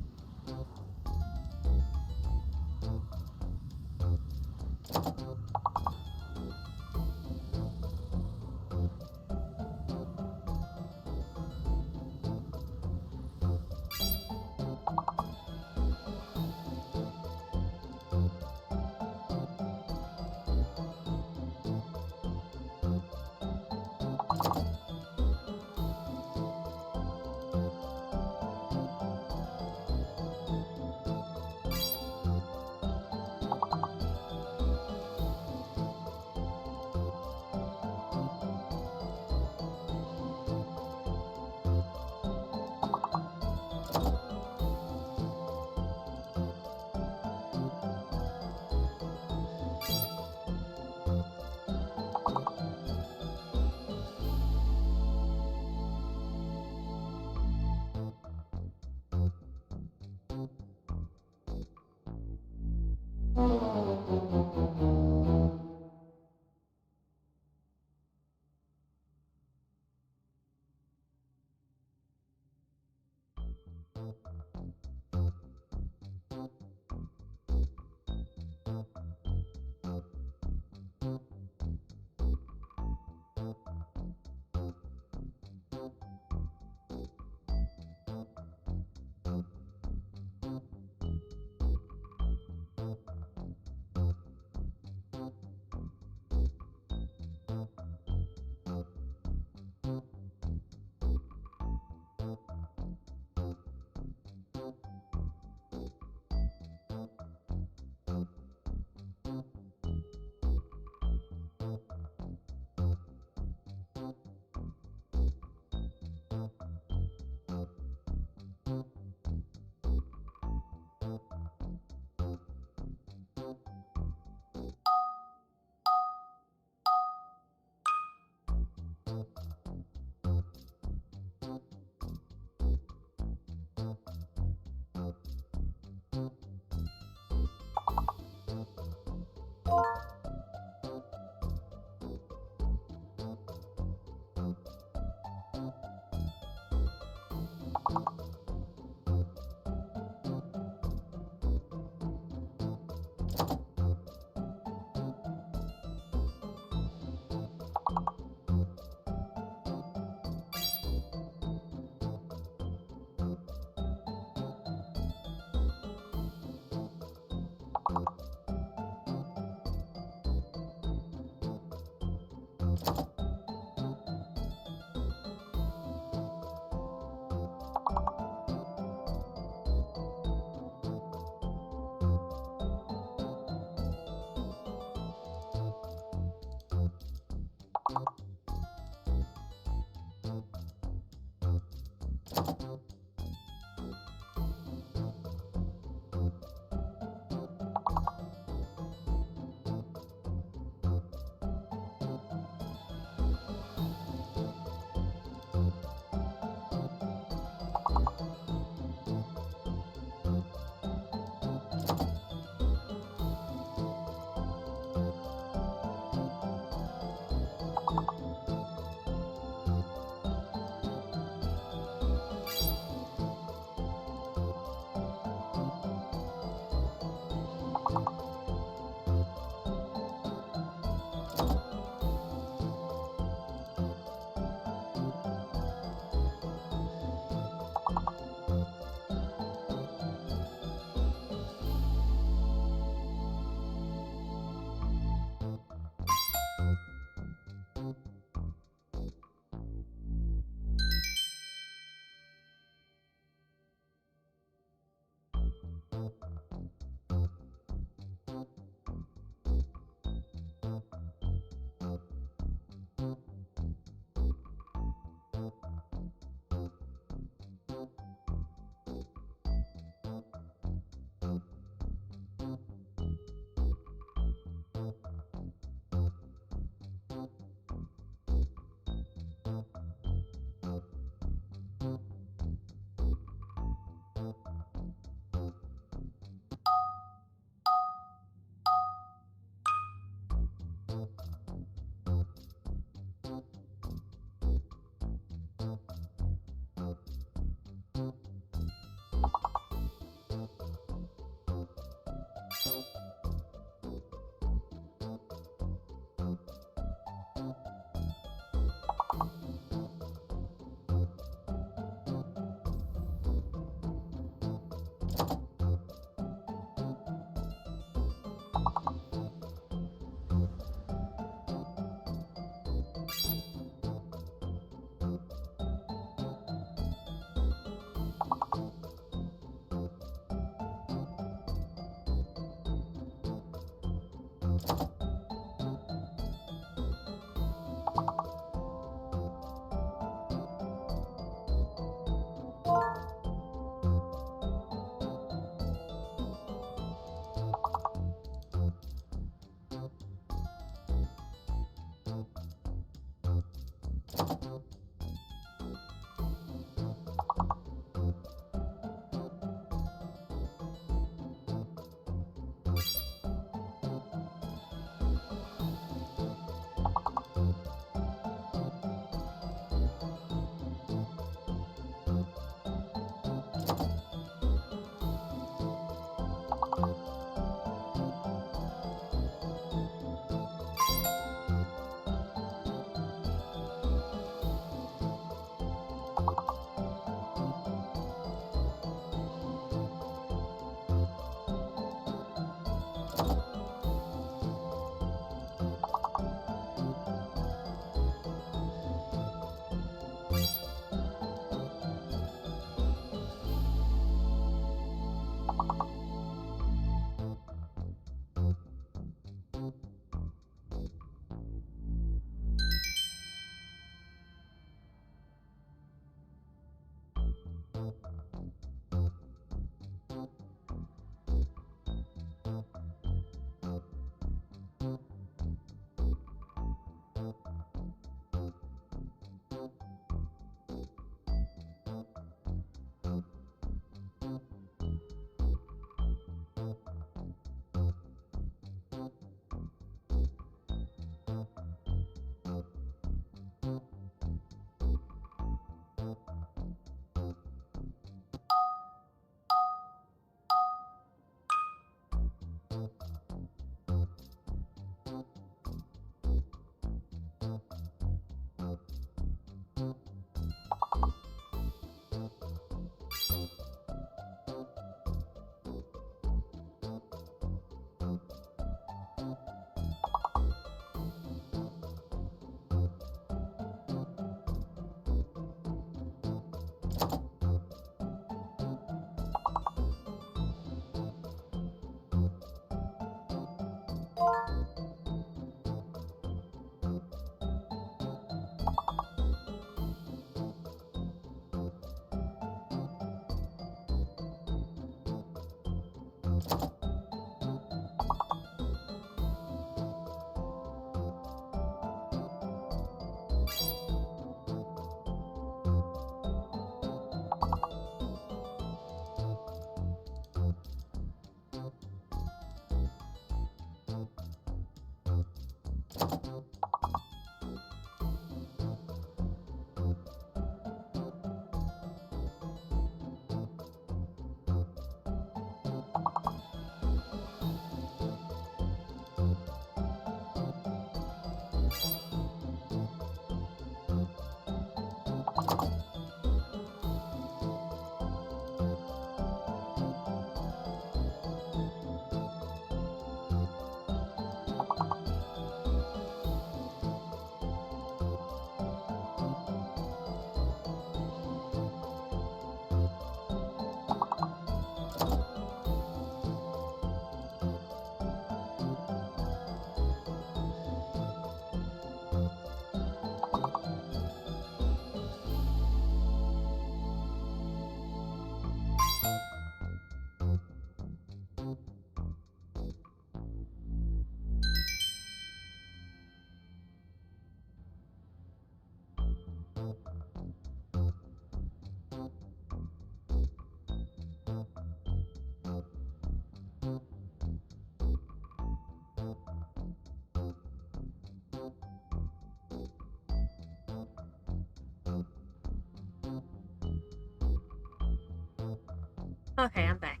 Okay, I'm back.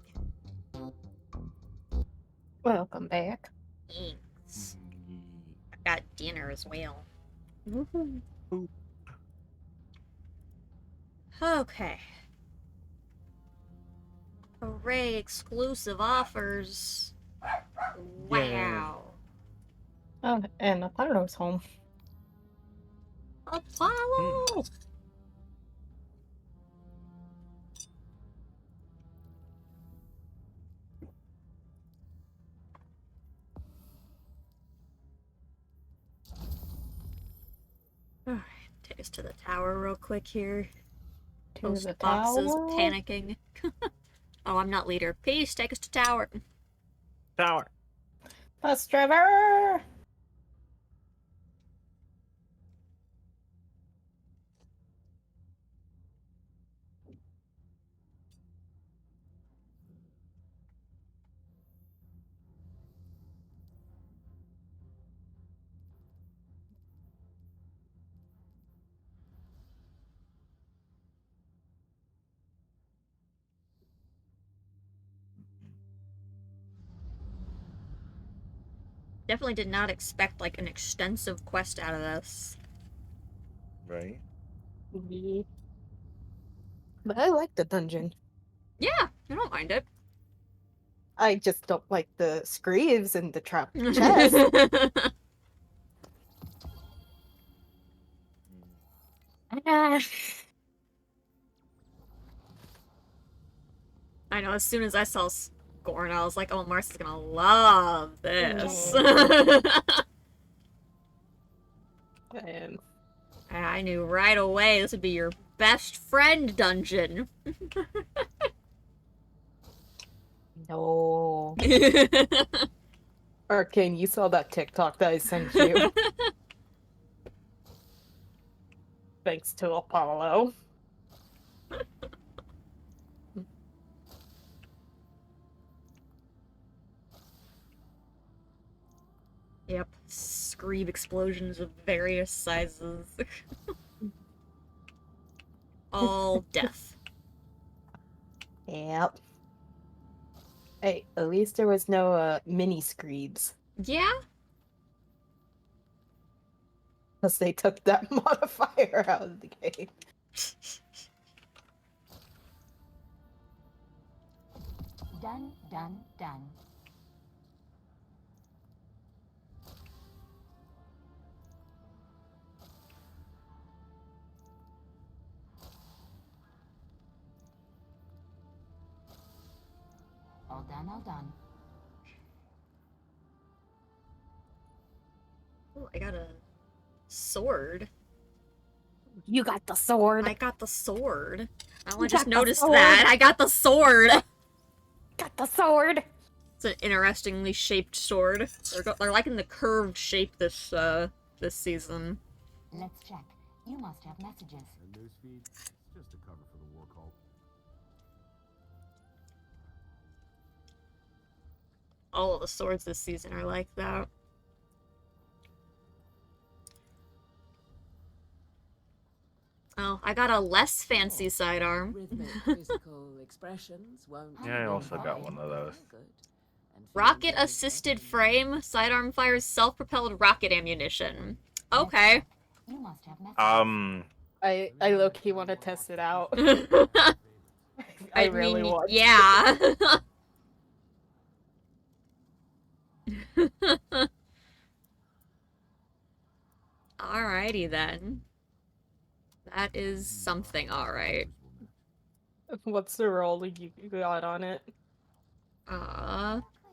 Welcome back. Thanks. I got dinner as well. Okay. Hooray, exclusive offers. Wow. Oh, and Apollo's home. Apollo! Alright, take us to the tower real quick here. To Post the boxes tower. panicking. Oh, I'm not leader. Peace, take us to tower. Tower. Bus driver! Definitely did not expect, like, an extensive quest out of this. Right. Yeah. But I like the dungeon. Yeah, I don't mind it. I just don't like the screeves and the trap chest. Ah. I know, as soon as I saw Scorn, I was like, oh, Marcy's gonna love this. And I knew right away this would be your best friend dungeon. no. Arcane, you saw that TikTok that I sent you. Thanks to Apollo. Yep, screeve explosions of various sizes. All death. Yep. Hey, at least there was no mini screeds. Yeah? Because they took that modifier out of the game. Done, done, done. All done, all done. Oh, I got a sword. You got the sword. I got the sword. I You just got the noticed sword. that. I got the sword. Got the sword. It's an interestingly shaped sword. They're liking the curved shape this season. Let's check. You must have messages. A newsfeed? It's just a cover for the war cult. All of the swords this season are like that. Oh, I got a less fancy sidearm. Rhythmic physical expressions won't Yeah, I be also got fine. one of those. Good. And feeling Rocket very assisted heavy. frame. Sidearm fires self-propelled rocket ammunition. Okay. You must have messages. I low-key want to test it out. I really mean, want. yeah. Alrighty then. That is something, alright. What's the roll you got on it?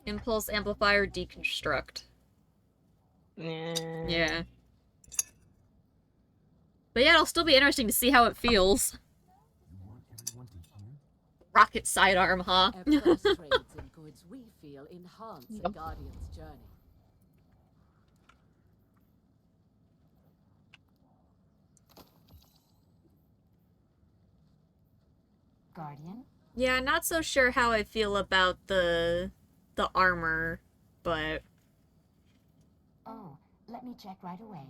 Impulse amplifier deconstruct. Yeah. Yeah. But yeah, it'll still be interesting to see how it feels. You want everyone to hear? Rocket sidearm, huh? Express trades in goods we feel enhance a Yep. guardian's journey. Guardian. Yeah, not so sure how I feel about the armor, but Oh, let me check right away.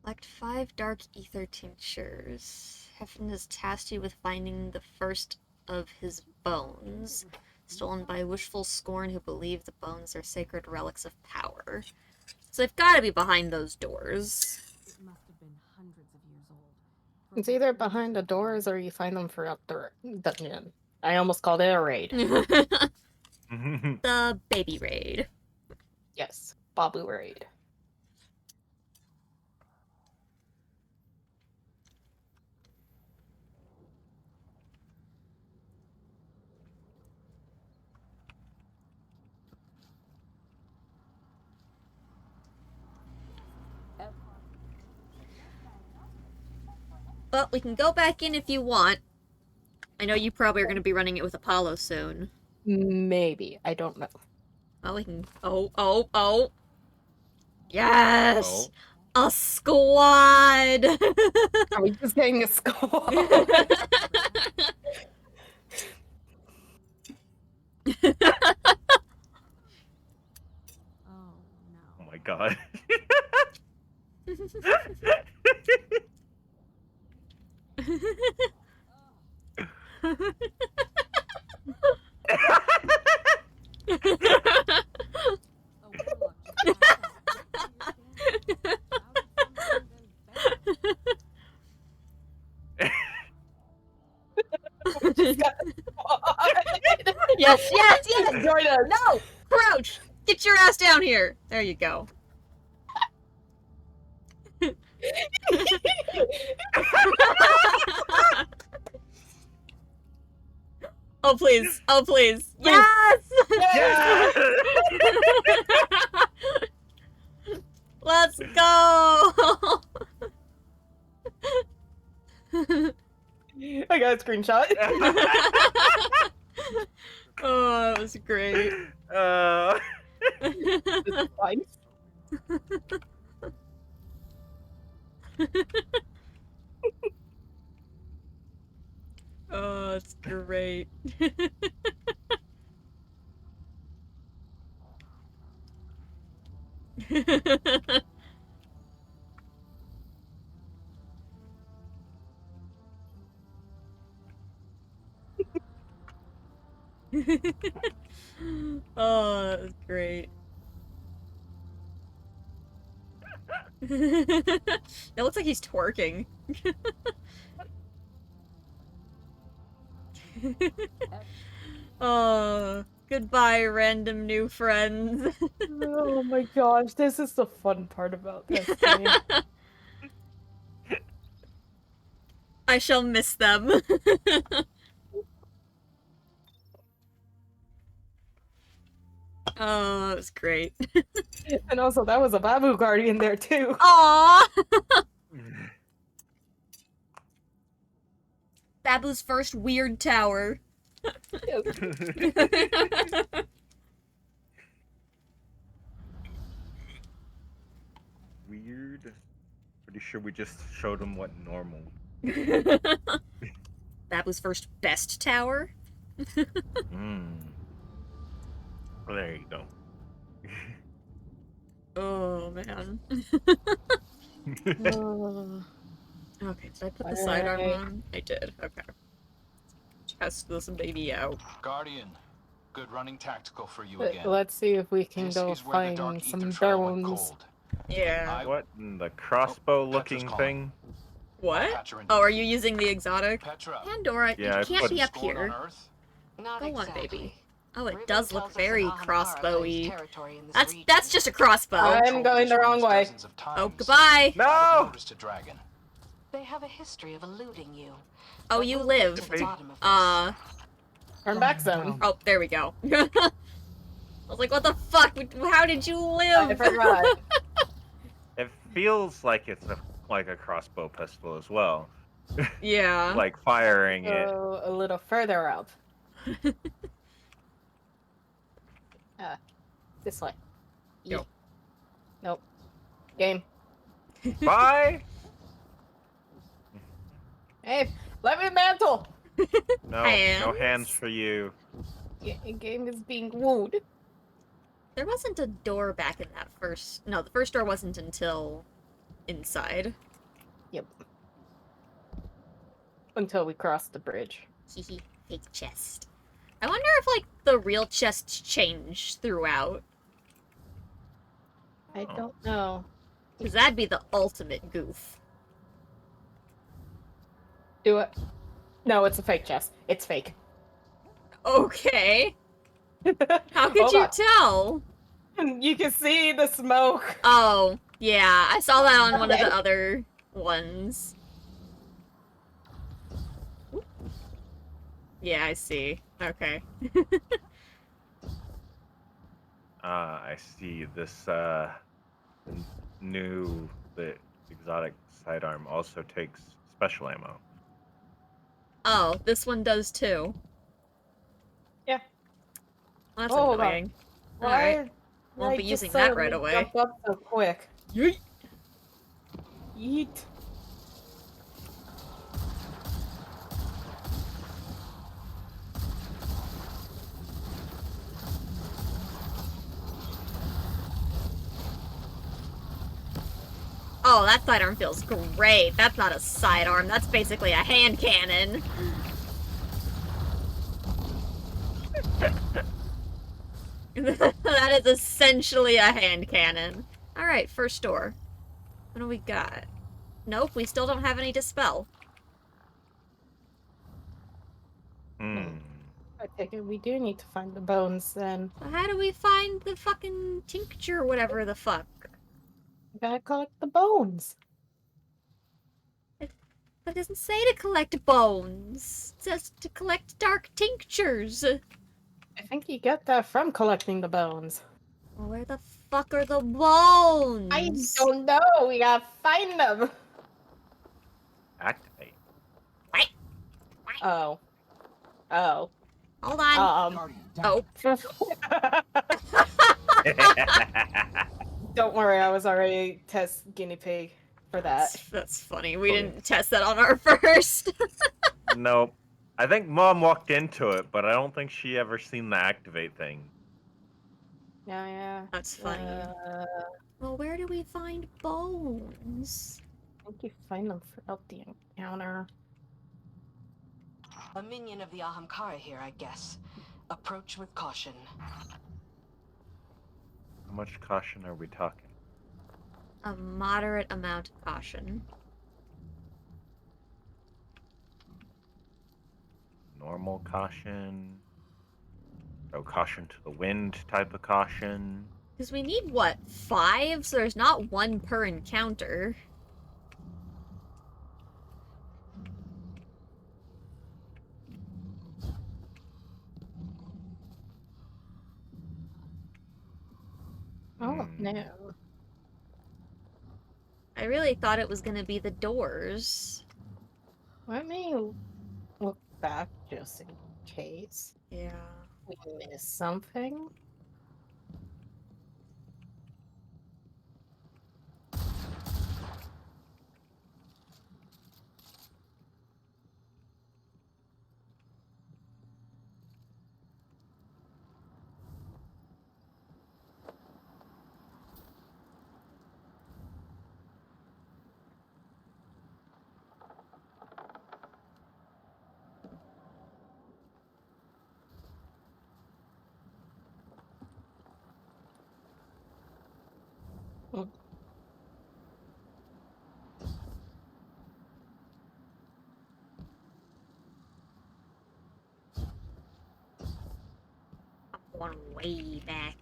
collect 5 dark ether tinctures. Hefn has tasked you with finding the first of his bones, stolen by wishful scorn who believe the bones are sacred relics of power. So they've got to be behind those doors. It must have been hundreds of years old. It's either behind the doors or you find them throughout the dungeon. I almost called it a raid. The baby raid. Yes, Babu raid. But we can go back in if you want. I know you probably are going to be running it with Apollo soon. Maybe. I don't know. Well, we can... Oh. Yes! Oh. A squad! Are we just getting a score? Oh no. Oh my god. A warlock just passed out. Yes! Join us. No! Crouch! Get your ass down here! There you go. Oh, please. Yes! Yes! Let's go! I got a screenshot. Oh, that was great. This is fine. great. Oh, that's great. It looks like he's twerking. Oh, goodbye, random new friends. Oh my gosh, this is the fun part about this game. I shall miss them. Oh, that was great. And also, that was a Babu Guardian there too. Aww! Babu's first weird tower. Weird. Pretty sure we just showed him what normal. Babu's first best tower. Well, there you go. Oh man. Okay, did I put the sidearm on? I did. Okay. Test this baby out. Guardian, good running tactical for you again. Let's see if we can This go is where the dark find some ether trail went bones. cold. Yeah. What in the crossbow-looking thing? What? Oh, are you using the exotic? Petra. Pandora, Yeah, you can't be up Scored on here. Earth? Not Go on, exactly. baby. Oh, it Ruben does look tells us very that Ahamkara crossbowy. claims territory in this That's region. just a crossbow. I'm going the wrong way. Dozens of Oh, times. goodbye. No! Added notice to Dragon. They have a history of eluding you. Oh, But you we'll live. get to the bottom of this. Turn back zone. Oh, there we go. I was like, what the fuck? How did you live? I forgot. It feels like it's like a crossbow pistol as well. Yeah. Like firing it. Go a little further out. This way. Yo. Nope. Game. Bye! Hey, let me mantle! No, no hands for you. Game is being wooed. There wasn't a door back in that first... No, the first door wasn't until inside. Yep. Until we cross the bridge. Hehe, fake chest. I wonder if, like, the real chests change throughout. I don't know. Because that'd be the ultimate goof. Do it. No, it's a fake chest. It's fake. Okay. How could Hold you on. tell? You can see the smoke. Oh, yeah. I saw that on one of the other ones. Yeah, I see. Okay. I see this, the exotic sidearm also takes special ammo. Oh, this one does too. Yeah. Well, that's Oh, annoying. Why? Alright. Won't why be just using that right suddenly away. Jump up so quick. Yeet. Yeet. Oh, that sidearm feels great. That's not a sidearm. That's basically a hand cannon. That is essentially a hand cannon. Alright, first door. What do we got? Nope, we still don't have any dispel. I take it we do need to find the bones then. So how do we find the fucking tincture or whatever the fuck? We gotta collect the bones. But it doesn't say to collect bones. It says to collect dark tinctures. I think you get that from collecting the bones. Well, where the fuck are the bones? I don't know. We gotta find them. Activate. Oh. Oh. Hold on. Oh. Don't worry, I was already test guinea pig for that. That's funny. We didn't test that on our first. Nope. I think Mom walked into it, but I don't think she ever seen the activate thing. Yeah. That's funny. Well, where do we find bones? I think you find them throughout the encounter. A minion of the Ahamkara here, I guess. Approach with caution. How much caution are we talking? A moderate amount of caution. Normal caution? No caution to the wind type of caution? Because we need, what, 5? So there's not 1 per encounter. Oh, no. I really thought it was going to be the doors. Let me look back just in case Yeah. we missed something. Mm. I'm going way back.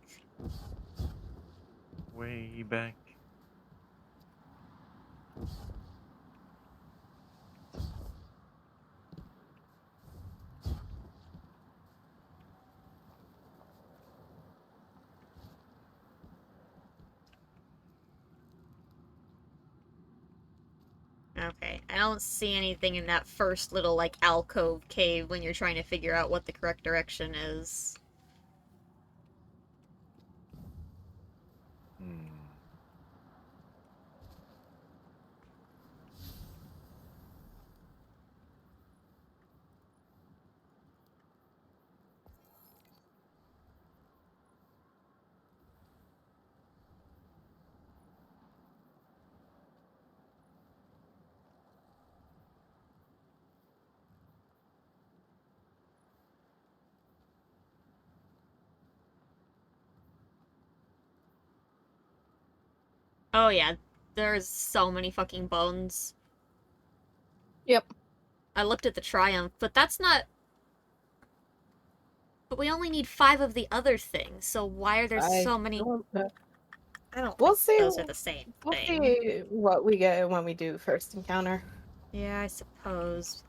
Way back. Okay, I don't see anything in that first little, like, alcove cave when you're trying to figure out what the correct direction is. Oh yeah, there's so many fucking bones. Yep. I looked at the Triumph, but that's not... But we only need 5 of the other things, so why are there so many... I don't We'll think see. those are the same We'll thing. see what we get when we do first encounter. Yeah, I suppose.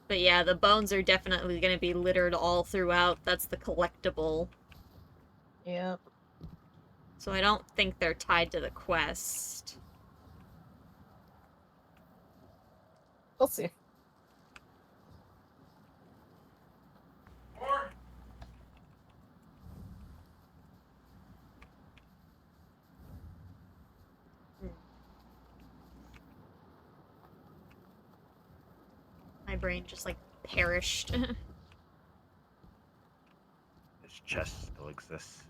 But yeah, the bones are definitely going to be littered all throughout. That's the collectible. Yep. So I don't think they're tied to the quest. We'll see. My brain just, like, perished. This chest still exists.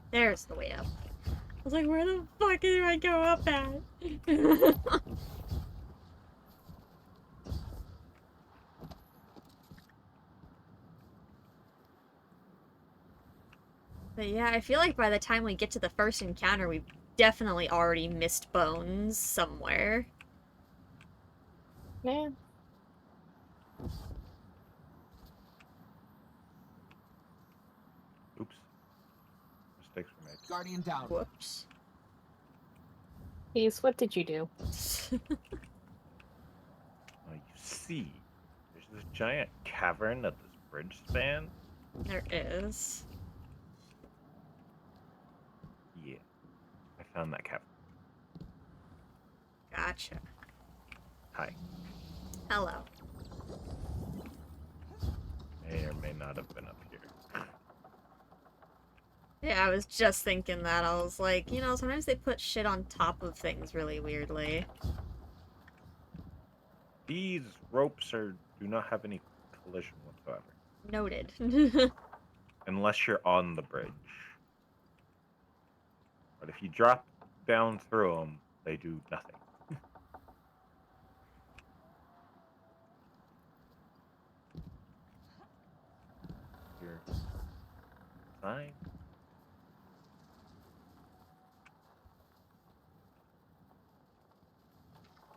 There's the way up. I was like, where the fuck do I go up at? But yeah, I feel like by the time we get to the first encounter, we've definitely already missed bones somewhere. Yeah. Oops. Mistakes were made. Guardian down. Whoops. Peace, what did you do? Oh, you see, there's this giant cavern that this bridge spans. There is. Yeah, I found that cavern. Gotcha. Hi. Hello. may or may not have been up here. Yeah, I was just thinking that. I was like, you know, sometimes they put shit on top of things really weirdly. These ropes do not have any collision whatsoever. Noted. Unless you're on the bridge. But if you drop down through them, they do nothing. Here. Fine.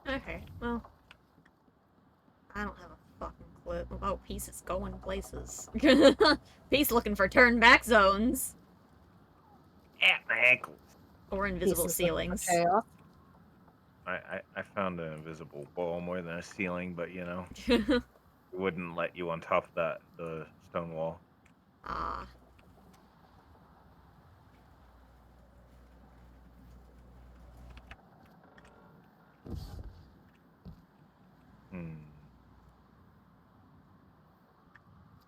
Okay, well. I don't have a fucking clue. Oh, Peace is going places. Peace looking for turn-back zones. At my ankles. Or invisible Pieces of ceilings. chaos. I found an invisible wall more than a ceiling, but you know, it wouldn't let you on top of the stone wall. Ah.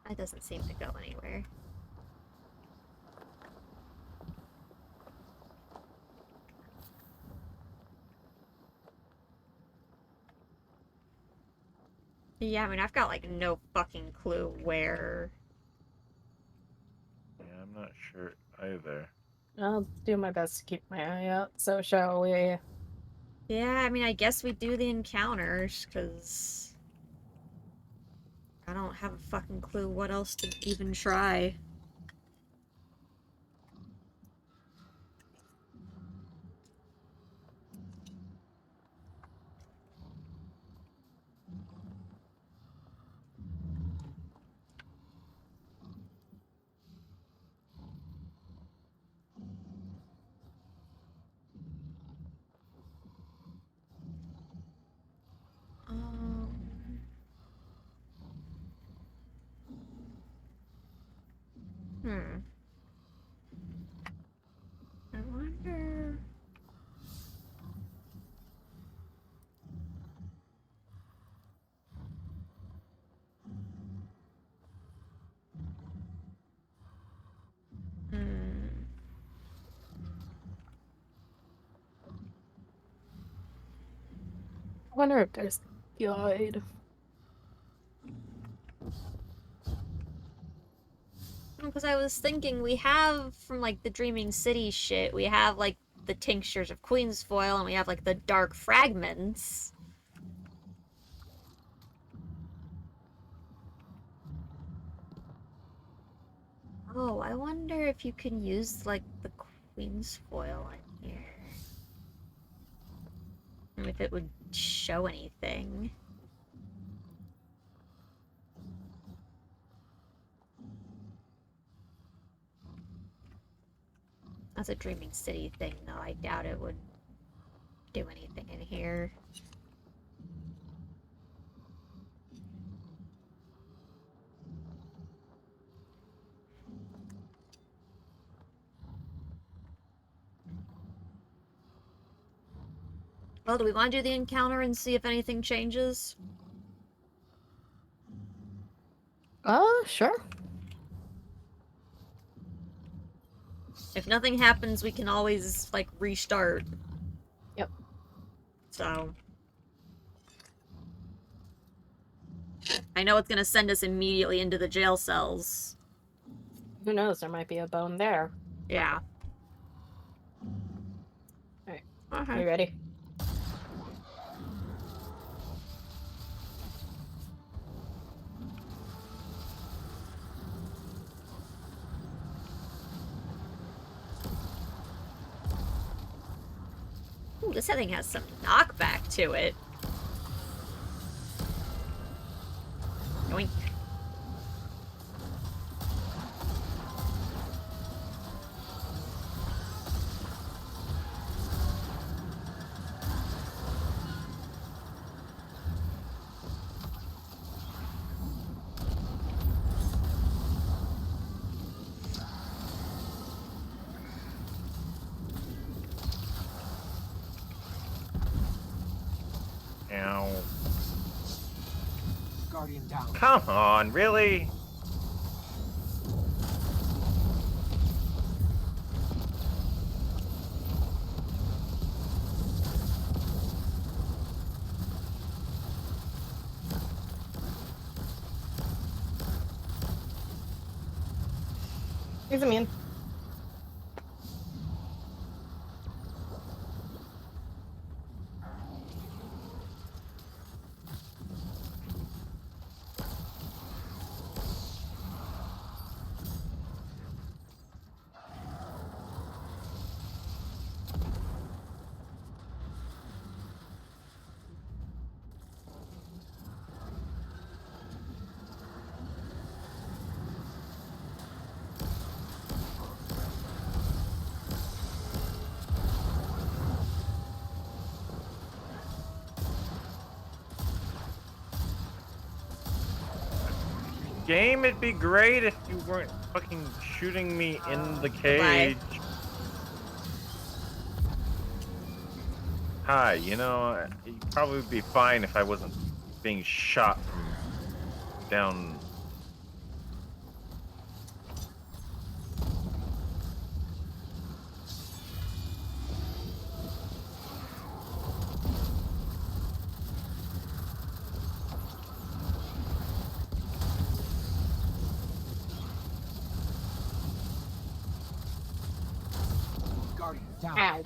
That doesn't seem to go anywhere. Yeah, I mean, I've got, like, no fucking clue where... Yeah, I'm not sure either. I'll do my best to keep my eye out, so shall we? Yeah, I mean, I guess we do the encounters, because... I don't have a fucking clue what else to even try. I wonder... I wonder if there's a guide. Because I was thinking, we have, from, like, the Dreaming City shit, we have, like, the tinctures of Queen's Foil, and we have, like, the dark fragments. Oh, I wonder if you can use, like, the Queen's Foil in here. And if it would show anything. That's a Dreaming City thing, though. I doubt it would do anything in here. Well, do we want to do the encounter and see if anything changes? Sure. If nothing happens, we can always, like, restart. Yep. So... I know it's gonna send us immediately into the jail cells. Who knows? There might be a bone there. Yeah. Alright. Okay. You ready? Ooh, this thing has some knockback to it. Yoink. Ow. Guardian down. Come on, really? He's immune. Game, it'd be great if you weren't fucking shooting me in the cage. Hi, you know, you'd probably be fine if I wasn't being shot from down. Guardian, down. Ow.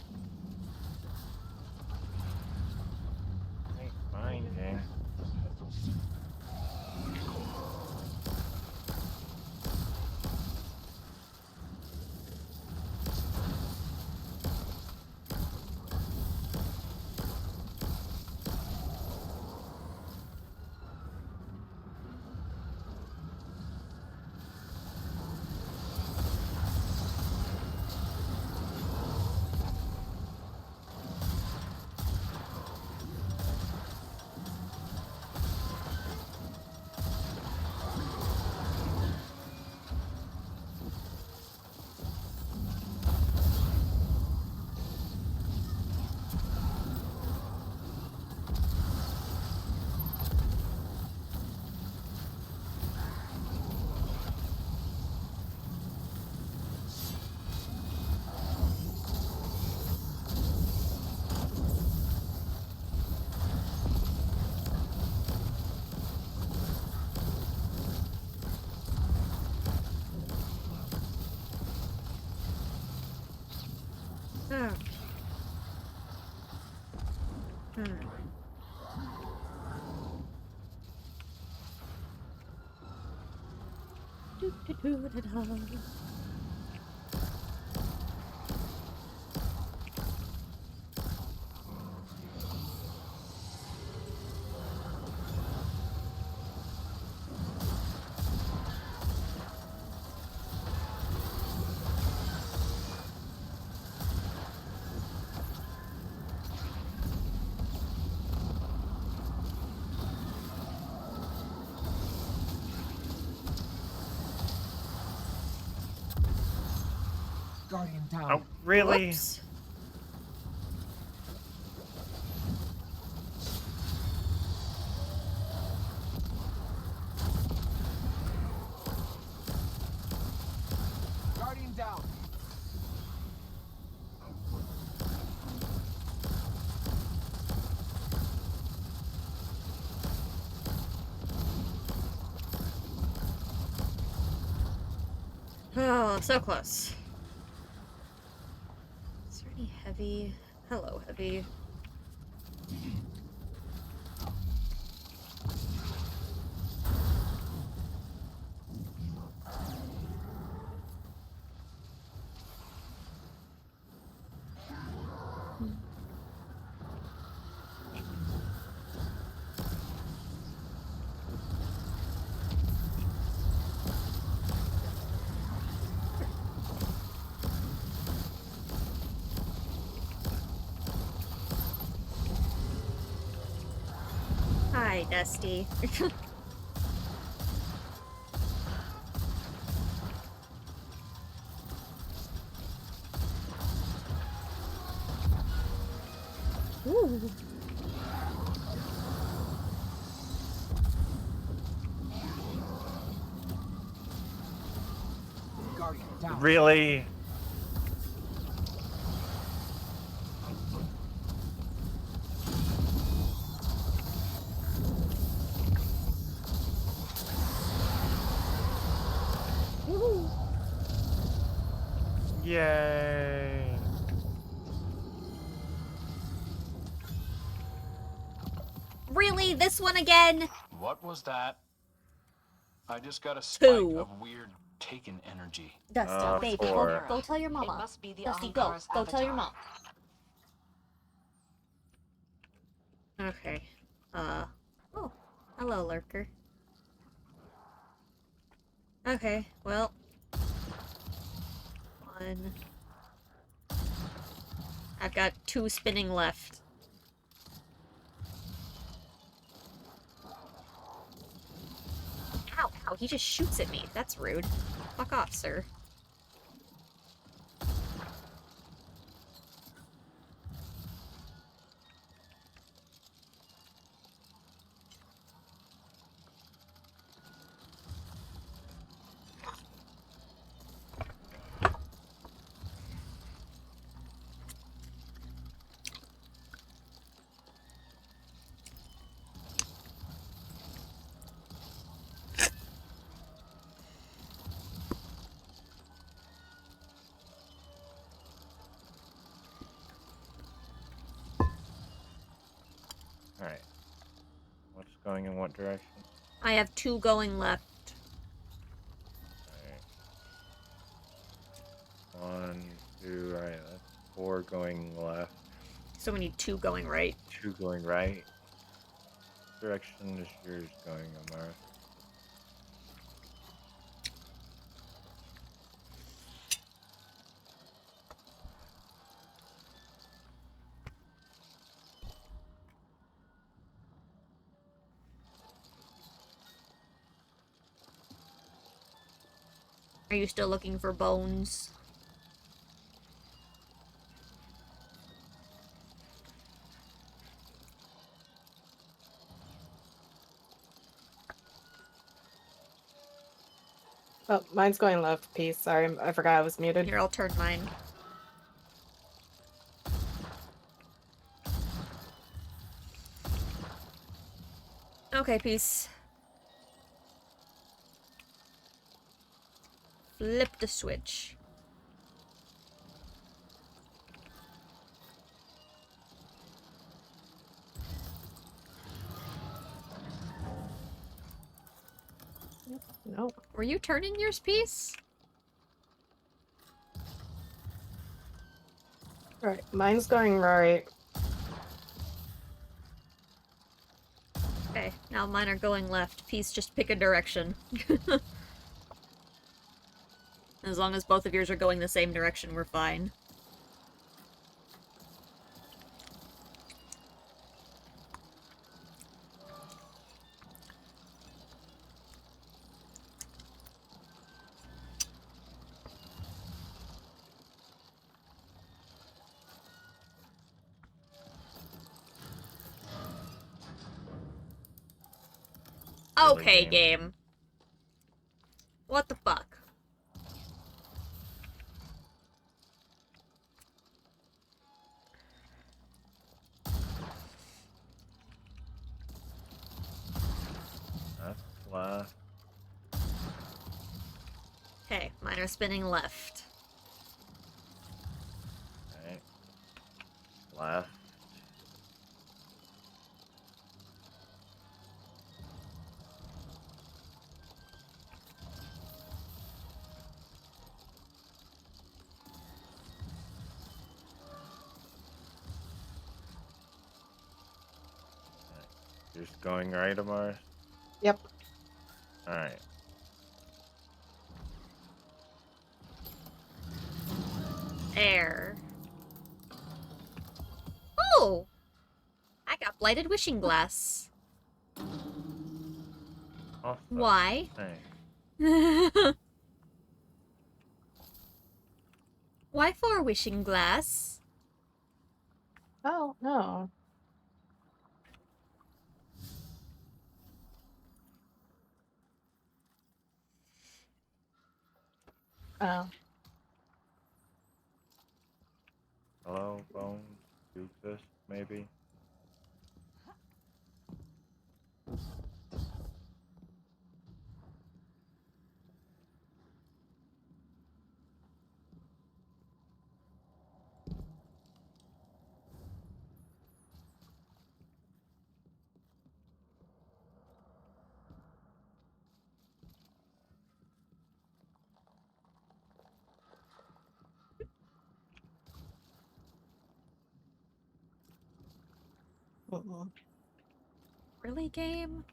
Fine, game. Oh. Guardian, down. Oh, really? Whoops. Guardian, down. Oh, so close. Is there any heavy? Hello, heavy. Hi, Dusty. Ooh. Guardian, down. Really? Yay! Really? This one again? What was that? I just got a spike 2. of weird taken energy. Dusty, baby, go, 4. go tell your mama. It must be the Dusty, Ankar's go tell your avatar. mom. Okay. Oh. Hello, lurker. Okay, well. 1. I've got 2 spinning left. Ow, ow, he just shoots at me. That's rude. Fuck off, sir. Alright. What's going in what direction? I have 2 going left. Alright. 1, 2, alright, that's 4 going left. So we need 2 going right. 2 going right. Direction is yours going, Amara? Are you still looking for bones? Oh, mine's going left, piece. Sorry, I forgot I was muted. Here, I'll turn mine. Okay, peace. Flip the switch. Nope. Were you turning yours, peace? Alright, mine's going right. Okay, now mine are going left. Peace, just pick a direction. As long as both of yours are going the same direction, we're fine. Okay, game. What the fuck? That's left. Okay, mine are spinning left. Alright. Left. You're just going right, Amara? Yep. Alright. Air. Oh! I got blighted wishing glass. Awesome. Why? Thanks. Why 4 wishing glass? Oh, no. Oh. Hello, bones? You exist, maybe? Really, game?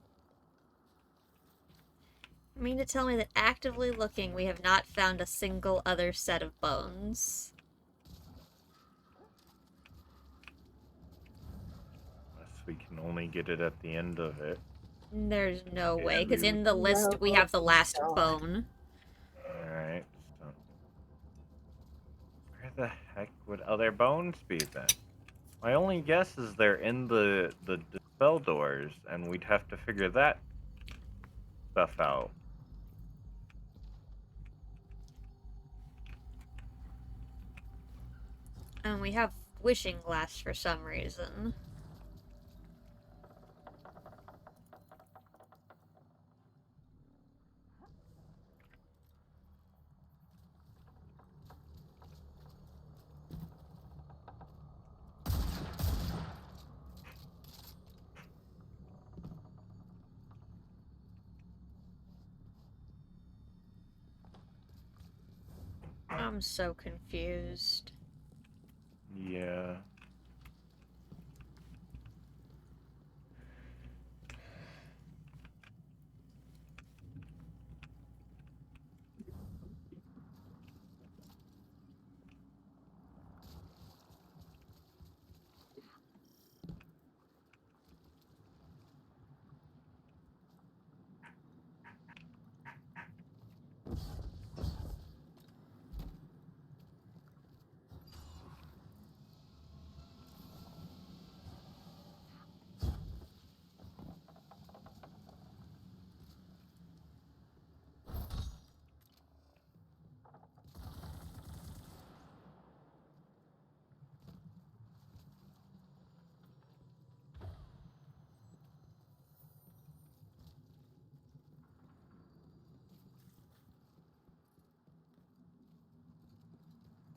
You mean to tell me that actively looking, we have not found a single other set of bones? Unless we can only get it at the end of it. There's no Yeah, way, because we in the list we have the last bone. Alright, so... Where the heck would other bones be then? My only guess is they're in the dispel doors, and we'd have to figure that stuff out. And we have wishing glass for some reason. I'm so confused. Yeah.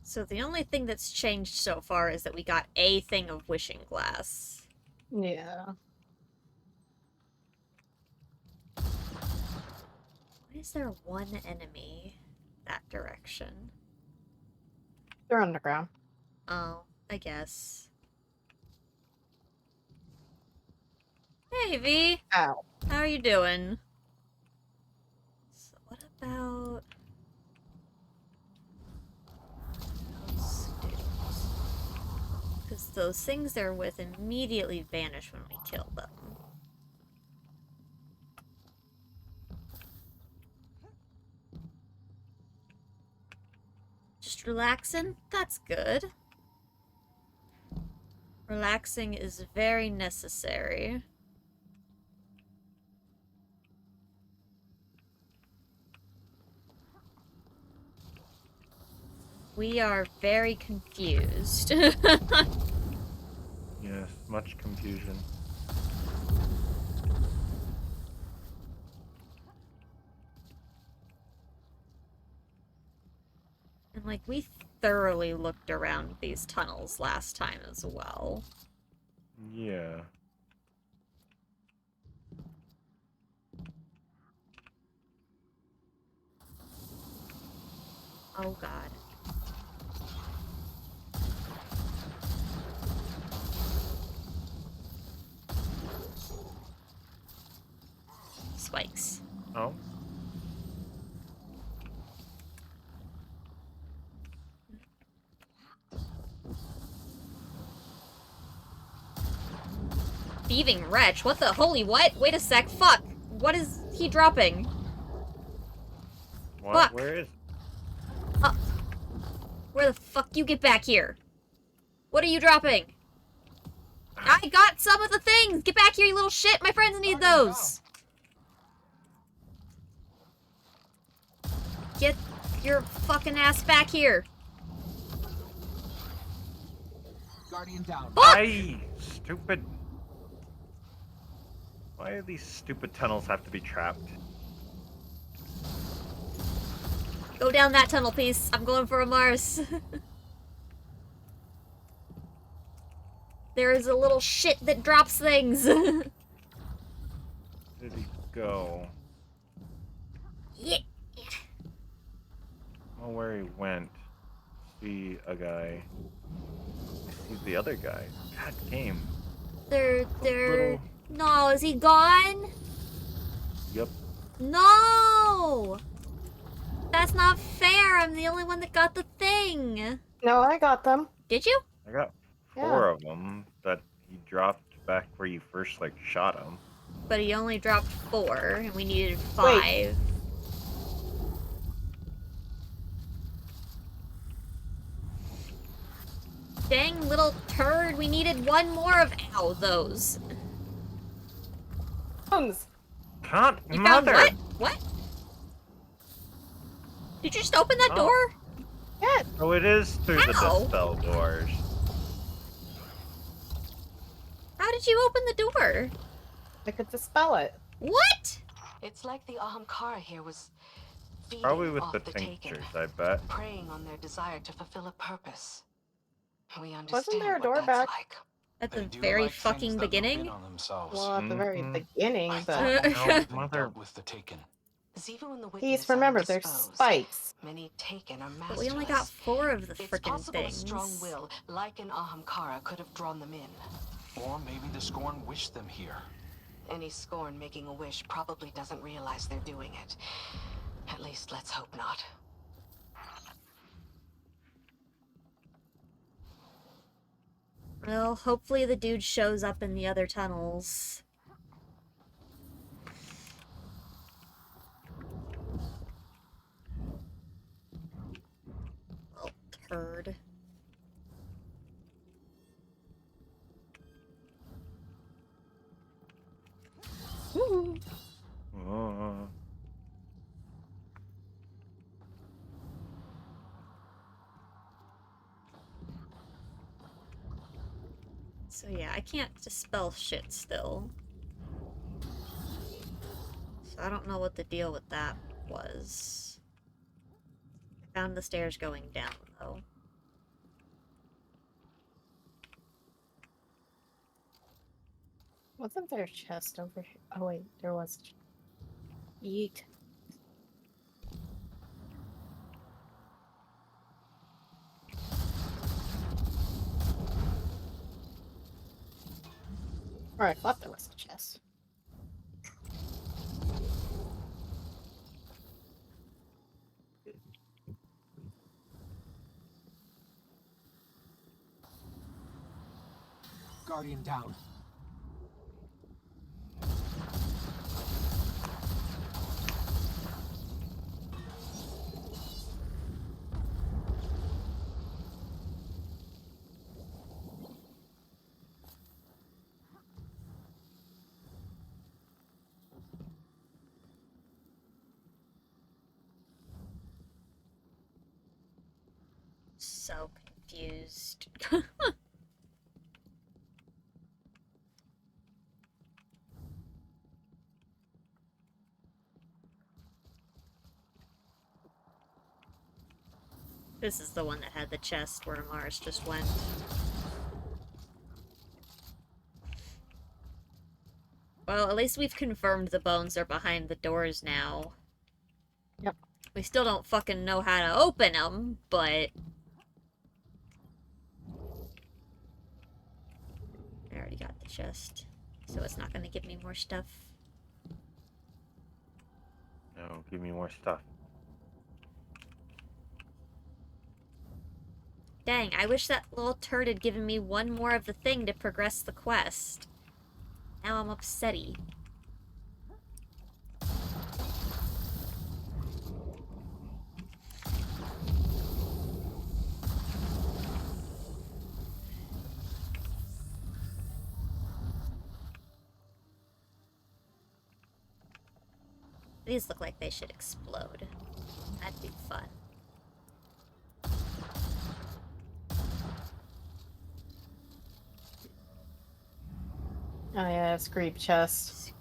So the only thing that's changed so far is that we got a thing of wishing glass. Yeah. Why is there one enemy that direction? They're underground. Oh, I guess. Hey, V! Ow. How are you doing? So what about... Because those things they're with immediately vanish when we kill them. Just relaxing? That's good. Relaxing is very necessary. We are very confused. Yes, much confusion. And, like, we thoroughly looked around these tunnels last time as well. Yeah. Oh, God. Spikes. Oh? Thieving wretch? What the holy what? Wait a sec. Fuck. What is he dropping? What? Fuck. Where is... Where the fuck you get back here? What are you dropping? I got some of the things! Get back here, you little shit! My friends need those! Get your fucking ass back here! Guardian down. Fuck! Aye! Stupid... Why do these stupid tunnels have to be trapped? Go down that tunnel, please. I'm going for a Mars. There is a little shit that drops things. Where did he go? Yeah. Oh, where he went. See a guy. I see the other guy. God, game. They're... Little... No, is he gone? Yep. No! That's not fair. I'm the only one that got the thing. No, I got them. Did you? I got Yeah. 4 of them that he dropped back where you first, like, shot him. But he only dropped 4, and we needed 5. Wait. Dang little turd, we needed 1 more of... Ow, those. Bones. Can't, You mother! found what? What? Did you just open that Oh. door? Yeah. Oh, it is through the Ow. dispel doors. How did you open the door? I could dispel it. What? It's like the Ahamkara here was feeding Probably with off the Taken, tinctures, I bet. preying on their desire to fulfill a purpose. We understand Wasn't there a what door that's back? like. At They the do very like things fucking that look beginning? in on themselves. Well, at the very Mhm. beginning, I but thought no No, one mother. dealt with the Taken. Zivu and the please witness remember are they're indisposed. spikes. Many Taken are masterless. But we only got 4 of the It's frickin' possible things. a strong will, like an Ahamkara, could have drawn them in. Or maybe the Scorn wished them here. Any Scorn making a wish probably doesn't realize they're doing it. At least let's hope not. Well, hopefully the dude shows up in the other tunnels. Little turd. Woo. Oh. So yeah, I can't dispel shit still. So I don't know what the deal with that was. I found the stairs going down, though. Wasn't there a chest over here? Oh wait, there was. Yeet. Or I thought there was a chest. Guardian down. So confused. This is the one that had the chest where Mars just went. Well, at least we've confirmed the bones are behind the doors now. Yep. We still don't fucking know how to open them, but... I already got the chest, so it's not gonna give me more stuff. No, give me more stuff. Dang, I wish that little turd had given me 1 more of the thing to progress the quest. Now I'm upsetty. These look like they should explode. That'd be fun. Oh yeah, screep chest.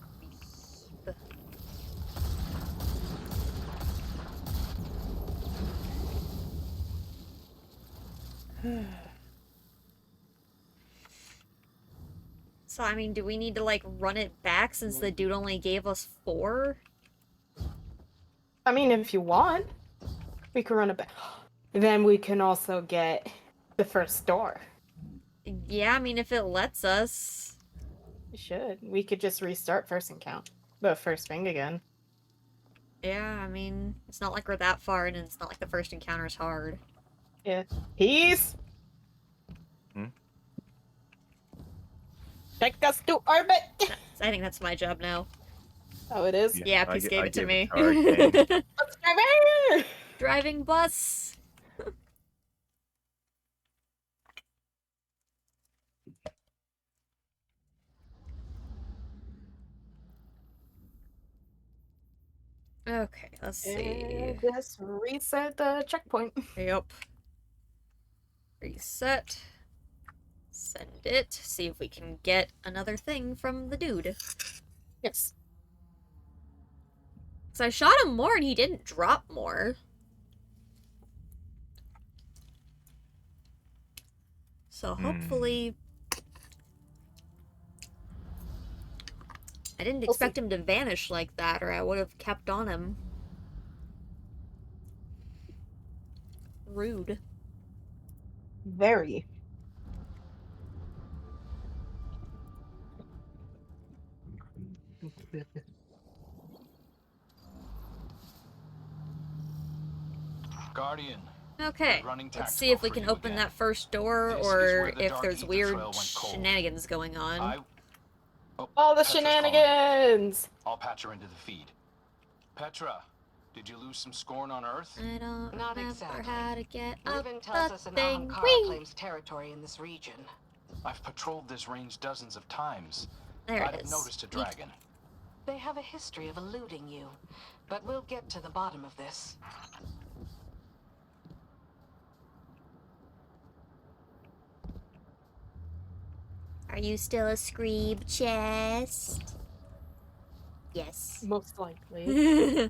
So, I mean, do we need to, like, run it back since the dude only gave us 4? I mean, if you want, we can run it back. Then we can also get the first door. Yeah, I mean, if it lets us. You should. We could just restart first encounter. The first thing again. Yeah, I mean, it's not like we're that far in, and it's not like the first encounter's hard. Yeah. Peace! Hmm? Take us to orbit! I think that's my job now. Oh, it is? Yeah, Peace gave it to gave me. to Arcane. Let's drive here! Driving bus! Okay, let's see. And just reset the checkpoint. Yep. Reset. Send it. See if we can get another thing from the dude. Yes. So I shot him more and he didn't drop more. So hopefully... I didn't expect him to vanish like that, or I would have kept on him. Rude. Very. Guardian. Okay, let's see if we can open that first door, or if there's weird shenanigans going on. All the shenanigans! I'll patch her into the feed. Petra, did you lose some scorn on Earth? I don't Not remember exactly. how to get up Riven tells us the an thing. Ahamkara claims territory in this region. I've patrolled this range dozens of times. There I'd it have is. noticed a dragon. They have a history of eluding you, but we'll get to the bottom of this. Are you still a Screeb chest? Yes. Most likely.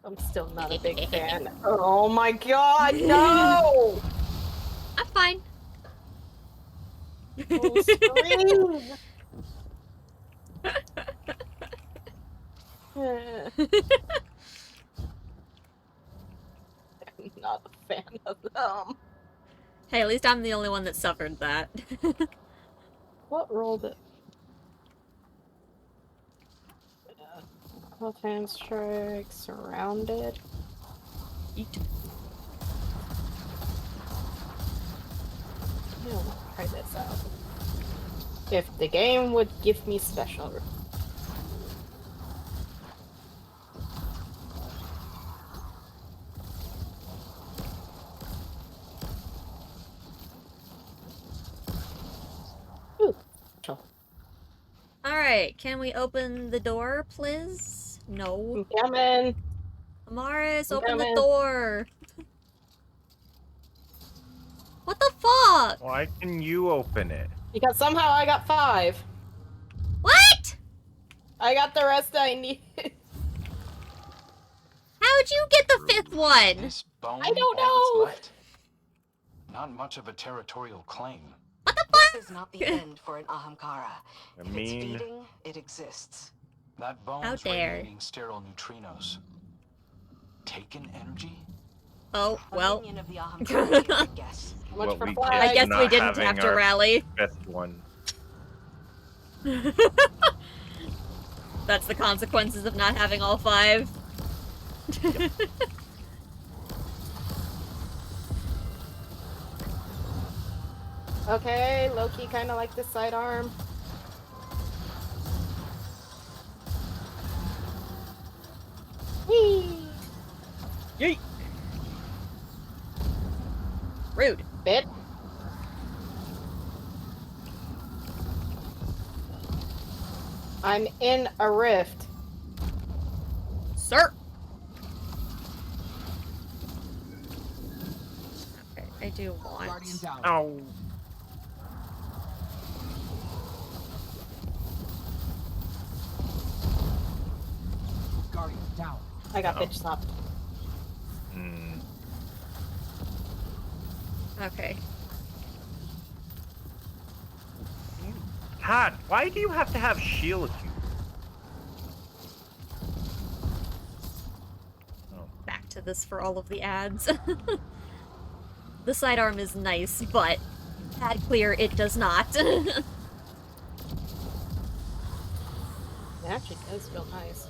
I'm still not a big fan. Oh my god, no! I'm fine. Oh, scream! I'm not a fan of them. Hey, at least I'm the only one that suffered that. What rolled it? Left-hand strike, surrounded. Eat. I'll try this out. If the game would give me special. Ooh, special. Alright, can we open the door, please? No. I'm coming. Amaris, I'm open the coming. door. What the fuck? Why can you open it? Because somehow I got 5. What? I got the rest I need. How'd you get the 5th one? This bone, I don't all know. that's left? Not much of a territorial claim. What the This fuck? is not the end for an Ahamkara. I If it's mean- feeding, it exists. That bone's How dare. radiating sterile neutrinos. Taken energy? Oh, A well. minion of the Ahamkara, I guess. How much What for we flag? get I guess for we not didn't having have to our rally. 5th one. That's the consequences of not having all 5. Okay, Loki kind of like the sidearm. Whee! Yeet! Rude. Bit. I'm in a rift. Sir! Okay, I do want... Guardian down. Ow! Guardian down. I got Oh. bitch slapped. Hmm. Okay. God, why do you have to have shield you? Back to this for all of the ads. The sidearm is nice, but Pad clear, it does not. It actually does feel nice.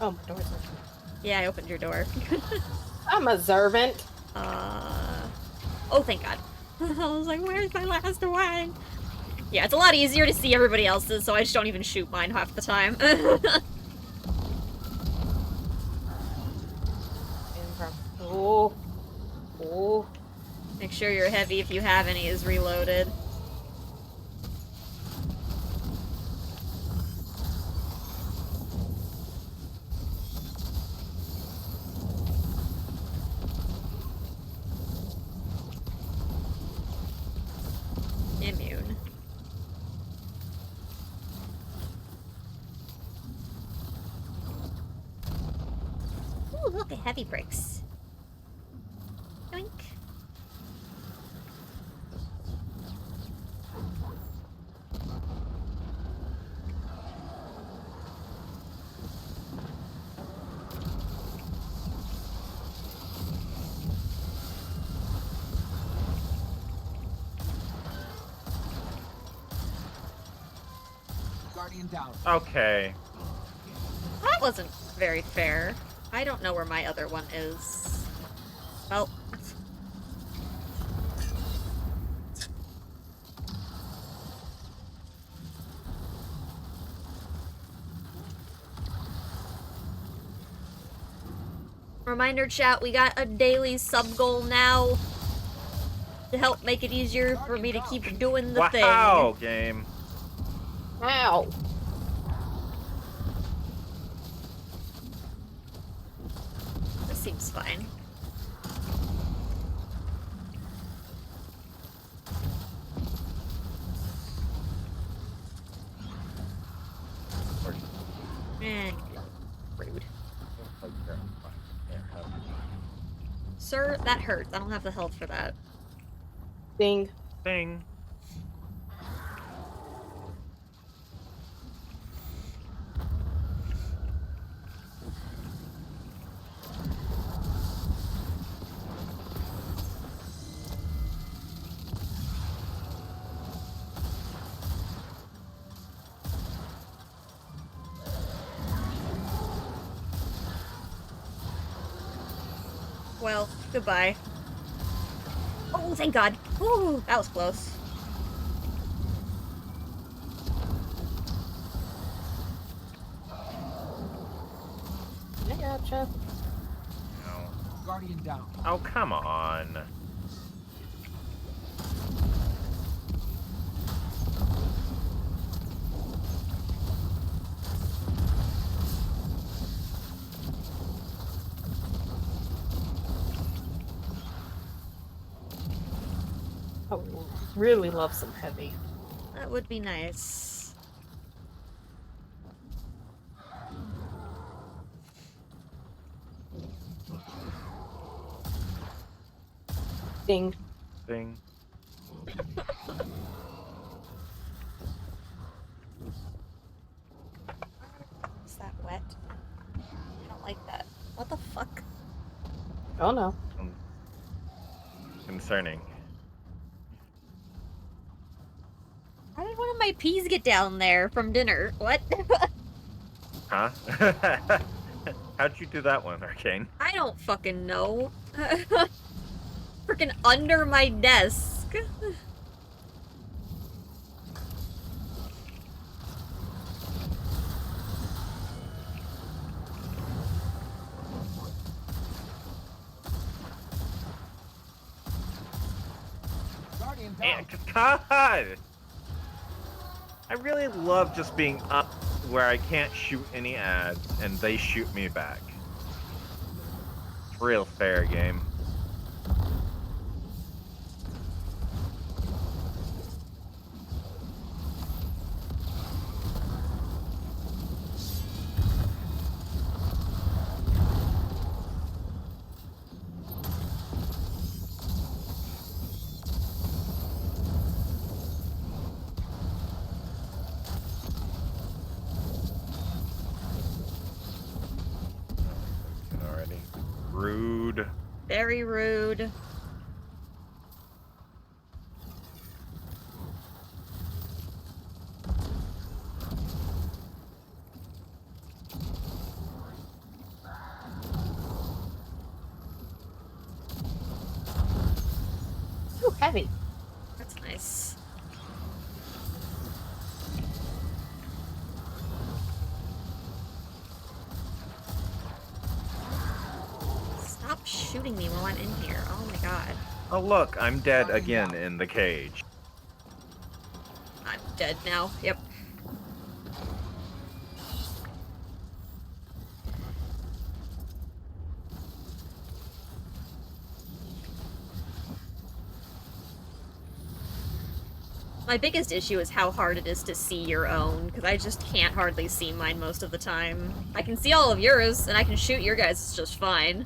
Oh, my door's open. Yeah, I opened your door. I'm observant. Oh, thank God. I was like, where's my last one? Yeah, it's a lot easier to see everybody else's, so I just don't even shoot mine half the time. Oh. Oh. Make sure your heavy, if you have any, is reloaded. Immune. Ooh, look, a heavy bricks. Yoink. Guardian down. Okay. That wasn't very fair. I don't know where my other one is. Well. Reminder chat, we got a daily sub goal now to help make it easier for me to keep doing the Wow, thing. game. Ow. This seems fine. Rude. Sir, that hurts. I don't have the health for that. Ding. Thing. Well, goodbye. Oh, thank God. Ooh, that was close. I gotcha. No. Guardian down. Oh, come on. I would really love some heavy. That would be nice. Ding. Thing. Is that wet? I don't like that. What the fuck? Oh no. Concerning. How did one of my peas get down there from dinner? What? Huh? How'd you do that one, Arcane? I don't fucking know. Freaking under my desk. Guardian down. God! I really love just being up where I can't shoot any ads and they shoot me back. It's real fair game. rude. Very rude. Too heavy. That's nice. Stop shooting me while I'm in here. Oh my god. Oh look, I'm dead again in the cage. I'm dead now. Yep. My biggest issue is how hard it is to see your own, because I just can't hardly see mine most of the time. I can see all of yours, and I can shoot your guys just fine.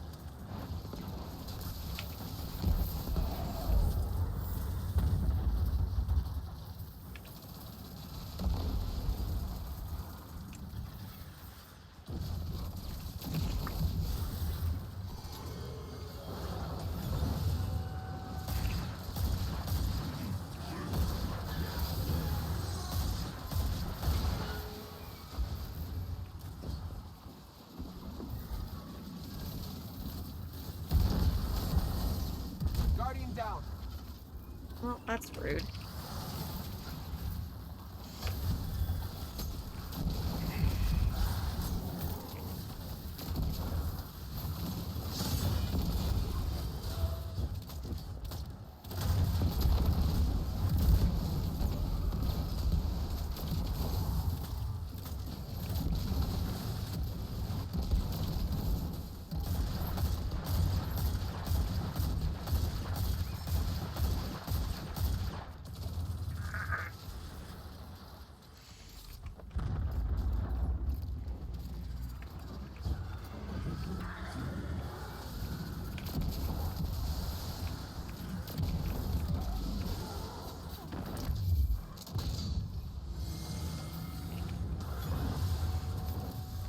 Guardian down. Well, that's rude.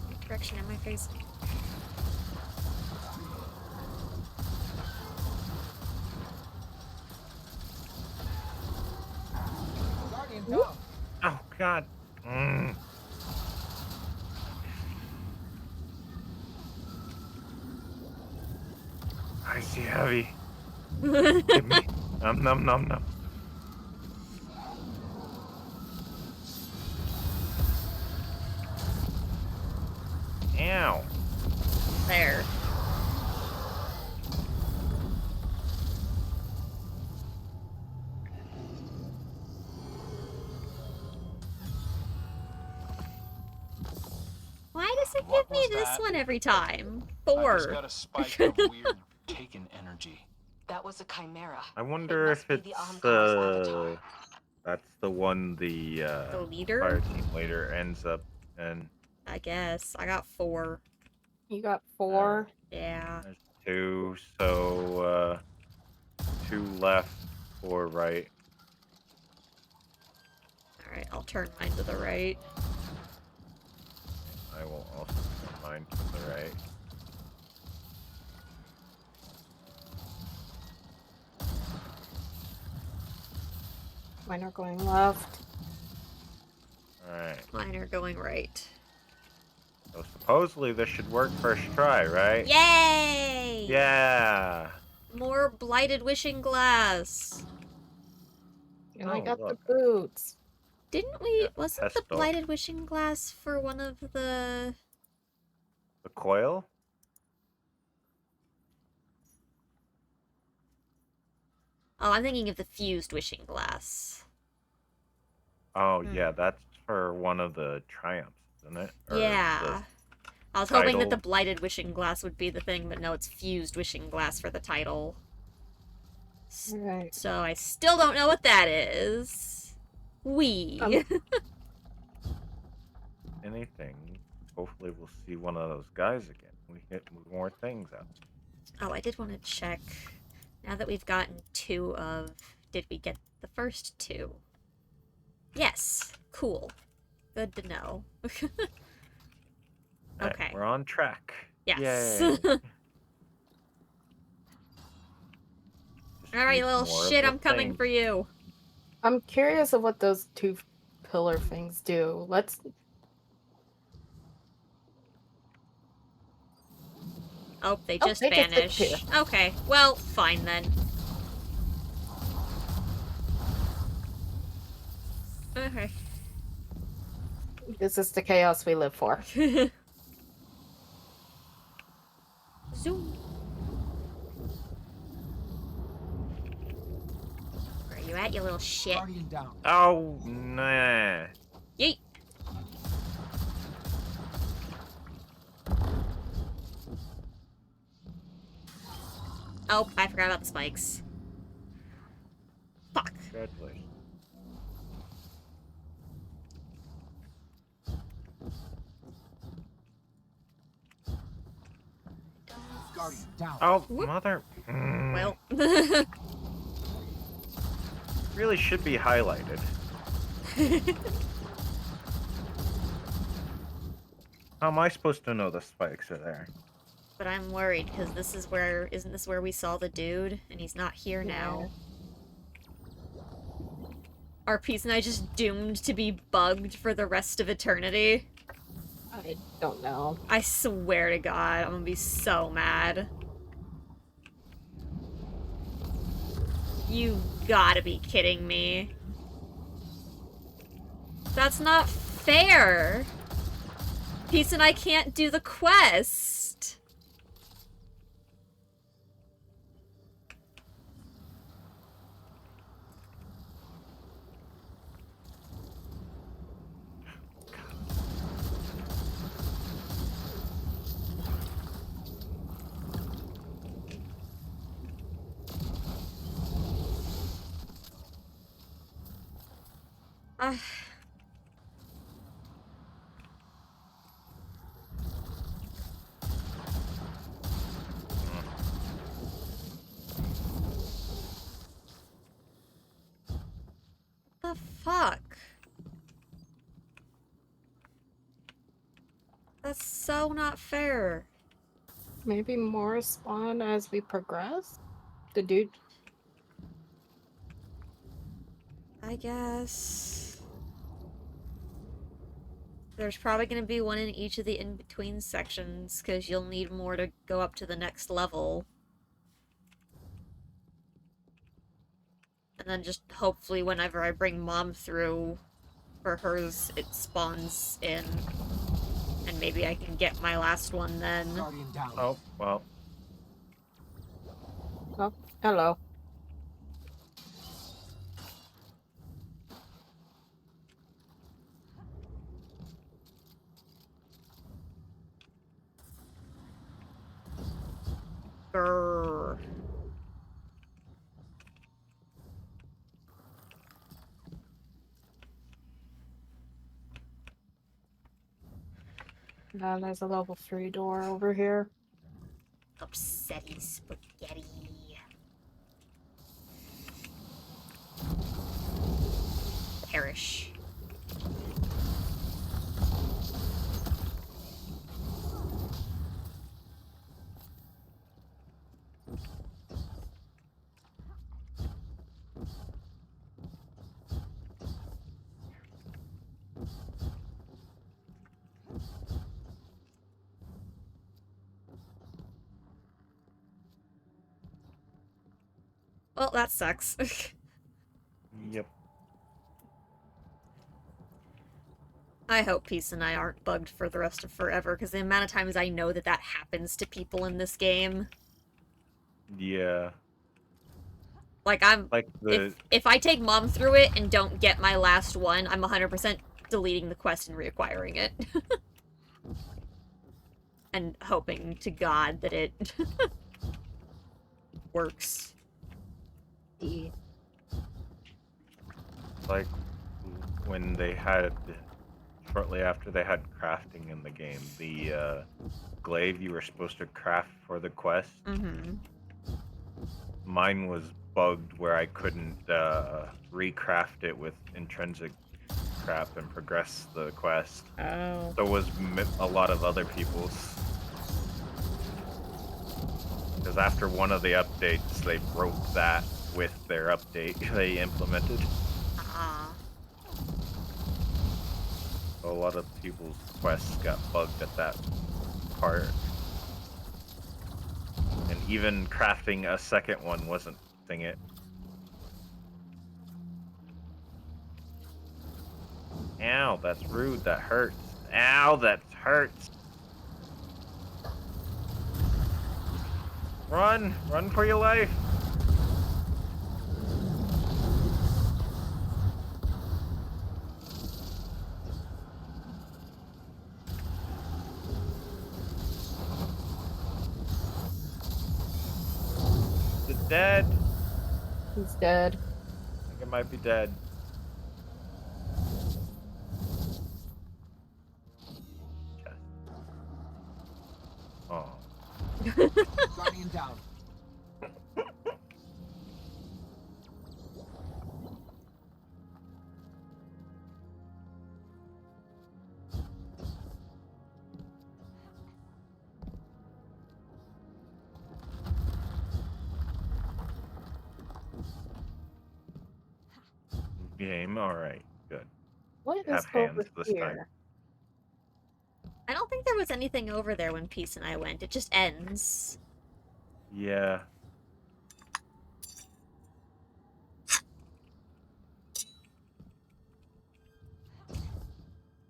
What direction am I facing? Guardian down. Oh god. I see heavy. Give me. Nom nom nom nom. Ow. There. Why does it What give me was this that? one every time? I 4. just got a spike of weird taken energy. That was a chimera. I wonder must if be it's the Ahamkar's avatar. that's the one the The leader? fire team leader ends up in. I guess. I got 4. You got 4. Yeah. There's 2, so 2 left, 4 right. Alright, I'll turn mine to the right. I will also turn mine to the right. Mine are going left. Alright. Mine are going right. So supposedly this should work first try, right? Yay! Yeah! More blighted wishing glass. And Oh, I got look. the boots. Didn't we? Yeah, Wasn't the pestle. blighted wishing glass for one of the? The coil? Oh, I'm thinking of the fused wishing glass. Oh, yeah, that's for one of the triumphs, isn't it? Or Yeah. I was hoping that the title. blighted wishing glass would be the thing, but no, it's fused wishing glass for the title. Right. So I still don't know what that is. Anything. Hopefully we'll see one of those guys again. We hit more things out. Oh, I did want to check. Now that we've gotten 2 of... Did we get the first 2? Yes. Cool. Good to know. Alright, Okay. we're on track. Yes. Yay. Alright, you little More of shit, the I'm coming thing. for you. I'm curious of what those two pillar things do. Let's. Oh, they Oh, just they just vanish. disappear. Okay, well, fine then. Okay. This is the chaos we live for. Zoom. Where are you at, you little shit? Guardian down. Oh, nah. Yeet. Oh, I forgot about the spikes. Fuck. Congratulations. Guardian down. Oh, Whoop. mother. Well. Really should be highlighted. How am I supposed to know the spikes are there? But I'm worried, because this is where... Isn't this where we saw the dude? And he's not here now. Are Peace and I just doomed to be bugged for the rest of eternity? I don't know. I swear to God, I'm gonna be so mad. You gotta be kidding me. That's not fair! Peace and I can't do the quest! The fuck? That's so not fair. Maybe more spawn as we progress? The dude. I guess... There's probably gonna be one in each of the in-between sections, because you'll need more to go up to the next level. And then just hopefully whenever I bring Mom through for hers, it spawns in. And maybe I can get my last one then. Guardian down. Oh, well. Oh, hello. Grrr. Now there's a level 3 door over here. Upsetty spaghetti. Perish. Well, that sucks. Yep. I hope Peace and I aren't bugged for the rest of forever, because the amount of times I know that that happens to people in this game. Yeah. Like, I'm... Like the... If I take Mom through it and don't get my last one, I'm 100% deleting the quest and reacquiring it. And hoping to God that it works. Like when they had... Shortly after they had crafting in the game, the glaive you were supposed to craft for the quest, mine was bugged where I couldn't recraft it with intrinsic crap and progress the quest. Oh. So was a lot of other people's. Because after one of the updates, they broke that with their update they implemented. Ah. A lot of people's quests got bugged at that part. And even crafting a second one wasn't fixing it. Ow, that's rude. That hurts. Ow, that hurts. Run! Run for your life! Is it dead? He's dead. I think it might be dead. Chest. Oh. Guardian down. Game. All right. Good. What Have is hands over this here? time. I don't think there was anything over there when Peace and I went. It just ends. Yeah.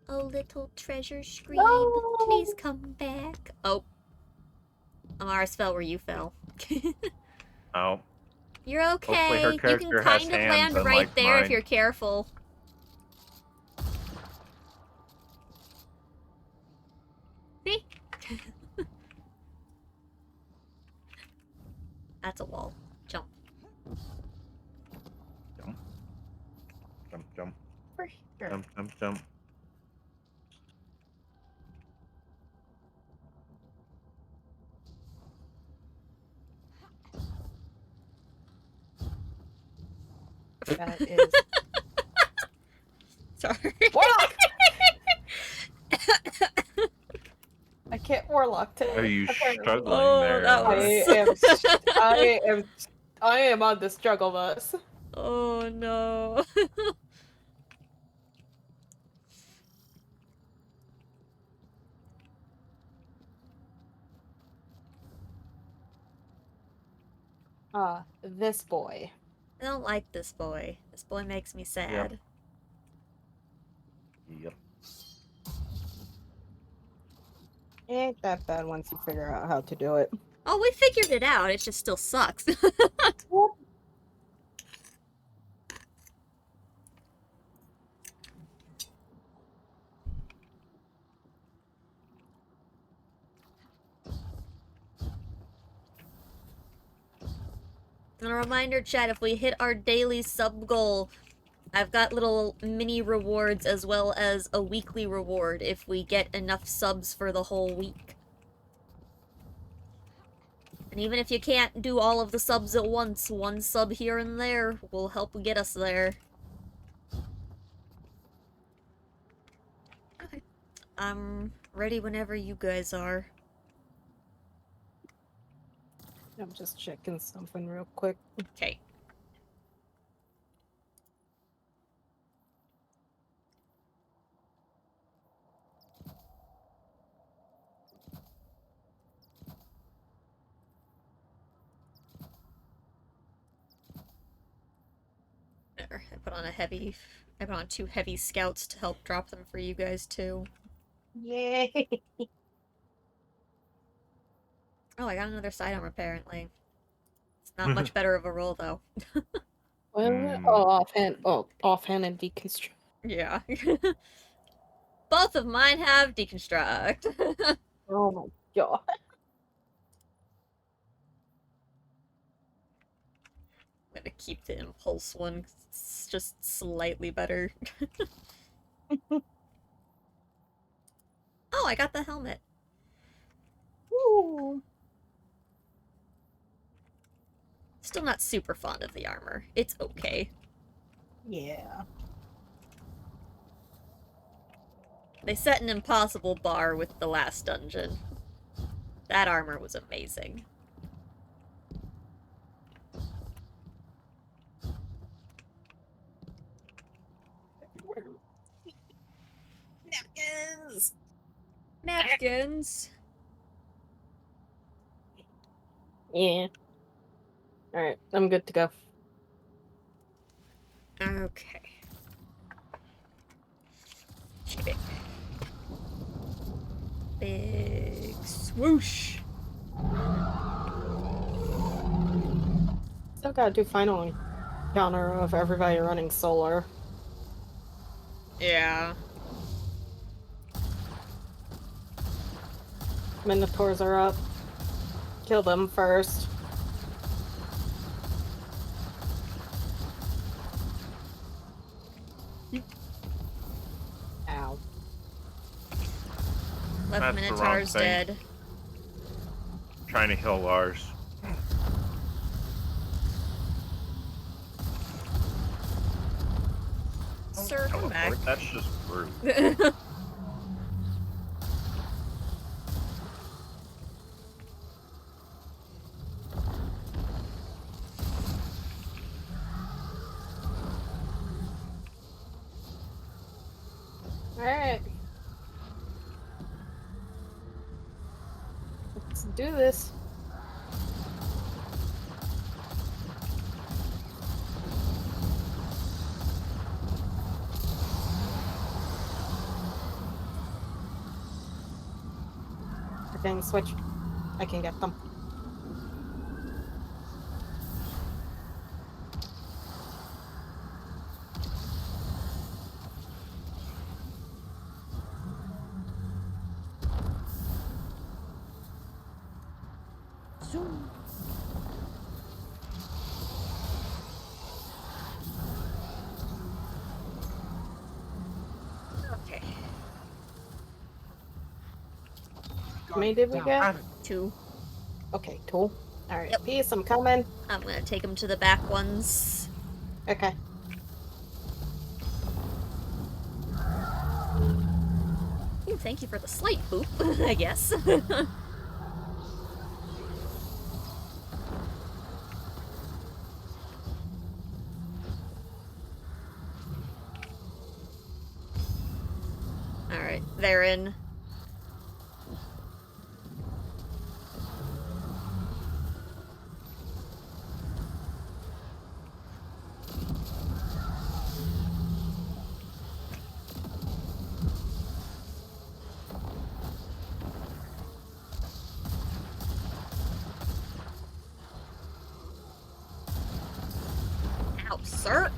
Oh, little treasure scream, No! please come back. Oh. Amara's fell where you fell. Oh. You're Hopefully her okay. You can character has kind of hands land right unlike there if mine. you're careful. See? That's a wall. Jump. Jump. Jump, jump. Over here. Jump, jump, jump. That is. Sorry. Warlock! I can't warlock today. Are you apparently. struggling Oh, there? that Amara? was- I am on the struggle bus. Oh no. This boy. I don't like this boy. This boy makes me sad. Yep. Ain't that bad once you figure out how to do it. Oh, we figured it out. It just still sucks. And a reminder, chat, if we hit our daily sub goal, I've got little mini rewards as well as a weekly reward if we get enough subs for the whole week. And even if you can't do all of the subs at once, one sub here and there will help get us there. Okay. I'm ready whenever you guys are. I'm just checking something real quick. Okay. There, I put on 2 heavy scouts to help drop them for you guys too. Yay! Oh, I got another sidearm apparently. It's not much better of a roll though. Offhand and deconstruct. Yeah. Both of mine have deconstruct. Oh my god. I'm gonna keep the impulse one 'cause it's just slightly better. Oh, I got the helmet. Ooh. Still not super fond of the armor. It's okay. Yeah. They set an impossible bar with the last dungeon. That armor was amazing. Napkins. Yeah. Alright, I'm good to go. Okay. Big. Big swoosh. Still gotta do final encounter of everybody running solar. Yeah. Minotaurs are up. Kill them first. Ow. Left That's the wrong Minotaur's thing. dead. Trying to heal Lars. Sir, come back. Teleport? That's just rude. Alright. Let's do this. Everything switch. I can get them. Zoom. Okay. How many did we get? 2. Okay, cool. Alright, Yep. peace, I'm coming. I'm gonna take him to the back ones. Okay. Ooh, thank you for the slight boop, I guess. Alright, they're in. Ow, sir!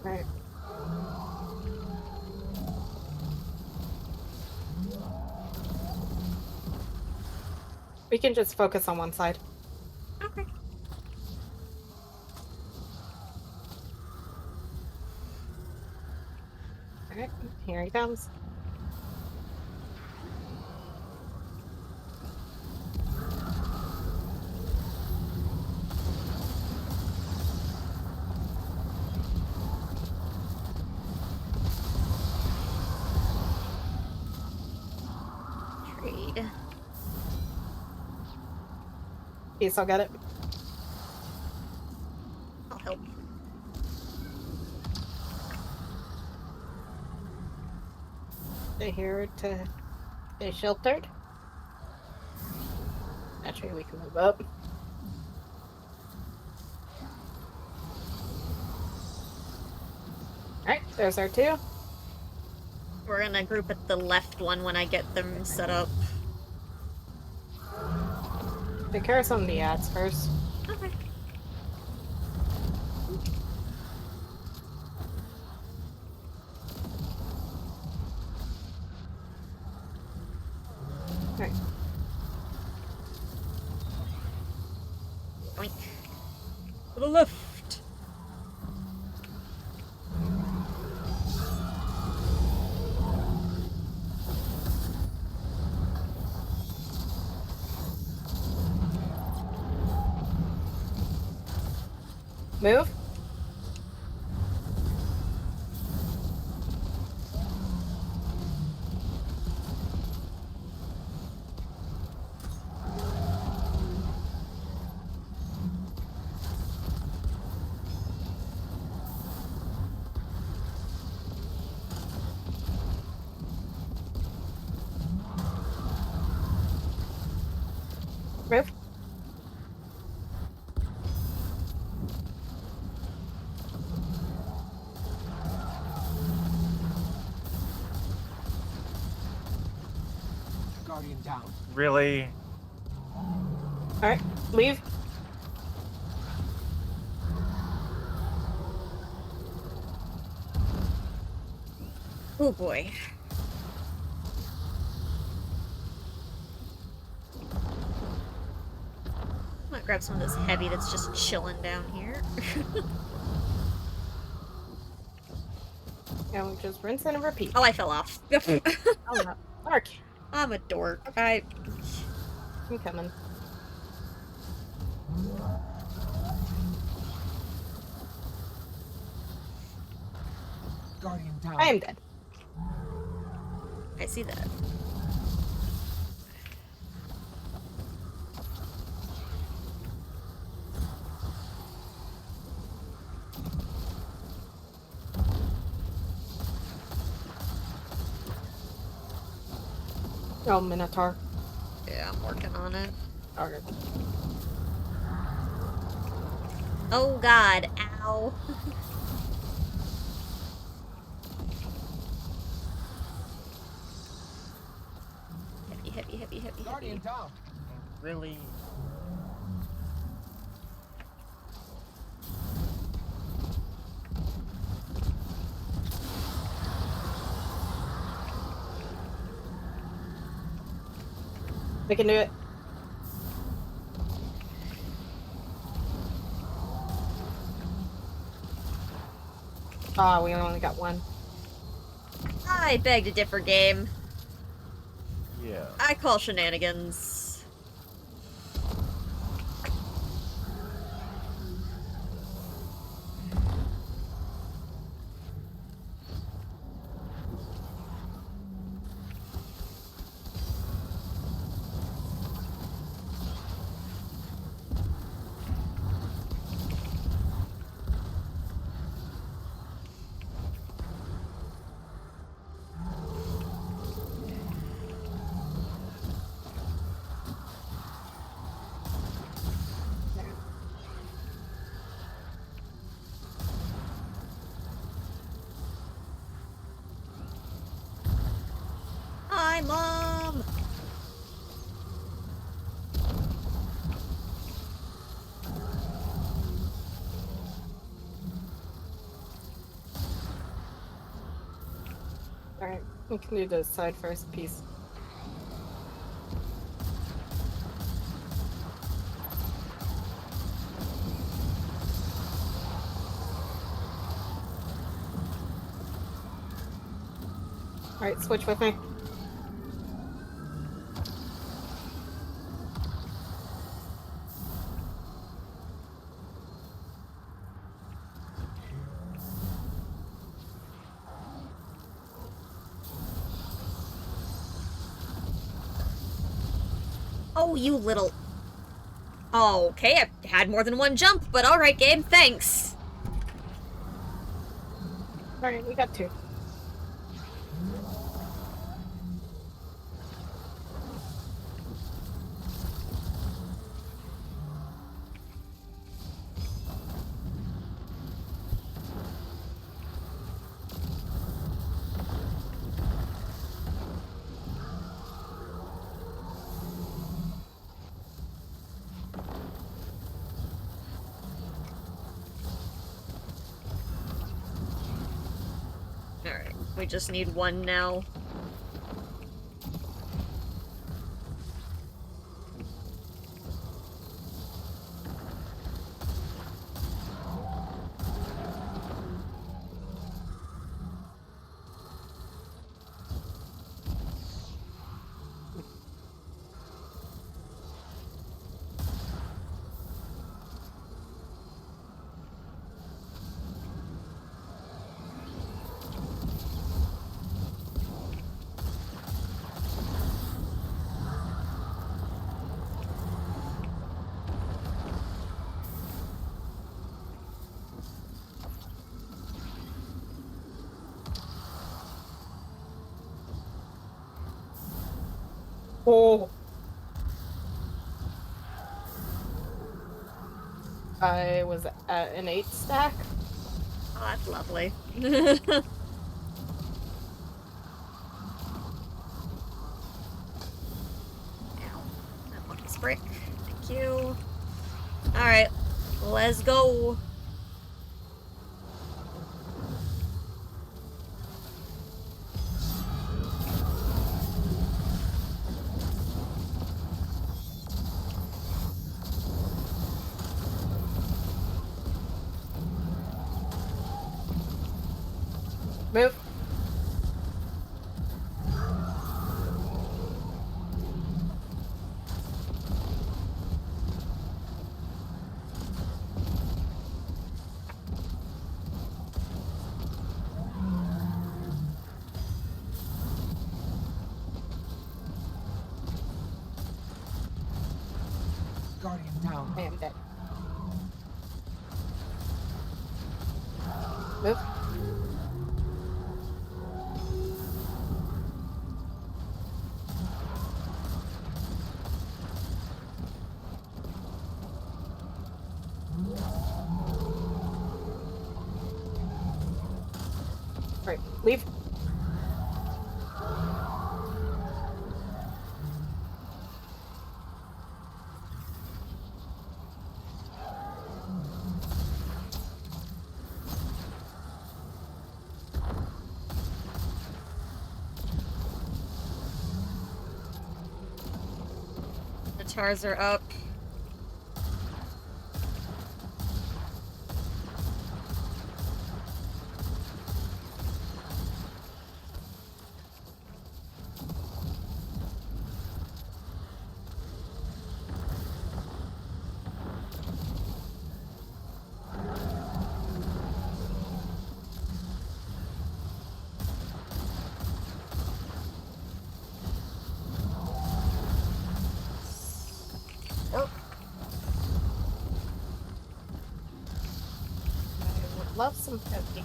Alright. We can just focus on one side. Okay. Alright, here he comes. Trade. Peace, I'll get it. I'll help. They're here to stay sheltered. Actually, we can move up. Alright, there's our 2. We're gonna group at the left one when I get them set up. Take care of some of the ads first. Okay. Alright. Oink. To the left! Move. Move. Guardian down. Really? Alright, leave. Oh boy. I might grab some of this heavy that's just chilling down here. And we just rinse and repeat. Oh, I fell off. Oh no. Mark, I'm a dork. I'm coming. Guardian down. I am dead. I see that. Oh, Minotaur. Yeah, I'm working on it. Okay. Oh god, ow. Heavy, heavy, heavy, heavy, Guardian heavy. down. Really? We can do it. Ah, we only got one. I begged a different game. Yeah. I call shenanigans. Hi, Mom! Alright, we can do the side first piece. Alright, switch with me. Oh, you little... Oh, okay, I had more than one jump, but alright, game, thanks. Alright, we got two. Alright, we just need one now. Oh! I was at an 8 stack. Oh, that's lovely. Ow. That monkey's brick. Thank you. Alright, let's go. Move. Guardian down. I am dead. Move. Right, leave. The tars are up. Oh, I would love some pokey.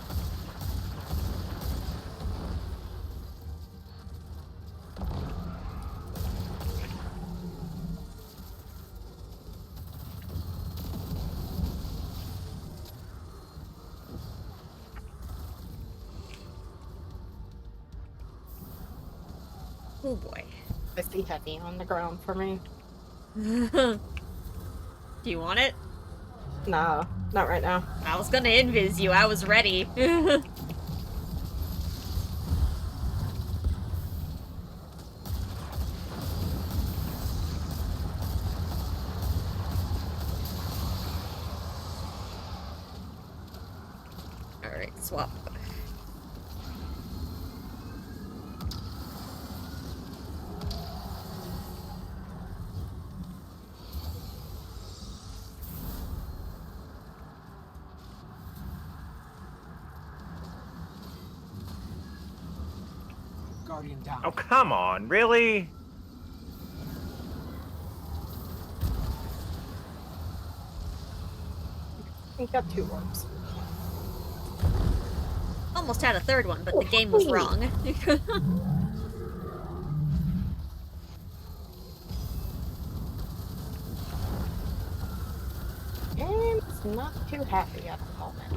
oh boy. I see heavy on the ground for me. Do you want it? No, not right now. I was gonna invis you. I was ready. Alright, swap. Guardian down. Oh, come on, really? We got 2 orbs. Almost had a third one, but the game was wrong. Game's not too happy at the moment.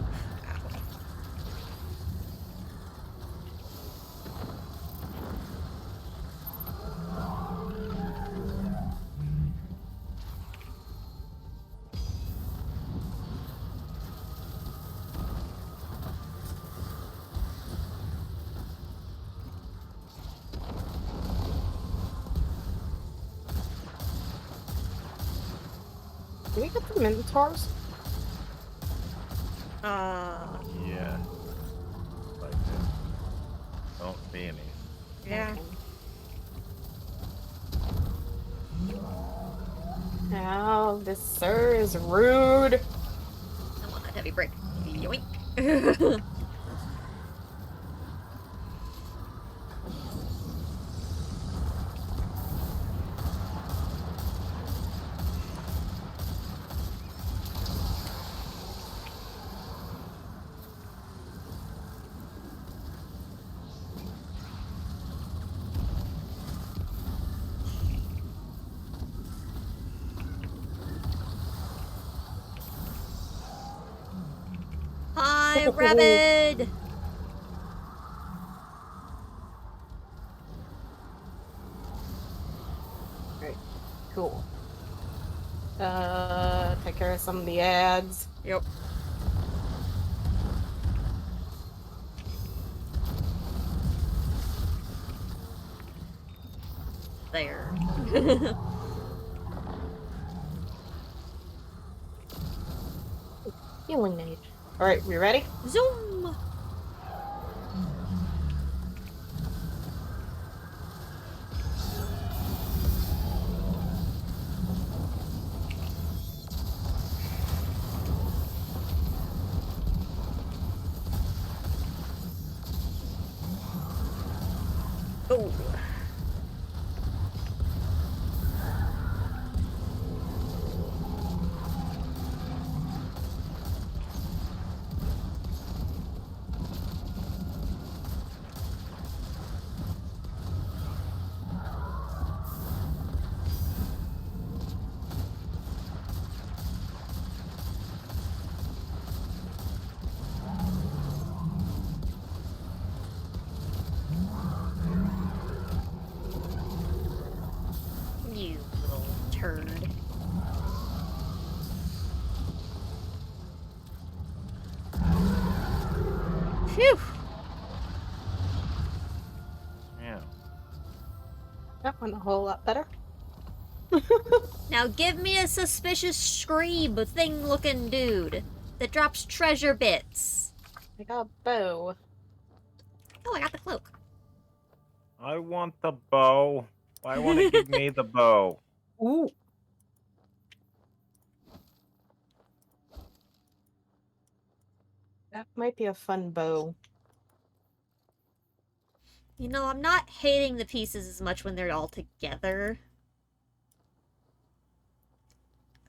Do we get the Minotaurs? Yeah. Like it. Don't see any. Yeah. Now, this sir is rude. I want that heavy brick. Yoink. Giant rabbit! Alright, cool. Take care of some of the ads. Yep. There. Healing age. Alright, we ready? Zoom! Oh. You little turd. Phew! Yeah. That went a whole lot better. Now give me a suspicious screeb thing-looking dude that drops treasure bits. I got a bow. Oh, I got the cloak. I want the bow. Why won't it give me the bow? Ooh. That might be a fun bow. You know, I'm not hating the pieces as much when they're all together.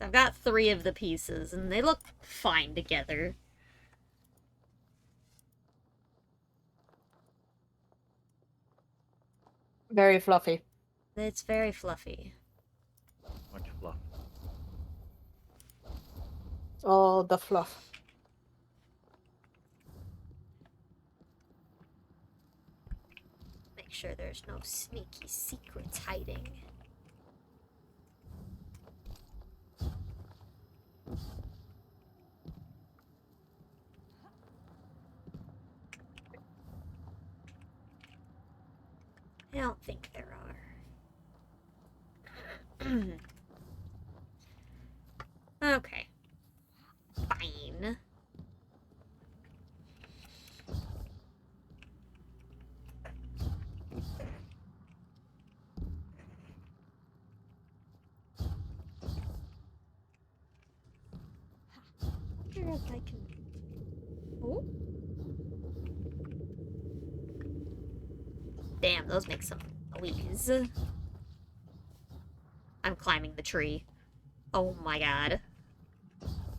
I've got 3 of the pieces, and they look fine together. Very fluffy. It's very fluffy. Much fluff. All the fluff. Make sure there's no sneaky secrets hiding. I don't think there are. Okay. Fine. I wonder if I can... Oh? Damn, those make some noise. I'm climbing the tree. Oh my god.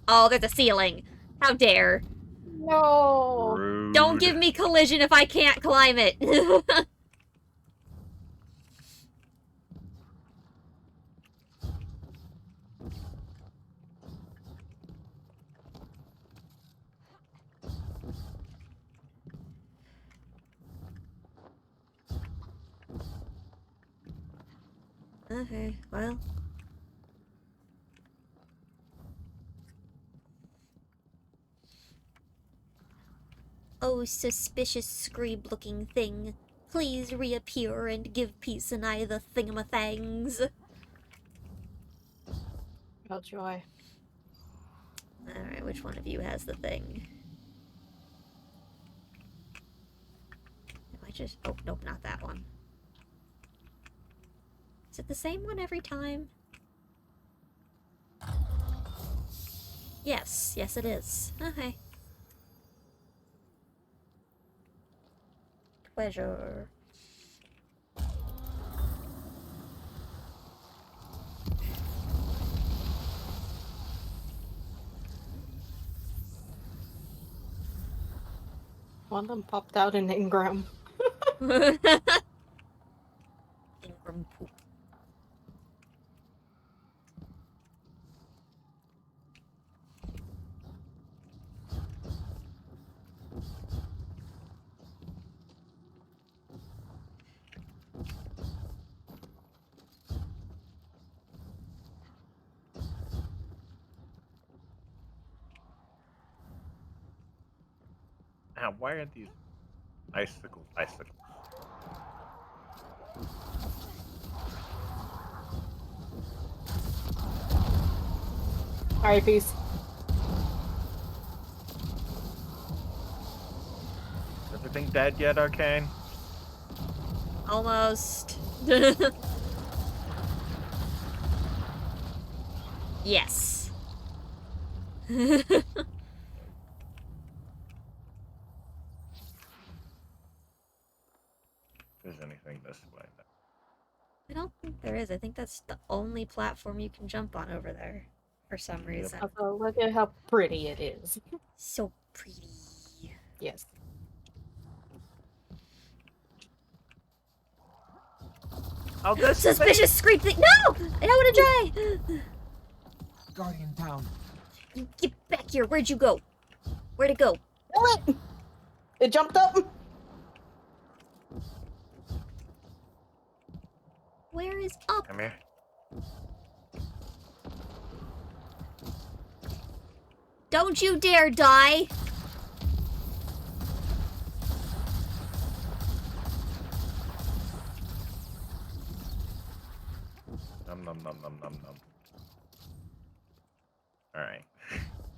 Oh, there's a ceiling. How dare. No. Rude. Don't give me collision if I can't climb it. Okay, well. Oh, suspicious screeb-looking thing. Please reappear and give peace and I the thingamafangs. Oh, joy. Alright, which one of you has the thing? Am I just... Oh, nope, not that one. Is it the same one every time? Yes, yes it is. Okay. Pleasure. One of them popped out in Ingram. Ingram poop. Now, why are these icicles? Alright, peace. Is everything dead yet, Arcane? Almost. Yes. If there's anything this way. I don't think there is. I think that's the only platform you can jump on over there for some reason. Also, look at how pretty it is. So pretty. Yes. Oh, this Suspicious scream thing. No! I don't want to die. Guardian down. You get back here. Where'd you go? Where'd it go? What? It jumped up. Where is up? Come here. Don't you dare die. Num num num num num num. Alright.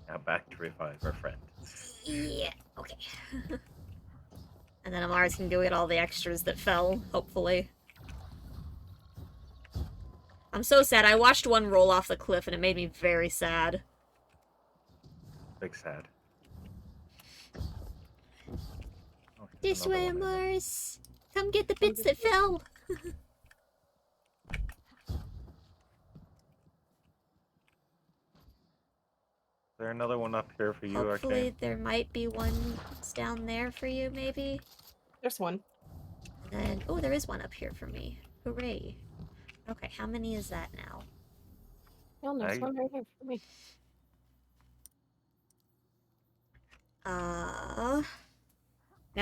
Now back to revive our friend. Yeah, okay. And then Amars can go get all the extras that fell, hopefully. I'm so sad. I watched one roll off the cliff and it made me very sad. Big sad. Oh, This another way, one in there. Amars. Come get the bits that fell. Is there another one up here for you, Hopefully Arcane? there might be one down there for you, maybe. There's one. And then, oh, there is one up here for me. Hooray. Okay, how many is that now? Oh, there's one right here for me. Now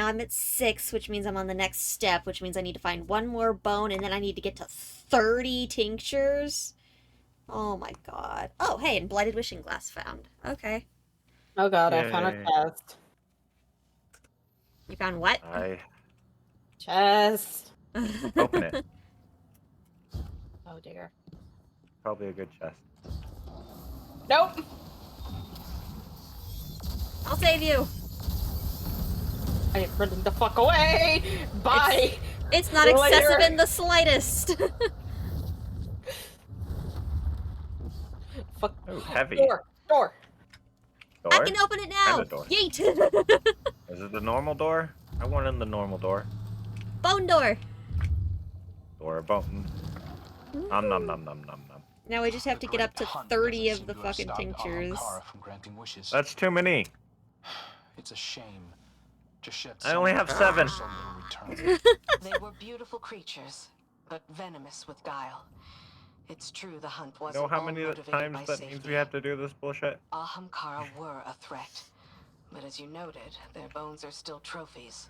I'm at 6, which means I'm on the next step, which means I need to find one more bone, and then I need to get to 30 tinctures. Oh my god. Oh, hey, and Blighted Wishing Glass found. Okay. Oh god, Yay. I found a chest. You found what? Chest. Open it. Oh dear. Probably a good chest. Nope. I'll save you. I am running the fuck away. Bye. It's not Later. excessive in the slightest. Fuck. Oh, heavy. Door. Door? I can open it now. Find a door. Yeet. Is it the normal door? I want in the normal door. Bone door. Door button. Nom nom nom nom nom nom. Now we just have to get up to 30 of the fucking tinctures. That's too many. It's a shame. I only have 7. They were beautiful creatures, but venomous with guile. It's true the hunt You wasn't know how all many motivated times by that safety. means we have to do this bullshit? Ahamkara were a threat, but as you noted, their bones are still trophies.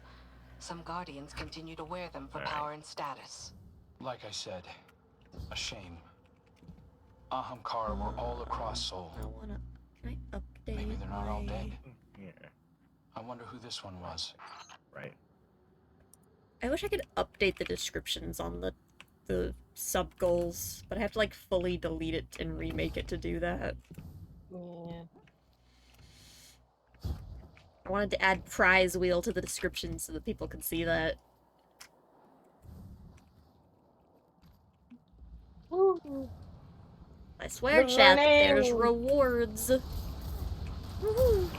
Some guardians continue to wear them for power and status. Like I said, a shame. Ahamkara were all across Seoul. Can I update? Maybe they're not all dead. Yeah. I wonder who this one was. Right. I wish I could update the descriptions on the sub goals, but I have to like fully delete it and remake it to do that. Yeah. I wanted to add prize wheel to the description so that people could see that. Woo. I swear, chat, there's rewards. Woohoo!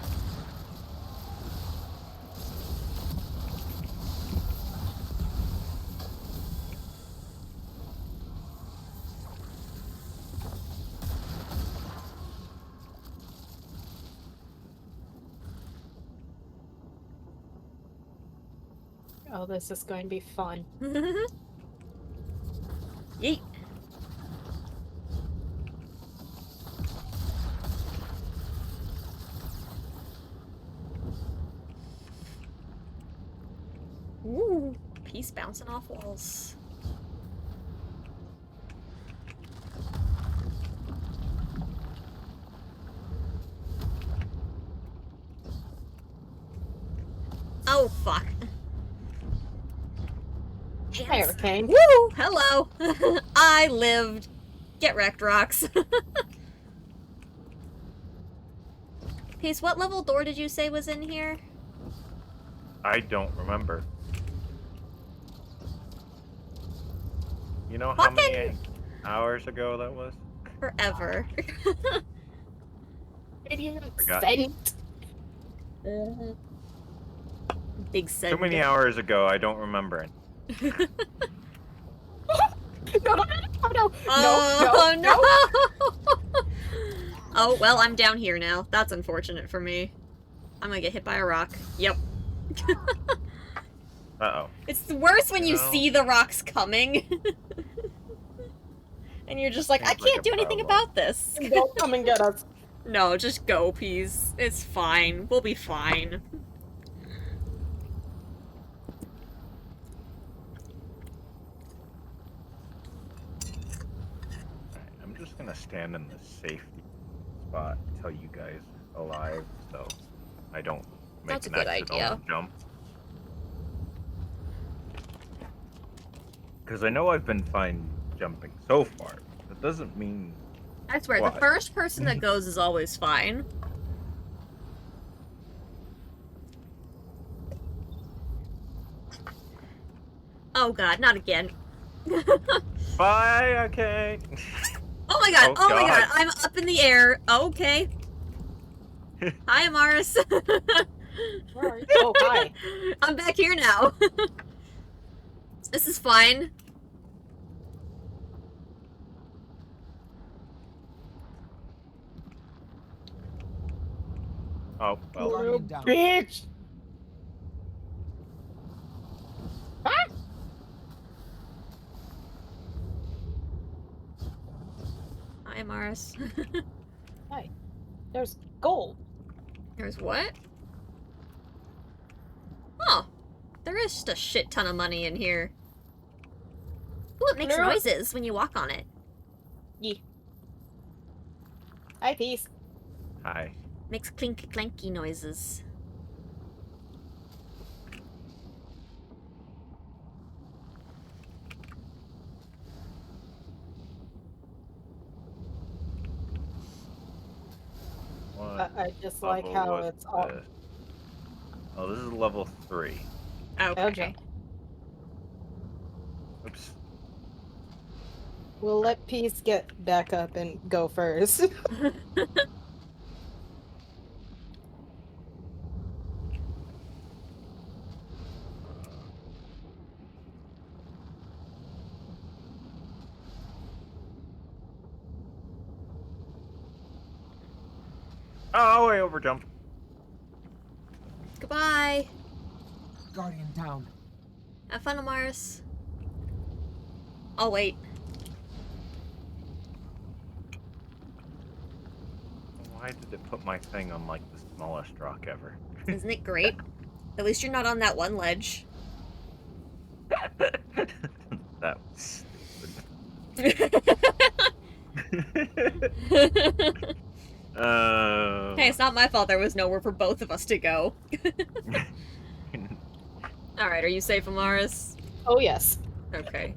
Oh, this is going to be fun. Yeet. Ooh, piece bouncing off walls. Oh, fuck. Hurricane. Woo! Hello! I lived. Get wrecked, rocks. Peace, what level door did you say was in here? I don't remember. You know how many hours ago that was? Forever. Forgot. Big send. Too many hours ago, I don't remember it. No. Oh, no! Oh, well, I'm down here now. That's unfortunate for me. I'm gonna get hit by a rock. Yep. Uh-oh. It's worse when you see the rocks coming. And you're just like, I can't do anything about this. Don't come and get us. No, just go, please. It's fine. We'll be fine. Alright, I'm just gonna stand in the safety spot until you guys alive, so I don't make That's a an good accidental idea. jump. Because I know I've been fine jumping so far. That doesn't mean... I swear, what? the first person that goes is always fine. Oh god, not again. Bye, okay. Oh my god, Oh, my God. god, I'm up in the air. Okay. Hi, Amaris. Oh, hi. I'm back here now. This is fine. Oh, well. Guardian down. Bitch! Hi, Amaris. Hi. There's gold. There's what? Oh, there is just a shit ton of money in here. Ooh, it makes No. noises when you walk on it. Yeah. Hi, Peace. Hi. Makes clinky clanky noises. What I just like level how was it's all. this? Oh, this is level 3. Okay. Oops. We'll let Peace get back up and go first. Oh, I overjumped. Goodbye. Guardian down. Have fun, Amaris. Oh, wait. Why did it put my thing on, like, the smallest rock ever? Isn't it great? At least you're not on that one ledge. That was stupid. Hey, it's not my fault there was nowhere for both of us to go. Alright, are you safe, Amaris? Oh, yes. Okay.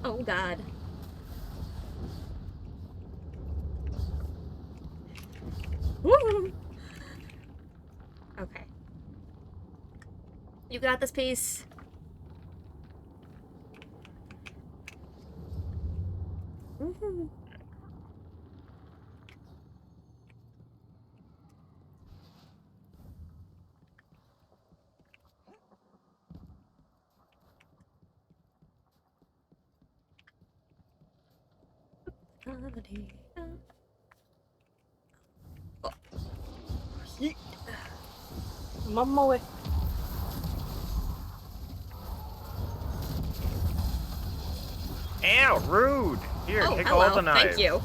Oh god. Woo! Okay. You got this piece. Woohoo. I'm on my way. Ow, rude! Here, Oh, take hello. all the knives. Thank you.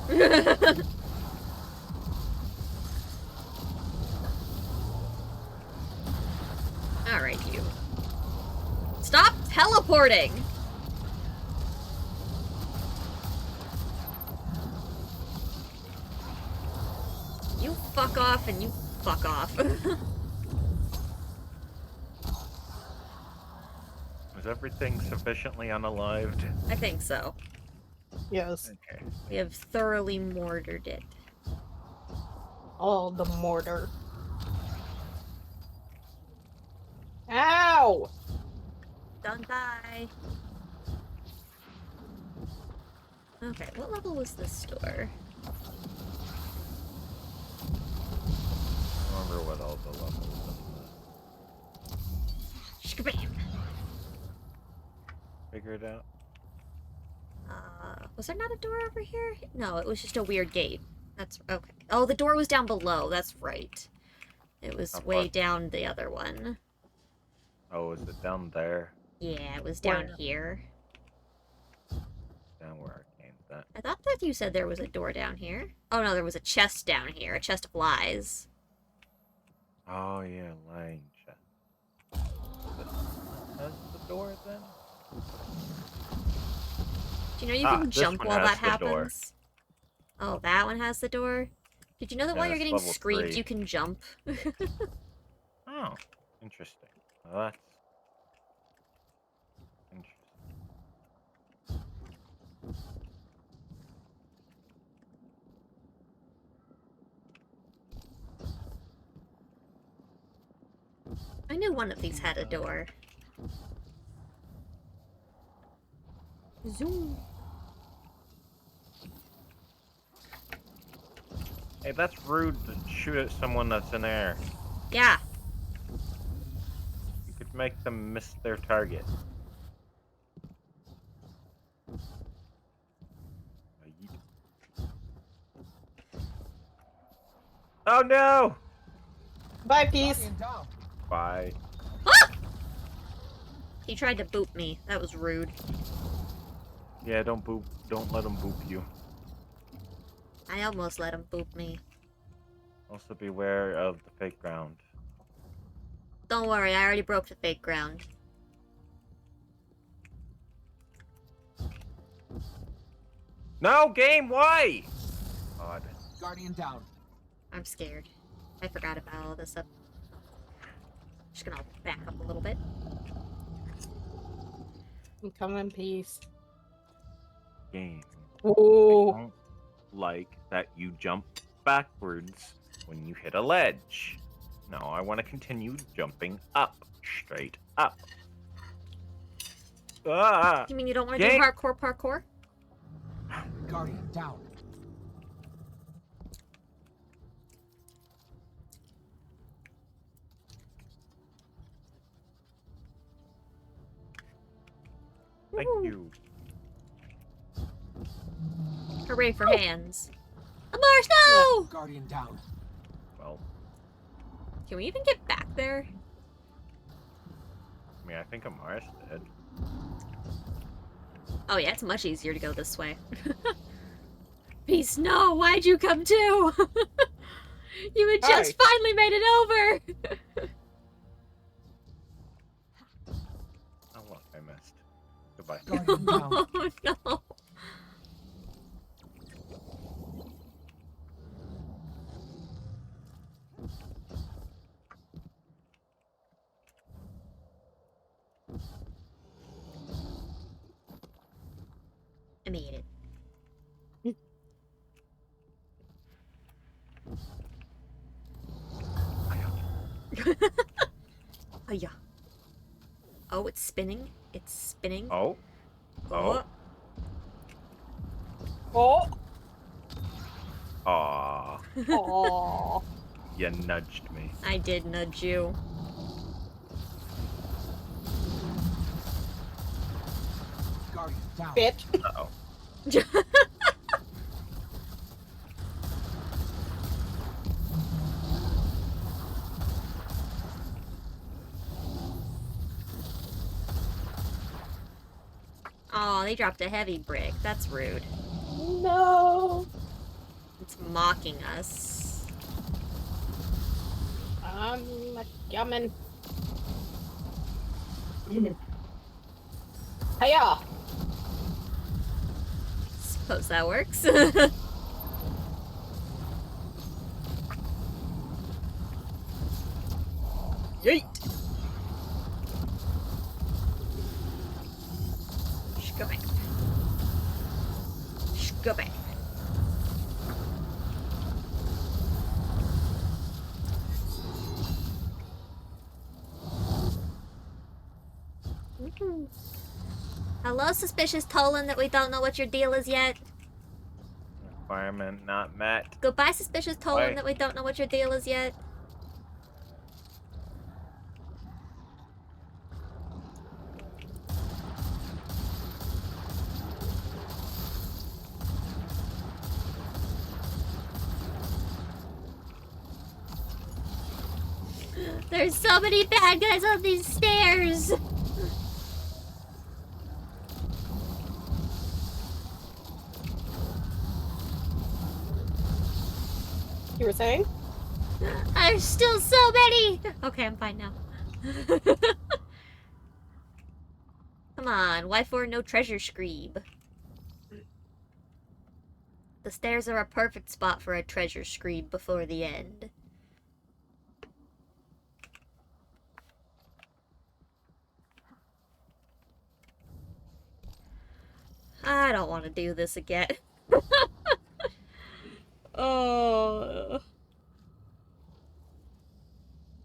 Alright, you. Stop teleporting! You fuck off and you fuck off. Is everything sufficiently unalived? I think so. Yes. Okay. We have thoroughly mortared it. All the mortar. Ow! Don't die. Okay, what level was this door? I remember what all the levels Shkabam! figure it out. Was there not a door over here? No, it was just a weird gate. That's okay. Oh, the door was down below. That's right. It was How way far? down the other one. Oh, is it down there? Yeah, it was down Where? here. Down where Arcane's at. I thought that you said there was a door down here. Oh no, there was a chest down here. A chest of lies. Oh yeah, lying chest. This one has the door then? Do you know you Ah, can this jump one while has that the door. happens? Oh, that one has the door? Did you know that Yeah, while you're it's getting level screamed, 3. you can jump? Oh, interesting. Well, that's interesting. I knew one of these had a door. Zoom. Hey, that's rude to shoot at someone that's in air. Yeah. You could make them miss their target. Oh no! Bye, peace. Guardian down. Bye. He tried to boop me. That was rude. Yeah, don't boop. Don't let them boop you. I almost let him boop me. Also beware of the fake ground. Don't worry, I already broke the fake ground. No, game, why? God. Guardian down. I'm scared. I forgot about all this stuff. Just gonna back up a little bit. I'm coming, peace. Game. Ooh. I don't like that you jump backwards when you hit a ledge. No, I want to continue jumping up. Straight up. Ah! You mean you don't want to do Game. parkour? Guardian down. Thank Woohoo. you. Hooray for hands. A Mars, no! Guardian down. Well, Can we even get back there? I mean, I think Amaris did. Oh yeah, it's much easier to go this way. Peace, no! Why'd you come too? You had just finally made it over! Oh look, I missed. Goodbye. Guardian down. Oh no! I made it. Oh yeah. Oh, it's spinning. It's spinning. Oh. Oh. Oh. Aw. Oh. You nudged me. I did nudge you. Guardian down. Bitch. Uh-oh. Oh, they dropped a heavy brick. That's rude. No. It's mocking us. I'm coming. Hiya! Suppose that works. Yeet! Shgubbing. Shgubbing. Hello, suspicious Tolan that we don't know what your deal is yet. Requirement not met. Goodbye, suspicious Tolan that we don't know what your deal is yet. There's so many bad guys on these stairs! You were saying? There's still so many! Okay, I'm fine now. Come on, why for no treasure screeb? The stairs are a perfect spot for a treasure screeb before the end. I don't want to do this again. Oh.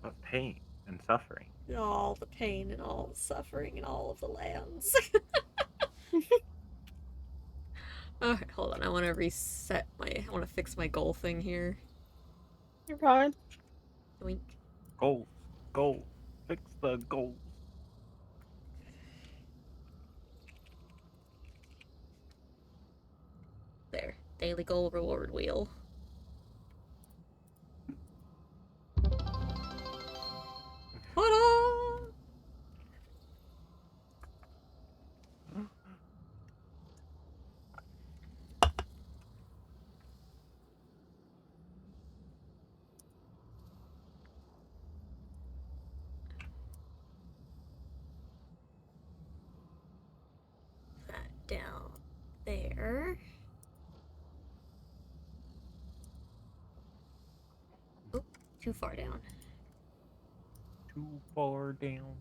But pain and suffering. All the pain and all the suffering and all of the lands. Okay, hold on. I want to reset my... I want to fix my goal thing here. You're fine. Wink. Goals. Goals. Fix the goals. There. Daily goal reward wheel. Ta-da! That down there. Oop, too far down. Too far down.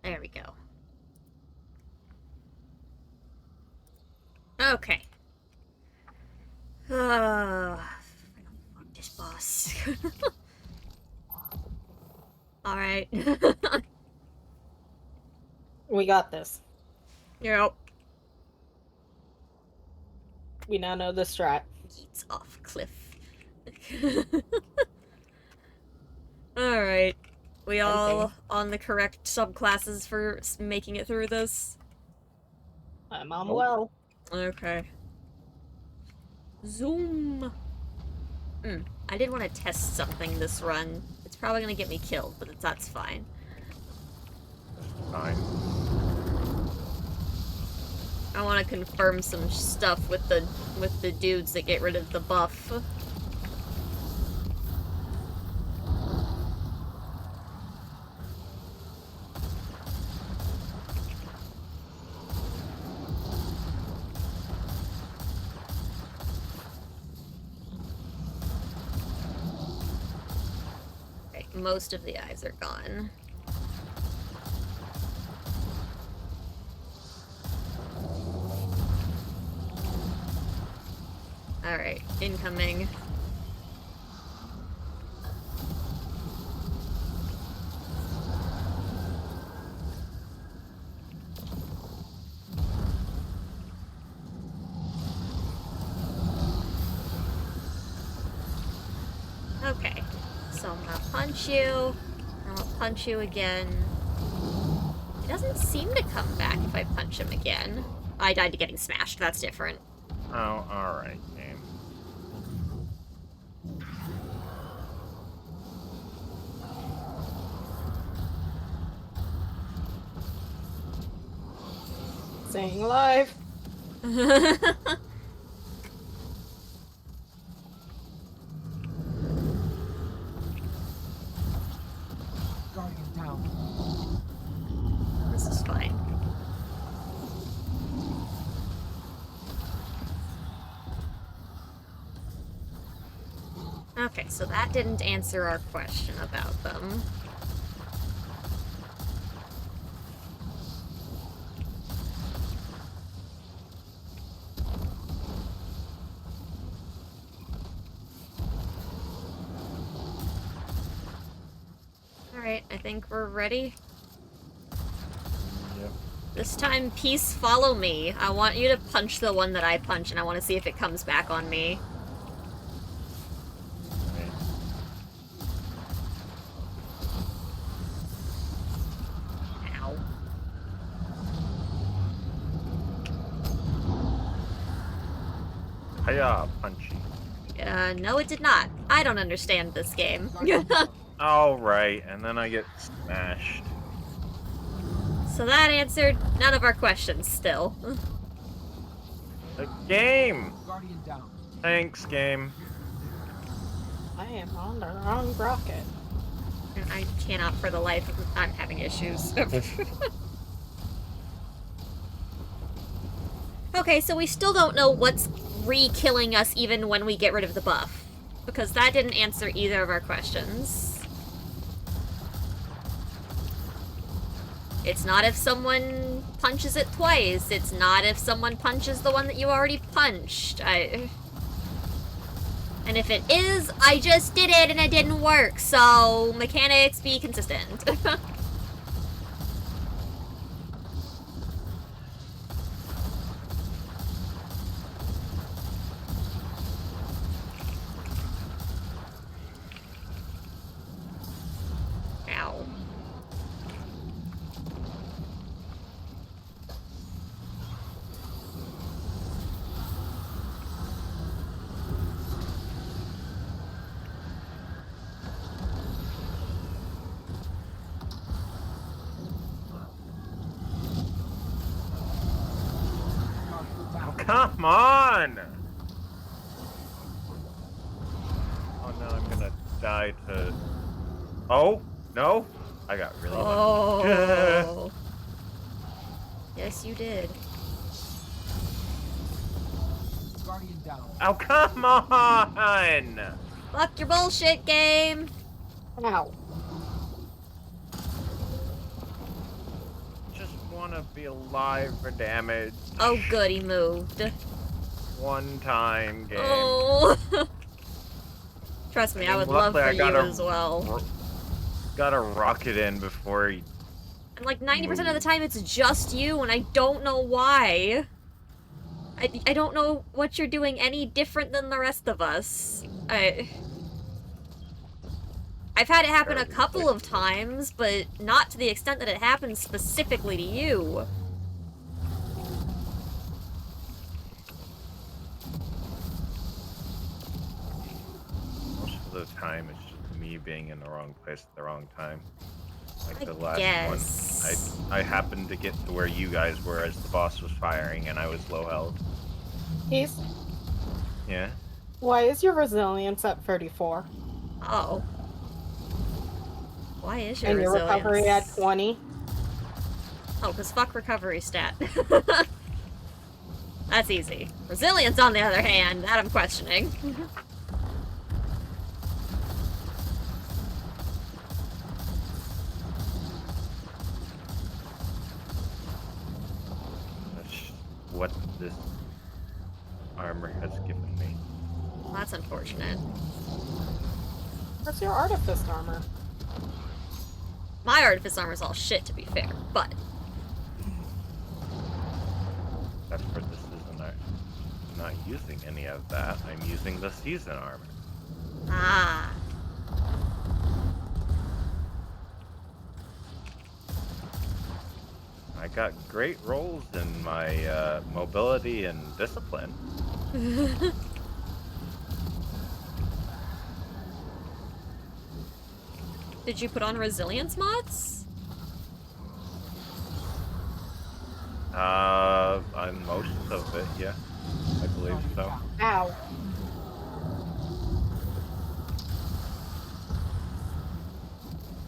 There we go. Okay. Fuck this boss. Alright. We got this. Yep. We now know the strat. Yeets off cliff. Alright. We all on the correct subclasses for making it through this? I'm on well. Okay. Zoom! I did want to test something this run. It's probably gonna get me killed, but that's fine. Fine. I want to confirm some stuff with the dudes that get rid of the buff. Okay, most of the eyes are gone. Alright, incoming. Okay, so I'm gonna punch you. I'm gonna punch you again. It doesn't seem to come back if I punch him again. I died to getting smashed, that's different. Oh, alright, game. Staying alive. Guardian down. This is fine. Okay, so that didn't answer our question about them. Alright, I think we're ready. Yep. This time, peace, follow me. I want you to punch the one that I punch, and I want to see if it comes back on me. Right. Ow. Hiya, punchy. No it did not. I don't understand this game. All right, and then I get smashed. So that answered none of our questions still. The game. Guardian down. Thanks, game. I am on the wrong rocket. I cannot for the life of... I'm having issues. Okay, so we still don't know what's re-killing us even when we get rid of the buff. Because that didn't answer either of our questions. It's not if someone punches it twice. It's not if someone punches the one that you already punched. And if it is, I just did it and it didn't work. So, mechanics, be consistent. Ow. Oh, come on! Oh no, I'm gonna die to... Oh, no? I got really lucky. Oh. Yes, you did. Guardian down. Oh, come on! Fuck your bullshit game! Ow. Just wanna be alive for damage. Oh, good, he moved. One time game. Oh. Trust me, I would love luckily for I you got as well. Got a rocket in before he... And like 90% of the time it's just you, and I don't know why. I don't know what you're doing any different than the rest of us. I've had it happen a couple of times, but not to the extent that it happens specifically to you. Most of the time it's just me being in the wrong place at the wrong time. Like the last guess. one, I happened to get to where you guys were as the boss was firing, and I was low health. Peace. Yeah. Why is your resilience at 34? Oh. Why is your And your resilience? recovery at 20? Oh, because fuck recovery stat. That's easy. Resilience, on the other hand, that I'm questioning. That's what this armor has given me. Well, that's unfortunate. What's your artifice armor? My artifice armor's all shit, to be fair, but... That's for the season armor. I'm not using any of that. I'm using the season armor. Ah. I got great rolls in my mobility and discipline. Did you put on resilience mods? On most of it, yeah. I believe so. Ow.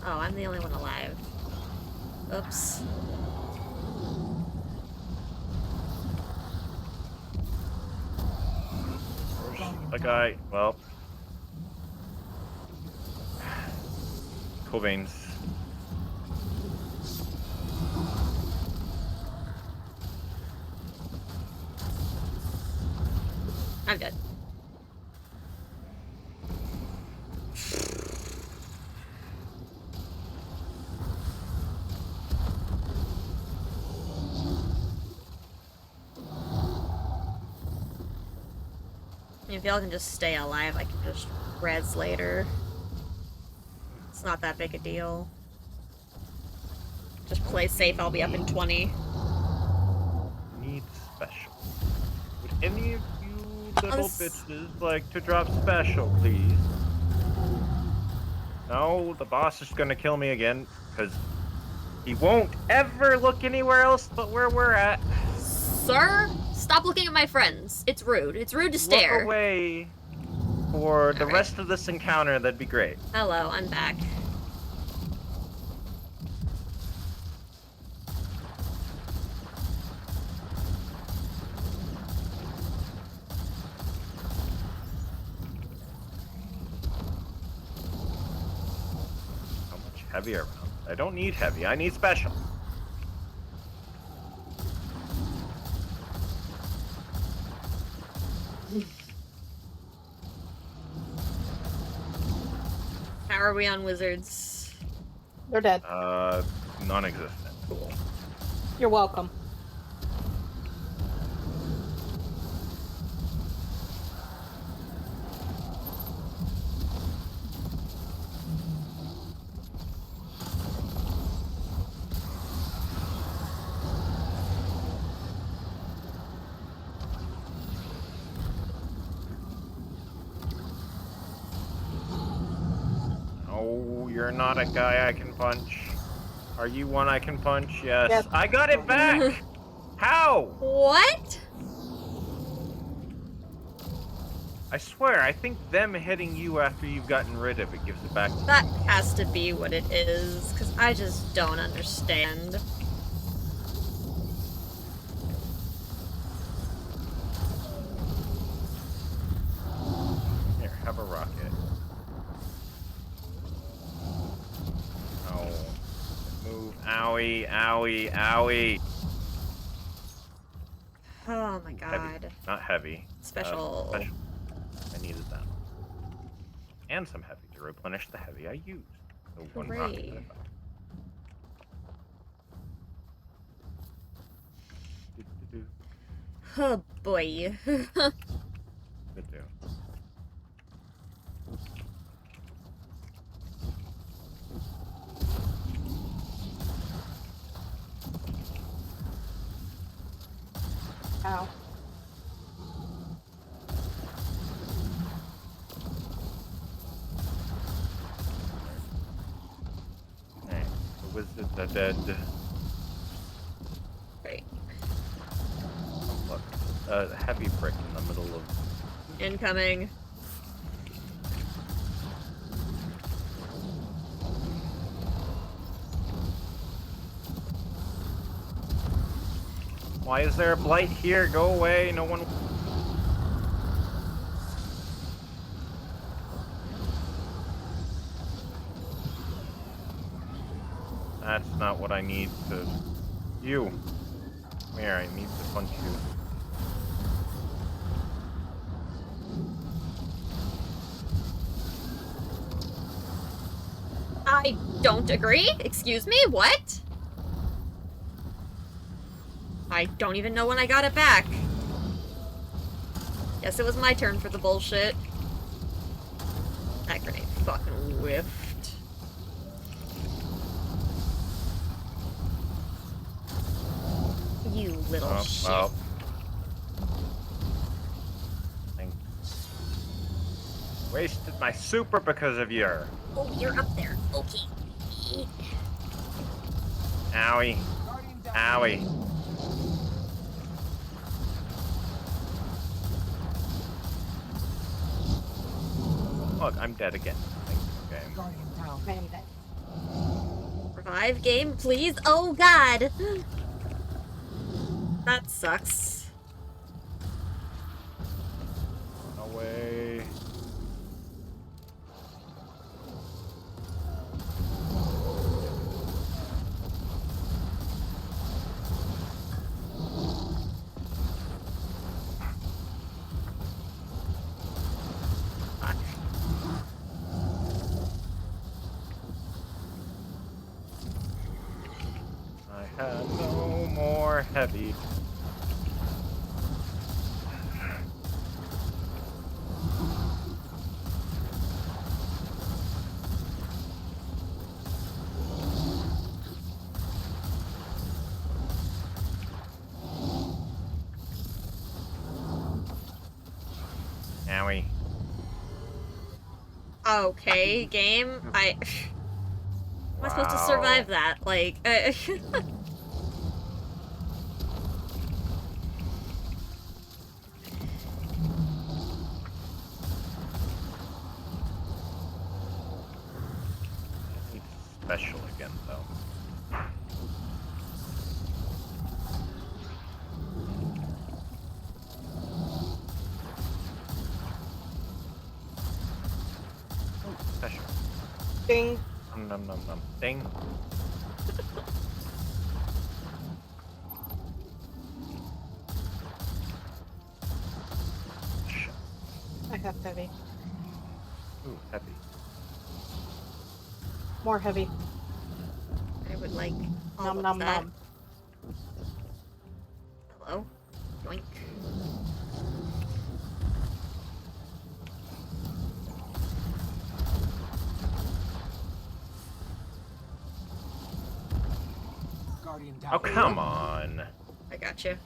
Oh, I'm the only one alive. Oops. The guy, well, Cobains. I'm dead. If y'all can just stay alive, I can just res later. It's not that big a deal. Just play safe, I'll be up in 20. Need special. Would any of you little This- bitches like to drop special, please? No, the boss is gonna kill me again, because he won't ever look anywhere else but where we're at. Sir, stop looking at my friends. It's rude. It's rude to stare. Look away for the Alright. rest of this encounter, that'd be great. Hello, I'm back. How much heavy around? I don't need heavy, I need special. How are we on wizards? They're dead. Non-existent. Cool. You're welcome. Oh, you're not a guy I can punch. Are you one I can punch? Yes. Yes. I got it back! How? What? I swear, I think them hitting you after you've gotten rid of it gives it back to you. That has to be what it is, because I just don't understand. Here, have a rocket. Oh. Move. Owie, owie, owie. Oh my god. Heavy. Not heavy. Special. Special. I needed that. And some heavy to replenish the heavy I used. The one rocket that I Hooray. found. Do-do-do. Oh boy. Good do. Ow. Hey, the wizards are dead. Great. Look, a heavy brick in the middle of. Incoming. Why is there a blight here? Go away. No one. That's not what I need to. You. Come here, I need to punch you. I don't agree. Excuse me, what? I don't even know when I got it back. Guess it was my turn for the bullshit. That grenade fucking whiffed. You little shit. Well. Thanks. Wasted my super because of your. Oh, you're up there. Okay. Owie. Owie. Look, I'm dead again. Thank you, game. I am dead. Revive game, please. Oh god. That sucks. Away. heavy. Owie. Okay, game. Am I supposed to survive that? Like, Special again, though. Special. Ding. Num num num. Ding. I have heavy. Ooh, heavy. More heavy. I would like all Nom of nom that. nom. Hello. Yoink. Guardian down. Oh, come on. I gotcha.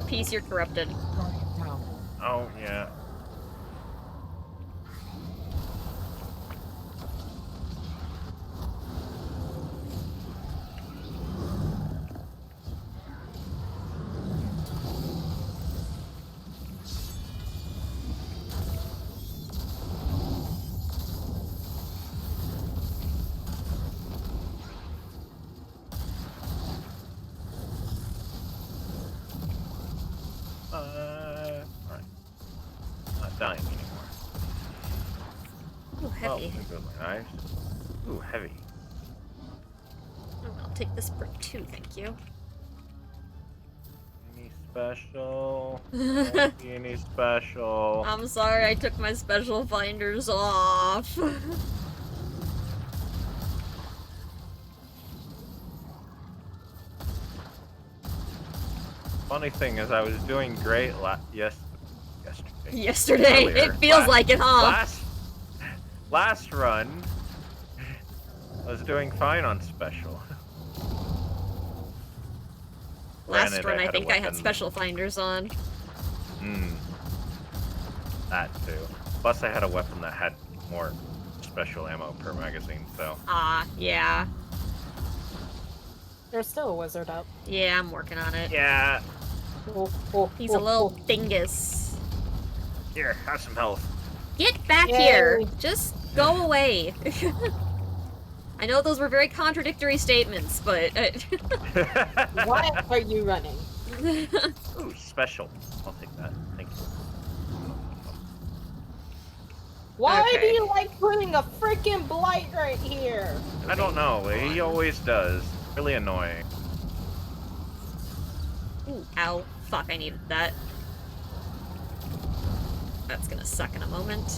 Peace, you're corrupted. Guardian down. Oh, yeah. Alright. Not dying anymore. Ooh, Oh, heavy. there goes my knives. Ooh, heavy. I'll take this for 2, thank you. Any special? Don't see any special. I'm sorry, I took my special finders off. Funny thing is, I was doing great yesterday. Yesterday, Earlier. it feels like it, huh? Last run, I was doing fine on special. Last Granted, run, I had a think I had weapon. special finders on. That too. Plus, I had a weapon that had more special ammo per magazine, so. Ah, yeah. There's still a wizard up. Yeah, I'm working on it. Yeah. He's a little dingus. Here, have some health. Get back Yay. here! Just go away. I know those were very contradictory statements, but... Why are you running? Ooh, special. I'll take that. Thank you. Why do Okay. you like putting a freaking blight right here? I don't know. He always does. Really annoying. Ooh, ow. Fuck, I needed that. That's gonna suck in a moment.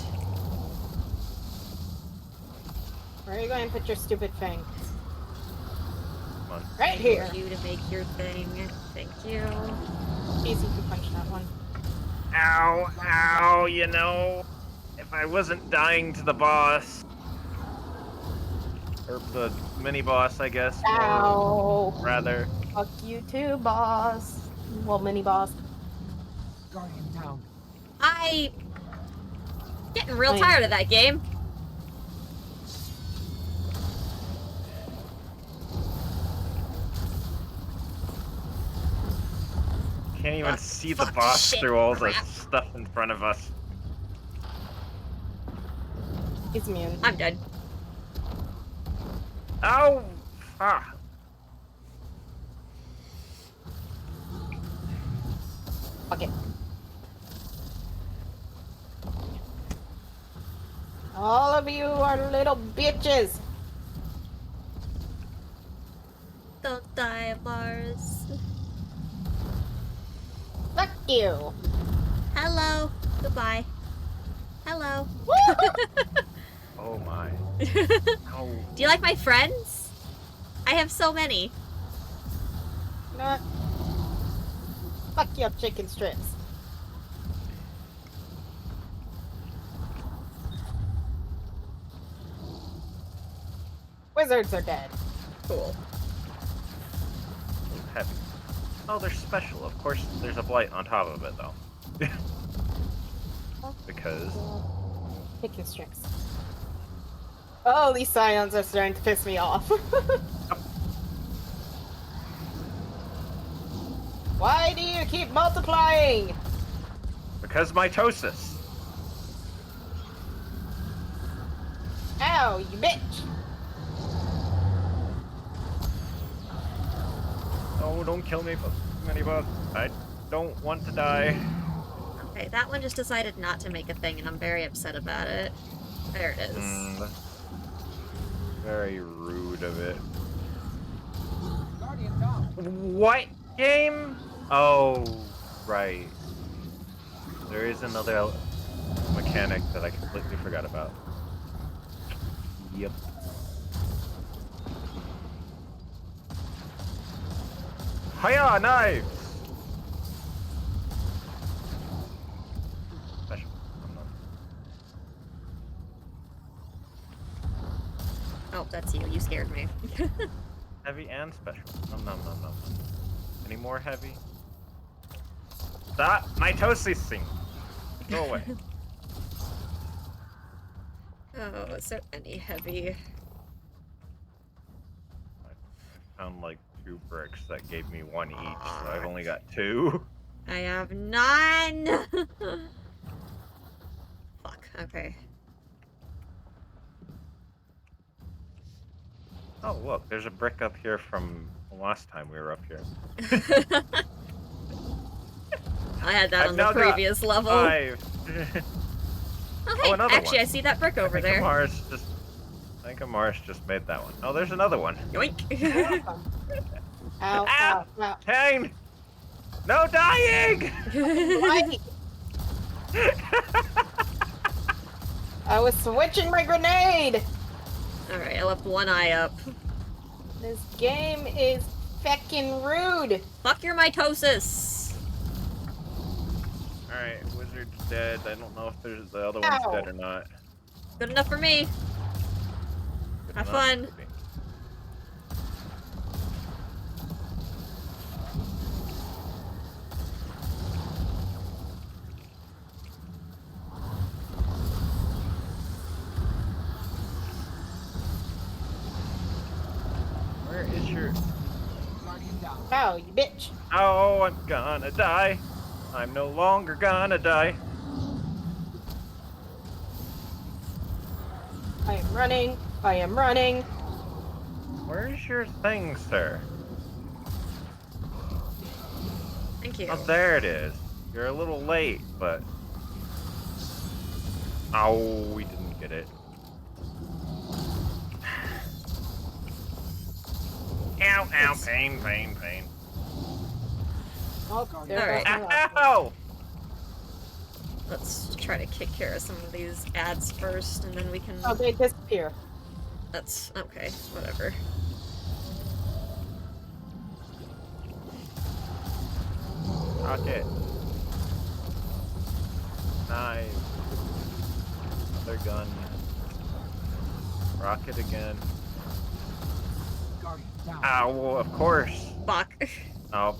Where are you going to put your stupid thing? Come on. Right here. You to make your thing. Thank you. Easy to punch that one. Ow, ow, you know. If I wasn't dying to the boss. Or the mini-boss, I guess. Ow. Rather. Fuck you too, boss. Well, mini boss. Guardian down. Getting real tired of that game. Can't even see the fuck, boss shit, through all crap. the stuff in front of us. He's immune. I'm dead. Ow! Ah. Fuck it. All of you are little bitches. Don't die, Mars. Fuck you. Hello. Goodbye. Hello. Oh my. Ow. Do you like my friends? I have so many. You know what? Fuck your chicken strips. Wizards are dead. Cool. Heavy. Oh, they're special. Of course, there's a blight on top of it, though. Because... Chicken strips. Oh, these scions are starting to piss me off. Why do you keep multiplying? Because mitosis. Ow, you bitch. Oh, don't kill me, Minibug. I don't want to die. Okay, that one just decided not to make a thing, and I'm very upset about it. There it is. That's very rude of it. Guardian down. What game? Oh, right. There is another mechanic that I completely forgot about. Yep. Hiya, knives! Special. Oh, that's you. You scared me. Heavy and special. Nom nom nom nom. Any more heavy? Stop! Mitosis thing! Go away. Oh, is there any heavy? I found like 2 bricks that gave me 1 each, so I've only got 2. I have none! Fuck, okay. Oh, look, there's a brick up here from the last time we were up here. I had that I've on the now got previous level. 5. Oh, hey, another actually, one. I see that brick over there. I think Amaris just made that one. Oh, there's another one. Yoink! Ow, ow, ow. Kane! No dying! Why? I was switching my grenade! Alright, I left one eye up. This game is feckin' rude! Fuck your mitosis! Alright, wizard's dead. I don't know if there's the other one's dead or not. Good enough for me. Good Have enough, fun. maybe. Where is your... Guardian down. Ow, you bitch! Oh, I'm gonna die. I'm no longer gonna die. I am running, I am running. Where's your thing, sir? Thank you. Oh, there it is. You're a little late, but... Oh, we didn't get it. Ow, ow, pain, pain, pain. Oh, there Alright. goes my last one. Ow! Let's try to kick care of some of these ads first, and then we can... Oh, they disappear. That's... okay, whatever. Rocket. Knife. Another gun. Rocket again. Guardian down. Ow, well, of course. Fuck. Oh.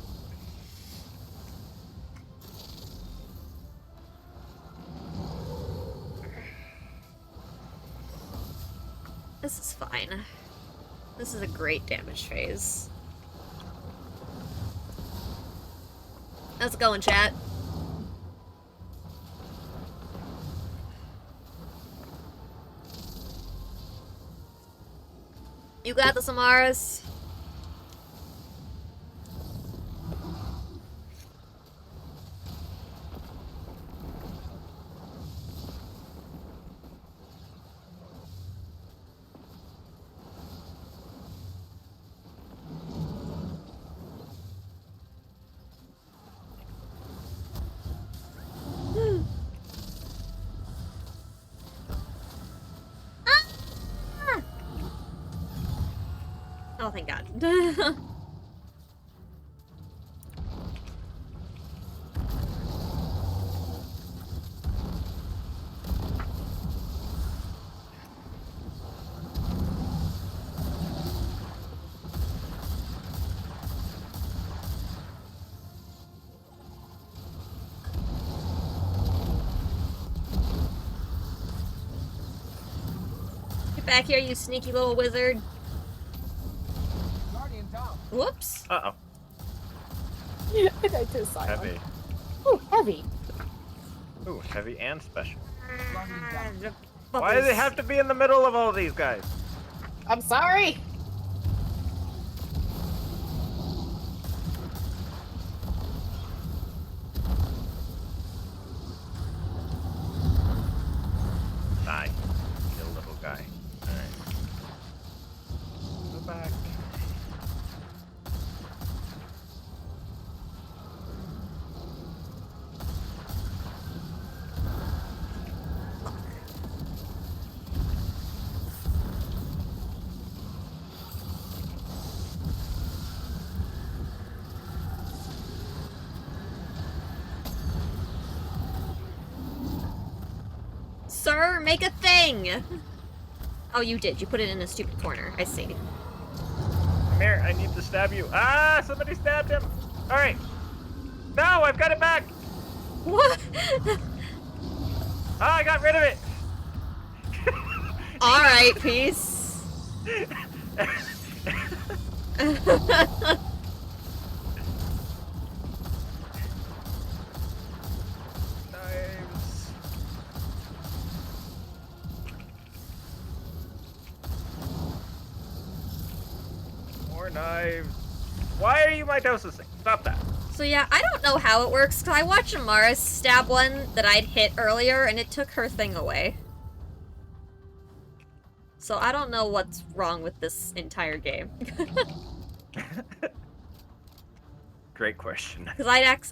This is fine. This is a great damage phase. How's it going, chat? You got this, Amaris. Oh, thank God. Get back here, you sneaky little wizard. Guardian down. Whoops. Uh-oh. I died to a Scion. Heavy. Ooh, heavy. Ooh, heavy and special. Guardian down. Why do they have to be in the middle of all these guys? I'm sorry. Die. Kill little guy. Alright. Go back. Sir, make a thing! Oh, you did. You put it in a stupid corner. I see. Come here, I need to stab you. Ah, somebody stabbed him. Alright. No, I've got it back. What? Ah, I got rid of it. Alright, peace. Knives. More knives. Why are you mitosising? Stop that. So yeah, I don't know how it works, because I watched Amara stab one that I'd hit earlier, and it took her thing away. So I don't know what's wrong with this entire game. Great question. Because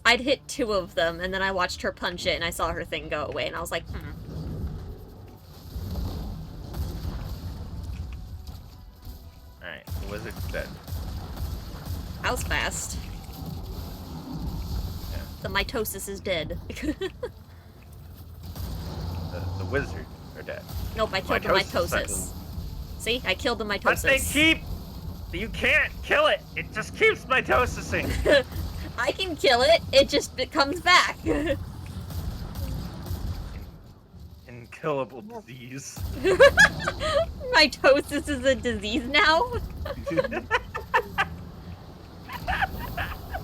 I'd hit 2 of them, and then I watched her punch it, and I saw her thing go away, and I was like, Alright, the wizard's dead. That was fast. Yeah. The mitosis is dead. The wizards are dead. Nope, I killed the mitosis. See? I killed the mitosis. But they keep... You can't kill it! It just keeps mitosising! I can kill it, it comes back. Incillable disease. Mitosis is a disease now?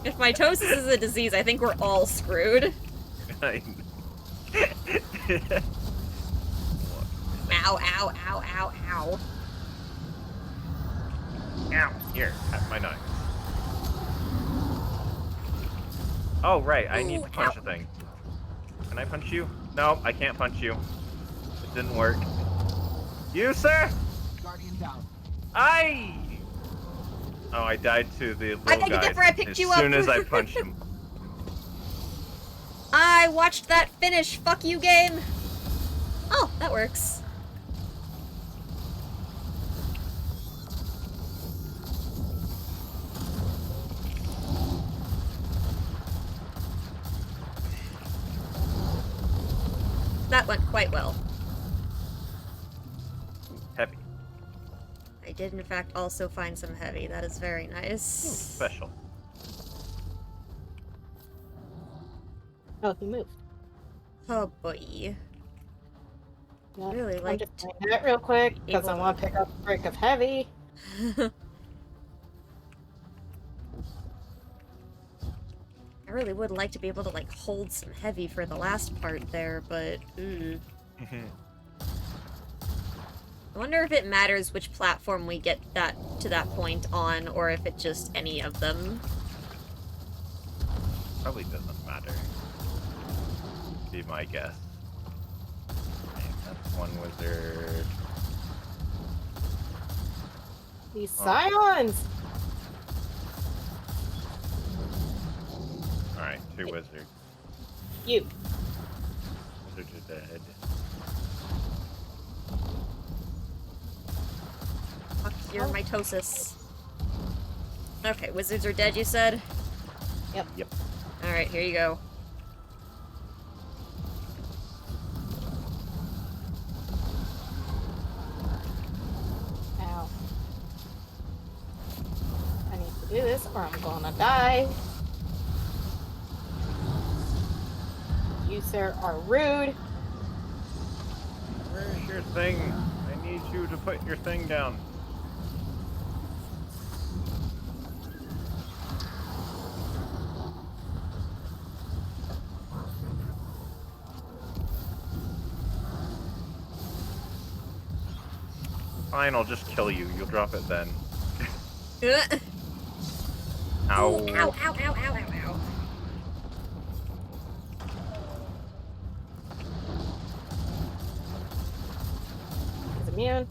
If mitosis is a disease, I think we're all screwed. Ow, ow, ow, ow, ow. Ow! Here, have my knife. Oh, right, I need to punch a thing. Can I punch you? No, I can't punch you. It didn't work. You, sir? Guardian down. Oh, I died to the little I beg to guy differ, I picked you up. as soon as I punched him. I watched that finish, fuck you game! Oh, that works. That went quite well. Heavy. I did in fact also find some heavy. That is very nice. Special. Oh, he moved. Oh boy. Yeah, Really I'm like just doing that real quick because I want to pick up a brick of heavy. I really would like to be able to like hold some heavy for the last part there, but I wonder if it matters which platform we get that to that point on, or if it just any of them. Probably doesn't matter. Be my guess. Okay, that's one wizard. These Scions! Alright, 2 wizards. You. Wizards are dead. Fuck your mitosis. Okay, wizards are dead, you said? Yep. Yep. Alright, here you go. Ow. I need to do this or I'm gonna die. You, sir, are rude. Where's your thing? I need you to put your thing down. Fine, I'll just kill you. You'll drop it then. Ow. Ooh, ow, ow, ow, ow, ow, ow. He's immune.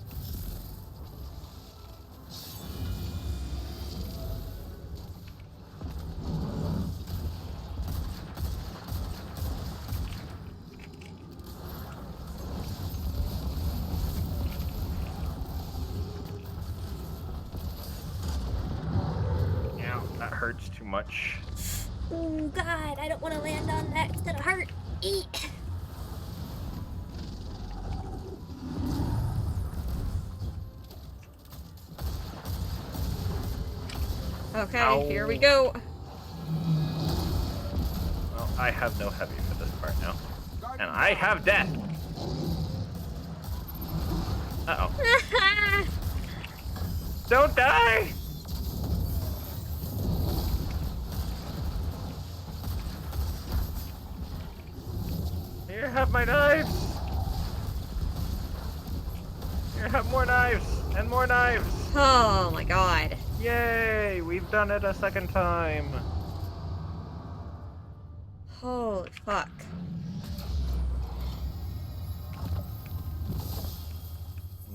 Ow, that hurts too much. Oh god, I don't want to land on that. It's gonna hurt. Eat. Okay, Ow. here we go. Well, I have no heavy for this part now. And I have death! Uh-oh. Don't die! Here, have my knives! Here, have more knives! And more knives! Oh my god. Yay! We've done it a second time! Holy fuck.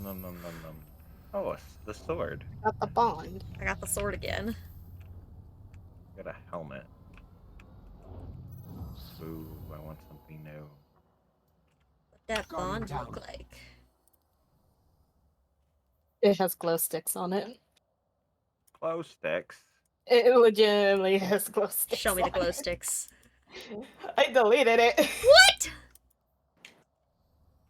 Nom nom nom nom. Oh, the sword. Got the bond. I got the sword again. Got a helmet. Ooh, I want something new. What that Guardian bond down. look like? It has glow sticks on it. Glow sticks. It legitimately has glow sticks. Show me the on glow it. sticks. I deleted it. What?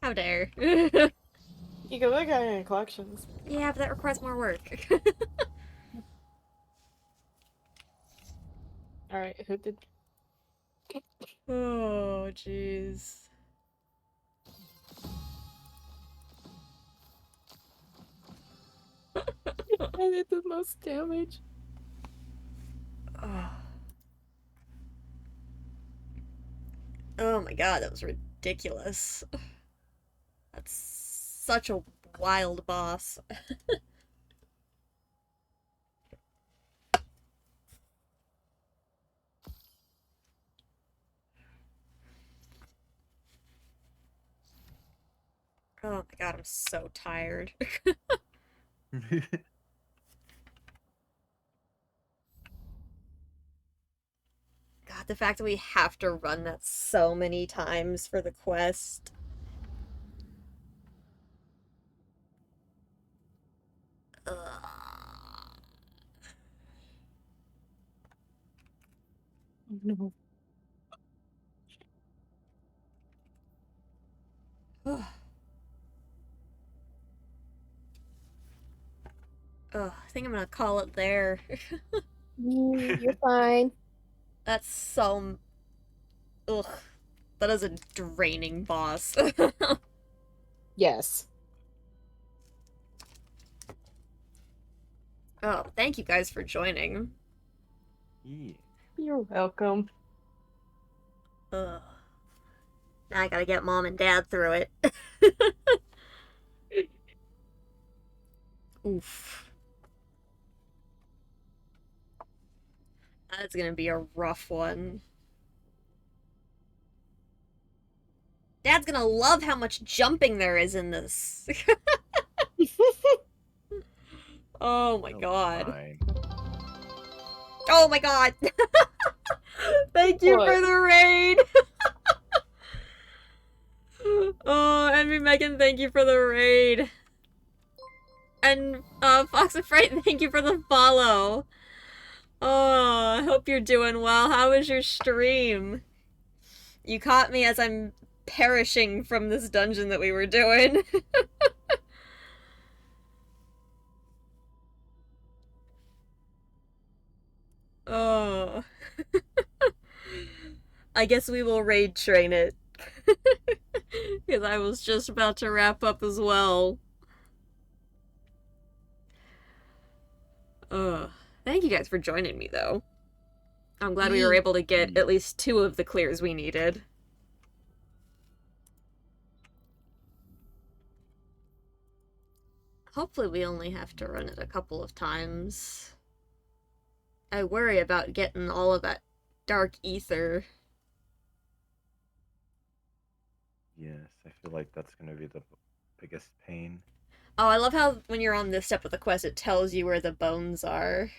How dare. You can look at it in collections. Yeah, but that requires more work. Alright, who did? Oh, jeez. I did the most damage. Oh. Oh my god, that was ridiculous. That's such a wild boss. Oh my god, I'm so tired. God, the fact that we have to run that so many times for the quest. Ugh. No. Ugh. Ugh, I think I'm gonna call it there. You're fine. That's so... Ugh. That is a draining boss. Yes. Oh, thank you guys for joining. Yeah. You're welcome. Ugh. Now I gotta get mom and dad through it. Oof. That's gonna be a rough one. Dad's gonna love how much jumping there is in this. Oh my god. Fine. Oh my god! Thank you for What? the raid! Oh, Envy Megan, thank you for the raid. And, Fox and Fright, thank you for the follow. Oh, I hope you're doing well. How was your stream? You caught me as I'm perishing from this dungeon that we were doing. Oh. I guess we will raid train it. Because I was just about to wrap up as well. Thank you guys for joining me, though. I'm glad we were able to get at least 2 of the clears we needed. Hopefully we only have to run it a couple of times. I worry about getting all of that dark ether. Yes, I feel like that's gonna be the biggest pain. Oh, I love how when you're on this step of the quest, it tells you where the bones are.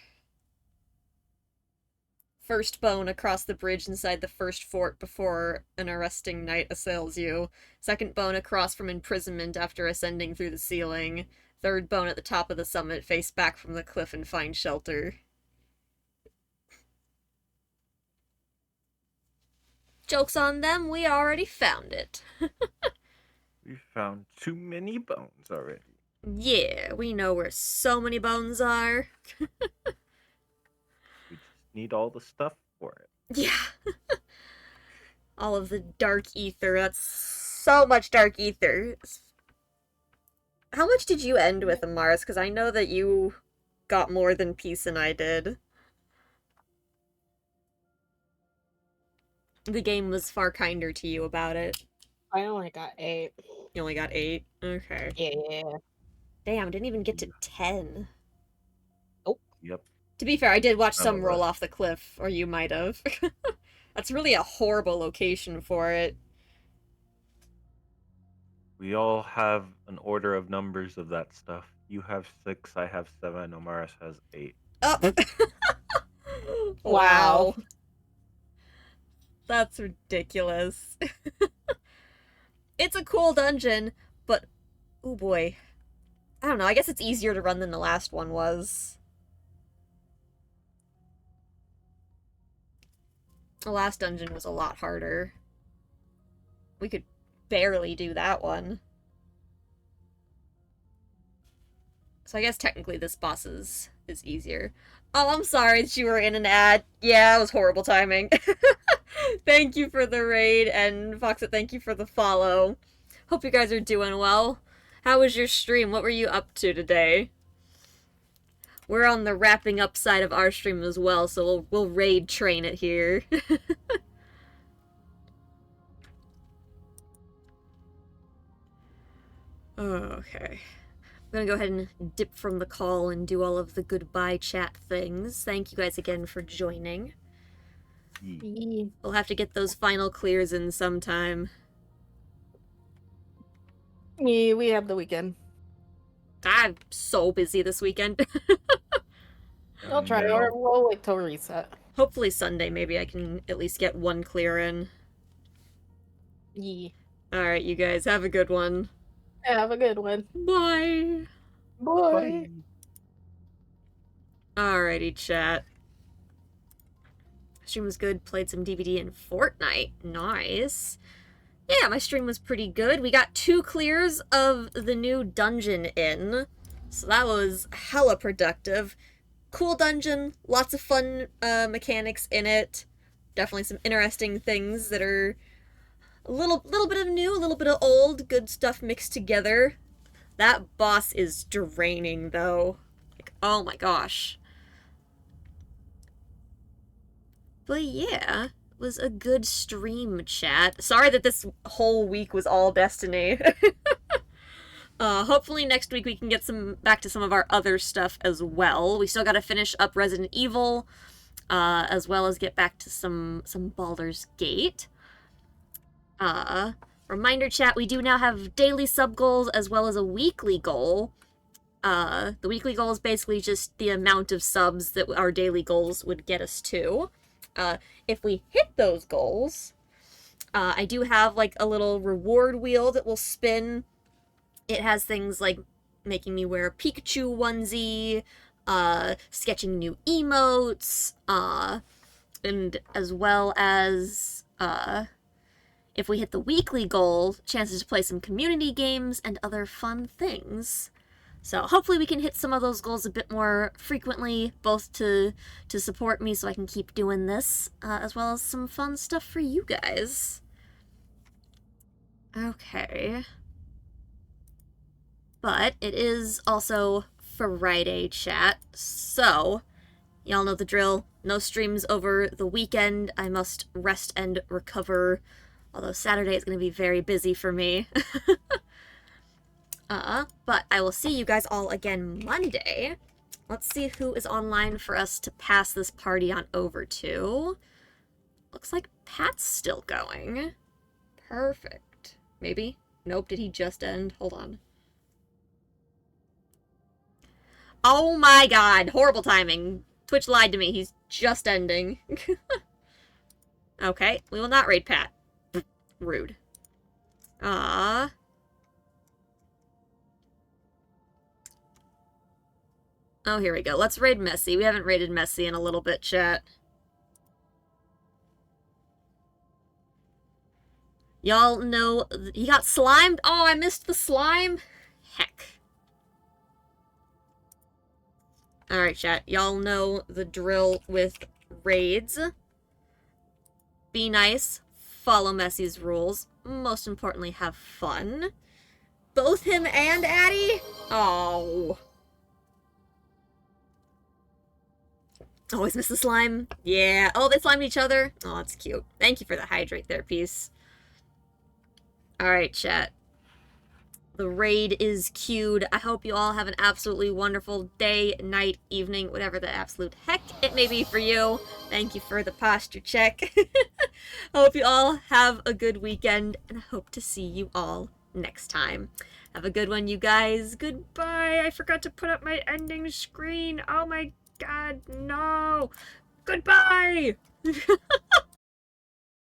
First bone across the bridge inside the first fort before an arresting knight assails you. Second bone across from imprisonment after ascending through the ceiling. Third bone at the top of the summit, face back from the cliff and find shelter. Joke's on them, we already found it. We found too many bones already. Yeah, we know where so many bones are. We just need all the stuff for it. Yeah. All of the dark ether. That's so much dark ether. How much did you end with, Amaris? Because I know that you got more than Peace and I did. The game was far kinder to you about it. I only got 8. You only got 8? Okay. Yeah. Damn, didn't even get to 10. Oh. Yep. To be fair, I did watch I some love roll that. off the cliff, or you might have. That's really a horrible location for it. We all have an order of numbers of that stuff. You have 6, I have 7, Omaris has 8. Oh! Wow. That's ridiculous. It's a cool dungeon, but oh boy. I don't know, I guess it's easier to run than the last one was. The last dungeon was a lot harder. We could barely do that one. So I guess technically this boss is easier. Oh, I'm sorry that you were in an ad. Yeah, it was horrible timing. Thank you for the raid, and Foxit, thank you for the follow. Hope you guys are doing well. How was your stream? What were you up to today? We're on the wrapping up side of our stream as well, so we'll raid train it here. Okay. I'm gonna go ahead and dip from the call and do all of the goodbye chat things. Thank you guys again for joining. We'll have to get those final clears in sometime. Yeah, we have the weekend. I'm so busy this weekend. I'll try, No. or we'll wait till reset. Hopefully Sunday, maybe I can at least get 1 clear in. Yeah. Alright, you guys, have a good one. Have a good one. Bye! Bye. Alrighty, chat. Stream was good, played some DVD in Fortnite. Nice. Yeah, my stream was pretty good. We got 2 clears of the new dungeon in, so that was hella productive. Cool dungeon, lots of fun mechanics in it. Definitely some interesting things that are a little bit of new, a little bit of old, good stuff mixed together. That boss is draining, though. Like, oh my gosh. But yeah, it was a good stream, chat. Sorry that this whole week was all Destiny. Hopefully next week we can get back to some of our other stuff as well. We still gotta finish up Resident Evil, as well as get back to some Baldur's Gate. Reminder chat, we do now have daily sub goals as well as a weekly goal. The weekly goal is basically just the amount of subs that our daily goals would get us to. If we hit those goals, I do have like a little reward wheel that will spin. It has things like making me wear a Pikachu onesie, sketching new emotes, and as well as, if we hit the weekly goal, chances to play some community games and other fun things. So hopefully we can hit some of those goals a bit more frequently, both to support me so I can keep doing this, as well as some fun stuff for you guys. Okay. But it is also Friday, chat, so y'all know the drill. No streams over the weekend. I must rest and recover, although Saturday is going to be very busy for me. But I will see you guys all again Monday. Let's see who is online for us to pass this party on over to. Looks like Pat's still going. Perfect. Maybe? Nope, did he just end? Hold on. Oh my god, horrible timing. Twitch lied to me, he's just ending. Okay, we will not raid Pat. Rude. Ah. Oh, here we go. Let's raid Messy. We haven't raided Messy in a little bit, chat. Y'all know he got slimed? Oh, I missed the slime? Heck. Alright, chat. Y'all know the drill with raids. Be nice. Follow Messy's rules. Most importantly, have fun. Both him and Addie? Oh. Always miss the slime. Yeah. Oh, they slimed each other? Oh, that's cute. Thank you for the hydrate there piece. Alright, chat. The raid is queued. I hope you all have an absolutely wonderful day, night, evening, whatever the absolute heck it may be for you. Thank you for the posture check. I hope you all have a good weekend, and I hope to see you all next time. Have a good one, you guys. Goodbye. I forgot to put up my ending screen. Oh my god, no. Goodbye.